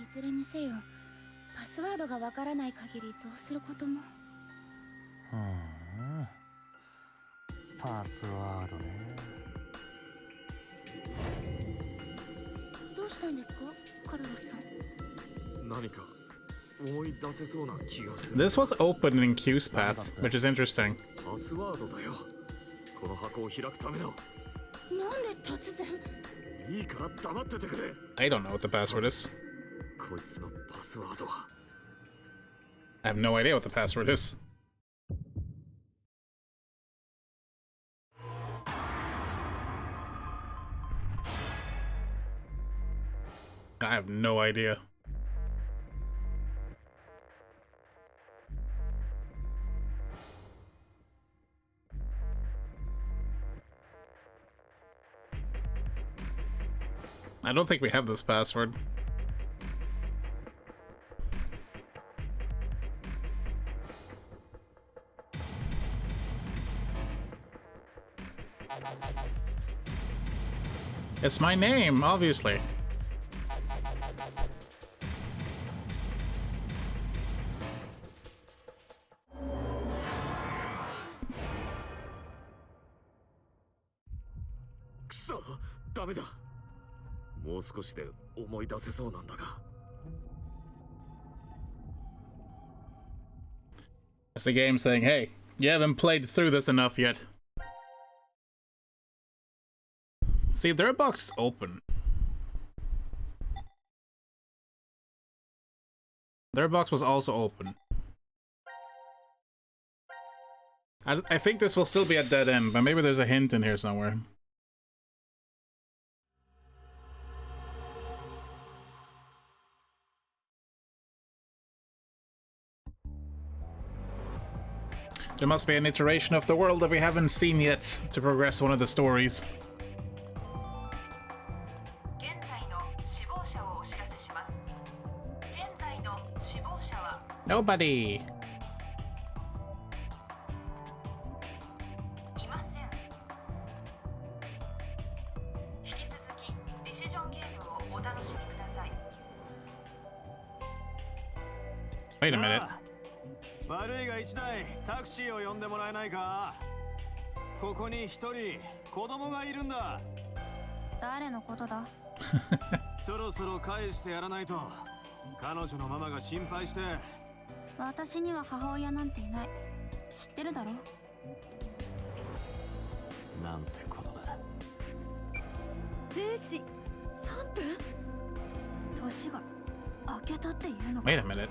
いずれにせよ、パスワードがわからない限りどうすることも。パスワードね。どうしたんですか、カルロスさん。何か思い出せそうな気がする。 This was open in Q's path, which is interesting. パスワードだよ。この箱を開くための。なんで突然。いいから黙っててくれ。 I don't know what the password is. こいつのパスワードは。 I have no idea what the password is. I have no idea. I don't think we have this password. It's my name, obviously. Kuso, ダメだ。もう少しで思い出せそうなんだが。It's the game saying, hey, you haven't played through this enough yet. See, their box is open. Their box was also open. I think this will still be a dead end, but maybe there's a hint in here somewhere. There must be an iteration of the world that we haven't seen yet to progress one of the stories. Nobody. Wait a minute. 悪いが一台タクシーを呼んでもらえないか。ここに一人子供がいるんだ。誰のことだ？そろそろ返してやらないと彼女のママが心配して。私には母親なんていない。知ってるだろ？なんてことだ。0時3分？年が明けたっていうのか。 Wait a minute.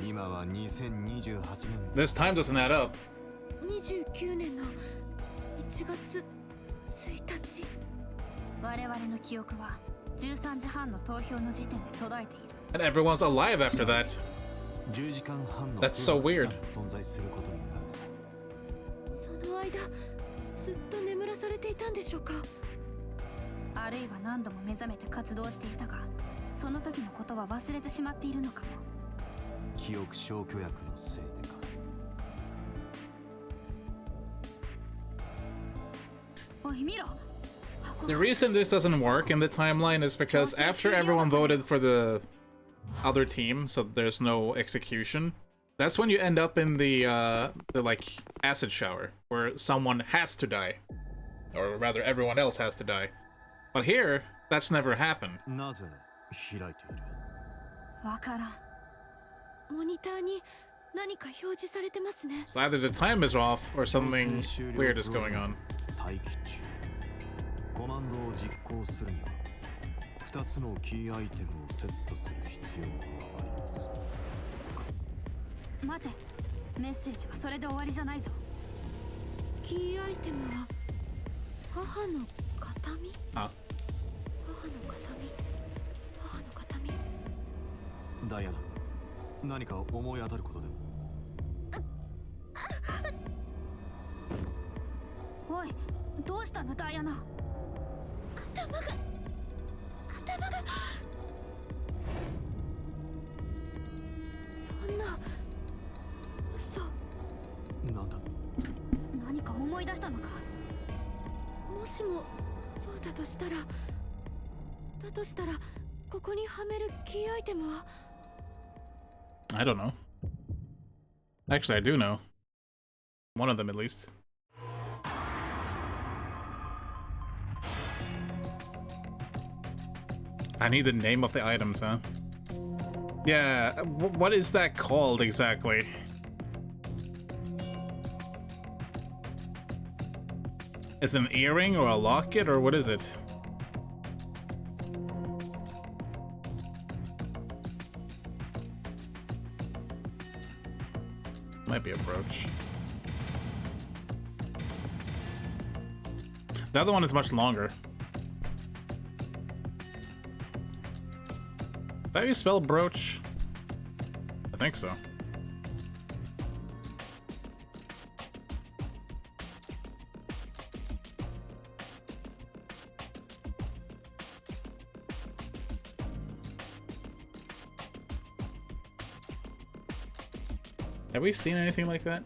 今は2028年。 This time doesn't add up. 29年の1月1日。我々の記憶は13時半の投票の時点で途絶えている。 And everyone's alive after that. 10時間半の That's so weird. 存在することになる。その間ずっと眠らされていたんでしょうか。あるいは何度も目覚めて活動していたが、その時のことは忘れてしまっているのかも。記憶消去薬のせいでか。おい見ろ。 The reason this doesn't work in the timeline is because after everyone voted for the other team, so there's no execution, that's when you end up in the like acid shower where someone has to die, or rather everyone else has to die. But here, that's never happened. なぜ開いている？わからん。モニターに何か表示されてますね。 So either the time is off or something weird is going on. 待機中。コマンドを実行するには2つのキーアイテムをセットする必要があります。待て、メッセージはそれで終わりじゃないぞ。キーアイテムは母の形見 Ah. 母の形見母の形見ダイアナ、何か思い当たることでも？おい、どうしたのダイアナ。頭がそんな嘘。なんだ？何か思い出したのか。もしもそうだとしたらここにはめるキーアイテムは？ I don't know. Actually, I do know. One of them, at least. I need the name of the items, huh? Yeah, what is that called exactly? Is it an earring or a locket, or what is it? Might be a brooch. The other one is much longer. Is that how you spell brooch? I think so. Have we seen anything like that?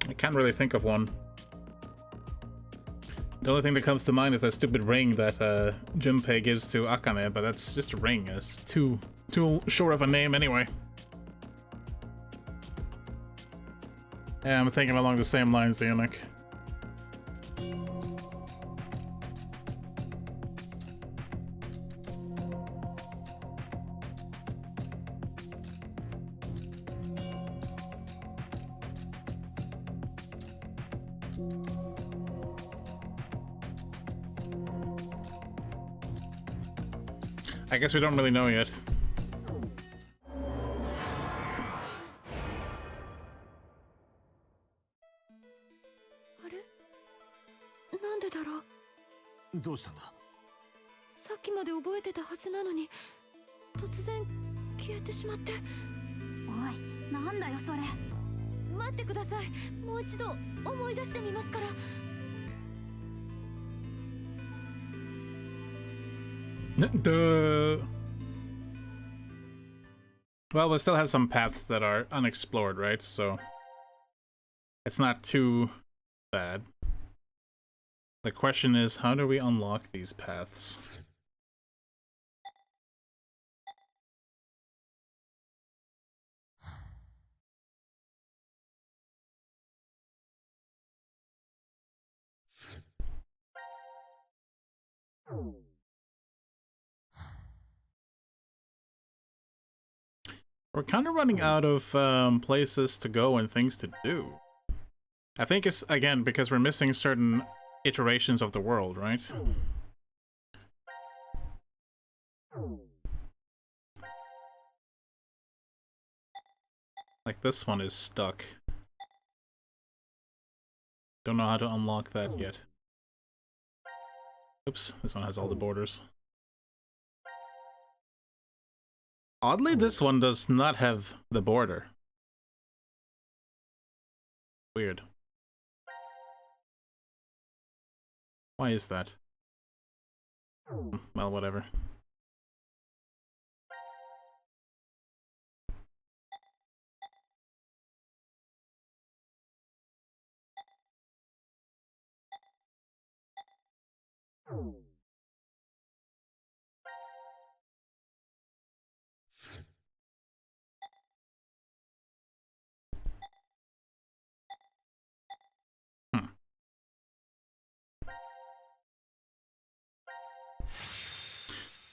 I can't really think of one. The only thing that comes to mind is that stupid ring that Junpei gives to Akane, but that's just a ring. It's too short of a name anyway. Yeah, I'm thinking along the same lines, Yannick. I guess we don't really know yet. あれなんでだろう。どうしたんだ？さっきまで覚えてたはずなのに突然消えてしまって。おい、なんだよそれ。待ってください。もう一度思い出してみますから。Duh. Well, we still have some paths that are unexplored, right? So it's not too bad. The question is, how do we unlock these paths? We're kind of running out of places to go and things to do. I think it's, again, because we're missing certain iterations of the world, right? Like this one is stuck. Don't know how to unlock that yet. Oops, this one has all the borders. Oddly, this one does not have the border. Weird. Why is that? Well, whatever.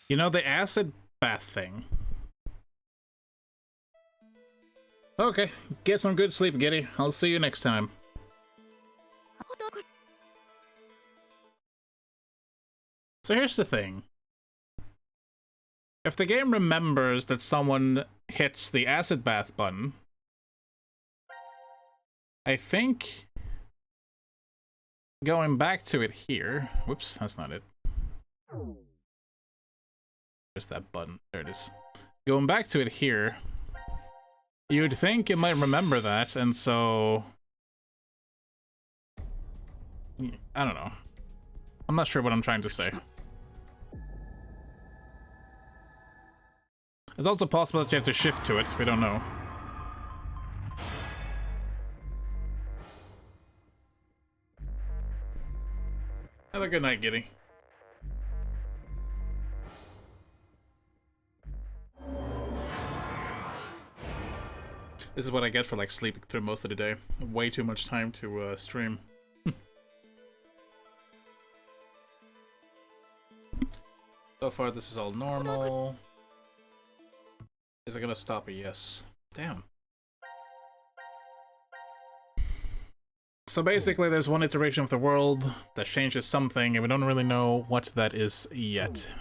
You know, the acid bath thing. Okay, get some good sleep, Giddy. I'll see you next time. So here's the thing. If the game remembers that someone hits the acid bath button, I think going back to it here... Whoops, that's not it. Where's that button? There it is. Going back to it here, you'd think it might remember that, and so... I don't know. I'm not sure what I'm trying to say. It's also possible that you have to shift to it, we don't know. Have a good night, Giddy. This is what I get for like sleeping through most of the day. Way too much time to stream. So far this is all normal. Is it gonna stop it? Yes. Damn. So basically there's one iteration of the world that changes something and we don't really know what that is yet.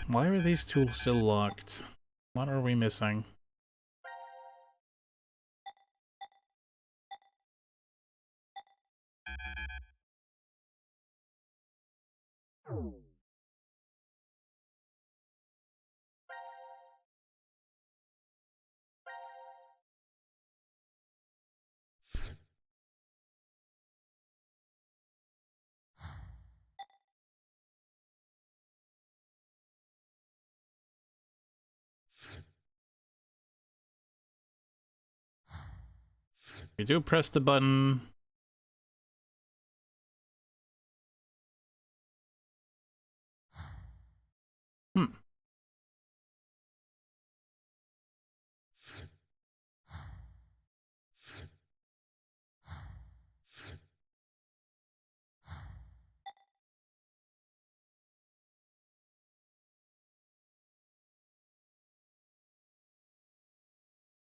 Why are these tools still locked? What are we missing? We do press the button.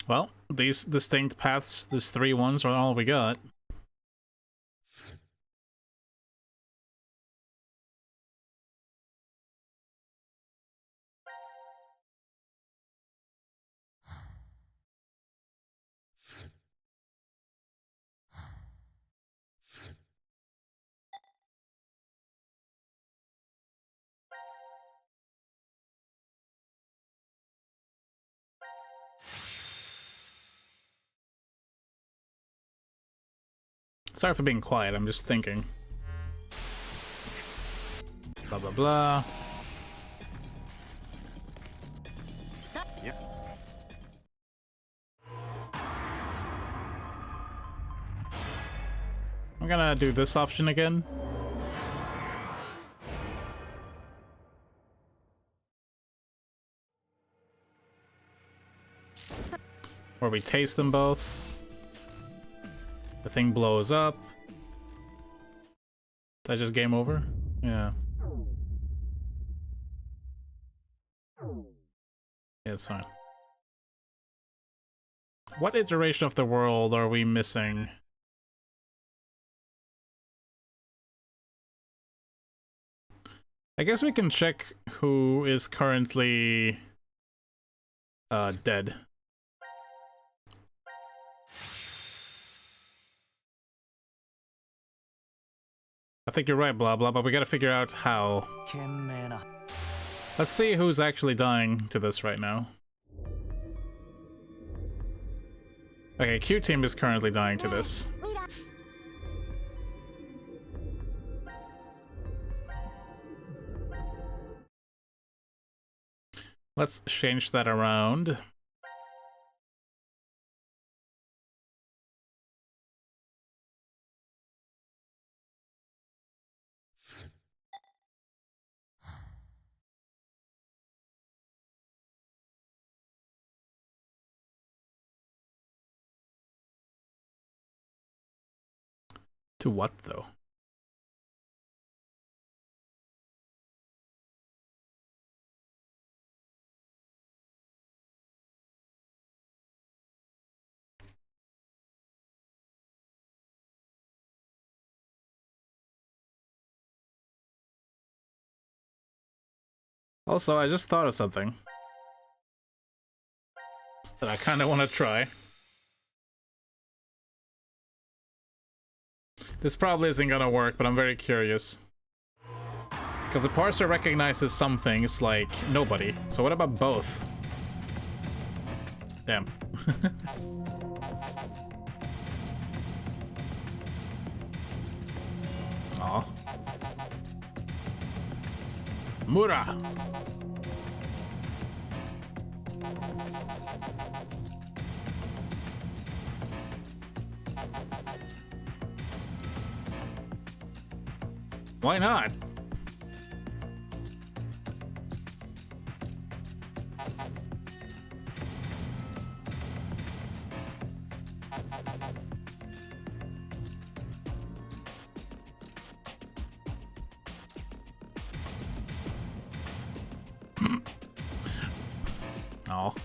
Well, these distinct paths, these 3 ones, are all we got. Sorry for being quiet, I'm just thinking. Blah blah blah. Yeah. I'm gonna do this option again. Where we taste them both. The thing blows up. Is that just game over? Yeah. Yeah, it's fine. What iteration of the world are we missing? I guess we can check who is currently dead. I think you're right, blah blah, but we gotta figure out how. Let's see who's actually dying to this right now. Okay, Q Team is currently dying to this. Let's change that around. To what, though? Also, I just thought of something that I kind of want to try. This probably isn't gonna work, but I'm very curious. Because the parser recognizes some things like nobody. So what about both? Damn. Aw. Mura! Why not? Oh.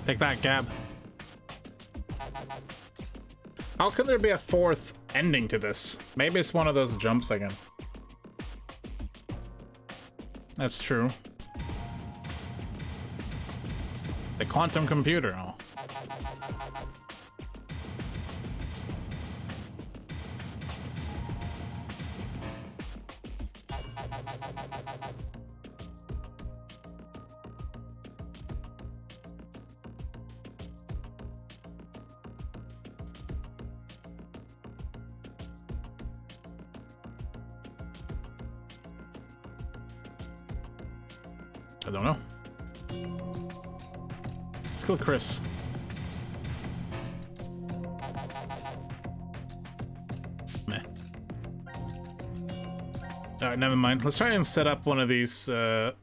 Take that, Gab. How could there be a fourth ending to this? Maybe it's one of those jumps again. That's true. The quantum computer. Oh. I don't know. Let's kill Chris. Meh. Alright, never mind. Let's try and set up one of these, let's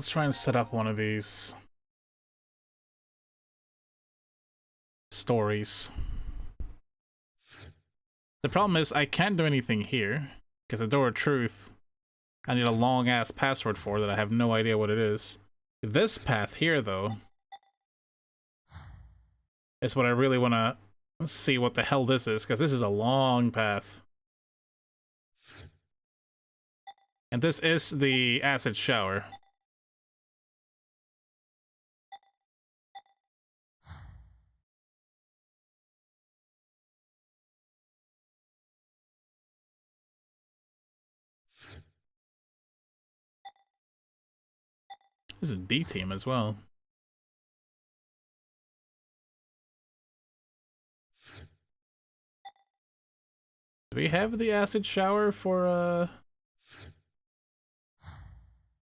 try and set up one of these stories. The problem is I can't do anything here, because the Door of Truth I need a long-ass password for that I have no idea what it is. This path here, though, is what I really want to see what the hell this is, because this is a long path. And this is the acid shower. This is D team as well. Do we have the acid shower for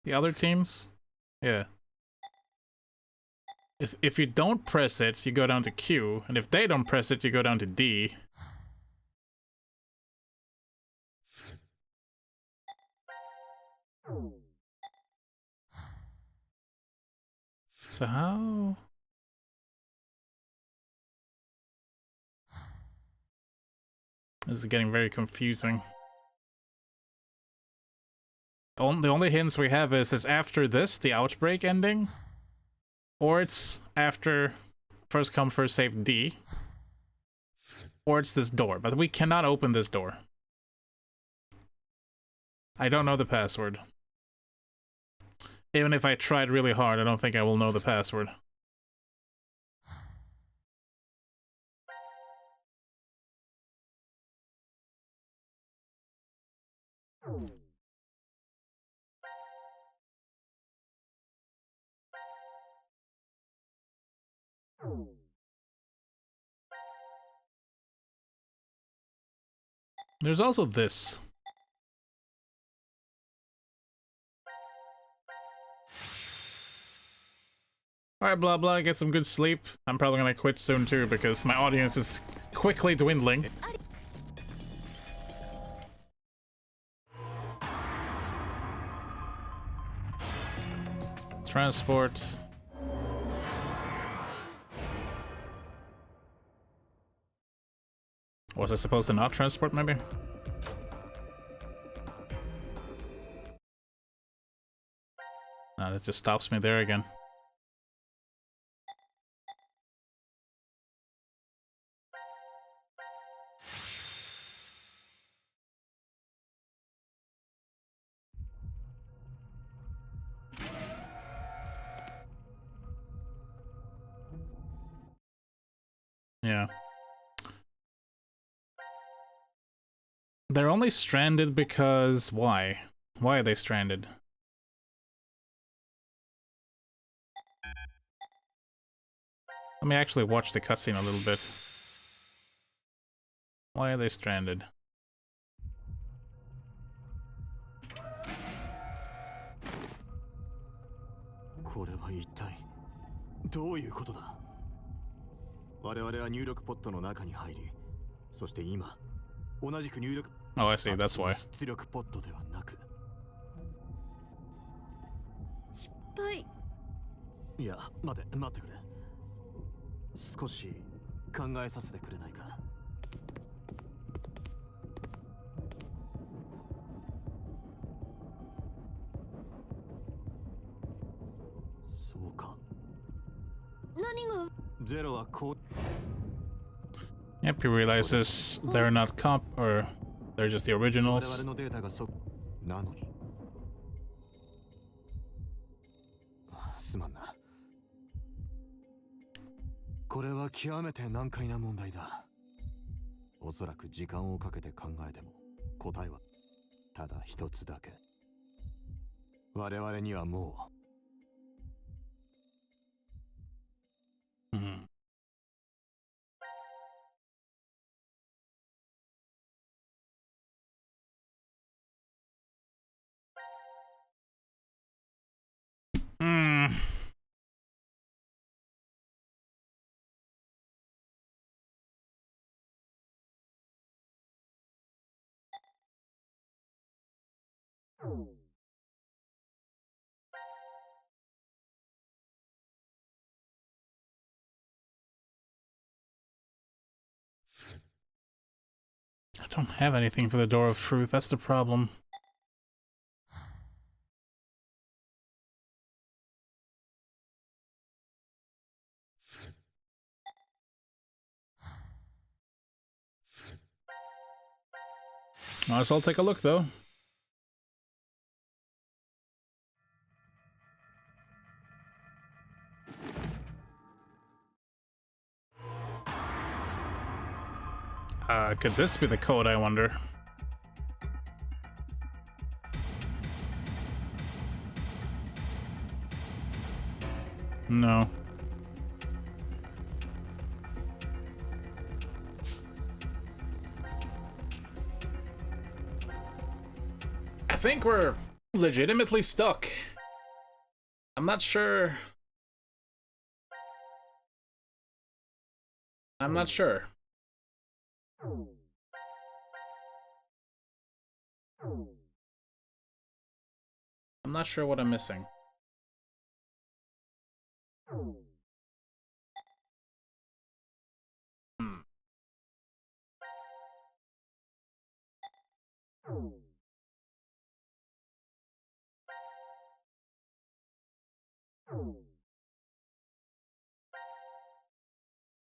the other teams? Yeah. If you don't press it, you go down to Q, and if they don't press it, you go down to D. So how? This is getting very confusing. The only hints we have is after this, the Outbreak ending, or it's after First Come First Save D, or it's this door, but we cannot open this door. I don't know the password. Even if I tried really hard, I don't think I will know the password. There's also this. Alright, blah blah, get some good sleep. I'm probably gonna quit soon too because my audience is quickly dwindling. Transport. Was I supposed to not transport, maybe? That just stops me there again. Yeah. They're only stranded because... why? Why are they stranded? Let me actually watch the cutscene a little bit. Why are they stranded? What is this? What is it? 我々は入力ポットの中に入り、そして今、同じく入力 Oh, I see, that's why. 出力ポットではなく。失敗。いや、待ってくれ。少し考えさせてくれないか。そうか。何が？ゼロはこう。Yep, he realizes they're not comp, or they're just the originals. 我々のデータがなのに。すまんな。これは極めて難解な問題だ。おそらく時間をかけて考えても答えはただ一つだけ。我々にはもう。うん。I don't have anything for the Door of Truth, that's the problem. Might as well take a look, though. Could this be the code, I wonder? No. I think we're legitimately stuck. I'm not sure. I'm not sure. I'm not sure what I'm missing.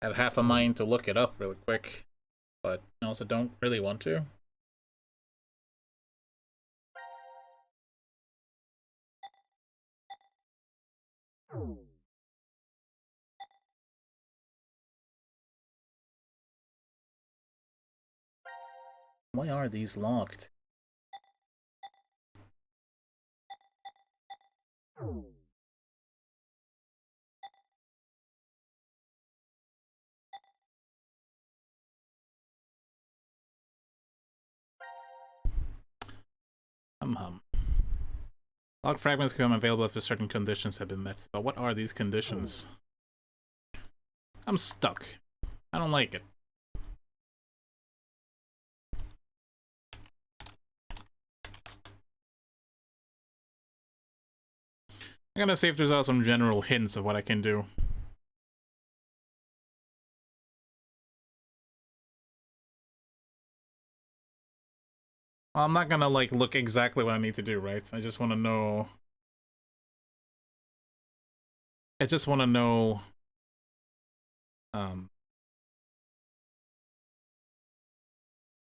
I have half a mind to look it up really quick, but I also don't really want to. Why are these locked? Log fragments become available if certain conditions have been met. But what are these conditions? I'm stuck. I don't like it. I'm gonna see if there's also some general hints of what I can do. I'm not gonna like look exactly what I need to do, right? I just want to know. I just want to know.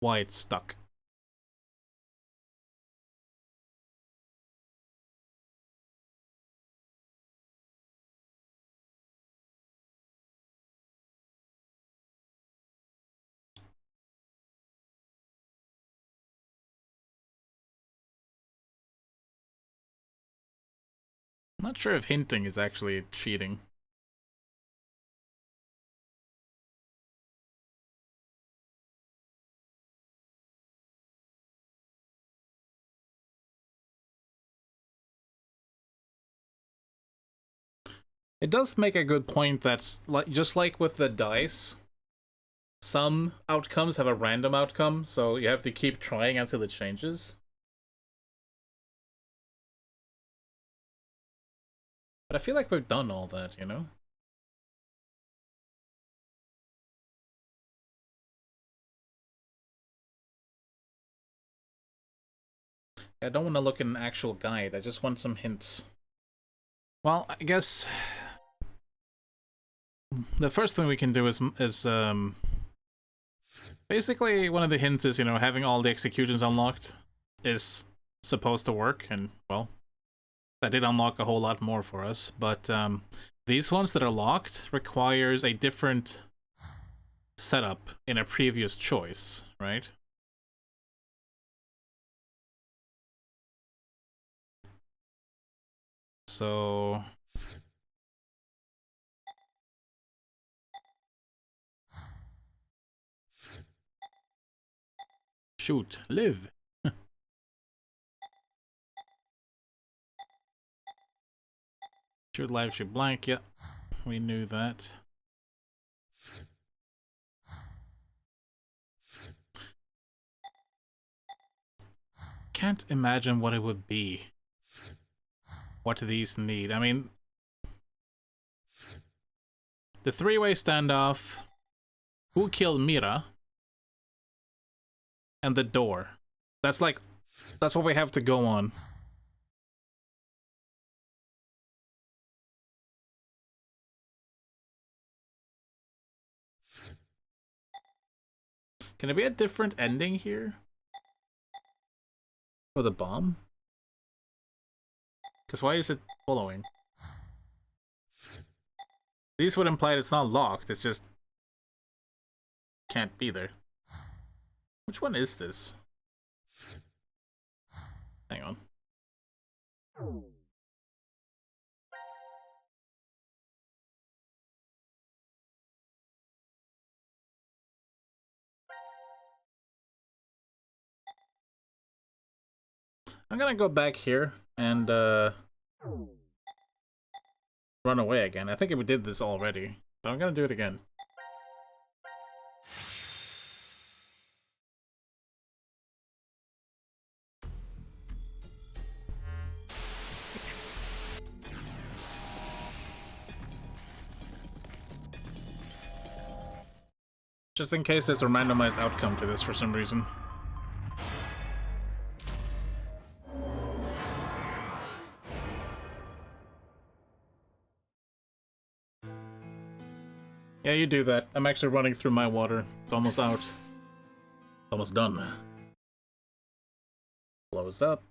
Why it's stuck. I'm not sure if hinting is actually cheating. It does make a good point that's like just like with the dice, some outcomes have a random outcome, so you have to keep trying until it changes. But I feel like we've done all that, you know? I don't want to look at an actual guide, I just want some hints. Well, I guess the first thing we can do is basically one of the hints is, you know, having all the executions unlocked is supposed to work, and well, that did unlock a whole lot more for us, but these ones that are locked requires a different setup in a previous choice, right? So shoot, live. Shoot live, shoot blank, yeah. We knew that. Can't imagine what it would be. What do these need? I mean, the three-way standoff, who killed Mira, and the door. That's like, that's what we have to go on. Can it be a different ending here? For the bomb? Because why is it following? These would imply it's not locked, it's just can't be there. Which one is this? Hang on. I'm gonna go back here and run away again. I think we did this already, but I'm gonna do it again. Just in case there's a randomized outcome to this for some reason. Yeah, you do that. I'm actually running through my water. It's almost out. It's almost done. Close up.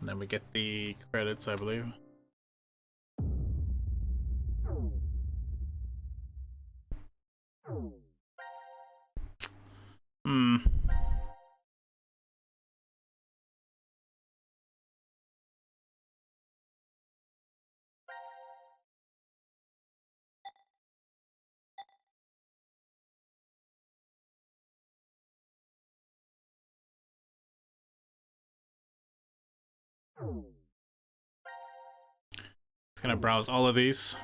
And then we get the credits, I believe. Hmm. gonna browse all of these.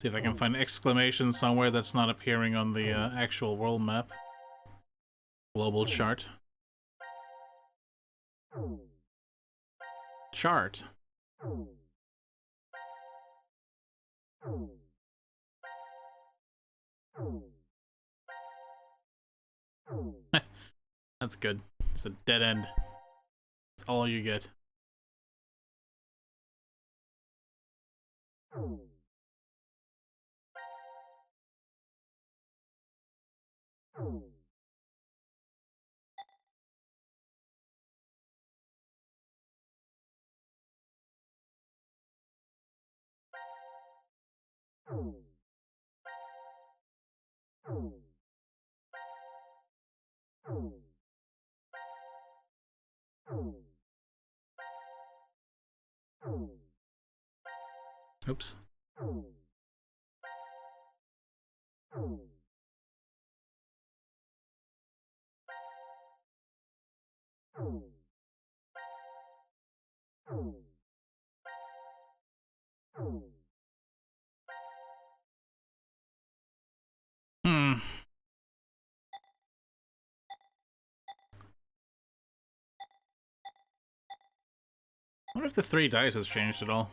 See if I can find exclamation somewhere that's not appearing on the actual world map. Global chart. Chart. That's good. It's a dead end. That's all you get. Oops. I wonder if the 3 dice has changed at all.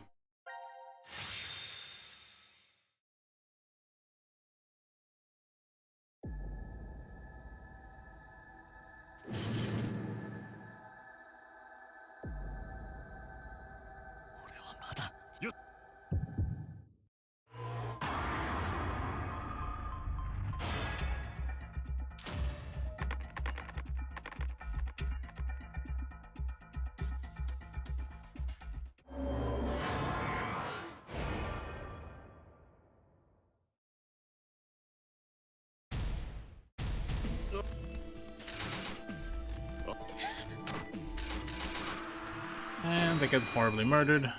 And they get horribly murdered.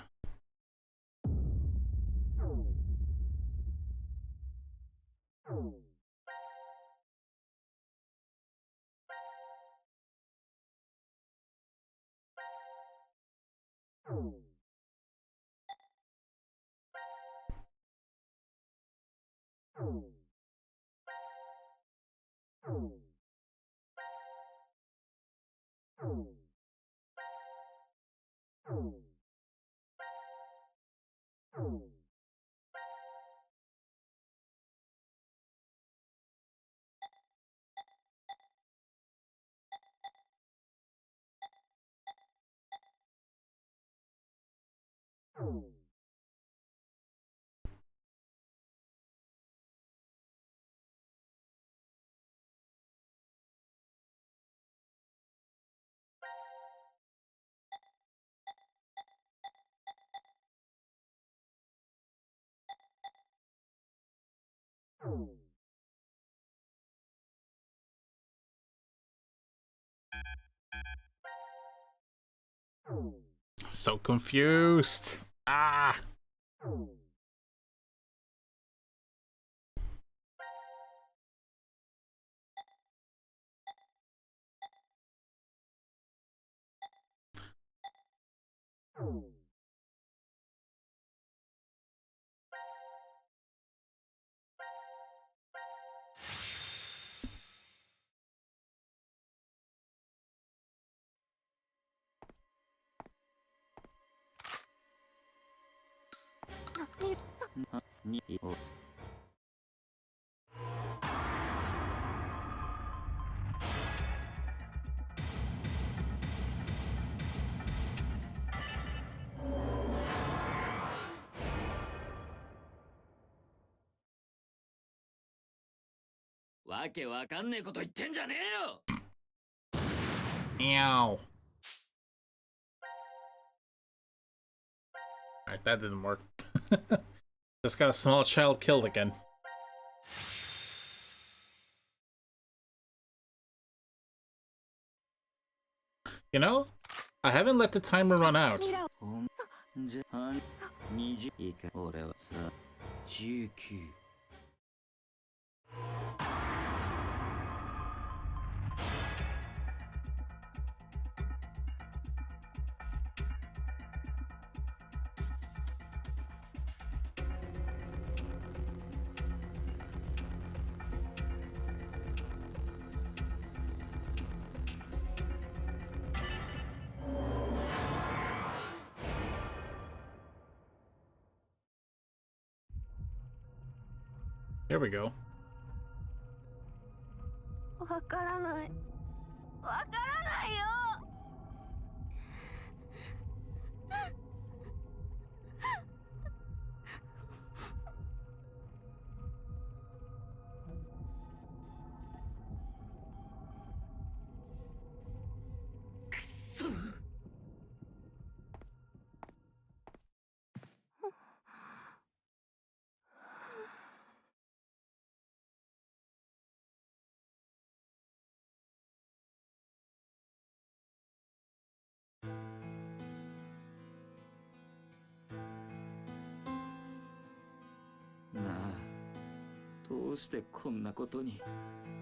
So confused. Ah.わけわかんねえこと言ってんじゃねえよ。 Meow. Alright, that didn't work. Just got a small child killed again. You know, I haven't let the timer run out. 19 Here we go. わからない。わからないよ。くそ。なあ、どうしてこんなことに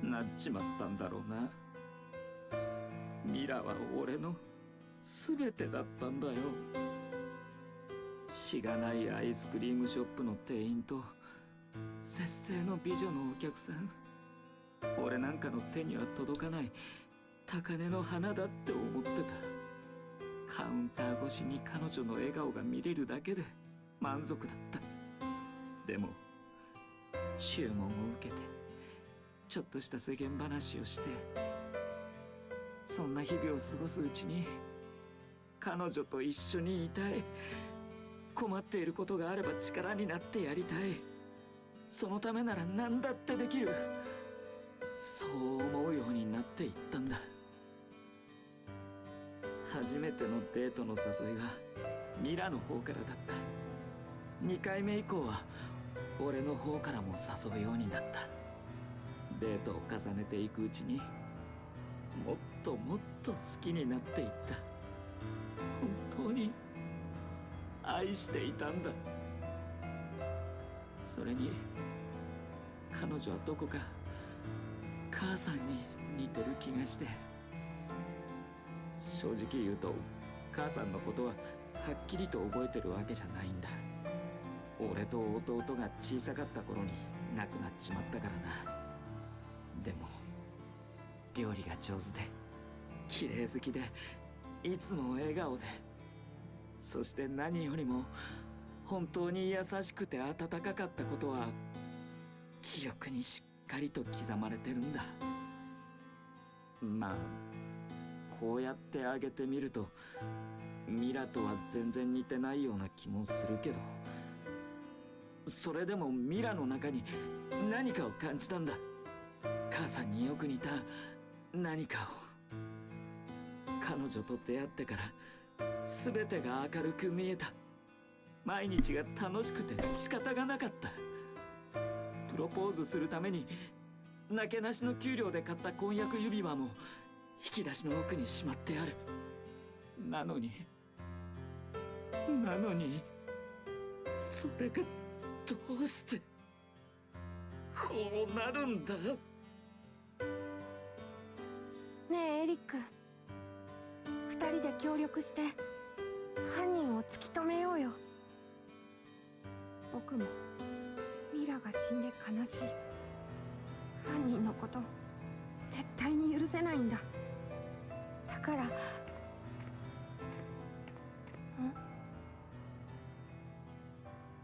なっちまったんだろうな。ミラは俺の全てだったんだよ。しがないアイスクリームショップの店員と節制の美女のお客さん、俺なんかの手には届かない高嶺の花だって思ってた。カウンター越しに彼女の笑顔が見れるだけで満足だった。でも注文を受けてちょっとした世間話をして、そんな日々を過ごすうちに彼女と一緒にいたい、困っていることがあれば力になってやりたい、そのためなら何だってできる、そう思うようになっていったんだ。初めてのデートの誘いはミラの方からだった。2回目以降は俺の方からも誘うようになった。デートを重ねていくうちにもっともっと好きになっていった。本当に愛していたんだ。それに彼女はどこか母さんに似てる気がして、正直言うと母さんのことははっきりと覚えてるわけじゃないんだ。俺と弟が小さかった頃に亡くなっちまったからな。でも料理が上手で綺麗好きでいつも笑顔で、そして何よりも本当に優しくて温かかったことは記憶にしっかりと刻まれてるんだ。まあこうやってあげてみるとミラとは全然似てないような気もするけど、それでもミラの中に何かを感じたんだ。母さんによく似た何かを。彼女と出会ってから全てが明るく見えた。毎日が楽しくて仕方がなかった。プロポーズするためになけなしの給料で買った婚約指輪も引き出しの奥にしまってある。なのにそれがどうしてこうなるんだ。ねえエリック、2人で協力して犯人を突き止めようよ。僕もミラが死んで悲しい。犯人のこと絶対に許せないんだ。だから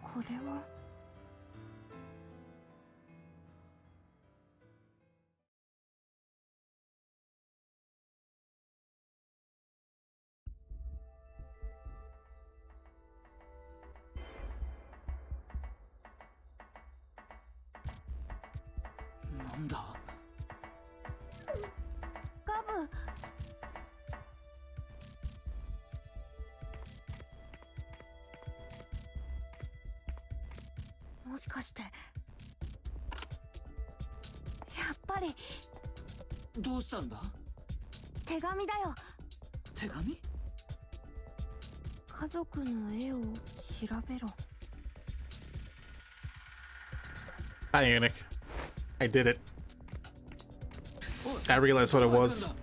これはなんだ。ガブ、もしかしてやっぱりどうしたんだ。手紙だよ。手紙？家族の絵を調べろ。 Hi, Unic. I did it. I realized what it was.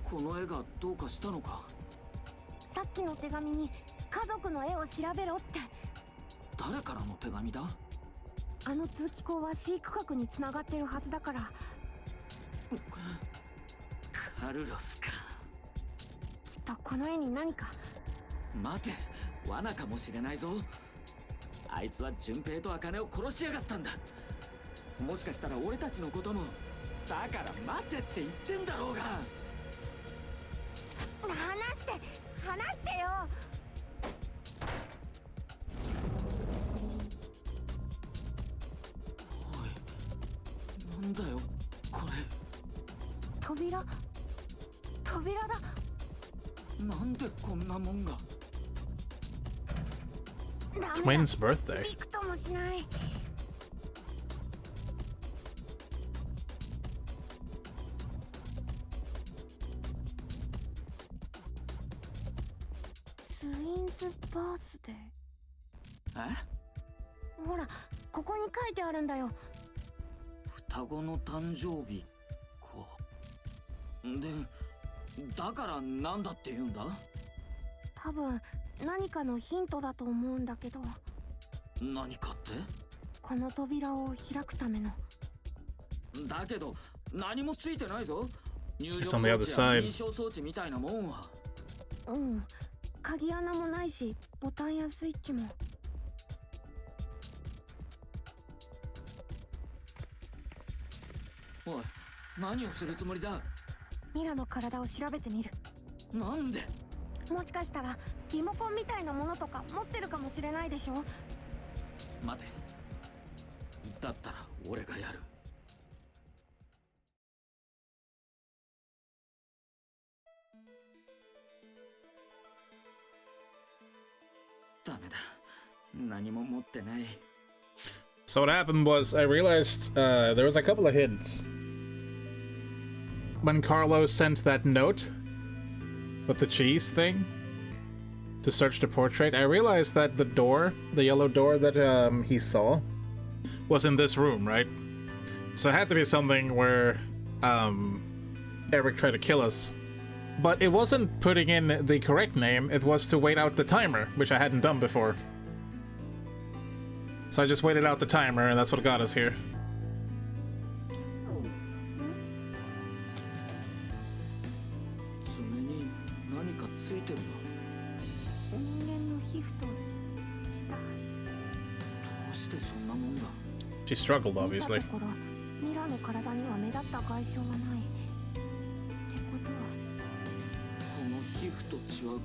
この絵がどうかしたのか。さっきの手紙に家族の絵を調べろって。誰からの手紙だ。あの通気口は飼育閣につながってるはずだから。カルロスか。この絵に何か。待て、罠かもしれないぞ。あいつは順平と茜を殺しやがったんだ。もしかしたら俺たちのことも。だから待てって言ってんだろうが。話してよ。おい、なんだよこれ。扉だ。なんでこんなもんが。Twins' birthday. びくともしない。ツインズバースデー。ほら、ここに書いてあるんだよ。双子の誕生日か。で、だからなんだって言うんだ。多分何かのヒントだと思うんだけど。何かって？この扉を開くための。だけど何もついてないぞ。入力 It's 装 on 置 the や other side. 認証装置みたいなもんは。うん。鍵穴もないし、ボタンやスイッチも。おい、何をするつもりだ。ミラの体を調べてみる。なんで？もしかしたらリモコンみたいなものとか持ってるかもしれないでしょ。待て。だったら俺がやる。ダメだ。何も持ってない。So what happened was I realized there was a couple of hints. When Carlos sent that note with the cheese thing to search the portrait, I realized that the door, the yellow door that he saw, was in this room, right? So it had to be something where Eric tried to kill us. But it wasn't putting in the correct name, it was to wait out the timer, which I hadn't done before. So I just waited out the timer, and that's what got us here. 爪に何かついてるな。人間の皮膚と舌。どうしてそんなもんが。 She struggled, 見 obviously. たところ、ミラの体には目立った外傷はない。ってことは、この皮膚と血は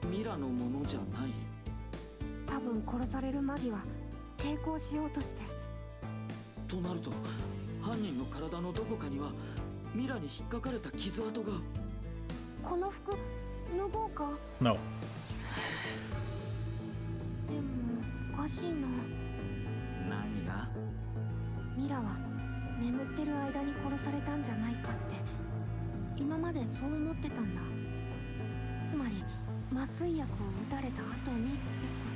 ミラのものじゃない。多分殺される間際、抵抗しようとして。となると、犯人の体のどこかにはミラに引っかかれた傷跡が。この服、脱ごうか。 No. でも、おかしいな。何が？ミラは眠ってる間に殺されたんじゃないかって今までそう思ってたんだ。つまり麻酔薬を打たれた後にってこと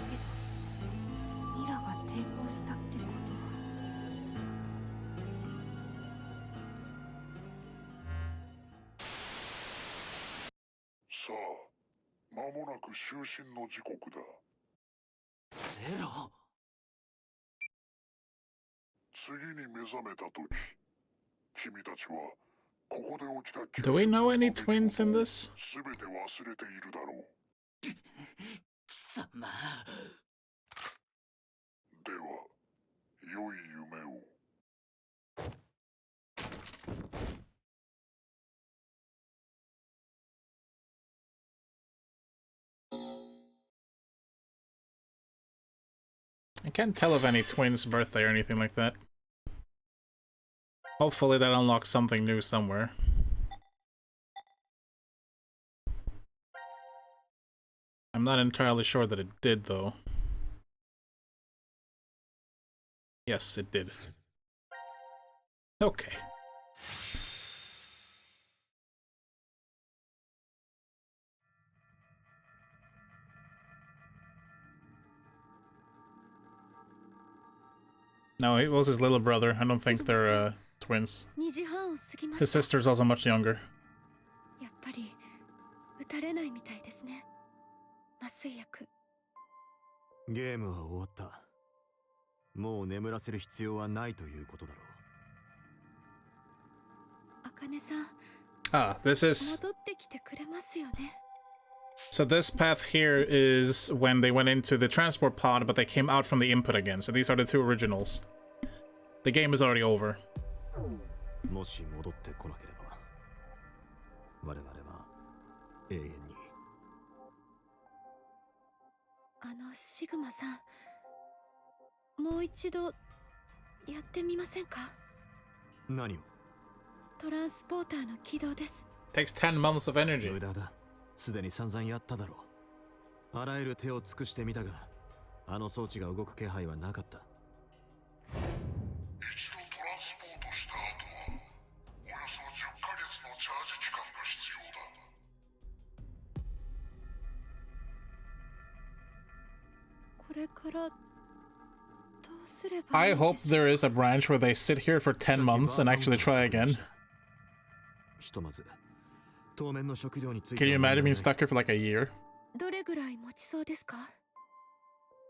だけど、ミラが抵抗したってことさあ、間もなく就寝の時刻だ。ゼロ。次に目覚めた時、君たちはここで起きた Do we know any twins in this? 全て忘れているだろう。貴様。では、良い夢を。I can't tell of any twins' birthday or anything like that. Hopefully that unlocks something new somewhere. I'm not entirely sure that it did, though. Yes, it did. Okay. No, it was his little brother. I don't think they're twins. 2時半を過ぎま His した。 sister's also much younger. やっぱり撃たれないみたいですね。麻酔薬。ゲームは終わった。もう眠らせる必要はないということだろう。茜さん、 Ah, this is 戻ってきてくれま So this path here is when they went into the transport pod, but they came out from the input again. So these are the two originals. The game is already over. もし戻ってこなければ、我々は永遠に。シグマさん、もう一度やってみませんか？何を？トランスポーターの起動です。Takes 10 months of energy. 無駄だ。すでに散々やっただろう。あらゆる手を尽くしてみたが、あの装置が動く気配はなかった。一度トランスポートした後は、およそ10ヶ月のチャージ期間が必要だ。これからどうすれば I hope there is a branch where they sit here for 10 months and actually try again. ひとまず当面の食料につい Can て you imagine being stuck here for like a year? どれぐらい持ちそうですか？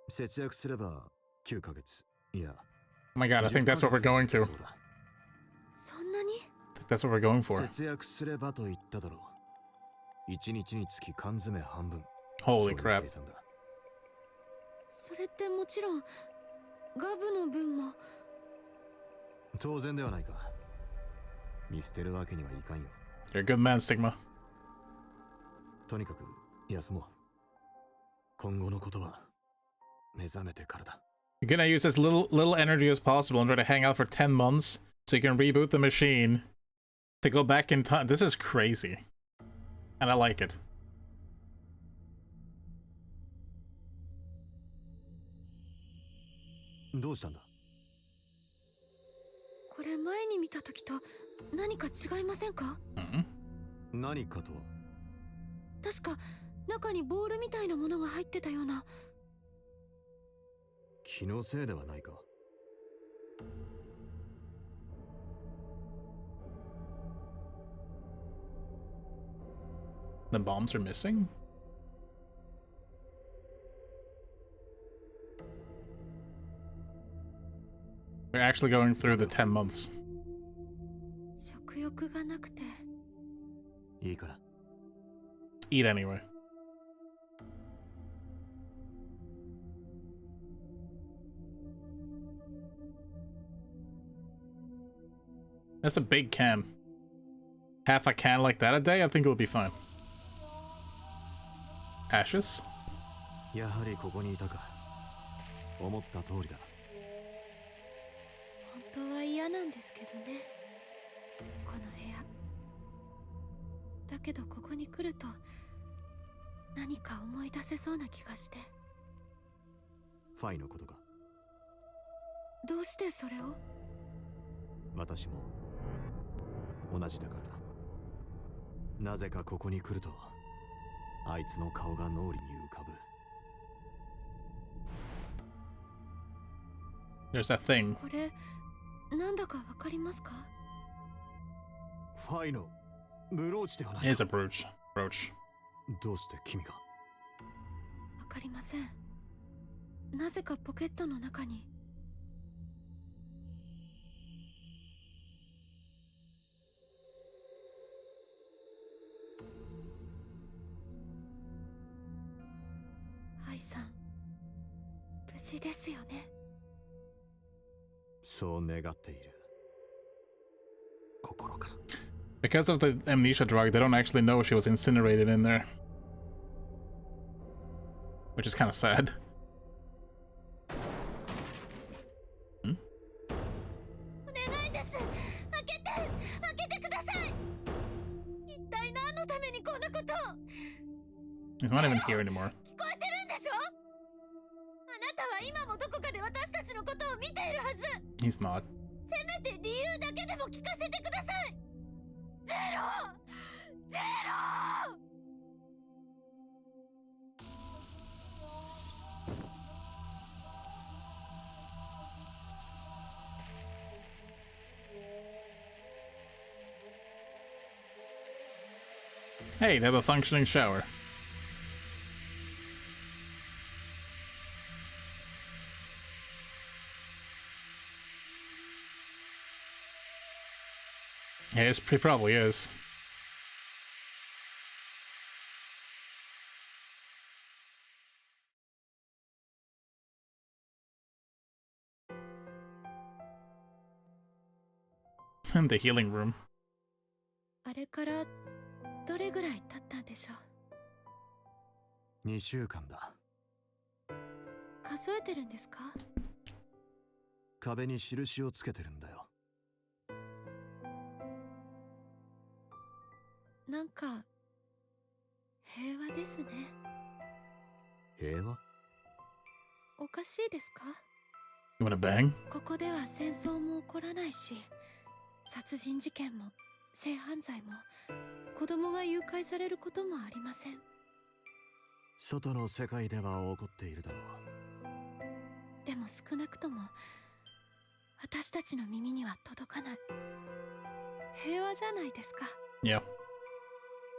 節約すれば9ヶ月。いや。Oh my god, I think that's what we're going to. そんなに？ I think that's what we're going for. 節約すればと言っただろう。1日につき缶詰半分。 Holy crap. それってもちろんガブの分も。当然ではないか。見捨てるわけにはいかんよ。You're a good man, Sigma. とにかく休もう。今後のことは目覚めてからだ。You're gonna use as little energy as possible and try to hang out for 10 months so you can reboot the machine to go back in time. This is crazy. And I like it. どうしたんだ？これ前に見た時と何か違いませんか？何かとは？確か中にボールみたいなものが入ってたような。気のせいではないか。The bombs are missing? We're actually going through the 10 months. 食欲がなくて。いいから。Eat anyway. That's a big can. Half a can like that a day, I think it'll be fine. Ashes? やはりここにいたか。思った通りだ。本当は嫌なんですけどね。この部屋。だけどここに来ると何か思い出せそうな気がして。ファイのことか。どうしてそれを？私も同じだからだ。なぜかここに来るとあいつの顔が脳裏に浮かぶ。There's that thing. これなんだかわかりますか？ファイのブローチではないか。 It is a brooch. Brooch. どうして君が？わかりません。なぜかポケットの中に。愛さん、無事ですよね。そう願っている。心から。 Because of the amnesia drug, they don't actually know she was incinerated in there. Which is kind of sad. Hmm? お願いです。開けてください。一体何のためにこんなことを。 He's not even here anymore. 聞こえてるんでしょ？あなたは今もどこかで私たちのことを見ているはず。 He's not. せめて理由だけでも聞かせてください。ゼロ。 Hey, they have a functioning shower. Yeah, he probably is. The healing room. あれからどれぐらい経ったんでしょう。2週間だ。数えてるんですか？壁に印をつけてるんだよ。なんか平和ですね。平和？おかしいですか？ You wanna bang? ここでは戦争も起こらないし、殺人事件も性犯罪も子供が誘拐されることもありません。外の世界では起こっているだろう。でも少なくとも私たちの耳には届かない。平和じゃないですか。Yeah.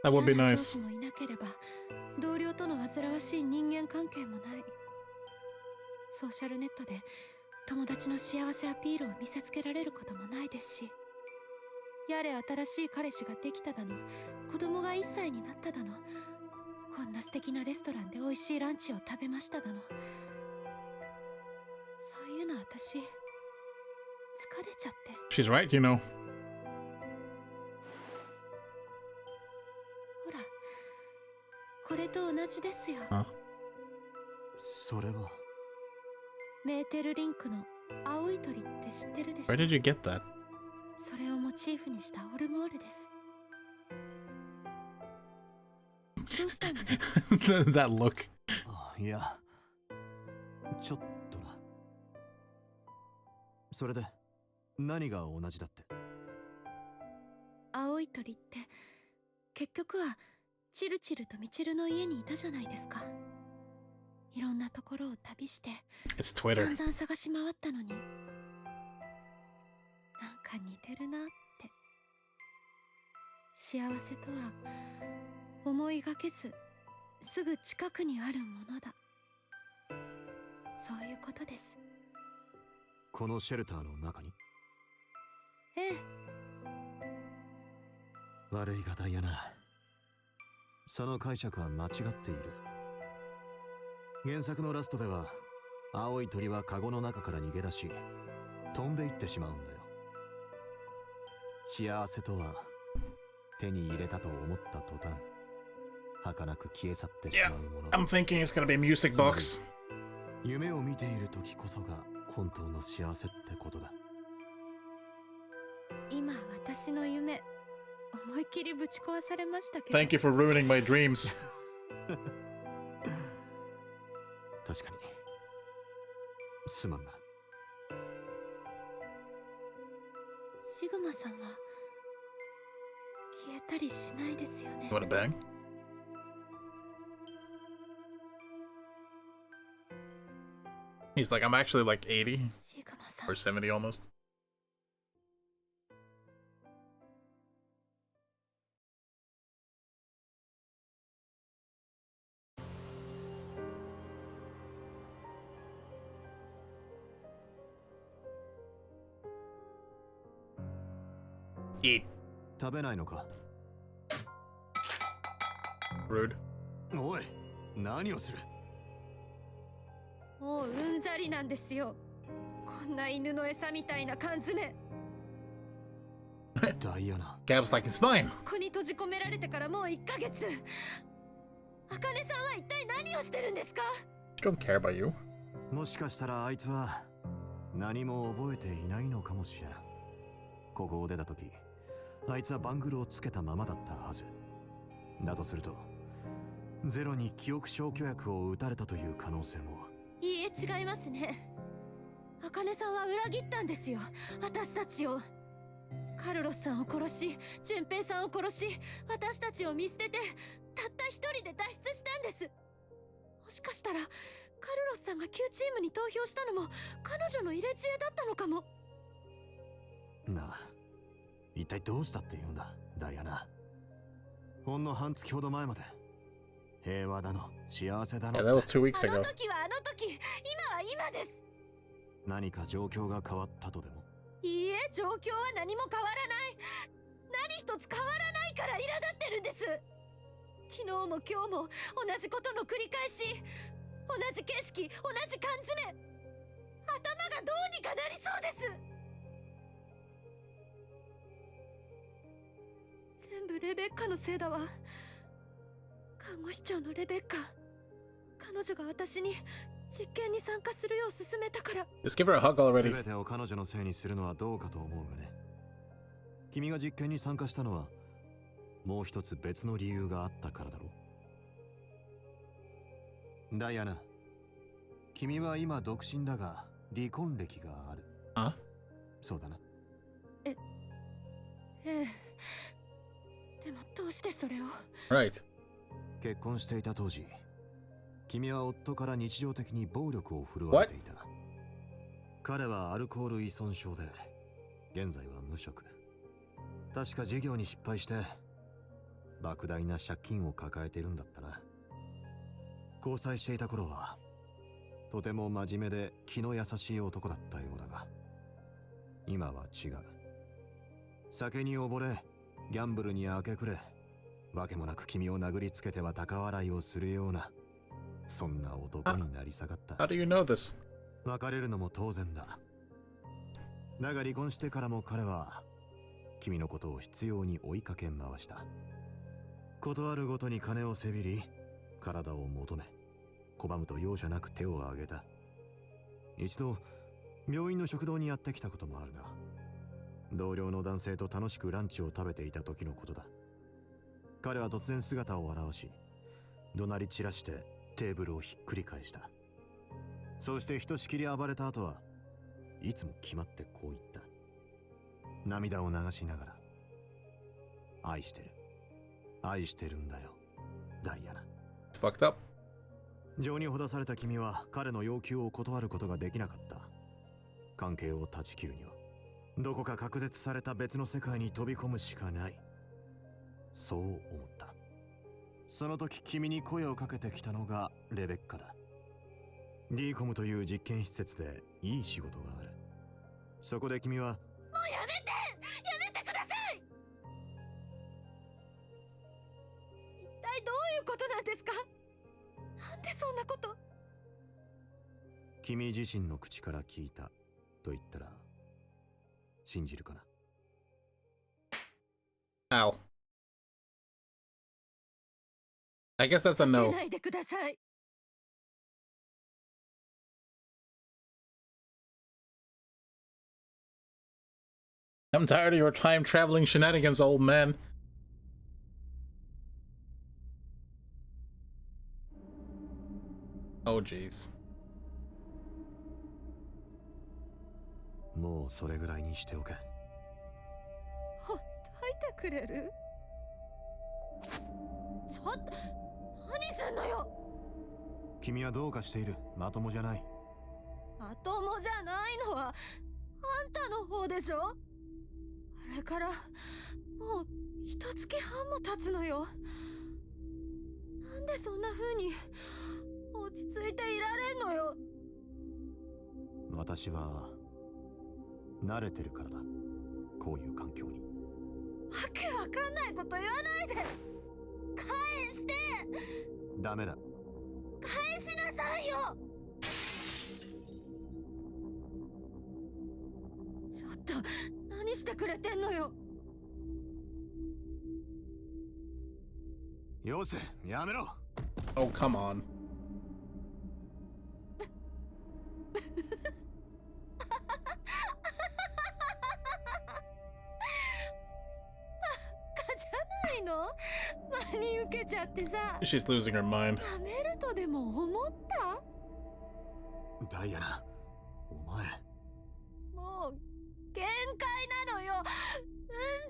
That would be 嫌な上 nice. 司もいなければ同僚との煩わしい人間関係もない。ソーシャルネットで友達の幸せアピールを見せつけられることもないですし、やれ新しい彼氏ができただの、子供が1歳になっただの、こんな素敵なレストランで美味しいランチを食べましただの、そういうの私疲れちゃって。 She's right, you know. ほら、これと同じですよ。それはメーテルリンクの青い鳥って知ってるでしょ？ Where did you get that? それをモチーフにしたオルゴールです。どうしたんですか？ That look. いや、ちょっとな。それで何が同じだって？青い鳥って結局はチルチルとミチルの家にいたじゃないですか。いろんなところを旅して It's Twitter. 散々探し回ったのに、なんか似てるなって。幸せとは思いがけずすぐ近くにあるものだ。そういうことです。このシェルターの中に？ええ。悪いがダイアナ、その解釈は間違っている。原作のラストでは青い鳥はカゴの中から逃げ出し飛んでいってしまうんだよ。幸せとは手に入れたと思った途端儚く消え去ってしまうもの。 I'm thinking it's gonna be a music box. 夢を見ている時こそが本当の幸せってことだ。今私の夢思いっきりぶち壊されましたけど。 Thank you for ruining my dreams. 確かにすまんな。シグマさんは消えたりしないですよね。 You wanna bang? He's like, I'm actually like 80シグマさん or 70 almost. Eat. 食べないのか？ Rude. おい、何をする？もううんざりなんですよ。こんな犬の餌みたいな缶詰。ダイアナ。 Gab's like, it's fine. ここに閉じ込められてからもう1ヶ月。あかねさんは一体何をしてるんですか？ She don't care about you. もしかしたらあいつは何も覚えていないのかもしれん。ここを出た時、あいつはバングルをつけたままだったはず。だとするとゼロに記憶消去薬を打たれたという可能性も。いいえ、違いますね。あかねさんは裏切ったんですよ、私たちを。カルロスさんを殺し、順平さんを殺し、私たちを見捨ててたった一人で脱出したんです。もしかしたらカルロスさんが Q チームに投票したのも彼女の入れ知恵だったのかも。なあ、一体どうしたって言うんだ、ダイアナ。ほんの半月ほど前まで平和だの幸せだの Yeah, that was 2 weeks あの ago. 時はあの時、今は今です。何か状況が変わったとでも？いいえ、状況は何も変わらない。何一つ変わらないから苛立ってるんです。昨日も今日も同じことの繰り返し、同じ景色、同じ缶詰。頭がどうにかなりそうです。全部レベッカのせいだわ。看護師長のレベッカ、彼女が私に実験に参加するよう勧めたから。 Just give her a hug already. 全てを彼女のせいにするのはどうかと思うがね。君が実験に参加したのはもう一つ別の理由があったからだろう。ダイアナ、君は今独身だが離婚歴がある。あ？そうだな。ええ。でもどうしてそれを？ Right. 結婚していた当時、君は夫から日常的に暴力を振るわれていた。彼はアルコール依存症で、現在は無職。確か事業に失敗して、莫大な借金を抱えているんだったな。交際していた頃は、とても真面目で気の優しい男だったようだが、今は違う。酒に溺れ、ギャンブルに明け暮れ、わけもなく君を殴りつけては高笑いをするような、そんな男になり下がった。How do you know this? 別れるのも当然だ。だが離婚してからも彼は君のことを執拗に追いかけ回した。断るごとに金をせびり、体を求め、拒むと容赦なく手を挙げた。一度病院の食堂にやってきたこともあるが、同僚の男性と楽しくランチを食べていた時のことだ。彼は突然姿を現し、怒鳴り散らしてテーブルをひっくり返した。そしてひとしきり暴れた後はいつも決まってこう言った。涙を流しながら、愛してる、愛してるんだよ、ダイアナ。 It's fucked up. 情にほだされた君は彼の要求を断ることができなかった。関係を断ち切るにはどこか隔絶された別の世界に飛び込むしかない、そう思った。その時君に声をかけてきたのがレベッカだ。D コムという実験施設でいい仕事がある。そこで君は、もうやめて、やめてください。一体どういうことなんですか？なんでそんなこと？君自身の口から聞いたと言ったら信じるかな？ Ow. I guess that's a 出 no. ないでください。I'm tired of your time traveling shenanigans, old man. Oh, jeez. もうそれぐらいにしておけ。ほっといてくれる？ちょっと、何すんのよ。君はどうかしている。まともじゃない。まともじゃないのはあんたの方でしょ。あれからもう1月半も経つのよ。なんでそんな風に落ち着いていられんのよ。私は慣れてるからだ、こういう環境に。わけわかんないこと言わないで。返して。ダメだ。返しなさいよ。ちょっと何してくれてんのよ。よせ、やめろ。 Oh, come on. ないの？真に受けちゃってさ。 She's losing her mind. やめるとでも思った？ダイアナ、お前。もう限界なのよ。うん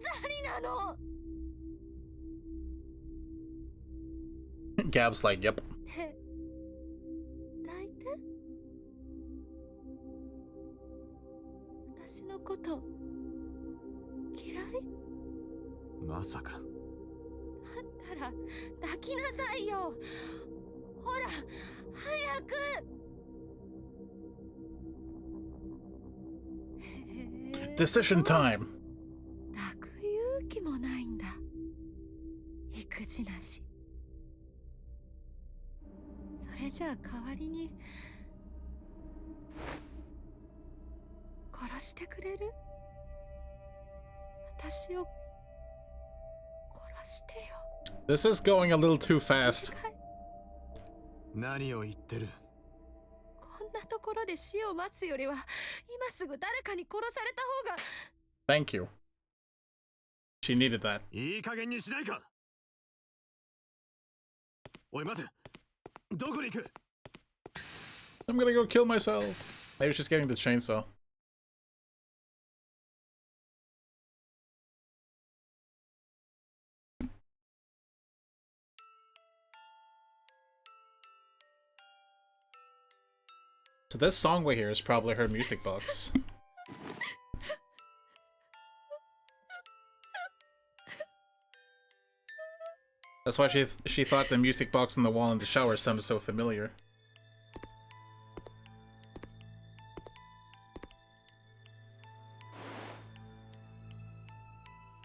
ざりなの。Gab's like, yep. 手抱いて。私のこと嫌い？まさか。だったら抱きなさいよ。ほら、早く。Decision time. 抱く勇気もないんだ。育児なし。それじゃあ代わりに殺してくれる？私をしてよ。 This is going a little too fast. 何を言ってる。こんなところで死を待つよりは今すぐ誰かに殺された方が。 Thank you. She needed that. いい加減にしないか。おい待て。どこに行く。 I'm gonna go kill myself. Maybe she's getting the chainsaw. So this song we hear is probably her music box. That's why she thought the music box on the wall in the shower sounded so familiar.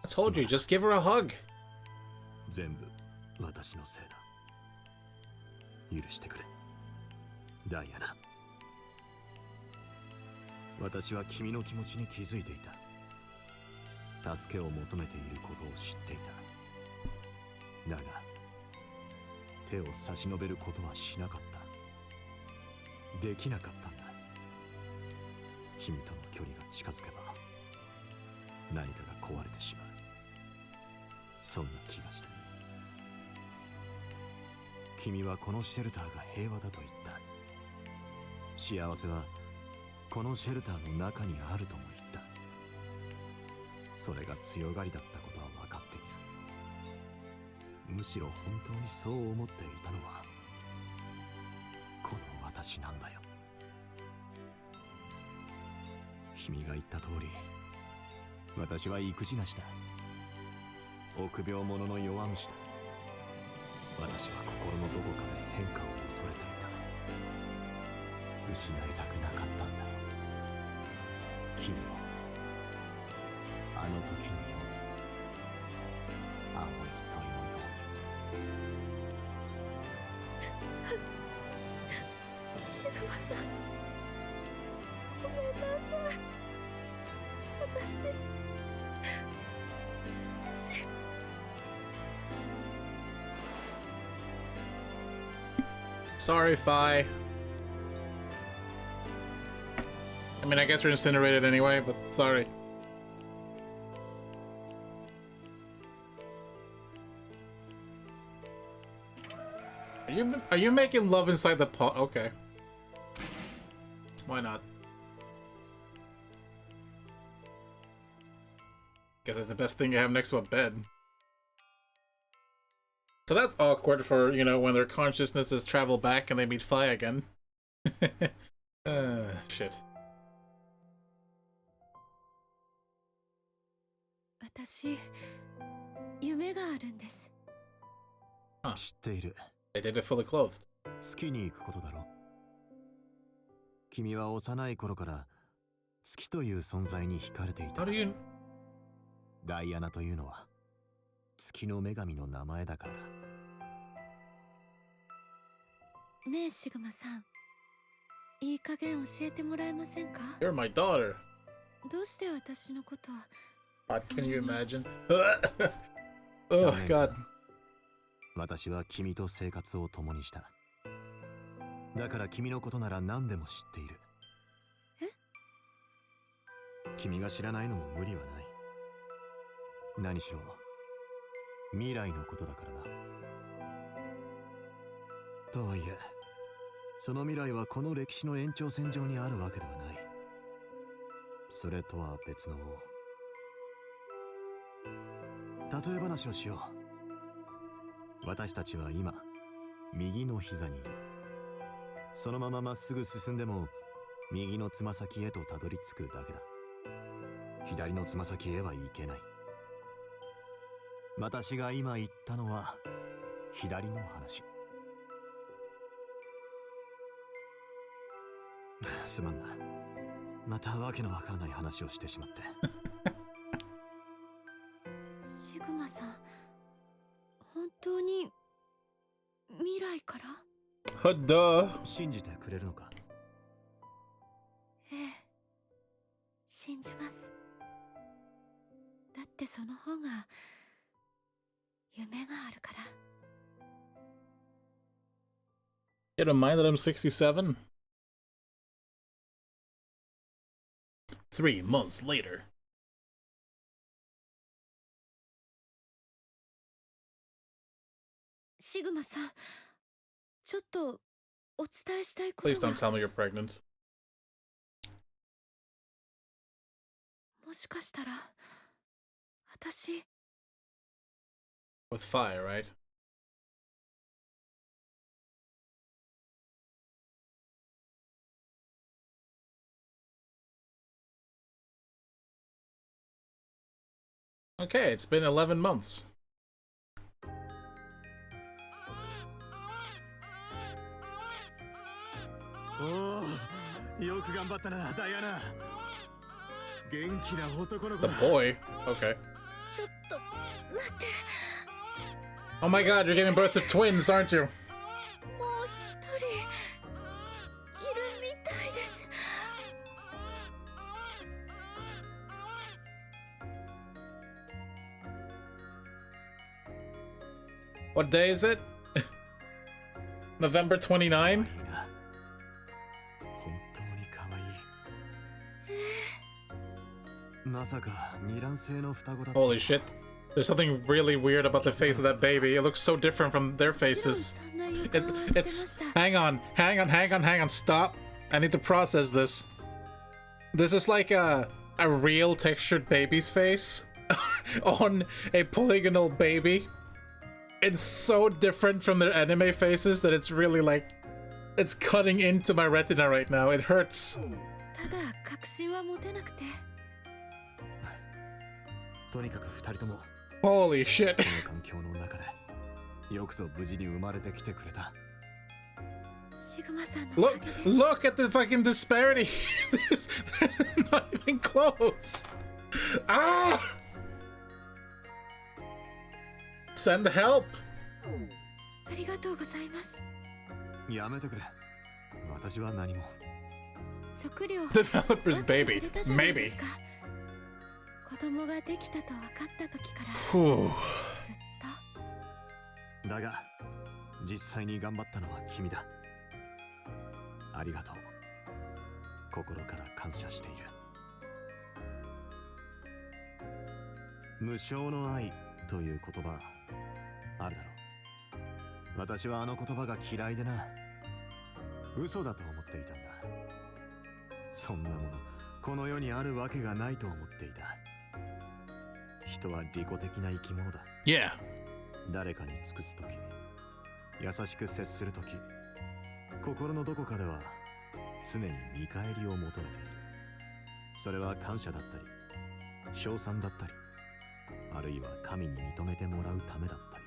I told you, just give her a hug. 全部私のせいだ。許してくれ。ダイアナ。私は君の気持ちに気づいていた。助けを求めていることを知っていた。だが、手を差し伸べることはしなかった。できなかったんだ。君との距離が近づけば、何かが壊れてしまう。そんな気がした。君はこのシェルターが平和だと言った。幸せはこのシェルターの中にあるとも言った。それが強がりだったことは分かっている。むしろ本当にそう思っていたのはこの私なんだよ。君が言った通り、私は育児なしだ。臆病者の弱虫だ。私は心のどこかで変化を恐れていた。失いたくなかったんだよ。君をあの時のように、青い鳥のように。シグマさん、ごめんなさい。私 Sorry, Fi. I mean, I guess we're incinerated anyway, but sorry. Are you making love inside the pot? Okay. Why not? Guess it's the best thing you have next to a bed. So that's awkward for, you know, when their consciousnesses travel back and they meet Fi again. Shit. 私、夢があるんです。知っている。They did it fully clothed. 月に行くことだろ。君は幼い頃から月という存在に惹かれていた。ダイアナというのは月の女神の名前だからだ。ねえシグマさん、いい加減教えてもらえませんか？ You're my daughter. どうして私のことは。 God, can you imagine? Oh God. 私は君と生活を共にした。だから君のことなら何でも知っている。君が知らないのも無理はない。何しろ未来のことだからな。とはいえ、その未来はこの歴史の延長線上にあるわけではない。それとは別の例え話をしよう。私たちは今右の膝にいる。そのまままっすぐ進んでも右のつま先へとたどり着くだけだ。左のつま先へは行けない。私が今言ったのは左の話。すまんな。またわけのわからない話をしてしまって。シグマさん、本当に未来から？信じてくれるのか？ええ、信じます。だってその方が夢があるから。 You don't mind that I'm 67? 3 months later. シグマさん、ちょっとお伝えしたいこと Please が。 don't tell me you're pregnant. もしかしたら私 With fire, right? Okay, it's been 11 months. おお、よく頑張ったな、ダイアナ。元気な男の子 The だ。 boy? Okay. ちょっと待って。 Oh my god, you're giving birth to twins, aren't you? もう一人いるみたいです。 What day is it? November 29? いいな。本当に可愛い。まさか二卵性の双子だった。 Holy shit. There's something really weird about the face of that baby. It looks so different from their もちろん faces. そんな予感はしてま It's した。 hang on, stop. I need to process this. This is like a real textured baby's face on a polygonal baby. It's so different from their anime faces that it's really like it's cutting into my retina right now. It hurts. ただ確信は持てなくて。とにかく二人とも Holy shit. この環境の中でよくぞ無事に生まれてきてくれた。シグマさんのおか Look げです。 look at the fucking disparity. there's not even close. Ah! Send help. ありがとうございます。やめてくれ。私は何も。食料 Developer's 待ってて baby. くれたじゃないで Maybe. すか。子供ができたと分かった時から Whew. ずっと。だが実際に頑張ったのは君だ。ありがとう。心から感謝している。無償の愛という言葉あるだろう。私はあの言葉が嫌いでな。嘘だと思っていたんだ。そんなものこの世にあるわけがないと思っていた。人は利己的な生き物だ。 Yeah. 誰かに尽くすとき、優しく接するとき、心のどこかでは常に見返りを求めている。それは感謝だったり、称賛だったり、あるいは神に認めてもらうためだった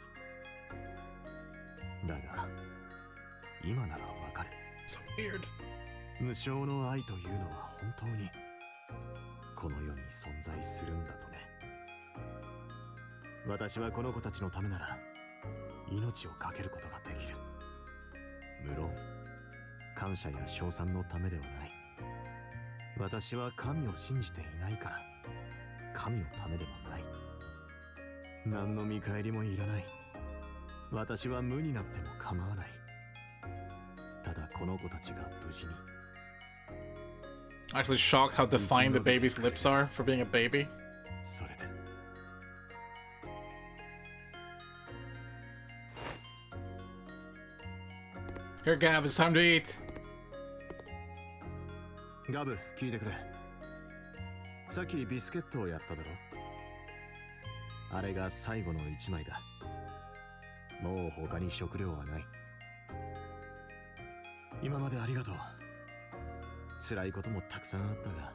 り。だが、今ならわかる。 So weird. 無償の愛というのは本当にこの世に存在するんだとね。私はこの子たちのためなら命を懸けることができる。無論感謝や称賛のためではない。私は神を信じていないから神のためでもない。何の見返りもいらない。私は無になっても構わない。ただこの子たちが無事に。 Actually shocked how defined the baby's lips are for being a baby. それで Here, Gab, it's time to eat. ガブ、聞いてくれ。さっきビスケットをやっただろ。あれが最後の一枚だ。もう他に食料はない。今までありがとう。辛いこともたくさんあったが、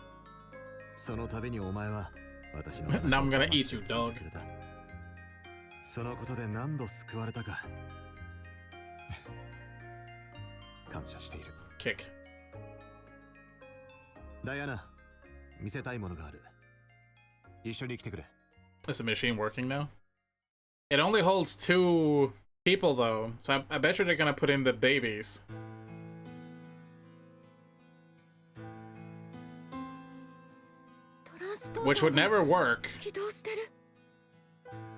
その度にお前は私の Now I'm gonna eat you, dog. そのことで何度救われたか感謝している。 Kick. ダイアナ、見せたいものがある。一緒に来てくれ。 Is the machine working now? It only holds 2 people though, so I bet you they're gonna put in the babies. トランスポーター Which would never work. 起動してる。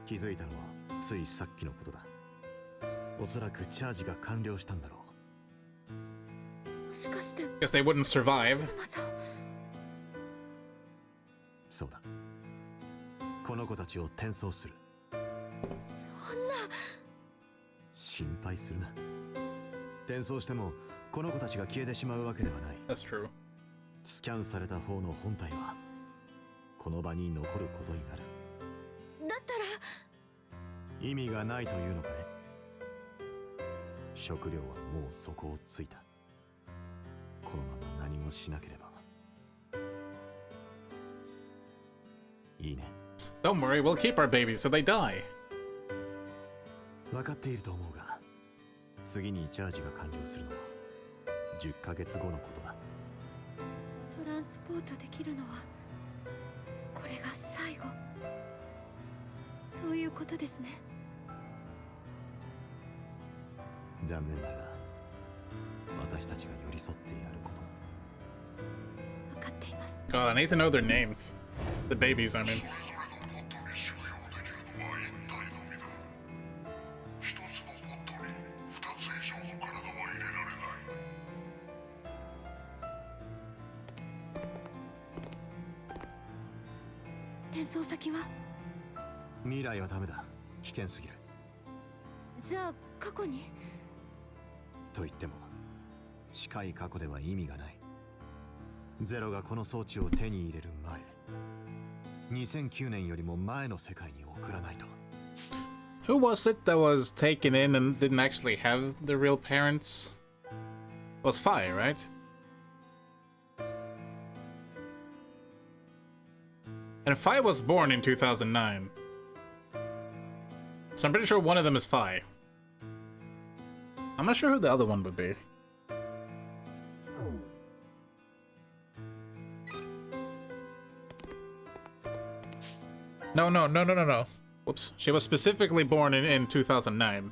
気づいたのはついさっきのことだ。おそらくチャージが完了したんだろう。もしかして Guess they wouldn't survive. マさん。そうだ。この子たちを転送する。そんな。心配するな。転送してもこの子たちが消えてしまうわけではない。 That's true. スキャンされた方の本体はこの場に残ることになる。だったら意味がないというのかね。食料はもう底をついた。このまま何もしなければ。いいね。 Don't worry, we'll keep our babies so they die. 分かっていると思うが、次にチャージが完了するのは10ヶ月後のことだ。トランスポートできるのはこれが最後。そういうことですね。残念だが、私たちが寄り添ってやることも。分かっています。 God, I need to know their names. The babies, I mean. 転送先は？未来はダメだ。危険すぎる。じゃあ過去に？と言っても近い過去では意味がない。ゼロがこの装置を手に入れる前、2009年よりも前の世界に送らないと。 Who was it that was taken in and didn't actually have the real parents? It was Fi, right? And Fi was born in 2009. So I'm pretty sure one of them is Fi. I'm not sure who the other one would be. No. Whoops. She was specifically born in 2009.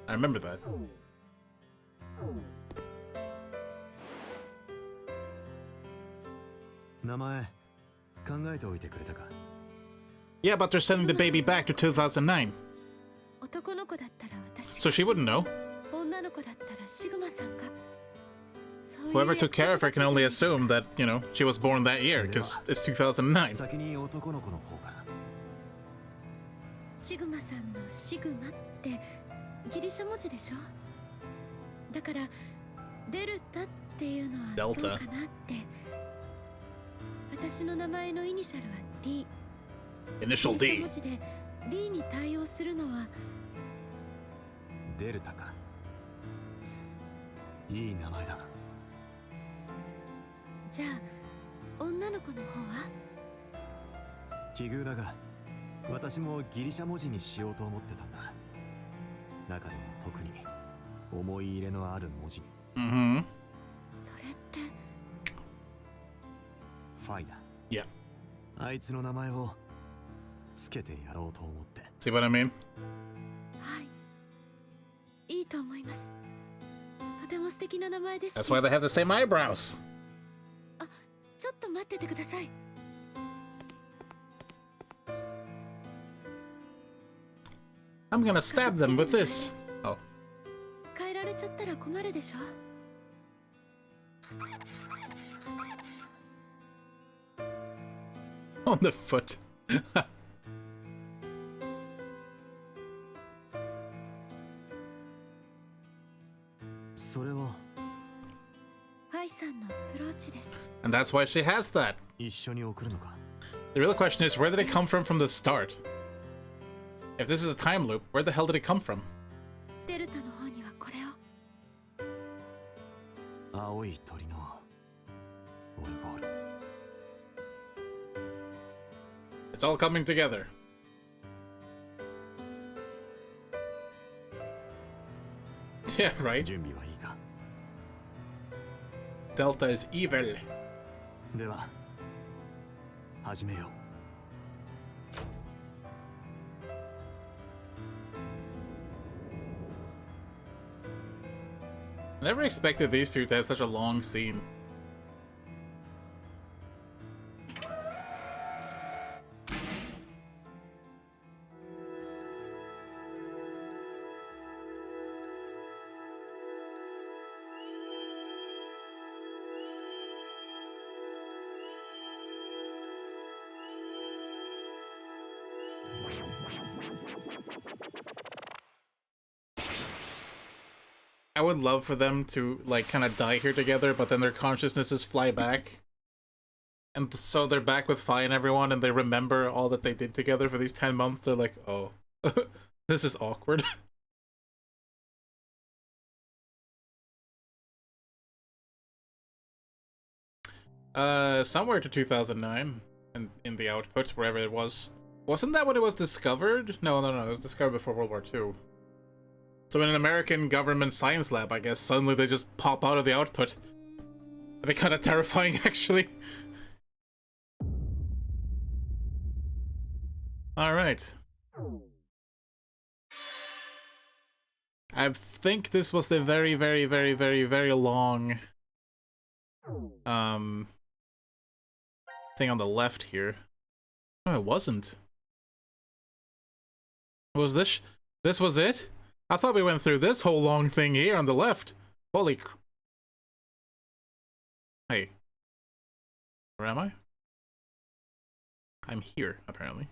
I remember that. Yeah, but they're sending the baby back to 2009. 男の子だったら私。 So she wouldn't know. 女の子だったらシグマさんが。 Whoever took care of her can only assume that, you know, she was born that year, because it's 2009. 先に男の子の方から。シグマさんのシグマってギリシャ文字でしょ。だからデルタっていうのはどうかなって。私の名前のイニシャルは D。 Initial ギリシャ D. 文字で D に対応するのはデルタか。いい名前だ。じゃあ女の子の方は？奇遇だが、私もギリシャ文字にしようと思ってたんだ。中でも特に思い入れのある文字に。Mm-hmm. それって。ファイだ。Yeah. あいつの名前をつけてやろうと思って。See what I mean? はい。いいと思います。とても素敵な名前ですし。 That's why they have the same eyebrows. あ、ちょっと待っててください。I'm gonna stab them with this. Oh. 変えられちゃったら困るでしょ。On the foot. それはファイさんのブローチです。 And that's why she has that. 一緒に送るのか。 The real question is, where did it come from the start? If this is a time loop, where the hell did it come from? デルタの方にはこれを。青い鳥のオルゴール。 It's all coming together. Yeah, right. 準備はいいか。 Delta is evil. では始めよう。 I never expected these two to have such a long scene. I would love for them to, like, kind of die here together, but then their consciousnesses fly back. And so they're back with Fi and everyone, and they remember all that they did together for these 10 months. They're like, oh, this is awkward. Somewhere to 2009, in the output, wherever it was. Wasn't that when it was discovered? No, it was discovered before World War II. So in an American government science lab, I guess, suddenly they just pop out of the output. That'd be kind of terrifying, actually. Alright. I think this was the very, very, very, very, very long thing on the left here. No, it wasn't. Was this was it? I thought we went through this whole long thing here on the left. Holy cr— Hey. Where am I? I'm here, apparently.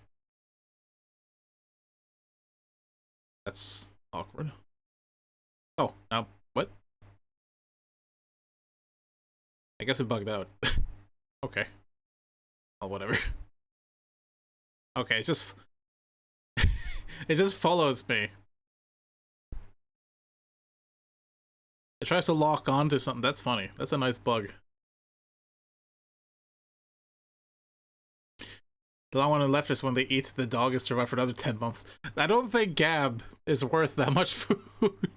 That's awkward. Oh, now, what? I guess it bugged out. Okay. Oh, whatever. Okay, it just follows me. It tries to lock onto something. That's funny. That's a nice bug. The long one on the left is when they eat the dog is survived for another 10 months. I don't think Gab is worth that much food.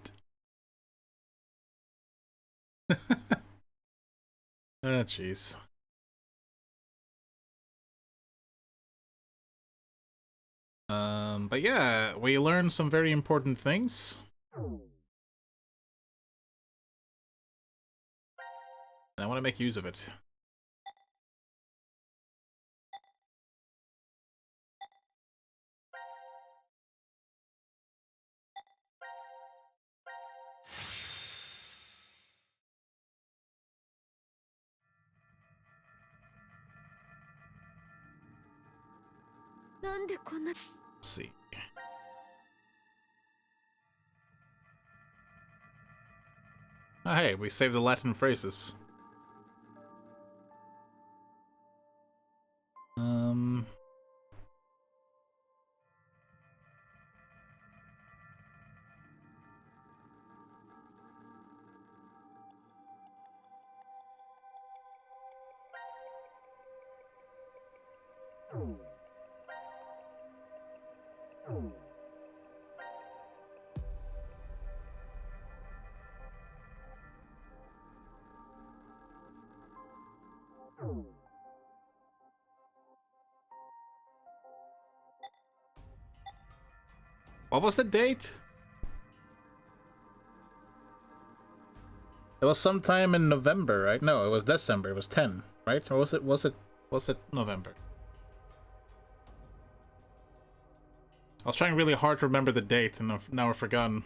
Ah, jeez. But yeah, we learned some very important things. And I want to make use of it. Let's see. Oh, hey, we saved the Latin phrases. What was the date? It was sometime in November, right? No, it was December. It was 10, right? Or was it November? I was trying really hard to remember the date, and now I've forgotten.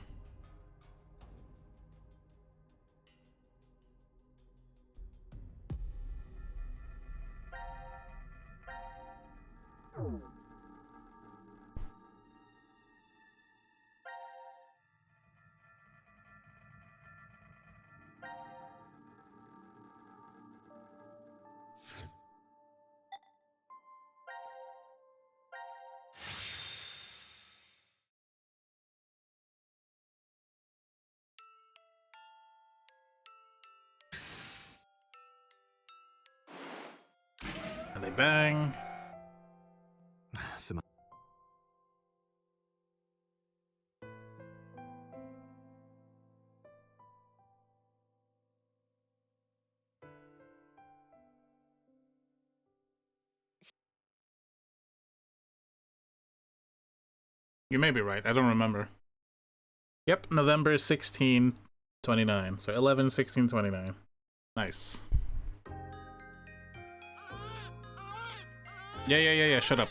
And they bang. You may be right. I don't remember. Yep, November 16, 29. So 11, 16, 29. Nice. Yeah, shut up.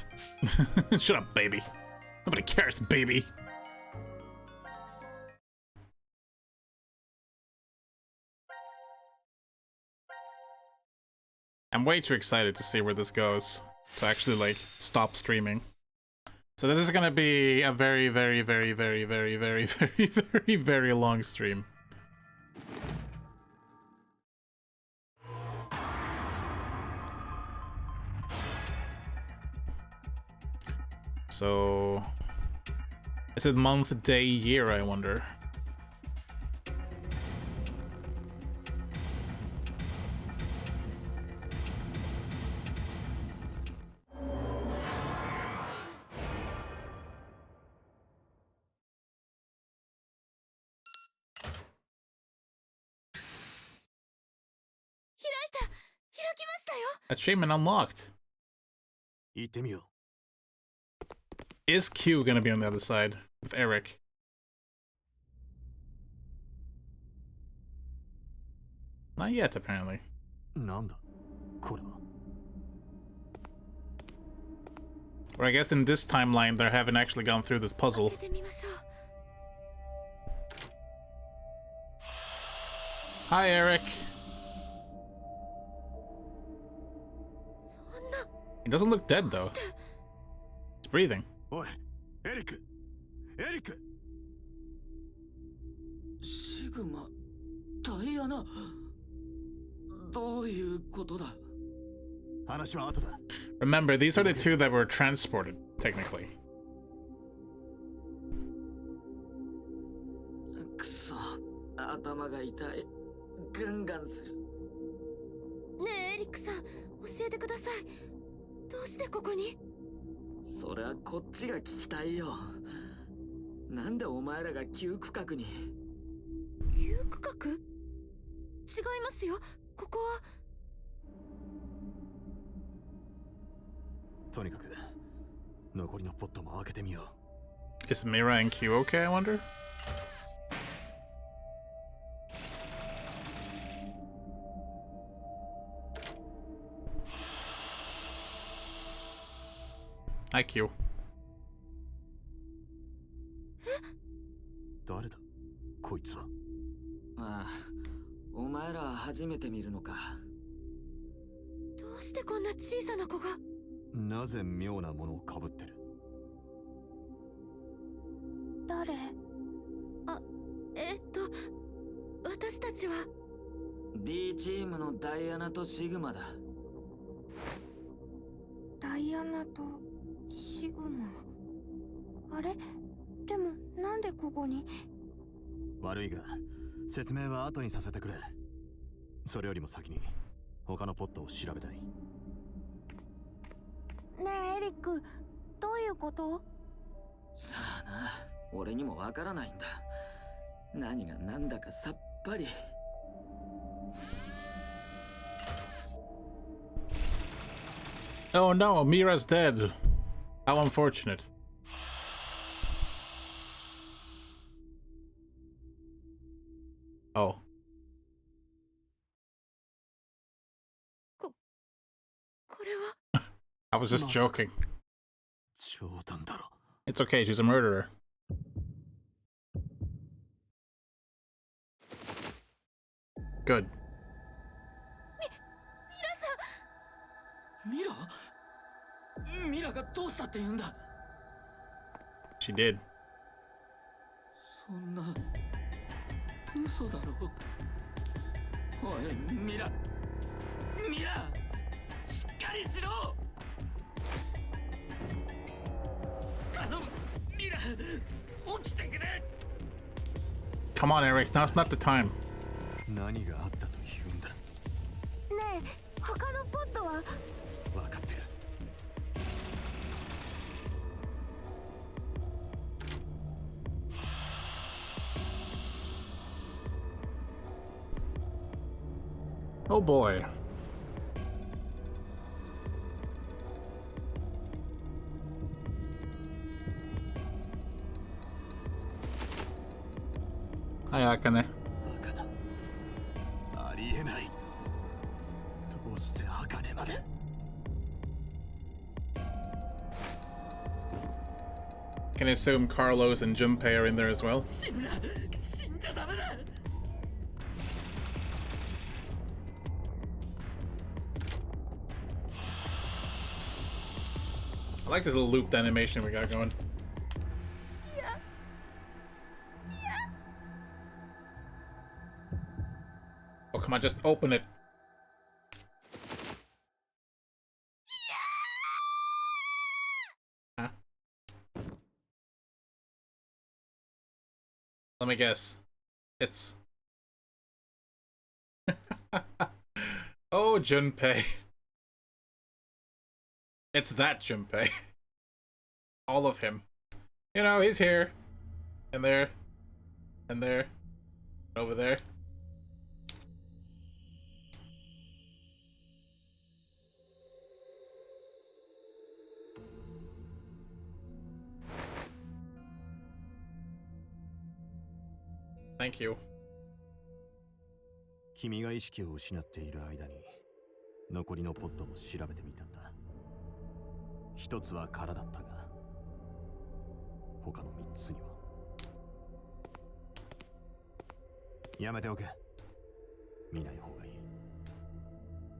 Shut up, baby. Nobody cares, baby. I'm way too excited to see where this goes to actually, like, stop streaming. So this is gonna be a very, very, very, very, very, very, very, very, very long stream. So, is it month, day, year, I wonder? Achievement unlocked. Is Q gonna be on the other side with Eric? Not yet, apparently. Or I guess in this timeline they haven't actually gone through this puzzle. Hi, Eric. He doesn't look dead, though. He's breathing. Eric! Eric! シグマ、ダイアナ、どういうことだ? Remember, these are the two that were transported, technically. くそ、頭が痛い。ガンガンする。ねえ、エリックさん、教えてください。どうしてここに？それはこっちが聞きたいよ。なんでお前らが旧区画に？旧区画？違いますよ。ここは。とにかく残りのポットも開けてみよう。Is Mira and Q okay, I wonder? Hi, Q. 誰だこいつは。ああ、お前ら初めて見るのか。どうしてこんな小さな子が？なぜ妙なものをかぶってる？誰？あ、私たちは D チームのダイアナとシグマだ。ダイアナとシグマ。あれ？でもなんでここに？悪いが説明は後にさせてくれ。それよりも先に他のポットを調べたい。ねえエリック、どういうこと？さあな、俺にもわからないんだ。何が何だかさっぱり。Oh no, Mira's dead. How unfortunate. Oh. これは I was just joking. 冗談だろ。 It's okay, she's a murderer. Good. ミラ？ミラがどうしたって言うんだ？ She did. そんな嘘だろ。おい、ミラ！ミラ！しっかりしろ！頼む、ミラ！起きてくれ！ Come on, Eric, now's not the time. 何があったと言うんだ。ねえ、他のポットは？分かってる。Oh boy. Hi, Akane. バカな。ありえない。どうして茜まで。Can I assume Carlos and Junpei are in there as well? 死ぬな、死んじゃダメだ。I like this little looped animation we got going. Oh, come on, just open it. Huh? Let me guess. It's... Oh, Junpei. It's that Junpei. All of him. You know, he's here. And there. And there. Over there. Thank you. 君が意識を失っている間に残りのポットも調べてみたんだ。一つは空だったが、他の3つには。やめておけ。見ない方がいい。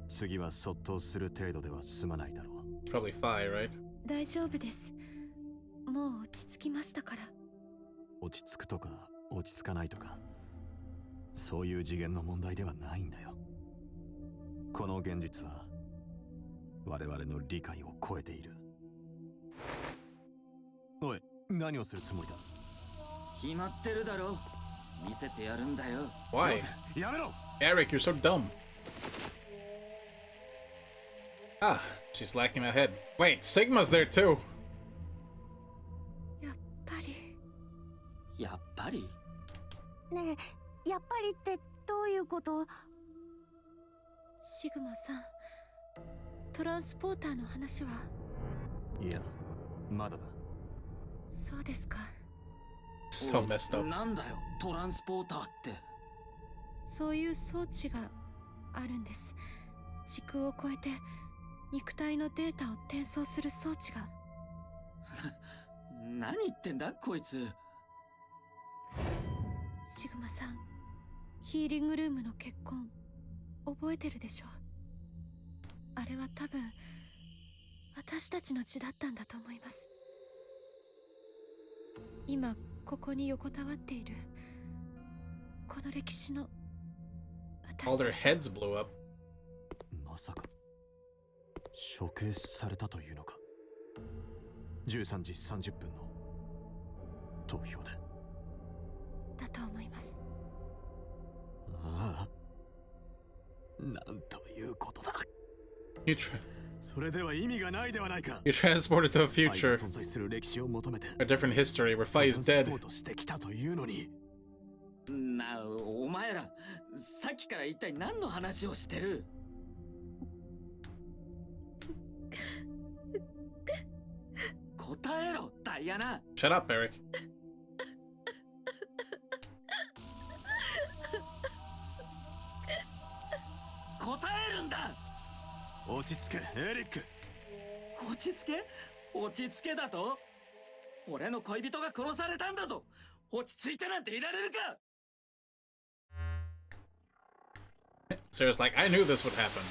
次はそっとする程度では済まないだろう。Probably Phi, right? 大丈夫です。もう落ち着きましたから。落ち着くとか落ち着かないとか、そういう次元の問題ではないんだよ。この現実は我々の理解を超えている。おい、何をするつもりだ？決まってるだろ。見せてやるんだよ。Why? やめろ！ Eric, you're so dumb. Ah, she's lacking a head. Wait, Sigma's there too. やっぱり。やっぱり？ねえ、やっぱりってどういうこと？シグマさん、トランスポーターの話は？いや、まだだ。そうですか。So messed up. なんだよ、トランスポーターって。そういう装置があるんです。時空を超えて肉体のデータを転送する装置が。何言ってんだこいつ。シグマさん、ヒーリングルームの結婚覚えてるでしょ？あれは多分私たちの血だったんだと思います。今ここに横たわっているこの歴史の私 All た their ち。 heads blew up. まさか処刑されたというのか。13時30分の投票で。だと思います。ああ、なんということだ。You, tra それでは意味がないではないか。 you transported to a future, 存在する歴史を求めて a different history where Phi is dead. サポートしてきたというのに。お前ら、さっきから一体何の話をしてる？答えろ、ダイアナ。 Shut up, Eric. 答えるんだ。落ち着け、エリック。落ち着け？落ち着けだと？俺の恋人が殺されたんだぞ。落ち着いてなんていられるか。 Sarah's like, I knew this would happen.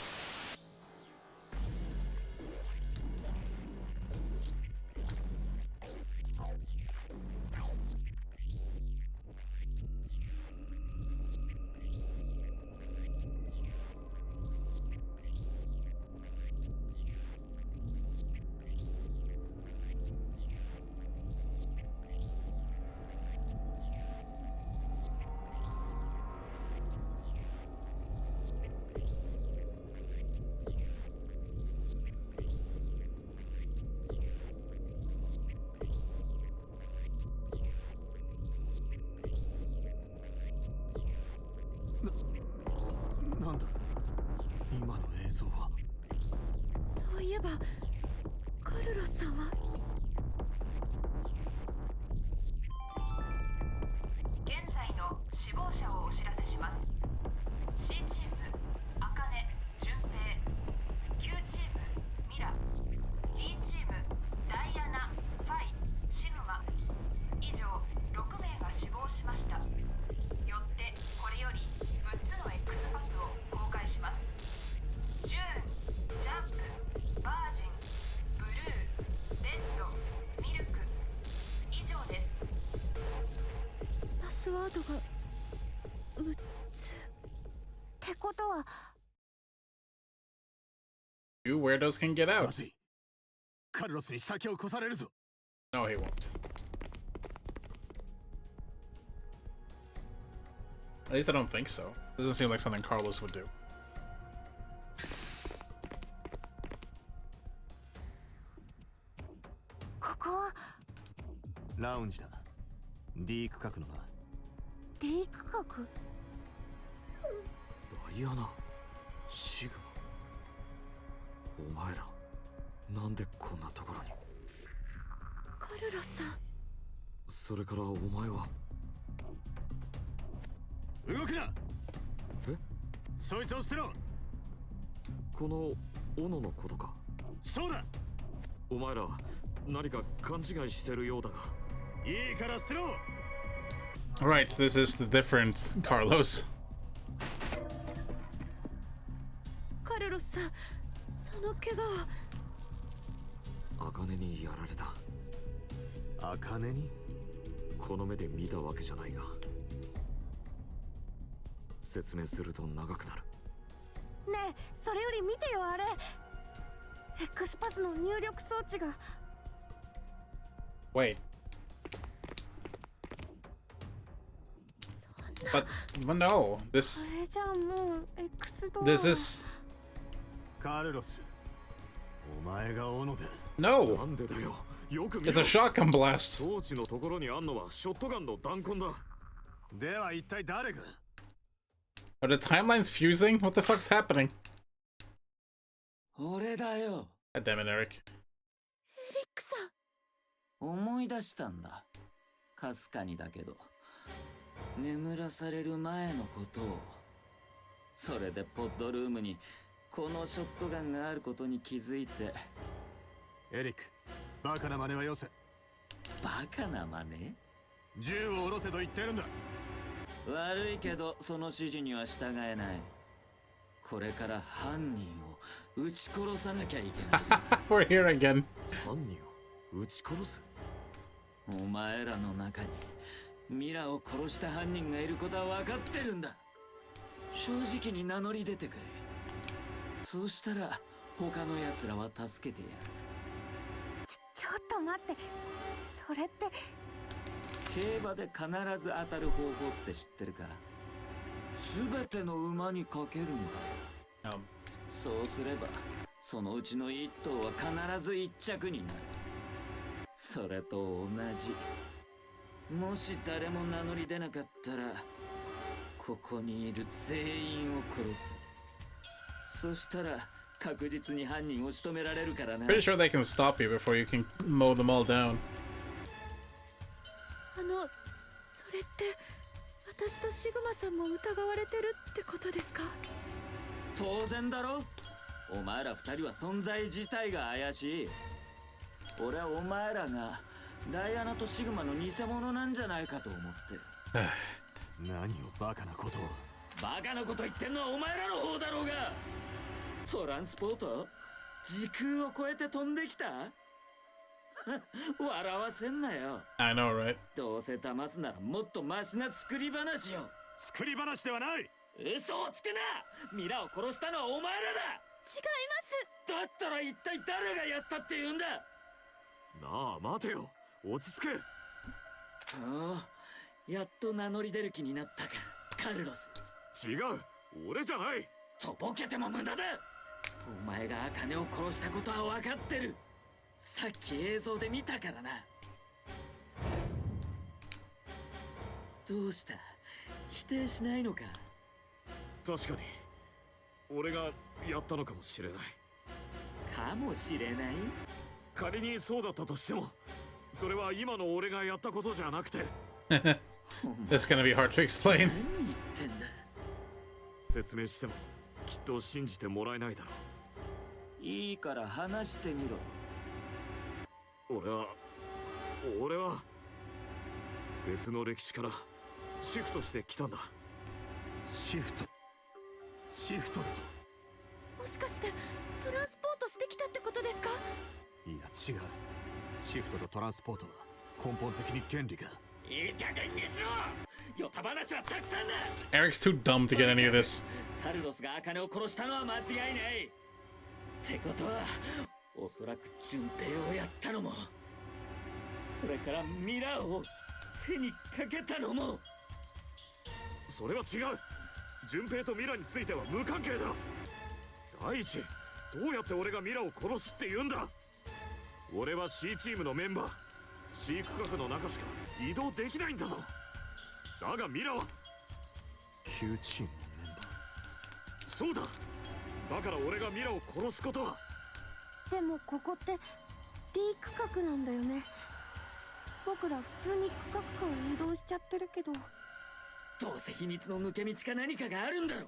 ワードが6つってことは You weirdos can get out. まずい。カルロスに先を越されるぞ。 No, he won't. At least I don't think so. Doesn't seem like something Carlos would do. ここはラウンジだ。D 区画のな。 D 区画。ダイアナ、シグマ。お前ら、なんでこんなところに。カルロスさん。それからお前は。動くな。え？そいつを捨てろ。この斧のことか。そうだ。お前ら、何か勘違いしてるようだが。いいから捨てろ。 Right, this is the different Carlos. カルロスさん、その怪我は。茜にやられた。茜に？この目で見たわけじゃないが。説明すると長くなる。ねえ、それより見てよあれ。X パスの入力装置が。Wait. But no, this これじゃもう X ドア。this is カルロス。お前が斧で。no. なんでだよ。よく見 It's ろ。 a shotgun blast. 装置のところにあんのはショットガンの弾痕だ。では一体誰が？ Are the timelines fusing? What the fuck's happening? 俺だよ。 God damn it, Eric. エリックさん。思い出したんだ。かすかにだけど。眠らされる前のことを。それでポッドルームにこのショットガンがあることに気づいて。エリック、バカな真似はよせ。バカな真似？銃を下ろせと言ってるんだ。悪いけどその指示には従えない。これから犯人を撃ち殺さなきゃいけない。We're here again. 犯人を撃ち殺す？お前らの中にミラを殺した犯人がいることは分かってるんだ。正直に名乗り出てくれ。そうしたら他の奴らは助けてやる。ちょっと待って。それって。競馬で必ず当たる方法って知ってるか？すべての馬にかけるんだよ。そうすればそのうちの一頭は必ず一着になる。それと同じ。もし誰も名乗り出なかったらここにいる全員を殺す。そしたら確実に犯人を仕留められるからな。 Pretty sure they can stop you before you can mow them all down. それって私とシグマさんも疑われてるってことですか？当然だろ。お前ら二人は存在自体が怪しい。俺はお前らがダイアナとシグマの偽物なんじゃないかと思って。何をバカなことを。バカなこと言ってんのはお前らの方だろうが。トランスポート？時空を超えて飛んできた？笑わせんなよ。 I know, right? どうせ騙すならもっとマシな作り話を。作り話ではない。嘘をつくな。ミラを殺したのはお前らだ。違います。だったら一体誰がやったって言うんだ。なあ待てよ、落ち着け。ああ、やっと名乗り出る気になったか、カルロス。違う、俺じゃない。とぼけても無駄だ。お前が茜を殺したことは分かってる。さっき映像で見たからな。どうした？否定しないのか？確かに俺がやったのかもしれない。かもしれない？仮にそうだったとしても、それは今の俺がやったことじゃなくて。That's gonna be hard to explain. 何言ってんだ。説明してもきっと信じてもらえないだろう。いいから話してみろ。俺は別の歴史からシフトしてきたんだ。シフトだと。もしかしてトランスポートしてきたってことですか？いや違う。シフトとトランスポートは根本的に原理が。いい加減にしろ。ヨタ話はたくさんだ。 Eric's too dumb to get any of this. カルロスが茜を殺したのは間違いない。ってことはおそらく順平をやったのも、それからミラーを手にかけたのも。それは違う。順平とミラについては無関係だ。第一、どうやって俺がミラを殺すって言うんだ。俺は C チームのメンバー、C 区画の中しか移動できないんだぞ。だがミラは Q チームのメンバー。そうだ。だから俺がミラを殺すことは。でもここって D 区画なんだよね。僕ら普通に区画間移動しちゃってるけど。どうせ秘密の抜け道か何かがあるんだろ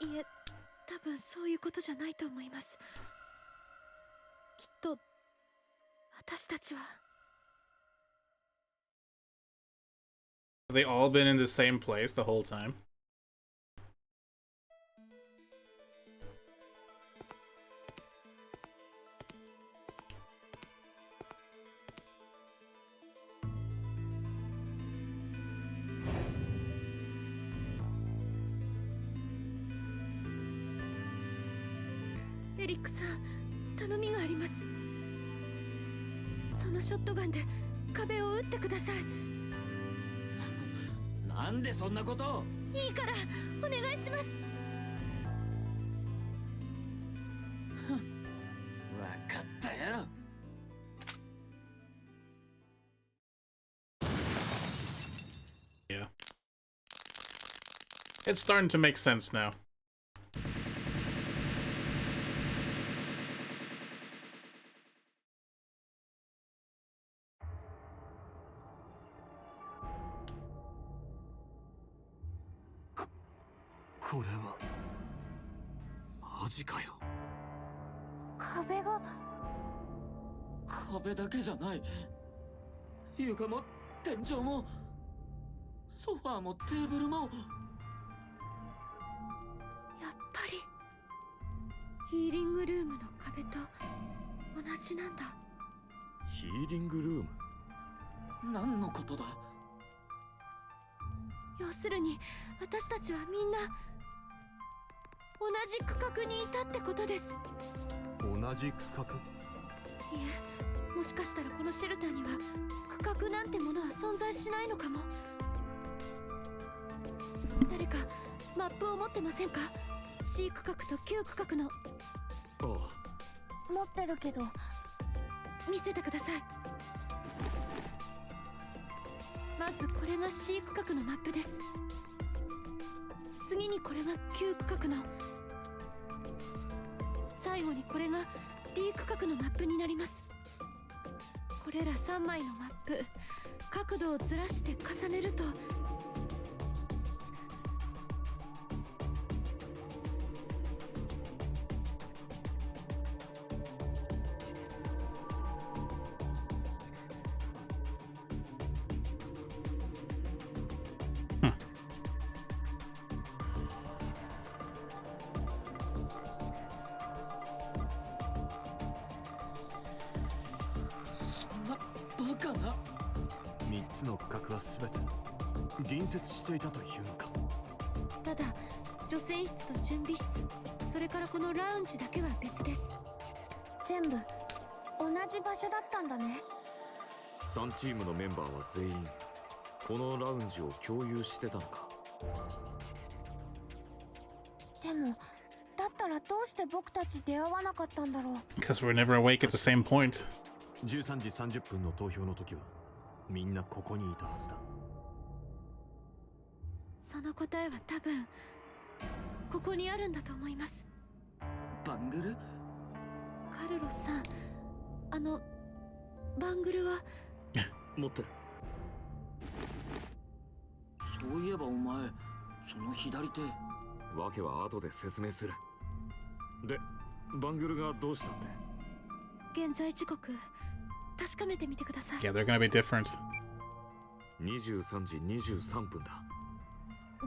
う。いえ、多分そういうことじゃないと思います。きっと私たちは。 Have they all been in the same place the whole time? Eric エリックさん、頼みがあります。そのショットガンで壁を撃ってください。なんでそんなことを。いいからお願いします。わかったよ。Yeah. It's starting to make sense now. これはマジかよ。壁が。壁だけじゃない。床も天井もソファーもテーブルも。やっぱりヒーリングルームの壁と同じなんだ。ヒーリングルーム。何のことだ。要するに私たちはみんな同じ区画にいたってことです。同じ区画？いえ、もしかしたらこのシェルターには区画なんてものは存在しないのかも。誰かマップを持ってませんか？ C 区画と Q 区画の。ああ、持ってるけど見せてください。まずこれが C 区画のマップです。次にこれが Q 区画の、最後にこれが D 区画のマップになります。これら3枚のマップ、角度をずらして重ねると、バカな。3つの区画は全て隣接していたというのか。ただ女性室と準備室、それからこのラウンジだけは別です。全部同じ場所だったんだね。3チームのメンバーは全員このラウンジを共有してたのか。でもだったらどうして僕たち出会わなかったんだろう。 Because we're never awake at the same point. 13時30分の投票の時はみんなここにいたはずだ。その答えは多分ここにあるんだと思います。バングル？カルロスさん、バングルは持ってる。そういえばお前、その左手。わけは後で説明する。で、バングルがどうしたって。現在時刻確かめてみてください。 Yeah, they're gonna be different. 23時23分だ。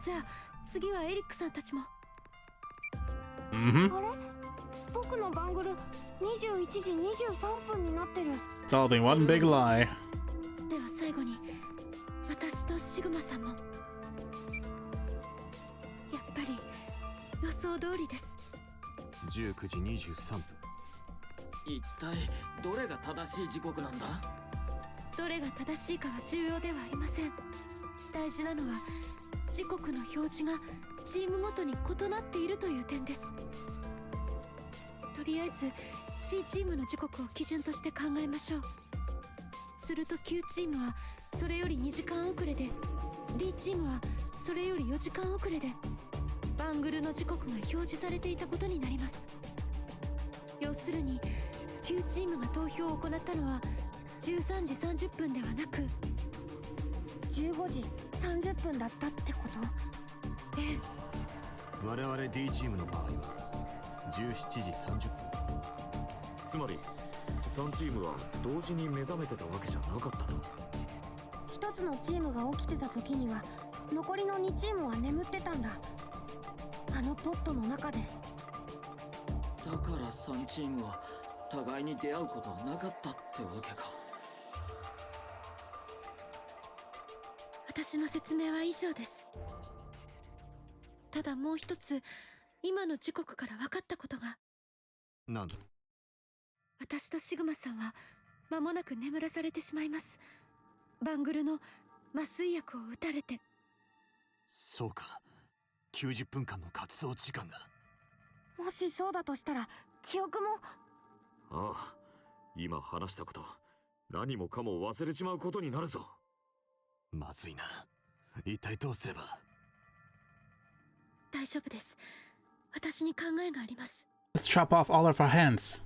じゃあ次はエリックさんたちも。Mm-hmm. あれ、僕のバングル21時23分になってる。 It's all been one big lie. では最後に私とシグマさんも。やっぱり予想通りです。19時23分。一体どれが正しい時刻なんだ？どれが正しいかは重要ではありません。大事なのは時刻の表示がチームごとに異なっているという点です。とりあえず C チームの時刻を基準として考えましょう。すると Q チームはそれより2時間遅れで、 D チームはそれより4時間遅れでバングルの時刻が表示されていたことになります。要するに Q チームが投票を行ったのは13時30分ではなく15時30分だったってこと？ええ。我々 D チームの場合は17時30分。つまり3チームは同時に目覚めてたわけじゃなかったと。一つのチームが起きてた時には残りの2チームは眠ってたんだ。あのポットの中で。だから3チームは互いに出会うことはなかったってわけか。私の説明は以上です。ただもう一つ今の時刻から分かったことが。なんだ？私とシグマさんは間もなく眠らされてしまいます。バングルの麻酔薬を打たれて。そうか、90分間の活動時間だ。もしそうだとしたら記憶も。ああ、今話したこと何もかも忘れちまうことになるぞ。まずいな。一体どうすれば。大丈夫です。私に考えがあります。 Let's chop off all of our hands.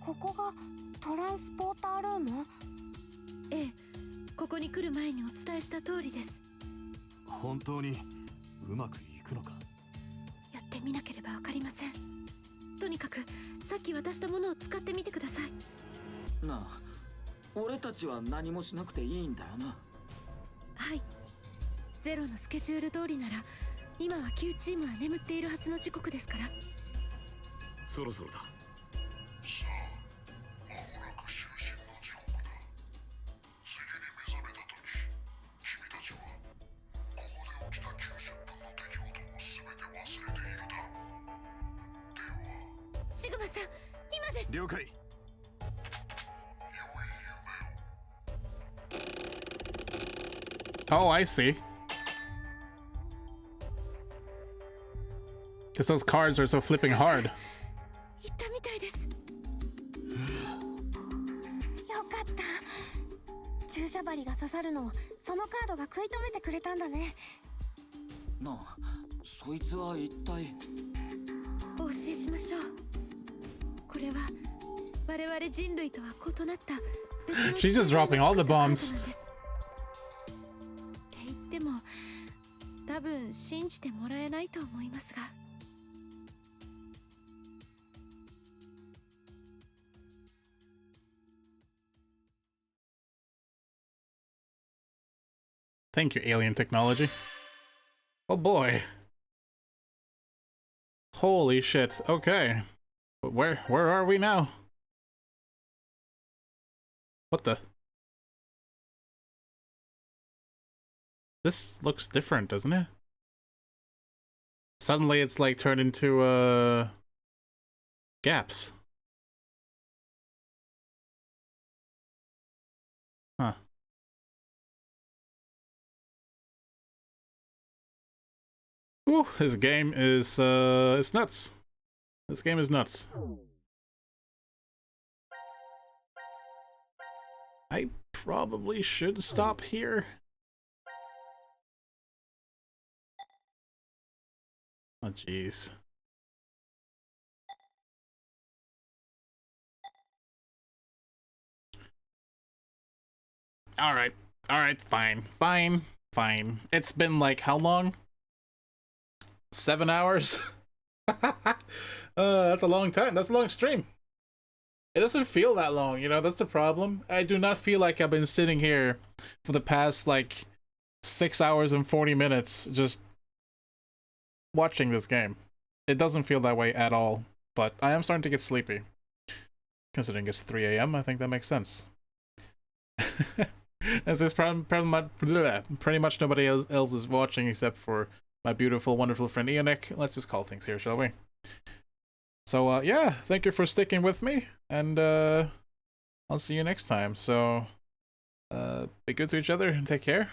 ここがトランスポータールーム？ええ、ここに来る前にお伝えした通りです。本当にうまくいくのか？やってみなければわかりません。とにかくさっき渡したものを使ってみてください。なあ、俺たちは何もしなくていいんだよな。はい。ゼロのスケジュール通りなら今は9チームは眠っているはずの時刻ですから。そろそろだ。さあ、間もなく就寝の時刻だ。次に目覚めた時、君たちはここで起きた90分の出来事を全て忘れているだろう。では、シグマさん、今です。了解。Oh, I see. Because those cards are so flipping hard. 言ったみたいです。よかった。注射針が刺さるのをそのカードが食い止めてくれたんだね。なあ、そいつは一体。お教えしましょう。これは我々人類とは異なった別の She's just dropping all the bombs. って言っても多分信じてもらえないと思いますが。Thank you, alien technology. Oh boy. Holy shit. Okay. Where are we now? What the? This looks different, doesn't it? Suddenly it's like turned into gaps. Huh. Whew, this game is it's nuts. This game is nuts. I probably should stop here. Oh jeez. All right, fine. It's been like how long? 7 hours? That's a long time. That's a long stream. It doesn't feel that long, you know, that's the problem. I do not feel like I've been sitting here for the past like 6 hours and 40 minutes just watching this game. it doesn't feel that way at all. But I am starting to get sleepy. Considering it's 3 a.m., I think that makes sense. As there's pretty much nobody else is watching except for my beautiful, wonderful friend Ionic. Let's just call things here, shall we? So, yeah, thank you for sticking with me, and I'll see you next time. So, be good to each other and take care.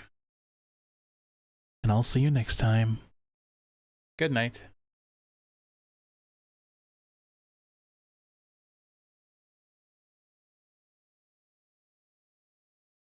And I'll see you next time. Good night.